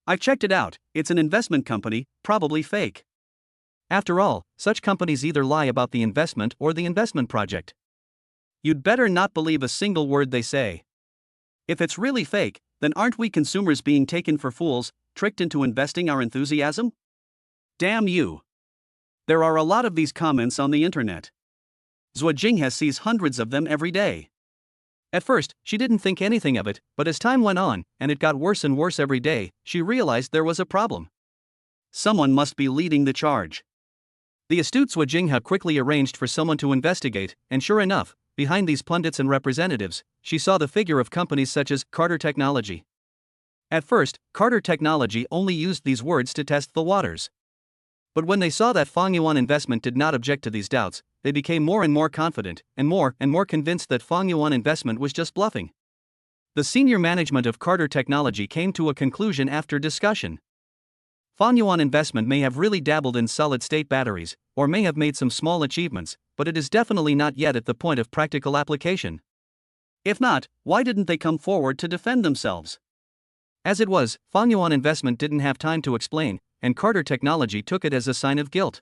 I've checked it out, it's an investment company, probably fake. After all, such companies either lie about the investment or the investment project. You'd better not believe a single word they say. If it's really fake, then aren't we consumers being taken for fools, tricked into investing our enthusiasm? Damn you. There are a lot of these comments on the internet. Zhou Jinghe sees hundreds of them every day. At first, she didn't think anything of it, but as time went on, and it got worse and worse every day, she realized there was a problem. Someone must be leading the charge. The astute Zhou Jinghe quickly arranged for someone to investigate, and sure enough, behind these pundits and representatives, she saw the figure of companies such as Carter Technology. At first, Carter Technology only used these words to test the waters. But when they saw that Fangyuan Investment did not object to these doubts, they became more and more confident, and more convinced that Fangyuan Investment was just bluffing. The senior management of Carter Technology came to a conclusion after discussion. Fangyuan Investment may have really dabbled in solid-state batteries, or may have made some small achievements, but it is definitely not yet at the point of practical application. If not, why didn't they come forward to defend themselves? As it was, Fangyuan Investment didn't have time to explain, and Carter Technology took it as a sign of guilt.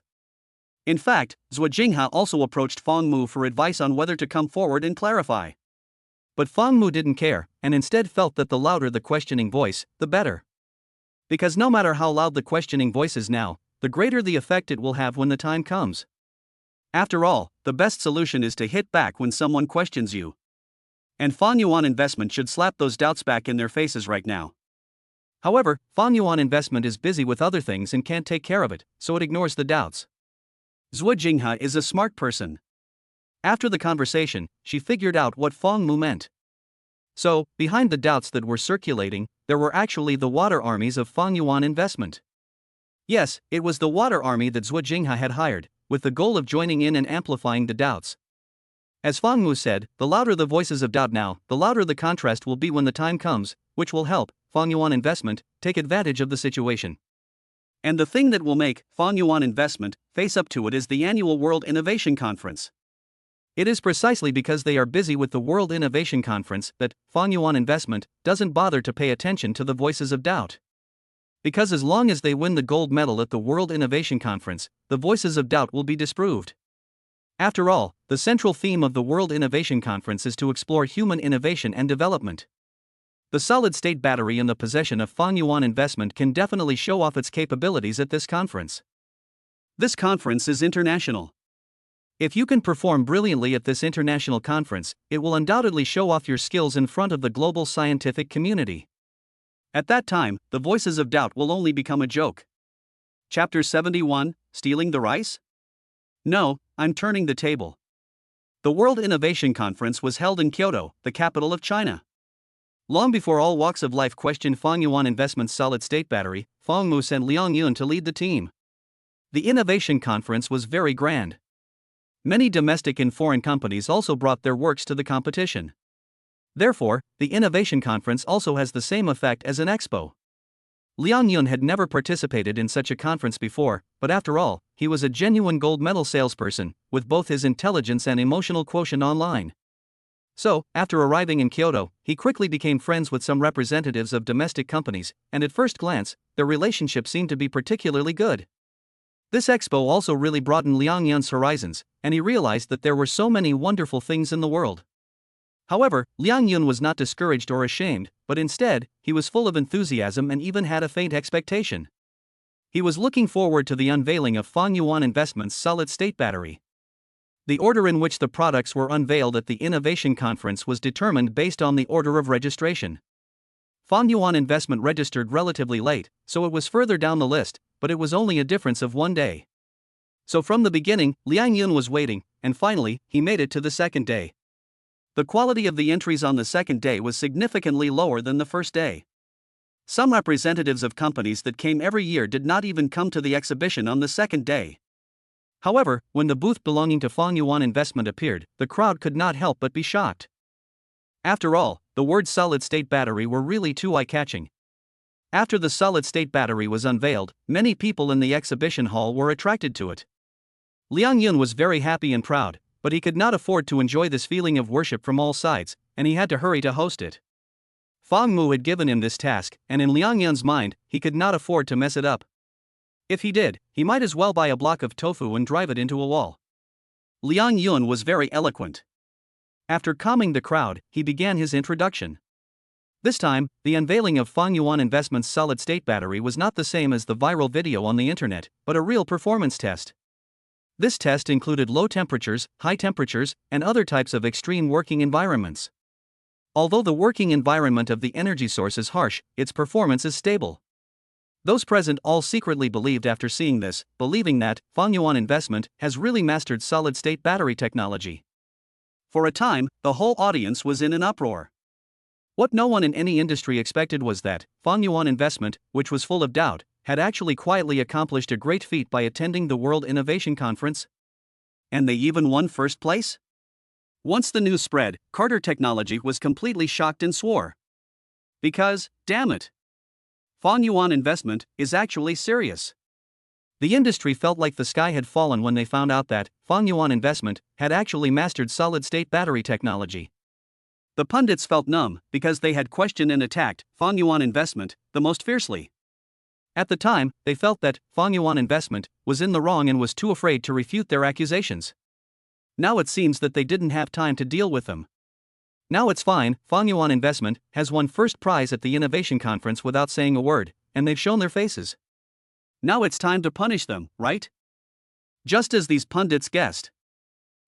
In fact, Zhou Jinghe also approached Fang Mu for advice on whether to come forward and clarify. But Fang Mu didn't care, and instead felt that the louder the questioning voice, the better. Because no matter how loud the questioning voice is now, the greater the effect it will have when the time comes. After all, the best solution is to hit back when someone questions you. And Fangyuan Investment should slap those doubts back in their faces right now. However, Fangyuan Investment is busy with other things and can't take care of it, so it ignores the doubts. Zhou Jinghe is a smart person. After the conversation, she figured out what Fang Mu meant. So, behind the doubts that were circulating, there were actually the water armies of Fangyuan Investment. Yes, it was the water army that Zhou Jinghe had hired, with the goal of joining in and amplifying the doubts. As Fang Mu said, the louder the voices of doubt now, the louder the contrast will be when the time comes, which will help Fangyuan Investment take advantage of the situation. And the thing that will make Fangyuan Investment face up to it is the annual World Innovation Conference. It is precisely because they are busy with the World Innovation Conference that Fangyuan Investment doesn't bother to pay attention to the voices of doubt. Because as long as they win the gold medal at the World Innovation Conference, the voices of doubt will be disproved. After all, the central theme of the World Innovation Conference is to explore human innovation and development. The solid-state battery in the possession of Fangyuan Investment can definitely show off its capabilities at this conference. This conference is international. If you can perform brilliantly at this international conference, it will undoubtedly show off your skills in front of the global scientific community. At that time, the voices of doubt will only become a joke. Chapter 71, Stealing the Rice? No, I'm turning the table. The World Innovation Conference was held in Kyoto, the capital of China. Long before all walks of life questioned Fangyuan Investment's solid-state battery, Fang Mu sent Liang Yun to lead the team. The Innovation Conference was very grand. Many domestic and foreign companies also brought their works to the competition. Therefore, the Innovation Conference also has the same effect as an expo. Liang Yun had never participated in such a conference before, but after all, he was a genuine gold medal salesperson, with both his intelligence and emotional quotient online. So, after arriving in Kyoto, he quickly became friends with some representatives of domestic companies, and at first glance, their relationship seemed to be particularly good. This expo also really broadened Liang Yun's horizons, and he realized that there were so many wonderful things in the world. However, Liang Yun was not discouraged or ashamed, but instead, he was full of enthusiasm and even had a faint expectation. He was looking forward to the unveiling of Fangyuan Investment's solid-state battery. The order in which the products were unveiled at the Innovation Conference was determined based on the order of registration. Fangyuan Investment registered relatively late, so it was further down the list, but it was only a difference of one day. So from the beginning, Liang Yun was waiting, and finally, he made it to the second day. The quality of the entries on the second day was significantly lower than the first day. Some representatives of companies that came every year did not even come to the exhibition on the second day. However, when the booth belonging to Fangyuan Investment appeared, the crowd could not help but be shocked. After all, the words solid-state battery were really too eye-catching. After the solid-state battery was unveiled, many people in the exhibition hall were attracted to it. Liang Yun was very happy and proud, but he could not afford to enjoy this feeling of worship from all sides, and he had to hurry to host it. Fang Mu had given him this task, and in Liang Yun's mind, he could not afford to mess it up. If he did, he might as well buy a block of tofu and drive it into a wall. Liang Yun was very eloquent. After calming the crowd, he began his introduction. This time, the unveiling of Fang Yuan Investment's solid-state battery was not the same as the viral video on the internet, but a real performance test. This test included low temperatures, high temperatures, and other types of extreme working environments. Although the working environment of the energy source is harsh, its performance is stable. Those present all secretly believed after seeing this, believing that Fang Yuan Investment has really mastered solid-state battery technology. For a time, the whole audience was in an uproar. What no one in any industry expected was that Fang Yuan Investment, which was full of doubt, had actually quietly accomplished a great feat by attending the World Innovation Conference. And they even won first place? Once the news spread, Carter Technology was completely shocked and swore. Because, damn it, Fang Yuan Investment is actually serious. The industry felt like the sky had fallen when they found out that Fang Yuan Investment had actually mastered solid-state battery technology. The pundits felt numb because they had questioned and attacked Fang Yuan Investment the most fiercely. At the time, they felt that Fang Yuan Investment was in the wrong and was too afraid to refute their accusations. Now it seems that they didn't have time to deal with them. Now it's fine, Fang Yuan Investment has won first prize at the innovation conference without saying a word, and they've shown their faces. Now it's time to punish them, right? Just as these pundits guessed.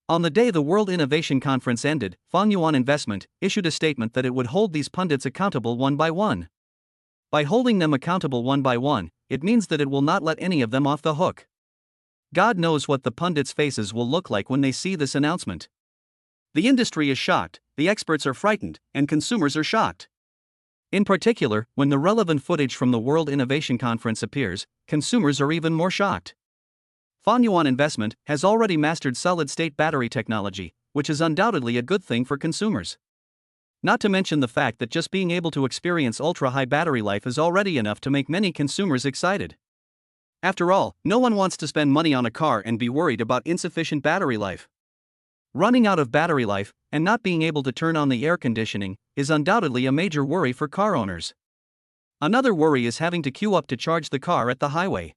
On the day the World Innovation Conference ended, Fang Yuan Investment issued a statement that it would hold these pundits accountable one by one. By holding them accountable one by one, it means that it will not let any of them off the hook. God knows what the pundits' faces will look like when they see this announcement. The industry is shocked, the experts are frightened, and consumers are shocked. In particular, when the relevant footage from the World Innovation Conference appears, consumers are even more shocked. Fang Yuan Investment has already mastered solid-state battery technology, which is undoubtedly a good thing for consumers. Not to mention the fact that just being able to experience ultra-high battery life is already enough to make many consumers excited. After all, no one wants to spend money on a car and be worried about insufficient battery life. Running out of battery life, and not being able to turn on the air conditioning, is undoubtedly a major worry for car owners. Another worry is having to queue up to charge the car at the highway.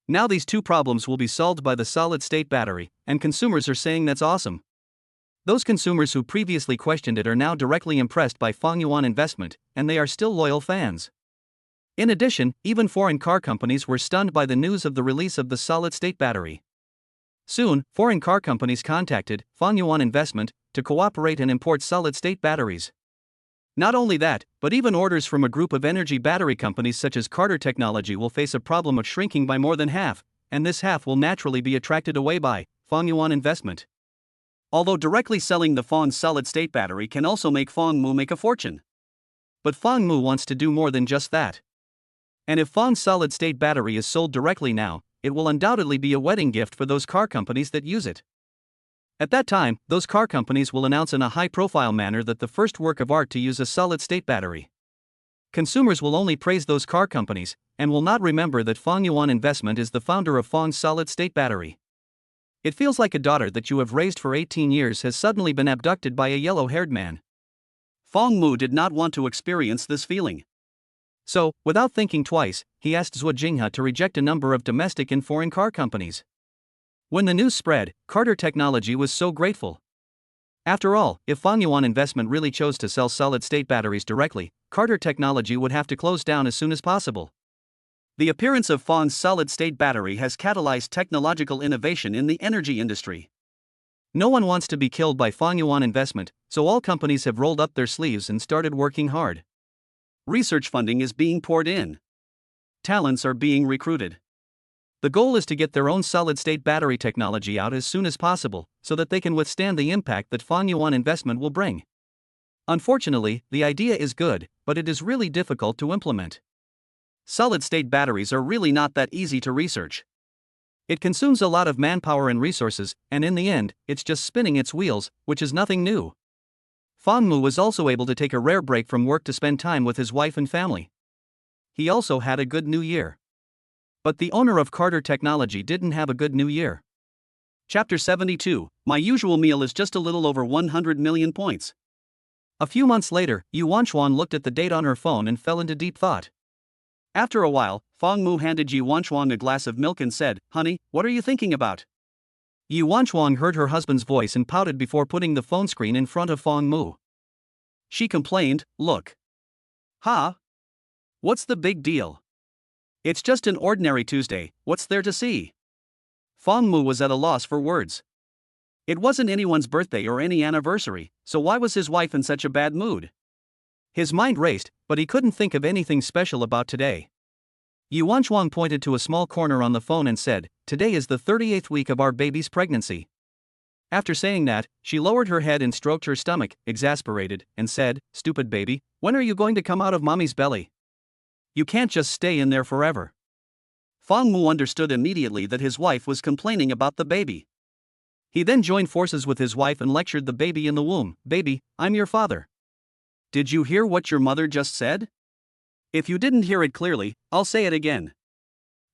Now these two problems will be solved by the solid-state battery, and consumers are saying that's awesome. Those consumers who previously questioned it are now directly impressed by Fang Yuan Investment, and they are still loyal fans. In addition, even foreign car companies were stunned by the news of the release of the solid-state battery. Soon, foreign car companies contacted Fang Yuan Investment to cooperate and import solid-state batteries. Not only that, but even orders from a group of energy battery companies such as Carter Technology will face a problem of shrinking by more than half, and this half will naturally be attracted away by Fang Yuan Investment. Although directly selling the Fang's solid-state battery can also make Fang Mu make a fortune. But Fang Mu wants to do more than just that. And if Fang's solid-state battery is sold directly now, it will undoubtedly be a wedding gift for those car companies that use it. At that time, those car companies will announce in a high-profile manner that the first work of art to use a solid-state battery. Consumers will only praise those car companies, and will not remember that Fang Yuan Investment is the founder of Fang's solid-state battery. It feels like a daughter that you have raised for 18 years has suddenly been abducted by a yellow-haired man. Fang Mu did not want to experience this feeling. So, without thinking twice, he asked Zhuo Jinghe to reject a number of domestic and foreign car companies. When the news spread, Carter Technology was so grateful. After all, if Fang Yuan Investment really chose to sell solid-state batteries directly, Carter Technology would have to close down as soon as possible. The appearance of Fang's solid-state battery has catalyzed technological innovation in the energy industry. No one wants to be killed by Fang Yuan Investment, so all companies have rolled up their sleeves and started working hard. Research funding is being poured in. Talents are being recruited. The goal is to get their own solid-state battery technology out as soon as possible, so that they can withstand the impact that Fang Yuan Investment will bring. Unfortunately, the idea is good, but it is really difficult to implement. Solid-state batteries are really not that easy to research. It consumes a lot of manpower and resources, and in the end, it's just spinning its wheels, which is nothing new. Fang Mu was also able to take a rare break from work to spend time with his wife and family. He also had a good new year. But the owner of Carter Technology didn't have a good new year. Chapter 72, My usual meal is just a little over 100 million points. A few months later, Yu Wanchuan looked at the date on her phone and fell into deep thought. After a while, Fang Mu handed Yu Wanchuan a glass of milk and said, "Honey, what are you thinking about?" Yu Wanchuan heard her husband's voice and pouted before putting the phone screen in front of Fang Mu. She complained, "Look. Huh? What's the big deal? It's just an ordinary Tuesday, what's there to see?" Fang Mu was at a loss for words. It wasn't anyone's birthday or any anniversary, so why was his wife in such a bad mood? His mind raced, but he couldn't think of anything special about today. Yu Wanchuan pointed to a small corner on the phone and said, "Today is the 38th week of our baby's pregnancy." After saying that, she lowered her head and stroked her stomach, exasperated, and said, "Stupid baby, when are you going to come out of mommy's belly? You can't just stay in there forever." Fang Mu understood immediately that his wife was complaining about the baby. He then joined forces with his wife and lectured the baby in the womb, "Baby, I'm your father. Did you hear what your mother just said? If you didn't hear it clearly, I'll say it again.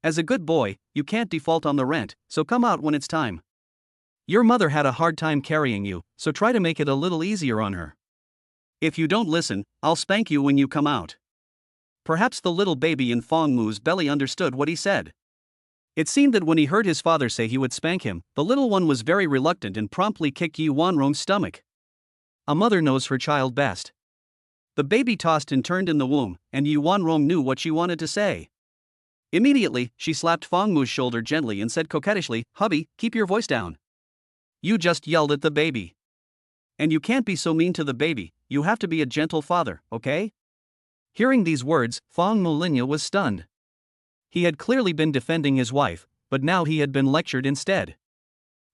As a good boy, you can't default on the rent, so come out when it's time. Your mother had a hard time carrying you, so try to make it a little easier on her. If you don't listen, I'll spank you when you come out." Perhaps the little baby in Fang Mu's belly understood what he said. It seemed that when he heard his father say he would spank him, the little one was very reluctant and promptly kicked Yu Wanrong's stomach. A mother knows her child best. The baby tossed and turned in the womb, and Yu Wanrong knew what she wanted to say. Immediately, she slapped Fang Mu's shoulder gently and said coquettishly, "Hubby, keep your voice down. You just yelled at the baby. And you can't be so mean to the baby, you have to be a gentle father, okay?" Hearing these words, Fang Mu was stunned. He had clearly been defending his wife, but now he had been lectured instead.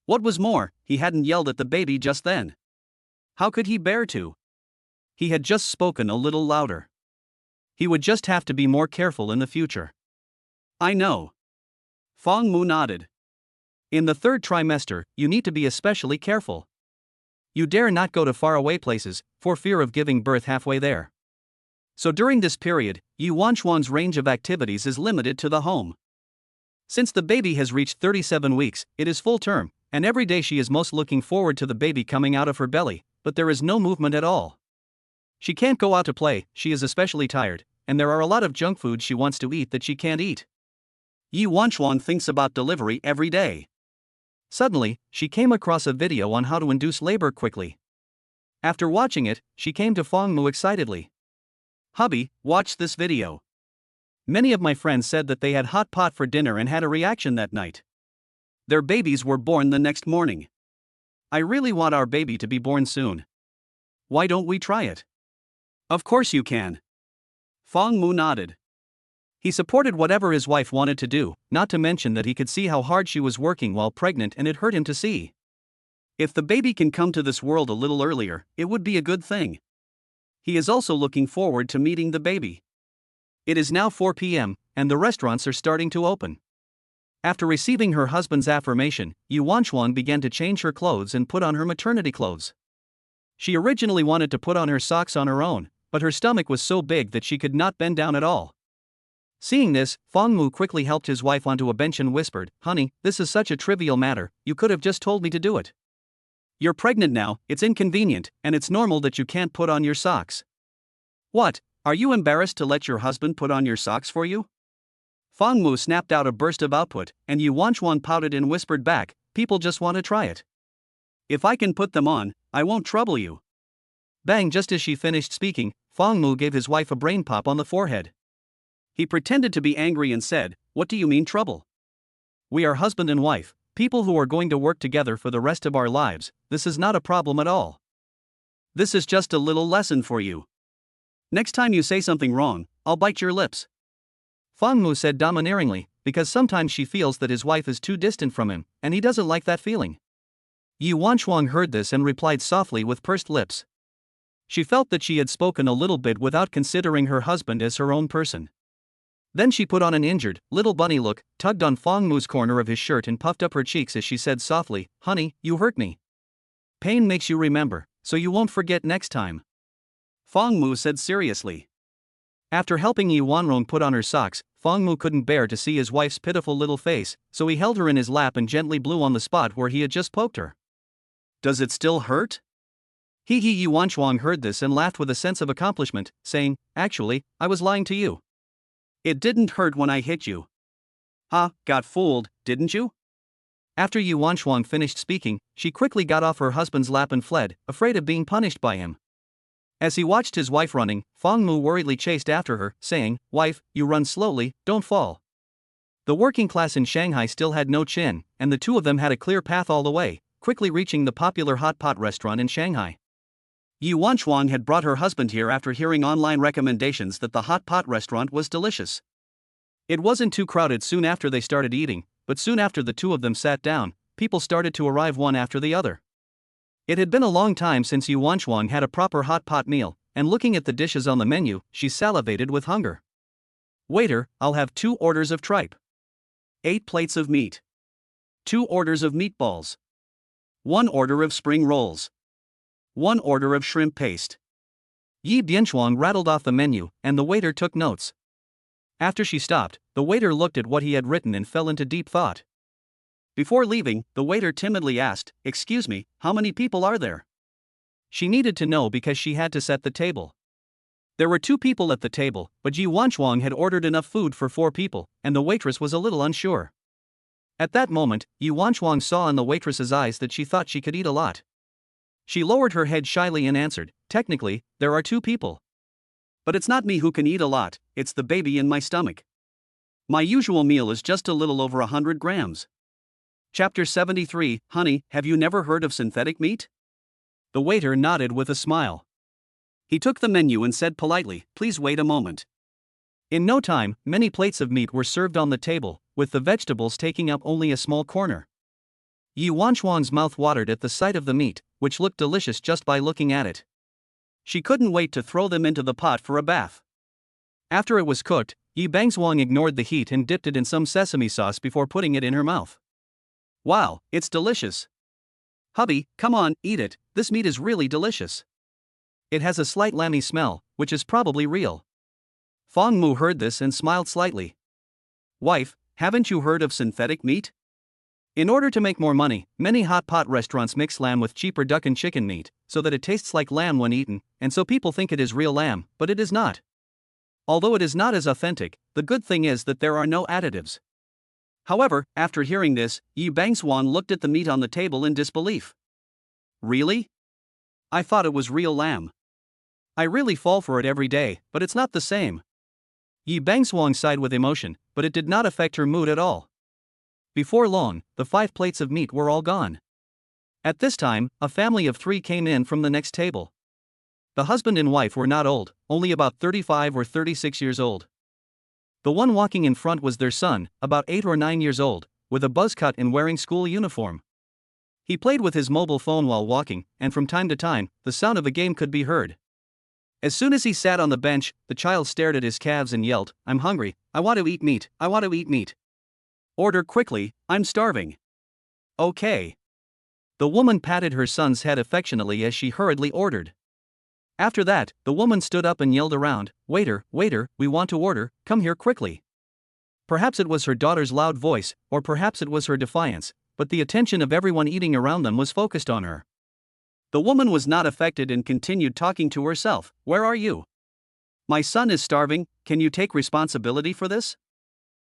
What was more, he hadn't yelled at the baby just then. How could he bear to? He had just spoken a little louder. He would just have to be more careful in the future. "I know." Fang Mu nodded. "In the third trimester, you need to be especially careful. You dare not go to faraway places, for fear of giving birth halfway there. So during this period, Yu Wanchuan's range of activities is limited to the home. Since the baby has reached 37 weeks, it is full term, and every day she is most looking forward to the baby coming out of her belly, but there is no movement at all. She can't go out to play, she is especially tired, and there are a lot of junk food she wants to eat that she can't eat. Yu Wanchuan thinks about delivery every day. Suddenly, she came across a video on how to induce labor quickly. After watching it, she came to Fang Mu excitedly. "Hubby, watch this video. Many of my friends said that they had hot pot for dinner and had a reaction that night. Their babies were born the next morning. I really want our baby to be born soon. Why don't we try it?" "Of course you can." Fang Mu nodded. He supported whatever his wife wanted to do, not to mention that he could see how hard she was working while pregnant and it hurt him to see. If the baby can come to this world a little earlier, it would be a good thing. He is also looking forward to meeting the baby. It is now 4 p.m., and the restaurants are starting to open. After receiving her husband's affirmation, Yu Wanchuan began to change her clothes and put on her maternity clothes. She originally wanted to put on her socks on her own, but her stomach was so big that she could not bend down at all. Seeing this, Fang Mu quickly helped his wife onto a bench and whispered, "Honey, this is such a trivial matter, you could have just told me to do it. You're pregnant now, it's inconvenient, and it's normal that you can't put on your socks. What, are you embarrassed to let your husband put on your socks for you?" Fang Mu snapped out a burst of output, and Yu Wanchuan pouted and whispered back, "People just want to try it. If I can put them on, I won't trouble you." Bang! Just as she finished speaking, Fang Mu gave his wife a brain pop on the forehead. He pretended to be angry and said, "What do you mean trouble? We are husband and wife, people who are going to work together for the rest of our lives, this is not a problem at all. This is just a little lesson for you. Next time you say something wrong, I'll bite your lips." Fang Mu said domineeringly, because sometimes she feels that his wife is too distant from him, and he doesn't like that feeling. Yu Wanchuan heard this and replied softly with pursed lips. She felt that she had spoken a little bit without considering her husband as her own person. Then she put on an injured, little bunny look, tugged on Fang Mu's corner of his shirt and puffed up her cheeks as she said softly, "Honey, you hurt me. Pain makes you remember, so you won't forget next time. Fang Mu said seriously. After helping Yi Wanrong put on her socks, Fang Mu couldn't bear to see his wife's pitiful little face, so he held her in his lap and gently blew on the spot where he had just poked her. Does it still hurt? Yi Wanchuang heard this and laughed with a sense of accomplishment, saying, actually, I was lying to you. It didn't hurt when I hit you. Got fooled, didn't you? After Yi Wanchuang finished speaking, she quickly got off her husband's lap and fled, afraid of being punished by him. As he watched his wife running, Fang Mu worriedly chased after her, saying, Wife, you run slowly, don't fall. The working class in Shanghai still had no chin, and the two of them had a clear path all the way, quickly reaching the popular hot pot restaurant in Shanghai. Yi Wanchuang had brought her husband here after hearing online recommendations that the hot pot restaurant was delicious. It wasn't too crowded soon after they started eating, but soon after the two of them sat down, people started to arrive one after the other. It had been a long time since Yi Wanchuang had a proper hot pot meal, and looking at the dishes on the menu, she salivated with hunger. Waiter, I'll have 2 orders of tripe. 8 plates of meat. 2 orders of meatballs. 1 order of spring rolls. 1 order of shrimp paste. Yi Bianchuang rattled off the menu, and the waiter took notes. After she stopped, the waiter looked at what he had written and fell into deep thought. Before leaving, the waiter timidly asked, Excuse me, how many people are there? She needed to know because she had to set the table. There were 2 people at the table, but Yi Wanchuang had ordered enough food for 4 people, and the waitress was a little unsure. At that moment, Yi Wanchuang saw in the waitress's eyes that she thought she could eat a lot. She lowered her head shyly and answered, Technically, there are 2 people. But it's not me who can eat a lot, it's the baby in my stomach. My usual meal is just a little over 100 grams. Chapter 73, Honey, have you never heard of synthetic meat? The waiter nodded with a smile. He took the menu and said politely, Please wait a moment. In no time, many plates of meat were served on the table, with the vegetables taking up only a small corner. Yi Wanchuang's mouth watered at the sight of the meat, which looked delicious just by looking at it. She couldn't wait to throw them into the pot for a bath. After it was cooked, Yi Bangzuang ignored the heat and dipped it in some sesame sauce before putting it in her mouth. Wow, it's delicious. Hubby, come on, eat it, this meat is really delicious. It has a slight lammy smell, which is probably real. Fang Mu heard this and smiled slightly. Wife, haven't you heard of synthetic meat? In order to make more money, many hot pot restaurants mix lamb with cheaper duck and chicken meat, so that it tastes like lamb when eaten, and so people think it is real lamb, but it is not. Although it is not as authentic, the good thing is that there are no additives. However, after hearing this, Yi Bangzuan looked at the meat on the table in disbelief. Really? I thought it was real lamb. I really fall for it every day, but it's not the same. Yi Bangzuan sighed with emotion, but it did not affect her mood at all. Before long, the 5 plates of meat were all gone. At this time, a family of 3 came in from the next table. The husband and wife were not old, only about 35 or 36 years old. The one walking in front was their son, about 8 or 9 years old, with a buzz cut and wearing school uniform. He played with his mobile phone while walking, and from time to time, the sound of a game could be heard. As soon as he sat on the bench, the child stared at his calves and yelled, I'm hungry, I want to eat meat, I want to eat meat. Order quickly, I'm starving. Okay. The woman patted her son's head affectionately as she hurriedly ordered. After that, the woman stood up and yelled around, Waiter, waiter, we want to order, come here quickly. Perhaps it was her daughter's loud voice, or perhaps it was her defiance, but the attention of everyone eating around them was focused on her. The woman was not affected and continued talking to herself, Where are you? My son is starving, can you take responsibility for this?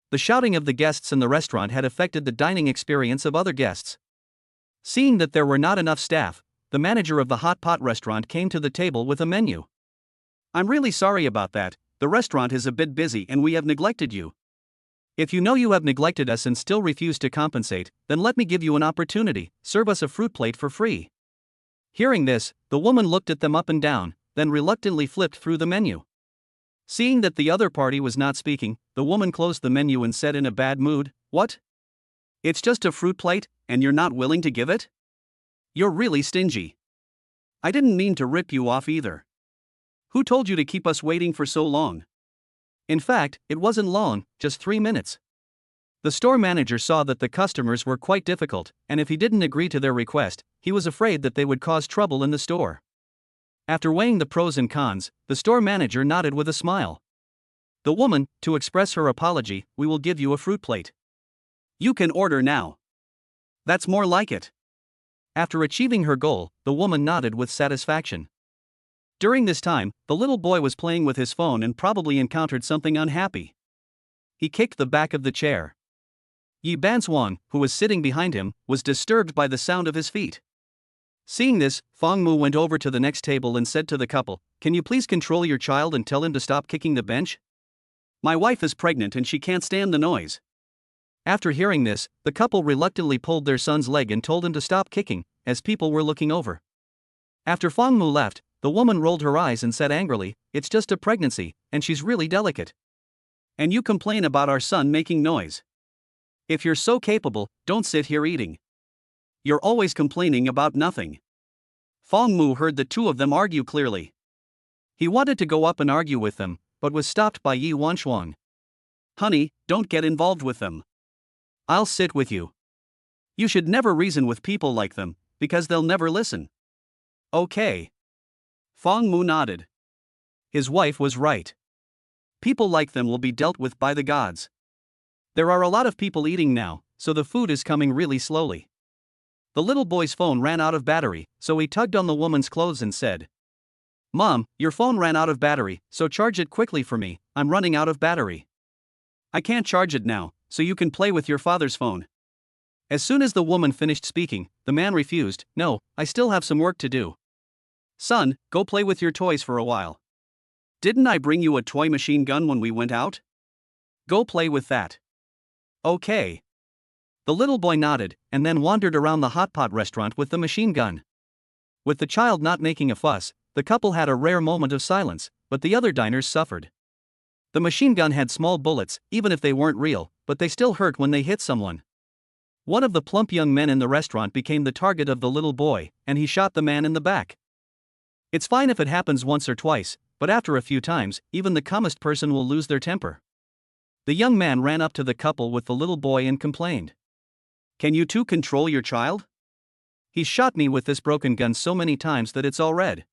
The shouting of the guests in the restaurant had affected the dining experience of other guests. Seeing that there were not enough staff, the manager of the hot pot restaurant came to the table with a menu. I'm really sorry about that, the restaurant is a bit busy and we have neglected you. If you know you have neglected us and still refuse to compensate, then let me give you an opportunity, serve us a fruit plate for free. Hearing this, the woman looked at them up and down, then reluctantly flipped through the menu. Seeing that the other party was not speaking, the woman closed the menu and said in a bad mood, What? It's just a fruit plate, and you're not willing to give it? You're really stingy. I didn't mean to rip you off either. Who told you to keep us waiting for so long? In fact, it wasn't long, just 3 minutes. The store manager saw that the customers were quite difficult, and if he didn't agree to their request, he was afraid that they would cause trouble in the store. After weighing the pros and cons, the store manager nodded with a smile. The woman, to express her apology, "We will give you a fruit plate. You can order now." "That's more like it." After achieving her goal, the woman nodded with satisfaction. During this time, the little boy was playing with his phone and probably encountered something unhappy. He kicked the back of the chair. Yi Banswang, who was sitting behind him, was disturbed by the sound of his feet. Seeing this, Fang Mu went over to the next table and said to the couple, "Can you please control your child and tell him to stop kicking the bench? My wife is pregnant and she can't stand the noise." After hearing this, the couple reluctantly pulled their son's leg and told him to stop kicking, as people were looking over. After Fang Mu left, the woman rolled her eyes and said angrily, "It's just a pregnancy, and she's really delicate. And you complain about our son making noise. If you're so capable, don't sit here eating. You're always complaining about nothing." Fang Mu heard the two of them argue clearly. He wanted to go up and argue with them, but was stopped by Yi Wanshuang. "Honey, don't get involved with them. I'll sit with you. You should never reason with people like them, because they'll never listen." "Okay." Fang Mu nodded. His wife was right. People like them will be dealt with by the gods. There are a lot of people eating now, so the food is coming really slowly. The little boy's phone ran out of battery, so he tugged on the woman's clothes and said, "Mom, your phone ran out of battery, so charge it quickly for me, I'm running out of battery." "I can't charge it now, so you can play with your father's phone." As soon as the woman finished speaking, the man refused, "No, I still have some work to do. Son, go play with your toys for a while. Didn't I bring you a toy machine gun when we went out? Go play with that." "Okay." The little boy nodded, and then wandered around the hot pot restaurant with the machine gun. With the child not making a fuss, the couple had a rare moment of silence, but the other diners suffered. The machine gun had small bullets, even if they weren't real, but they still hurt when they hit someone. One of the plump young men in the restaurant became the target of the little boy, and he shot the man in the back. It's fine if it happens once or twice, but after a few times, even the calmest person will lose their temper. The young man ran up to the couple with the little boy and complained, "Can you two control your child? He shot me with this broken gun so many times that it's all red."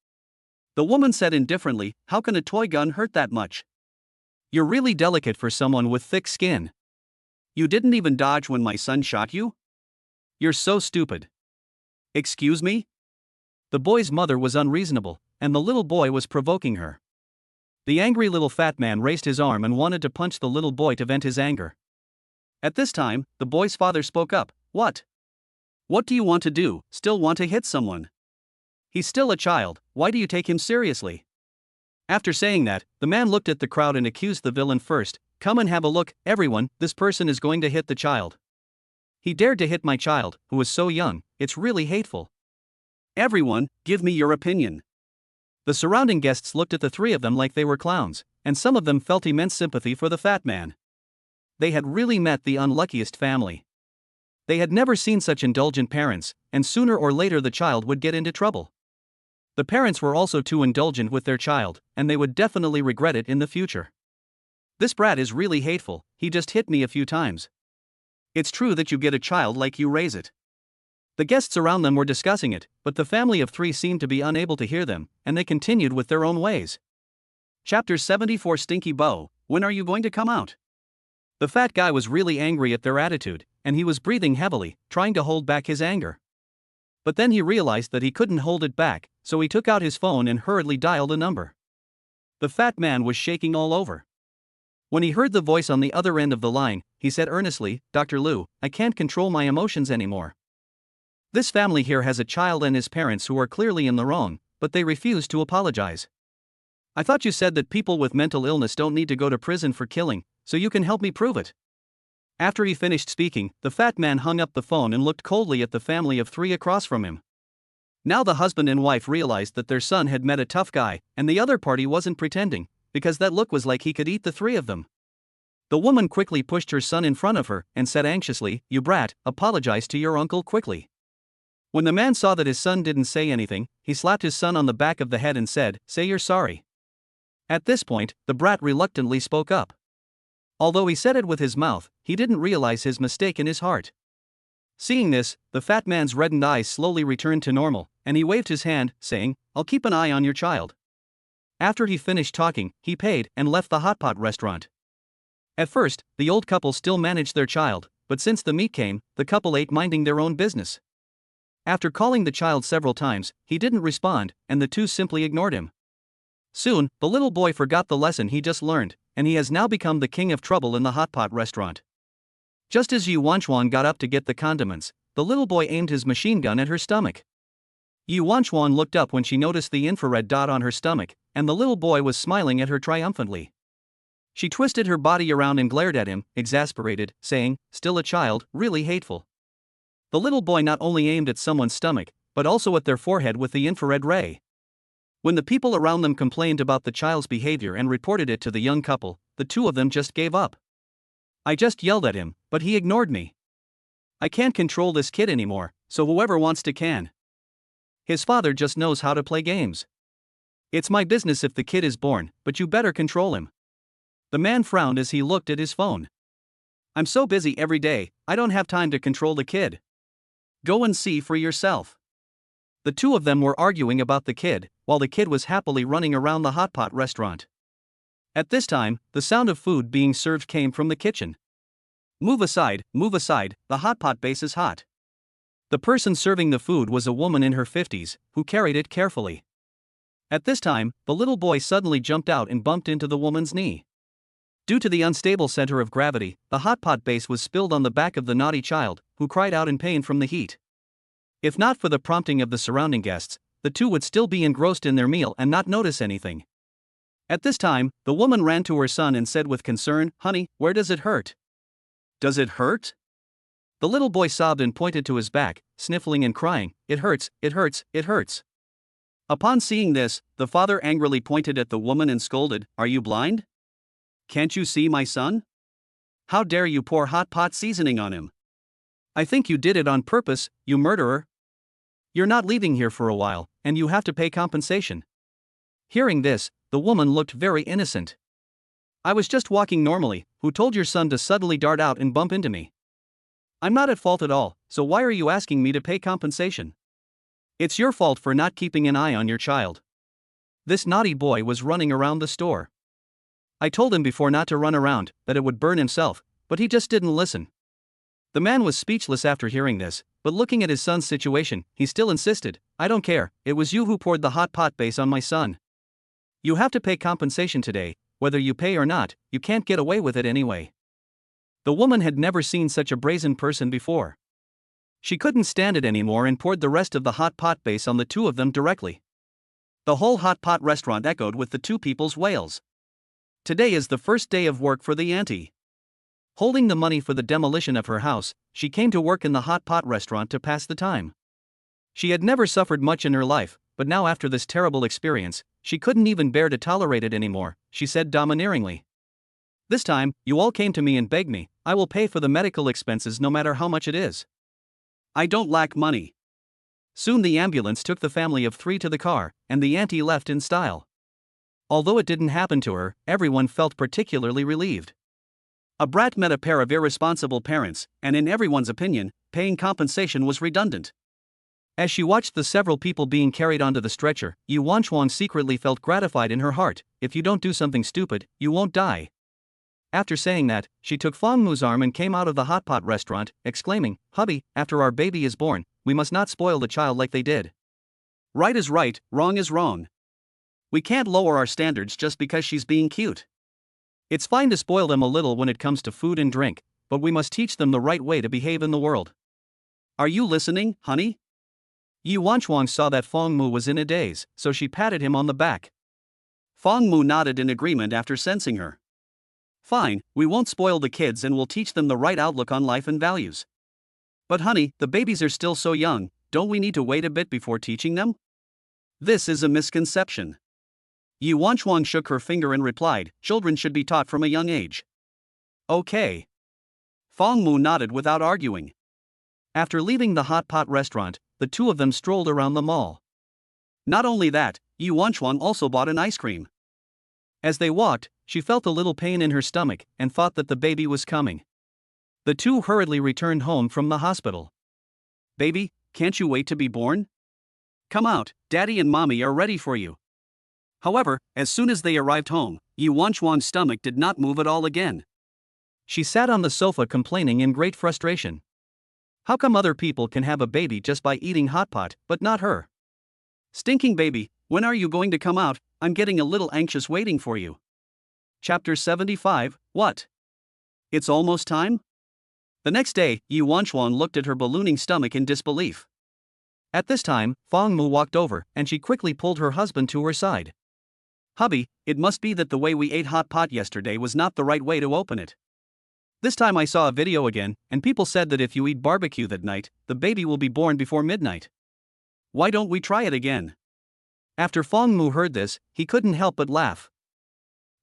The woman said indifferently, "How can a toy gun hurt that much? You're really delicate for someone with thick skin. You didn't even dodge when my son shot you? You're so stupid." "Excuse me?" The boy's mother was unreasonable, and the little boy was provoking her. The angry little fat man raised his arm and wanted to punch the little boy to vent his anger. At this time, the boy's father spoke up, "What? What do you want to do? Still want to hit someone? He's still a child, why do you take him seriously?" After saying that, the man looked at the crowd and accused the villain first, "Come and have a look, everyone, this person is going to hit the child. He dared to hit my child, who was so young, it's really hateful. Everyone, give me your opinion." The surrounding guests looked at the three of them like they were clowns, and some of them felt immense sympathy for the fat man. They had really met the unluckiest family. They had never seen such indulgent parents, and sooner or later the child would get into trouble. The parents were also too indulgent with their child, and they would definitely regret it in the future. "This brat is really hateful, he just hit me a few times. It's true that you get a child like you raise it." The guests around them were discussing it, but the family of three seemed to be unable to hear them, and they continued with their own ways. Chapter 74 Stinky Bow, when are you going to come out? The fat guy was really angry at their attitude, and he was breathing heavily, trying to hold back his anger. But then he realized that he couldn't hold it back, so he took out his phone and hurriedly dialed a number. The fat man was shaking all over. When he heard the voice on the other end of the line, he said earnestly, "Dr. Liu, I can't control my emotions anymore. This family here has a child and his parents who are clearly in the wrong, but they refuse to apologize. I thought you said that people with mental illness don't need to go to prison for killing, so you can help me prove it." After he finished speaking, the fat man hung up the phone and looked coldly at the family of three across from him. Now the husband and wife realized that their son had met a tough guy, and the other party wasn't pretending, because that look was like he could eat the three of them. The woman quickly pushed her son in front of her and said anxiously, "You brat, apologize to your uncle quickly." When the man saw that his son didn't say anything, he slapped his son on the back of the head and said, "Say you're sorry." At this point, the brat reluctantly spoke up. Although he said it with his mouth, he didn't realize his mistake in his heart. Seeing this, the fat man's reddened eyes slowly returned to normal, and he waved his hand, saying, "I'll keep an eye on your child." After he finished talking, he paid and left the hot pot restaurant. At first, the old couple still managed their child, but since the meat came, the couple ate minding their own business. After calling the child several times, he didn't respond, and the two simply ignored him. Soon, the little boy forgot the lesson he just learned, and he has now become the king of trouble in the hot pot restaurant. Just as Yu Wanchuan got up to get the condiments, the little boy aimed his machine gun at her stomach. Yu Wanchuan looked up when she noticed the infrared dot on her stomach, and the little boy was smiling at her triumphantly. She twisted her body around and glared at him, exasperated, saying, "Still a child, really hateful." The little boy not only aimed at someone's stomach, but also at their forehead with the infrared ray. When the people around them complained about the child's behavior and reported it to the young couple, the two of them just gave up. "I just yelled at him, but he ignored me. I can't control this kid anymore, so whoever wants to can. His father just knows how to play games. It's my business if the kid is born, but you better control him." The man frowned as he looked at his phone. "I'm so busy every day, I don't have time to control the kid. Go and see for yourself." The two of them were arguing about the kid, while the kid was happily running around the hot pot restaurant. At this time, the sound of food being served came from the kitchen. Move aside, the hot pot base is hot." The person serving the food was a woman in her 50s, who carried it carefully. At this time, the little boy suddenly jumped out and bumped into the woman's knee. Due to the unstable center of gravity, the hot pot base was spilled on the back of the naughty child, who cried out in pain from the heat. If not for the prompting of the surrounding guests, the two would still be engrossed in their meal and not notice anything. At this time, the woman ran to her son and said with concern, "Honey, where does it hurt?" "Does it hurt?" The little boy sobbed and pointed to his back, sniffling and crying, "It hurts, it hurts, it hurts." Upon seeing this, the father angrily pointed at the woman and scolded, "Are you blind? Can't you see my son? How dare you pour hot pot seasoning on him? I think you did it on purpose, you murderer. You're not leaving here for a while, and you have to pay compensation." Hearing this, the woman looked very innocent. "I was just walking normally, who told your son to suddenly dart out and bump into me? I'm not at fault at all, so why are you asking me to pay compensation? It's your fault for not keeping an eye on your child. This naughty boy was running around the store. I told him before not to run around, that it would burn himself, but he just didn't listen." The man was speechless after hearing this, but looking at his son's situation, he still insisted, "I don't care, it was you who poured the hot pot base on my son. You have to pay compensation today, whether you pay or not, you can't get away with it anyway." The woman had never seen such a brazen person before. She couldn't stand it anymore and poured the rest of the hot pot base on the two of them directly. The whole hot pot restaurant echoed with the two people's wails. Today is the first day of work for the auntie. Holding the money for the demolition of her house, she came to work in the hot pot restaurant to pass the time. She had never suffered much in her life, but now after this terrible experience, she couldn't even bear to tolerate it anymore, she said domineeringly. "This time, you all came to me and begged me, I will pay for the medical expenses no matter how much it is. I don't lack money." Soon the ambulance took the family of 3 to the car, and the auntie left in style. Although it didn't happen to her, everyone felt particularly relieved. A brat met a pair of irresponsible parents, and in everyone's opinion, paying compensation was redundant. As she watched the several people being carried onto the stretcher, Yu Wanchuan secretly felt gratified in her heart. "If you don't do something stupid, you won't die." After saying that, she took Fong Mu's arm and came out of the hot pot restaurant, exclaiming, "Hubby, after our baby is born, we must not spoil the child like they did. Right is right, wrong is wrong. We can't lower our standards just because she's being cute. It's fine to spoil them a little when it comes to food and drink, but we must teach them the right way to behave in the world. Are you listening, honey?" Yu Wanchuan saw that Fong Mu was in a daze, so she patted him on the back. Fong Mu nodded in agreement after sensing her. "Fine, we won't spoil the kids and we'll teach them the right outlook on life and values. But honey, the babies are still so young, don't we need to wait a bit before teaching them? This is a misconception." Yu Wanchuan shook her finger and replied, "Children should be taught from a young age." "Okay." Fong Mu nodded without arguing. After leaving the hot pot restaurant, the two of them strolled around the mall. Not only that, Yu Wanchuan also bought an ice cream. As they walked, she felt a little pain in her stomach and thought that the baby was coming. The two hurriedly returned home from the hospital. Baby, can't you wait to be born? Come out, Daddy and Mommy are ready for you. However, as soon as they arrived home, Yi Wanchuan's stomach did not move at all again. She sat on the sofa complaining in great frustration. How come other people can have a baby just by eating hot pot, but not her? Stinking baby, when are you going to come out? I'm getting a little anxious waiting for you. Chapter 75, What? It's almost time? The next day, Yi Wanchuan looked at her ballooning stomach in disbelief. At this time, Fang Mu walked over, and she quickly pulled her husband to her side. Hubby, it must be that the way we ate hot pot yesterday was not the right way to open it. This time I saw a video again, and people said that if you eat barbecue that night, the baby will be born before midnight. Why don't we try it again? After Fang Mu heard this, he couldn't help but laugh.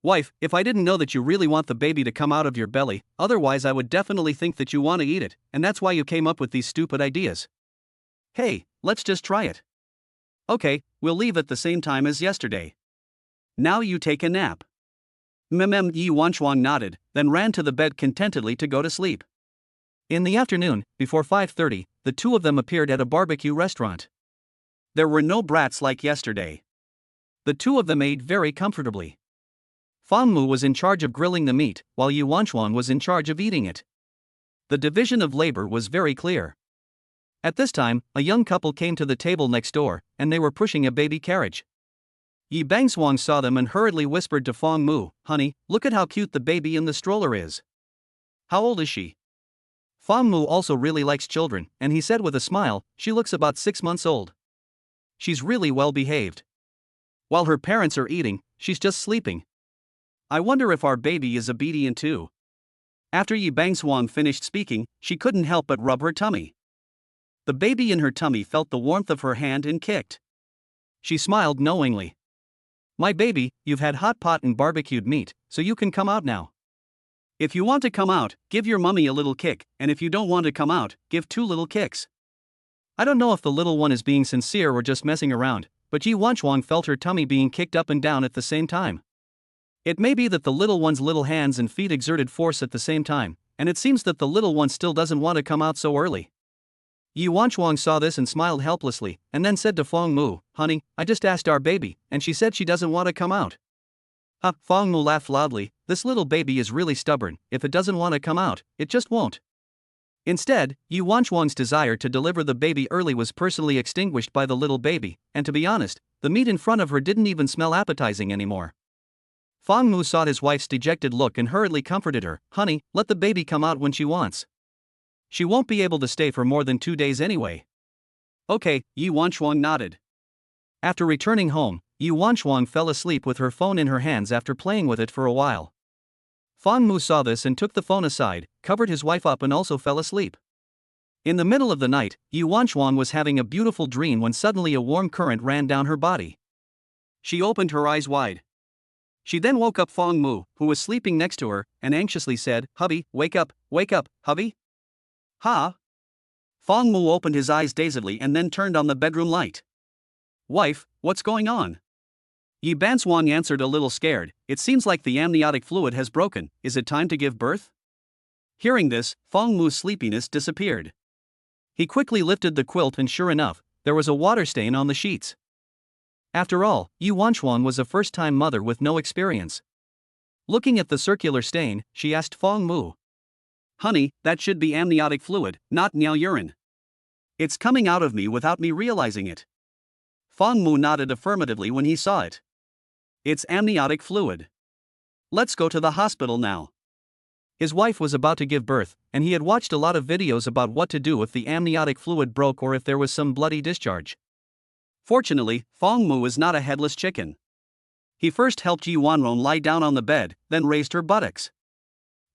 Wife, if I didn't know that you really want the baby to come out of your belly, otherwise I would definitely think that you want to eat it, and that's why you came up with these stupid ideas. Hey, let's just try it. Okay, we'll leave at the same time as yesterday. Now you take a nap. Yi Wanchuan nodded, then ran to the bed contentedly to go to sleep. In the afternoon, before 5:30, the two of them appeared at a barbecue restaurant. There were no brats like yesterday. The two of them ate very comfortably. Fang Mu was in charge of grilling the meat, while Yi Wanchuan was in charge of eating it. The division of labor was very clear. At this time, a young couple came to the table next door, and they were pushing a baby carriage. Yi Bangswang saw them and hurriedly whispered to Fang Mu, Honey, look at how cute the baby in the stroller is. How old is she? Fang Mu also really likes children, and he said with a smile, She looks about 6 months old. She's really well behaved. While her parents are eating, she's just sleeping. I wonder if our baby is obedient too. After Yi Bangswang finished speaking, she couldn't help but rub her tummy. The baby in her tummy felt the warmth of her hand and kicked. She smiled knowingly. My baby, you've had hot pot and barbecued meat, so you can come out now. If you want to come out, give your mummy a little kick, and if you don't want to come out, give 2 little kicks. I don't know if the little one is being sincere or just messing around, but Yi Wanchuan felt her tummy being kicked up and down at the same time. It may be that the little one's little hands and feet exerted force at the same time, and it seems that the little one still doesn't want to come out so early. Yi Wanchuan saw this and smiled helplessly, and then said to Fang Mu, Honey, I just asked our baby, and she said she doesn't want to come out. Fang Mu laughed loudly, This little baby is really stubborn, if it doesn't want to come out, it just won't. Instead, Yi Wanchuan's desire to deliver the baby early was personally extinguished by the little baby, and to be honest, the meat in front of her didn't even smell appetizing anymore. Fang Mu saw his wife's dejected look and hurriedly comforted her, Honey, let the baby come out when she wants. She won't be able to stay for more than 2 days anyway. Okay, Yi Wanchuan nodded. After returning home, Yi Wanchuan fell asleep with her phone in her hands after playing with it for a while. Fang Mu saw this and took the phone aside, covered his wife up and also fell asleep. In the middle of the night, Yi Wanchuan was having a beautiful dream when suddenly a warm current ran down her body. She opened her eyes wide. She then woke up Fang Mu, who was sleeping next to her, and anxiously said, Hubby, wake up, hubby. Ha? Fang Mu opened his eyes dazedly and then turned on the bedroom light. Wife, what's going on? Yi Banswang answered a little scared, It seems like the amniotic fluid has broken, is it time to give birth? Hearing this, Fang Mu's sleepiness disappeared. He quickly lifted the quilt and sure enough, there was a water stain on the sheets. After all, Yi Wanchuan was a first-time mother with no experience. Looking at the circular stain, she asked Fang Mu. Honey, that should be amniotic fluid, not urine. It's coming out of me without me realizing it. Fang Mu nodded affirmatively when he saw it. It's amniotic fluid. Let's go to the hospital now. His wife was about to give birth, and he had watched a lot of videos about what to do if the amniotic fluid broke or if there was some bloody discharge. Fortunately, Fang Mu is not a headless chicken. He first helped Yi Wanron lie down on the bed, then raised her buttocks.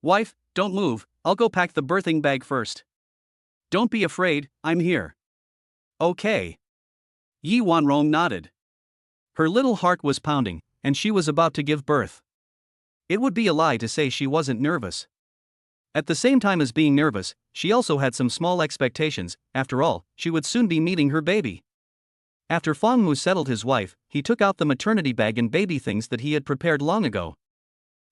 Wife, don't move, I'll go pack the birthing bag first. Don't be afraid, I'm here. Okay. Yi Wanron nodded. Her little heart was pounding, and she was about to give birth. It would be a lie to say she wasn't nervous. At the same time as being nervous, she also had some small expectations, after all, she would soon be meeting her baby. After Fong Mu settled his wife, he took out the maternity bag and baby things that he had prepared long ago.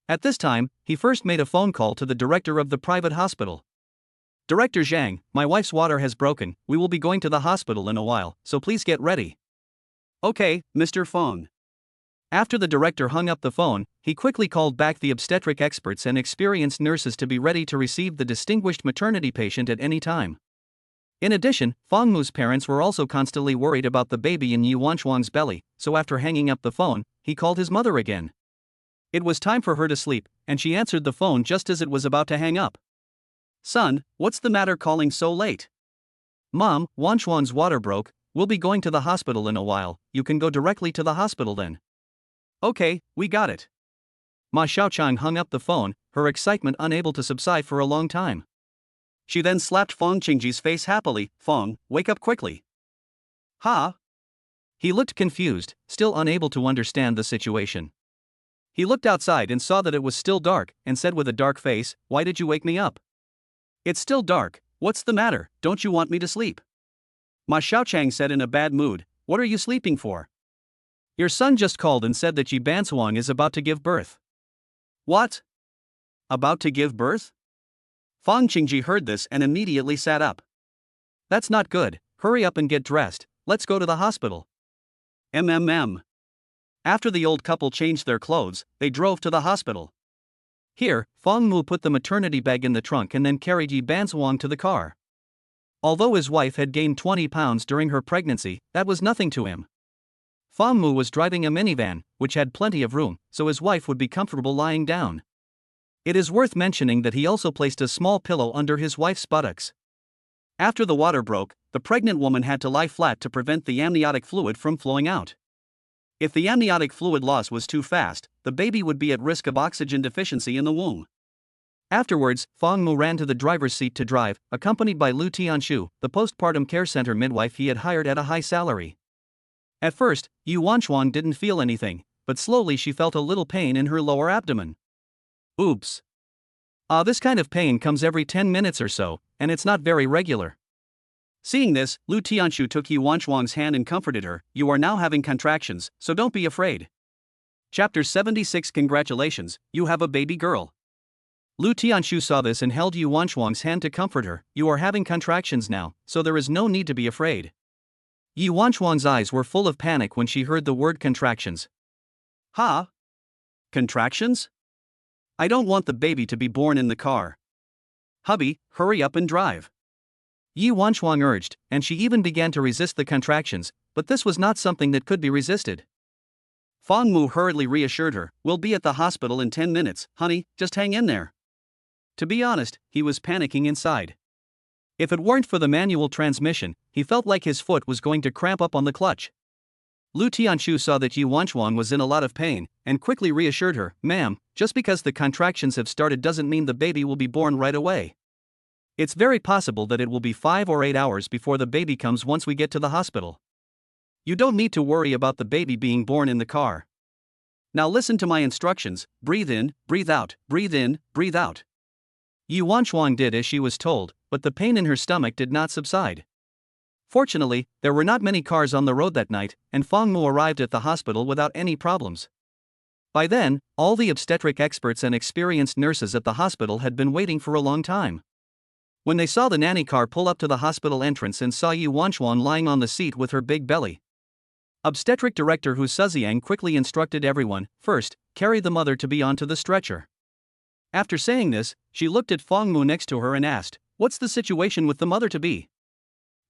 At this time, he first made a phone call to the director of the private hospital. "Director Zhang, my wife's water has broken, we will be going to the hospital in a while, so please get ready." "Okay, Mr. Fong." After the director hung up the phone, he quickly called back the obstetric experts and experienced nurses to be ready to receive the distinguished maternity patient at any time. In addition, Fong Mu's parents were also constantly worried about the baby in Yi Wanchuang's belly, so after hanging up the phone, he called his mother again. It was time for her to sleep, and she answered the phone just as it was about to hang up. "Son, what's the matter calling so late?" "Mom, Wanchuang's water broke, we'll be going to the hospital in a while, you can go directly to the hospital then." "Okay, we got it." Ma Xiaochang hung up the phone, her excitement unable to subside for a long time. She then slapped Fong Qingji's face happily. "Fong, wake up quickly." "Huh?" He looked confused, still unable to understand the situation. He looked outside and saw that it was still dark, and said with a dark face, "Why did you wake me up?" "It's still dark, what's the matter, don't you want me to sleep?" Ma Xiaochang said in a bad mood, "What are you sleeping for?" "Your son just called and said that Yi Bansuang is about to give birth." "What? About to give birth?" Fong Qingji heard this and immediately sat up. "That's not good, hurry up and get dressed, let's go to the hospital." After the old couple changed their clothes, they drove to the hospital. Here, Fong Mu put the maternity bag in the trunk and then carried Yi Bansuang to the car. Although his wife had gained 20 pounds during her pregnancy, that was nothing to him. Fong Mu was driving a minivan, which had plenty of room, so his wife would be comfortable lying down. It is worth mentioning that he also placed a small pillow under his wife's buttocks. After the water broke, the pregnant woman had to lie flat to prevent the amniotic fluid from flowing out. If the amniotic fluid loss was too fast, the baby would be at risk of oxygen deficiency in the womb. Afterwards, Fong Mu ran to the driver's seat to drive, accompanied by Lu Tianshu, the postpartum care center midwife he had hired at a high salary. At first, Yi Wanchuang didn't feel anything, but slowly she felt a little pain in her lower abdomen. Oops. This kind of pain comes every 10 minutes or so, and it's not very regular. Seeing this, Lu Tianshu took Yi Wanchuang's hand and comforted her. "You are now having contractions, so don't be afraid." Chapter 76. Congratulations, you have a baby girl. Lu Tianshu saw this and held Yi Wanchuang's hand to comfort her. "You are having contractions now, so there is no need to be afraid." Yi Wanchuang's eyes were full of panic when she heard the word contractions. "Huh? Contractions? I don't want the baby to be born in the car. Hubby, hurry up and drive." Yi Wanchuang urged, and she even began to resist the contractions, but this was not something that could be resisted. Fong Mu hurriedly reassured her, "We'll be at the hospital in 10 minutes, honey, just hang in there." To be honest, he was panicking inside. If it weren't for the manual transmission, he felt like his foot was going to cramp up on the clutch. Lu Tianshu saw that Yi Wanchuang was in a lot of pain, and quickly reassured her, "Ma'am, just because the contractions have started doesn't mean the baby will be born right away. It's very possible that it will be 5 or 8 hours before the baby comes once we get to the hospital. You don't need to worry about the baby being born in the car. Now listen to my instructions, breathe in, breathe out, breathe in, breathe out." Yi Wanchuang did as she was told, but the pain in her stomach did not subside. Fortunately, there were not many cars on the road that night, and Fong Mu arrived at the hospital without any problems. By then, all the obstetric experts and experienced nurses at the hospital had been waiting for a long time. When they saw the nanny car pull up to the hospital entrance and saw Yi Wanchuang lying on the seat with her big belly, Obstetric Director Hu Suziang quickly instructed everyone, "First, carry the mother to be onto the stretcher." After saying this, she looked at Fong Mu next to her and asked, "What's the situation with the mother-to-be?"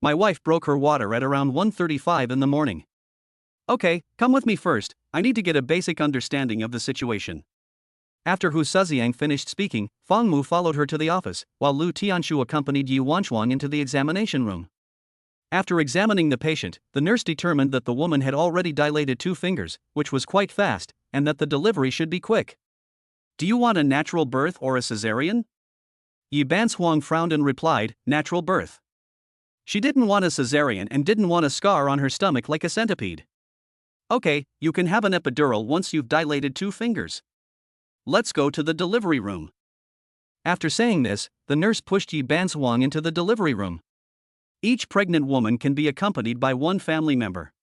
"My wife broke her water at around 1:35 in the morning." "Okay, come with me first, I need to get a basic understanding of the situation." After Hu Suziang finished speaking, Fong Mu followed her to the office, while Lu Tianshu accompanied Yi Wanchuang into the examination room. After examining the patient, the nurse determined that the woman had already dilated 2 fingers, which was quite fast, and that the delivery should be quick. "Do you want a natural birth or a cesarean?" Yi Bansuang frowned and replied, "Natural birth." She didn't want a cesarean and didn't want a scar on her stomach like a centipede. "Okay, you can have an epidural once you've dilated 2 fingers. Let's go to the delivery room." After saying this, the nurse pushed Yi Bansuang into the delivery room. Each pregnant woman can be accompanied by 1 family member.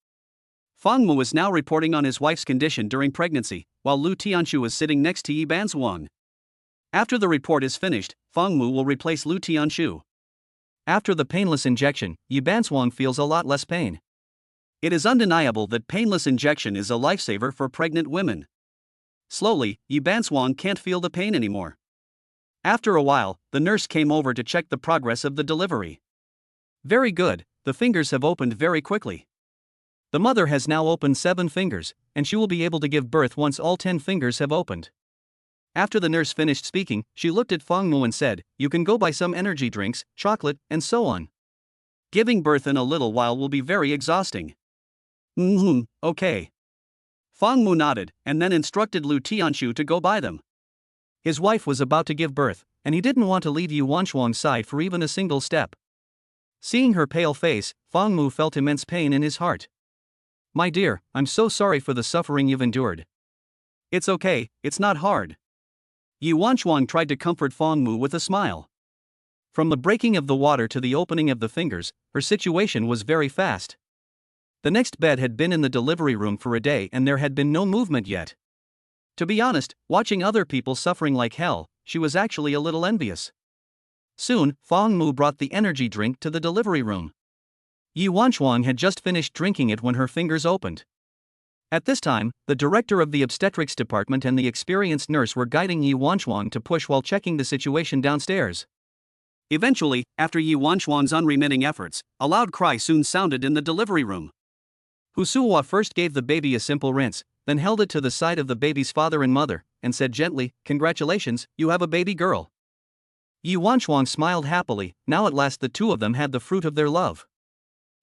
Fang Mu is now reporting on his wife's condition during pregnancy, while Lu Tianshu is sitting next to Yi Banzhuang. After the report is finished, Fang Mu will replace Lu Tianshu. After the painless injection, Yi Banzhuang feels a lot less pain. It is undeniable that painless injection is a lifesaver for pregnant women. Slowly, Yi Banzhuang can't feel the pain anymore. After a while, the nurse came over to check the progress of the delivery. Very good, the fingers have opened very quickly. The mother has now opened 7 fingers, and she will be able to give birth once all 10 fingers have opened. After the nurse finished speaking, she looked at Fang Mu and said, "You can go buy some energy drinks, chocolate, and so on. Giving birth in a little while will be very exhausting." Okay. Fang Mu nodded, and then instructed Lu Tianshu to go buy them. His wife was about to give birth, and he didn't want to leave Yi Wanchuang's side for even a single step. Seeing her pale face, Fang Mu felt immense pain in his heart. "My dear, I'm so sorry for the suffering you've endured." "It's okay, it's not hard." Yi Wanchuang tried to comfort Fang Mu with a smile. From the breaking of the water to the opening of the fingers, her situation was very fast. The next bed had been in the delivery room for a day and there had been no movement yet. To be honest, watching other people suffering like hell, she was actually a little envious. Soon, Fang Mu brought the energy drink to the delivery room. Yi Wanchuang had just finished drinking it when her fingers opened. At this time, the director of the obstetrics department and the experienced nurse were guiding Yi Wanchuang to push while checking the situation downstairs. Eventually, after Yi Wanchuang's unremitting efforts, a loud cry soon sounded in the delivery room. Hu Suhua first gave the baby a simple rinse, then held it to the side of the baby's father and mother, and said gently, "Congratulations, you have a baby girl." Yi Wanchuang smiled happily. Now at last the two of them had the fruit of their love.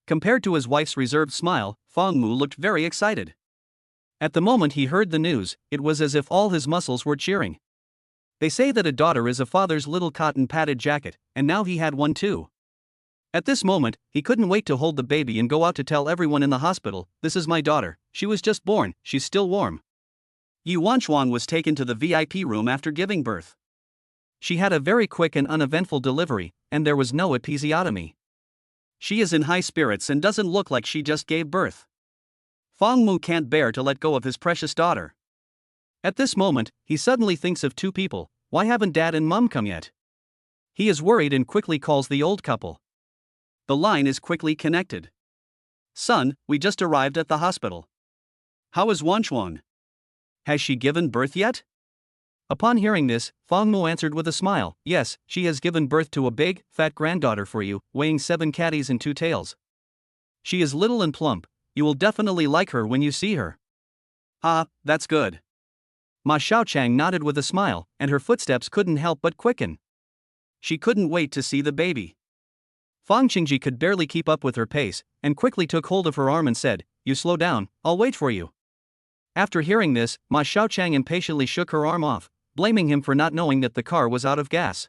Compared to his wife's reserved smile, Fang Mu looked very excited. At the moment he heard the news, it was as if all his muscles were cheering. They say that a daughter is a father's little cotton padded jacket, and now he had one too. At this moment, he couldn't wait to hold the baby and go out to tell everyone in the hospital, "This is my daughter, she was just born, she's still warm." Yi Wanchuang was taken to the VIP room after giving birth. She had a very quick and uneventful delivery, and there was no episiotomy. She is in high spirits and doesn't look like she just gave birth. Fang Mu can't bear to let go of his precious daughter. At this moment, he suddenly thinks of two people. Why haven't Dad and Mum come yet? He is worried and quickly calls the old couple. The line is quickly connected. "Son, we just arrived at the hospital. How is Wanchuang? Has she given birth yet?" Upon hearing this, Fang Mu answered with a smile, "Yes, she has given birth to a big, fat granddaughter for you, weighing 7 catties and 2 tails. She is little and plump, you will definitely like her when you see her." "Ah, that's good." Ma Xiaochang nodded with a smile, and her footsteps couldn't help but quicken. She couldn't wait to see the baby. Fang Qingji could barely keep up with her pace, and quickly took hold of her arm and said, "You slow down, I'll wait for you." After hearing this, Ma Xiaochang impatiently shook her arm off, blaming him for not knowing that the car was out of gas.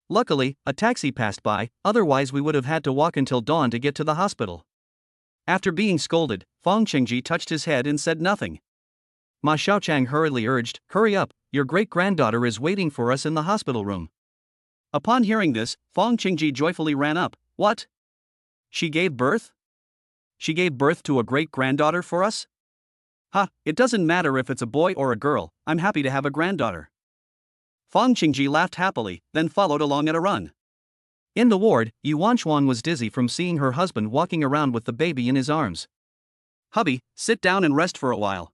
Luckily, a taxi passed by, otherwise we would have had to walk until dawn to get to the hospital. After being scolded, Fang Qingji touched his head and said nothing. Ma Xiaochang hurriedly urged, "Hurry up, your great-granddaughter is waiting for us in the hospital room." Upon hearing this, Fang Qingji joyfully ran up. "What? She gave birth? She gave birth to a great-granddaughter for us? Ha, it doesn't matter if it's a boy or a girl, I'm happy to have a granddaughter." Fang Qingji laughed happily, then followed along at a run. In the ward, Yi Wanchuang was dizzy from seeing her husband walking around with the baby in his arms. "Hubby, sit down and rest for a while."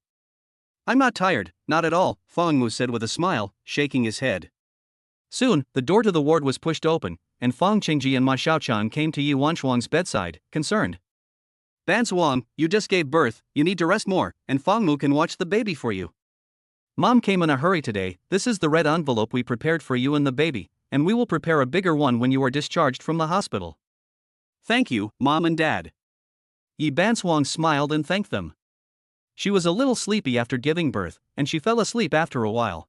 "I'm not tired, not at all," Fang Mu said with a smile, shaking his head. Soon, the door to the ward was pushed open, and Fang Qingji and Ma Xiaochang came to Yi Wanchuang's bedside, concerned. "Banzhuang, you just gave birth, you need to rest more, and Fang Mu can watch the baby for you. Mom came in a hurry today, this is the red envelope we prepared for you and the baby, and we will prepare a bigger one when you are discharged from the hospital." "Thank you, Mom and Dad." Yi Banzhuang smiled and thanked them. She was a little sleepy after giving birth, and she fell asleep after a while.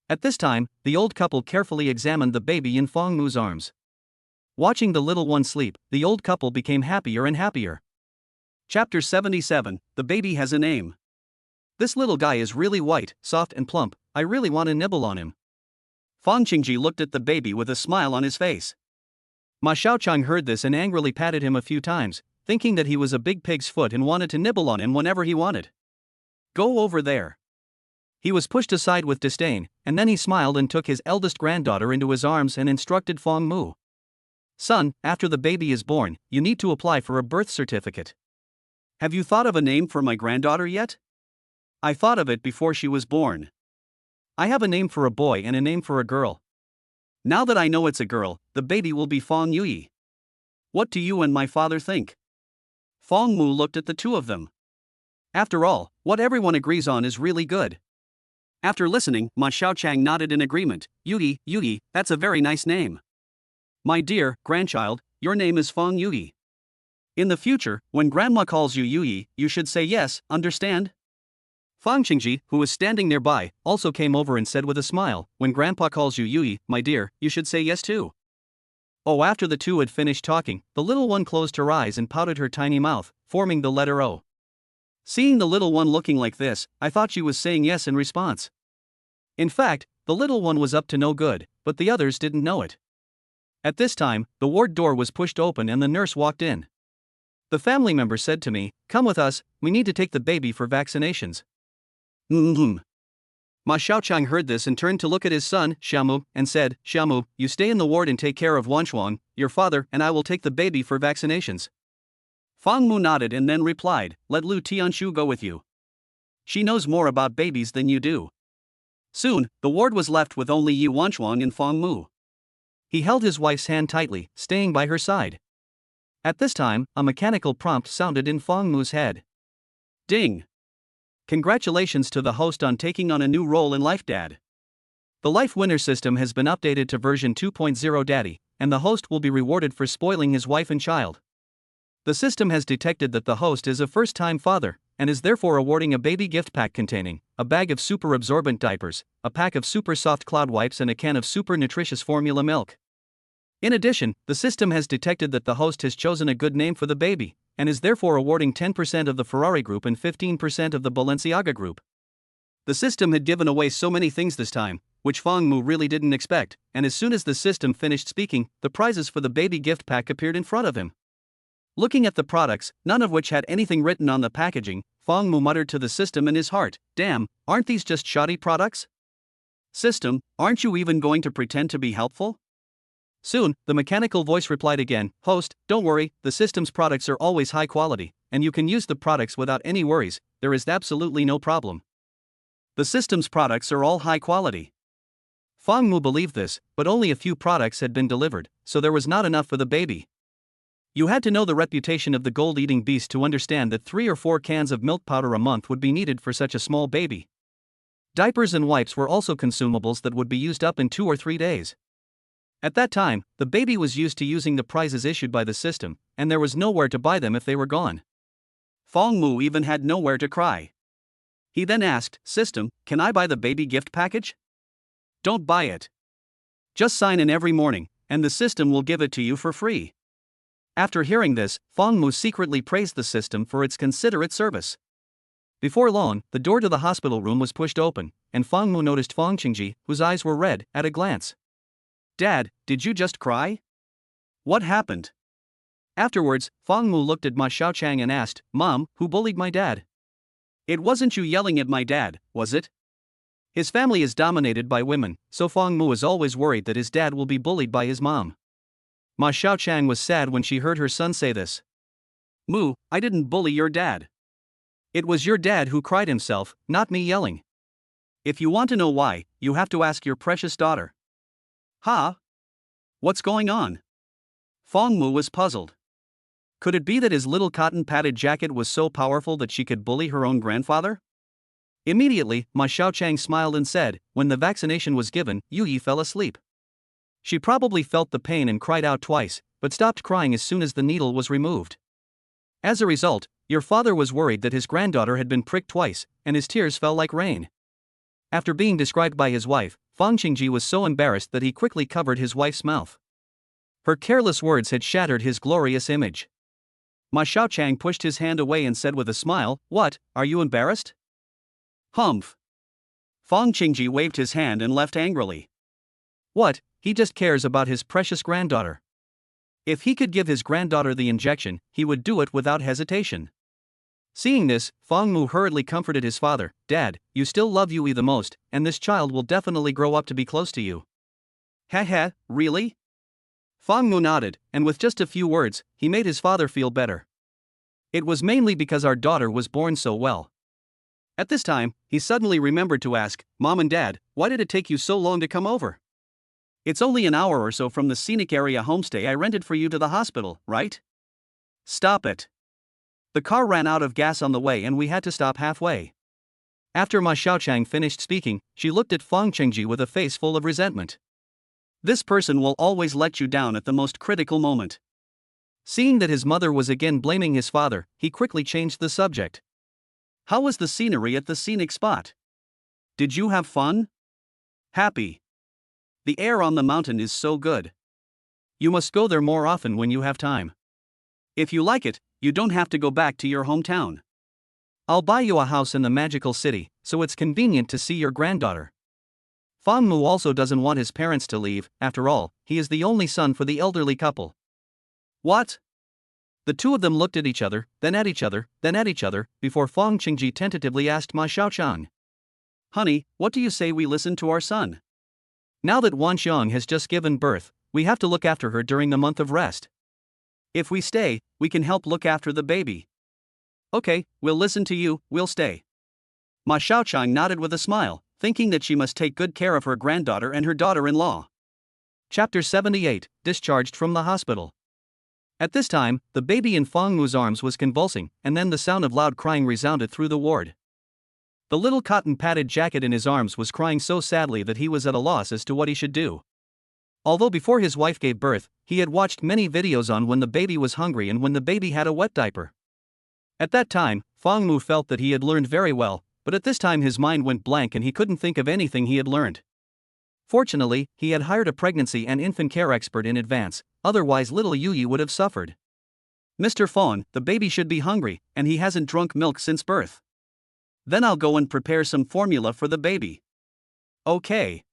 At this time, the old couple carefully examined the baby in Fang Mu's arms. Watching the little one sleep, the old couple became happier and happier. Chapter 77, The Baby Has a Name. "This little guy is really white, soft and plump, I really want to nibble on him." Fang Qingji looked at the baby with a smile on his face. Ma Xiaochang heard this and angrily patted him a few times, thinking that he was a big pig's foot and wanted to nibble on him whenever he wanted. Go over there. He was pushed aside with disdain, and then he smiled and took his eldest granddaughter into his arms and instructed Fong Mu. Son, after the baby is born, you need to apply for a birth certificate. Have you thought of a name for my granddaughter yet? I thought of it before she was born. I have a name for a boy and a name for a girl. Now that I know it's a girl, the baby will be Fong Yui. What do you and my father think? Fong Mu looked at the two of them. After all, what everyone agrees on is really good. After listening, Ma Xiaochang nodded in agreement. Yui, that's a very nice name. My dear grandchild, your name is Fong Yui. In the future, when grandma calls you Yui, you should say yes, understand? Fang Qingji, who was standing nearby, also came over and said with a smile, when grandpa calls you Yui, my dear, you should say yes too. Oh, after the two had finished talking, the little one closed her eyes and pouted her tiny mouth, forming the letter O. Seeing the little one looking like this, I thought she was saying yes in response. In fact, the little one was up to no good, but the others didn't know it. At this time, the ward door was pushed open and the nurse walked in. The family member said to me, come with us, we need to take the baby for vaccinations. Ma Xiaochang heard this and turned to look at his son, Xiaomu, and said, Xiaomu, you stay in the ward and take care of Wanshuang, your father, and I will take the baby for vaccinations. Fang Mu nodded and then replied, let Lu Tianshu go with you. She knows more about babies than you do. Soon, the ward was left with only Yi Wanshuang and Fang Mu. He held his wife's hand tightly, staying by her side. At this time, a mechanical prompt sounded in Fang Mu's head. Ding! Congratulations to the host on taking on a new role in life, Dad. The life winner system has been updated to version 2.0 Daddy, and the host will be rewarded for spoiling his wife and child. The system has detected that the host is a first-time father, and is therefore awarding a baby gift pack containing a bag of super absorbent diapers, a pack of super soft cloud wipes and a can of super nutritious formula milk. In addition, the system has detected that the host has chosen a good name for the baby, and is therefore awarding 10% of the Ferrari group and 15% of the Balenciaga group. The system had given away so many things this time, which Fang Mu really didn't expect, and as soon as the system finished speaking, the prizes for the baby gift pack appeared in front of him. Looking at the products, none of which had anything written on the packaging, Fang Mu muttered to the system in his heart, damn, aren't these just shoddy products? System, aren't you even going to pretend to be helpful? Soon, the mechanical voice replied again, host, don't worry, the system's products are always high quality, and you can use the products without any worries, there is absolutely no problem. The system's products are all high quality. Fang Mu believed this, but only a few products had been delivered, so there was not enough for the baby. You had to know the reputation of the gold-eating beast to understand that 3 or 4 cans of milk powder a month would be needed for such a small baby. Diapers and wipes were also consumables that would be used up in 2 or 3 days. At that time, the baby was used to using the prizes issued by the system, and there was nowhere to buy them if they were gone. Fang Mu even had nowhere to cry. He then asked, system, can I buy the baby gift package? Don't buy it. Just sign in every morning, and the system will give it to you for free. After hearing this, Fang Mu secretly praised the system for its considerate service. Before long, the door to the hospital room was pushed open, and Fang Mu noticed Fang Qingji, whose eyes were red, at a glance. Dad, did you just cry? What happened? Afterwards, Fang Mu looked at Ma Xiaochang and asked, Mom, who bullied my dad? It wasn't you yelling at my dad, was it? His family is dominated by women, so Fang Mu is always worried that his dad will be bullied by his mom. Ma Xiaochang was sad when she heard her son say this. Mu, I didn't bully your dad. It was your dad who cried himself, not me yelling. If you want to know why, you have to ask your precious daughter. Huh? What's going on? Fang Mu was puzzled. Could it be that his little cotton-padded jacket was so powerful that she could bully her own grandfather? Immediately, Ma Xiaochang smiled and said, when the vaccination was given, Yui fell asleep. She probably felt the pain and cried out twice, but stopped crying as soon as the needle was removed. As a result, your father was worried that his granddaughter had been pricked twice, and his tears fell like rain. After being described by his wife, Fang Qingji was so embarrassed that he quickly covered his wife's mouth. Her careless words had shattered his glorious image. Ma Xiaochang pushed his hand away and said with a smile, what, are you embarrassed? Humph. Fang Qingji waved his hand and left angrily. What, he just cares about his precious granddaughter. If he could give his granddaughter the injection, he would do it without hesitation. Seeing this, Fang Mu hurriedly comforted his father. "Dad, you still love Yui the most, and this child will definitely grow up to be close to you." "Heh, really?" Fang Mu nodded, and with just a few words, he made his father feel better. It was mainly because our daughter was born so well. At this time, he suddenly remembered to ask, "Mom and Dad, why did it take you so long to come over? It's only an hour or so from the scenic area homestay I rented for you to the hospital, right?" "Stop it. The car ran out of gas on the way and we had to stop halfway." After Ma Xiaochang finished speaking, she looked at Fang Chengji with a face full of resentment. This person will always let you down at the most critical moment. Seeing that his mother was again blaming his father, he quickly changed the subject. "How was the scenery at the scenic spot? Did you have fun? Happy? The air on the mountain is so good. You must go there more often when you have time. If you like it, you don't have to go back to your hometown. I'll buy you a house in the magical city, so it's convenient to see your granddaughter." Fang Mu also doesn't want his parents to leave. After all, he is the only son for the elderly couple. "What?" The two of them looked at each other, then at each other, then at each other, before Fang Qingji tentatively asked Ma Xiaochang, "Honey, what do you say we listen to our son? Now that Wan Xiang has just given birth, we have to look after her during the month of rest. If we stay, we can help look after the baby." "Okay, we'll listen to you, we'll stay." Ma Xiaochang nodded with a smile, thinking that she must take good care of her granddaughter and her daughter-in-law. Chapter 78, Discharged from the Hospital. At this time, the baby in Fang Mu's arms was convulsing, and then the sound of loud crying resounded through the ward. The little cotton-padded jacket in his arms was crying so sadly that he was at a loss as to what he should do. Although before his wife gave birth, he had watched many videos on when the baby was hungry and when the baby had a wet diaper. At that time, Fang Mu felt that he had learned very well, but at this time his mind went blank and he couldn't think of anything he had learned. Fortunately, he had hired a pregnancy and infant care expert in advance, otherwise little Yui would have suffered. "Mr. Fawn, the baby should be hungry, and he hasn't drunk milk since birth. Then I'll go and prepare some formula for the baby." "Okay."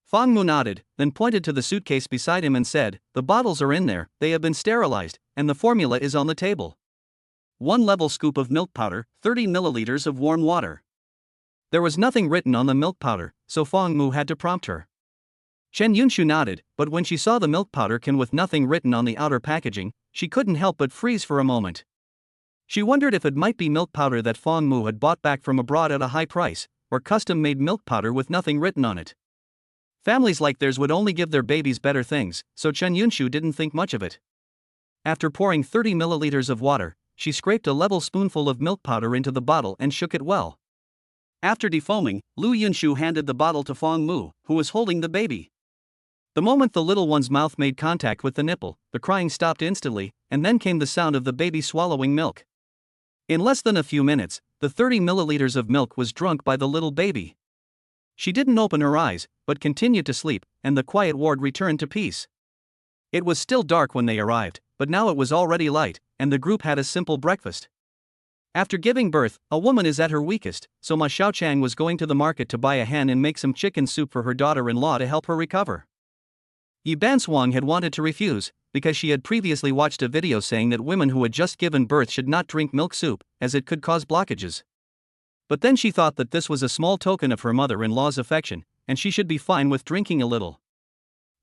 Fang Mu nodded, then pointed to the suitcase beside him and said, "The bottles are in there, they have been sterilized, and the formula is on the table. 1 level scoop of milk powder, 30 milliliters of warm water." There was nothing written on the milk powder, so Fang Mu had to prompt her. Chen Yunshu nodded, but when she saw the milk powder can with nothing written on the outer packaging, she couldn't help but freeze for a moment. She wondered if it might be milk powder that Fang Mu had bought back from abroad at a high price, or custom-made milk powder with nothing written on it. Families like theirs would only give their babies better things, so Chen Yunshu didn't think much of it. After pouring 30 milliliters of water, she scraped a level spoonful of milk powder into the bottle and shook it well. After defoaming, Lu Yunshu handed the bottle to Fang Mu, who was holding the baby. The moment the little one's mouth made contact with the nipple, the crying stopped instantly, and then came the sound of the baby swallowing milk. In less than a few minutes, the 30 milliliters of milk was drunk by the little baby. She didn't open her eyes, but continued to sleep, and the quiet ward returned to peace. It was still dark when they arrived, but now it was already light, and the group had a simple breakfast. After giving birth, a woman is at her weakest, so Ma Xiaochang was going to the market to buy a hen and make some chicken soup for her daughter-in-law to help her recover. Yi Banswang had wanted to refuse, because she had previously watched a video saying that women who had just given birth should not drink milk soup, as it could cause blockages. But then she thought that this was a small token of her mother-in-law's affection, and she should be fine with drinking a little.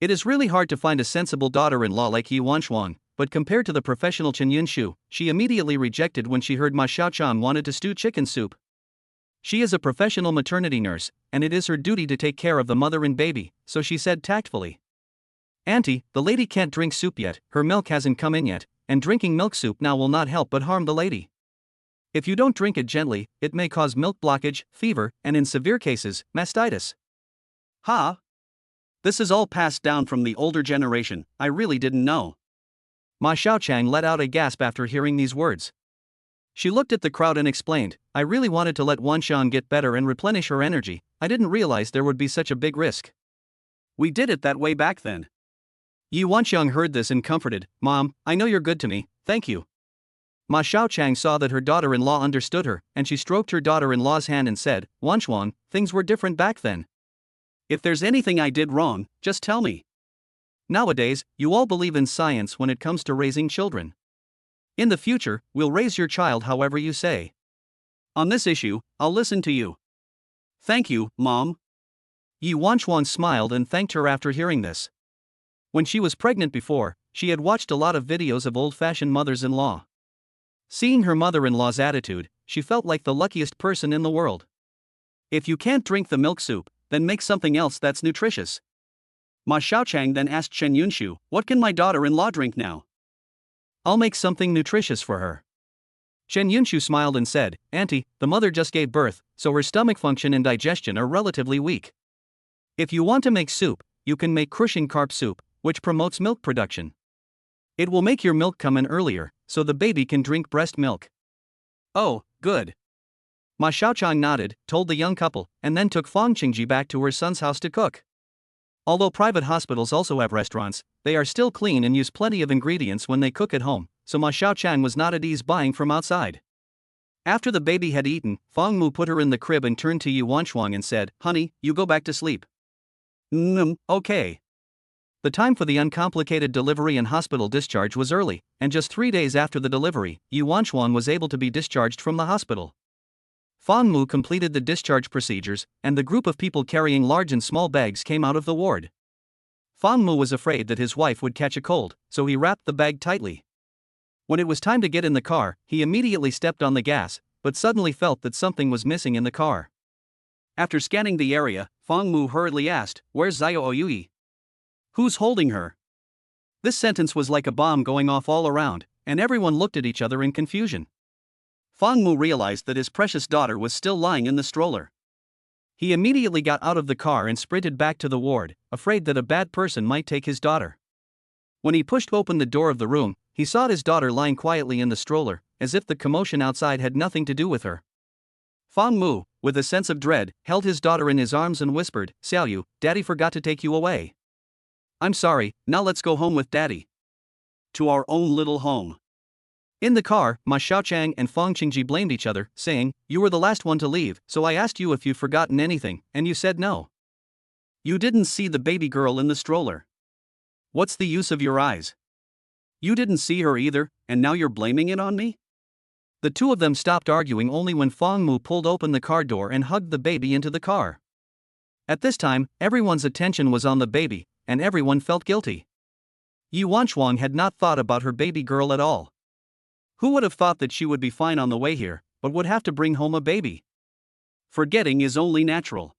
It is really hard to find a sensible daughter-in-law like Yi Wanchuan, but compared to the professional Chen Yunshu, she immediately rejected when she heard Ma Xiaochang wanted to stew chicken soup. She is a professional maternity nurse, and it is her duty to take care of the mother and baby, so she said tactfully, "Auntie, the lady can't drink soup yet, her milk hasn't come in yet, and drinking milk soup now will not help but harm the lady. If you don't drink it gently, it may cause milk blockage, fever, and in severe cases, mastitis." "Ha! This is all passed down from the older generation, I really didn't know." Ma Xiaochang let out a gasp after hearing these words. She looked at the crowd and explained, "I really wanted to let Wanxiang get better and replenish her energy, I didn't realize there would be such a big risk. We did it that way back then." Yi Wanxiang heard this and comforted, "Mom, I know you're good to me, thank you." Ma Xiaochang saw that her daughter-in-law understood her, and she stroked her daughter-in-law's hand and said, "Wanchuan, things were different back then. If there's anything I did wrong, just tell me." Nowadays, you all believe in science when it comes to raising children. In the future, we'll raise your child however you say. On this issue, I'll listen to you. Thank you, Mom. Yi Wanchuan smiled and thanked her after hearing this. When she was pregnant before, she had watched a lot of videos of old-fashioned mothers-in-law. Seeing her mother-in-law's attitude, she felt like the luckiest person in the world. If you can't drink the milk soup, then make something else that's nutritious. Ma Xiaochang then asked Chen Yunshu, what can my daughter-in-law drink now? I'll make something nutritious for her. Chen Yunshu smiled and said, Auntie, the mother just gave birth, so her stomach function and digestion are relatively weak. If you want to make soup, you can make crushing carp soup, which promotes milk production. It will make your milk come in earlier, so the baby can drink breast milk. Oh, good. Ma Xiaochang nodded, told the young couple, and then took Fang Qingji back to her son's house to cook. Although private hospitals also have restaurants, they are still clean and use plenty of ingredients when they cook at home, so Ma Xiaochang was not at ease buying from outside. After the baby had eaten, Fang Mu put her in the crib and turned to Yi Wanchuang and said, Honey, you go back to sleep. Okay. The time for the uncomplicated delivery and hospital discharge was early, and just 3 days after the delivery, Yi Wanchuang was able to be discharged from the hospital. Fang Mu completed the discharge procedures, and the group of people carrying large and small bags came out of the ward. Fang Mu was afraid that his wife would catch a cold, so he wrapped the bag tightly. When it was time to get in the car, he immediately stepped on the gas, but suddenly felt that something was missing in the car. After scanning the area, Fang Mu hurriedly asked, Where's Xiao Ouyui? Who's holding her? This sentence was like a bomb going off all around, and everyone looked at each other in confusion. Fang Mu realized that his precious daughter was still lying in the stroller. He immediately got out of the car and sprinted back to the ward, afraid that a bad person might take his daughter. When he pushed open the door of the room, he saw his daughter lying quietly in the stroller, as if the commotion outside had nothing to do with her. Fang Mu, with a sense of dread, held his daughter in his arms and whispered, Xiaoyu, Daddy forgot to take you away. I'm sorry, now let's go home with Daddy. To our own little home. In the car, Ma Xiaochang and Fang Qingji blamed each other, saying, You were the last one to leave, so I asked you if you've forgotten anything, and you said no. You didn't see the baby girl in the stroller. What's the use of your eyes? You didn't see her either, and now you're blaming it on me? The two of them stopped arguing only when Fang Mu pulled open the car door and hugged the baby into the car. At this time, everyone's attention was on the baby, and everyone felt guilty. Yi Wanchuang had not thought about her baby girl at all. Who would have thought that she would be fine on the way here, but would have to bring home a baby? Forgetting is only natural.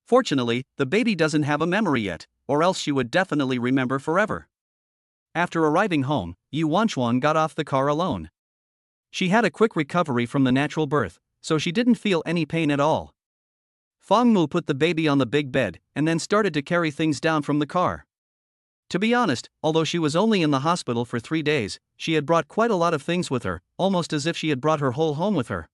Fortunately, the baby doesn't have a memory yet, or else she would definitely remember forever. After arriving home, Yi Wanchuang got off the car alone. She had a quick recovery from the natural birth, so she didn't feel any pain at all. Fang Mu put the baby on the big bed, and then started to carry things down from the car. To be honest, although she was only in the hospital for 3 days, she had brought quite a lot of things with her, almost as if she had brought her whole home with her.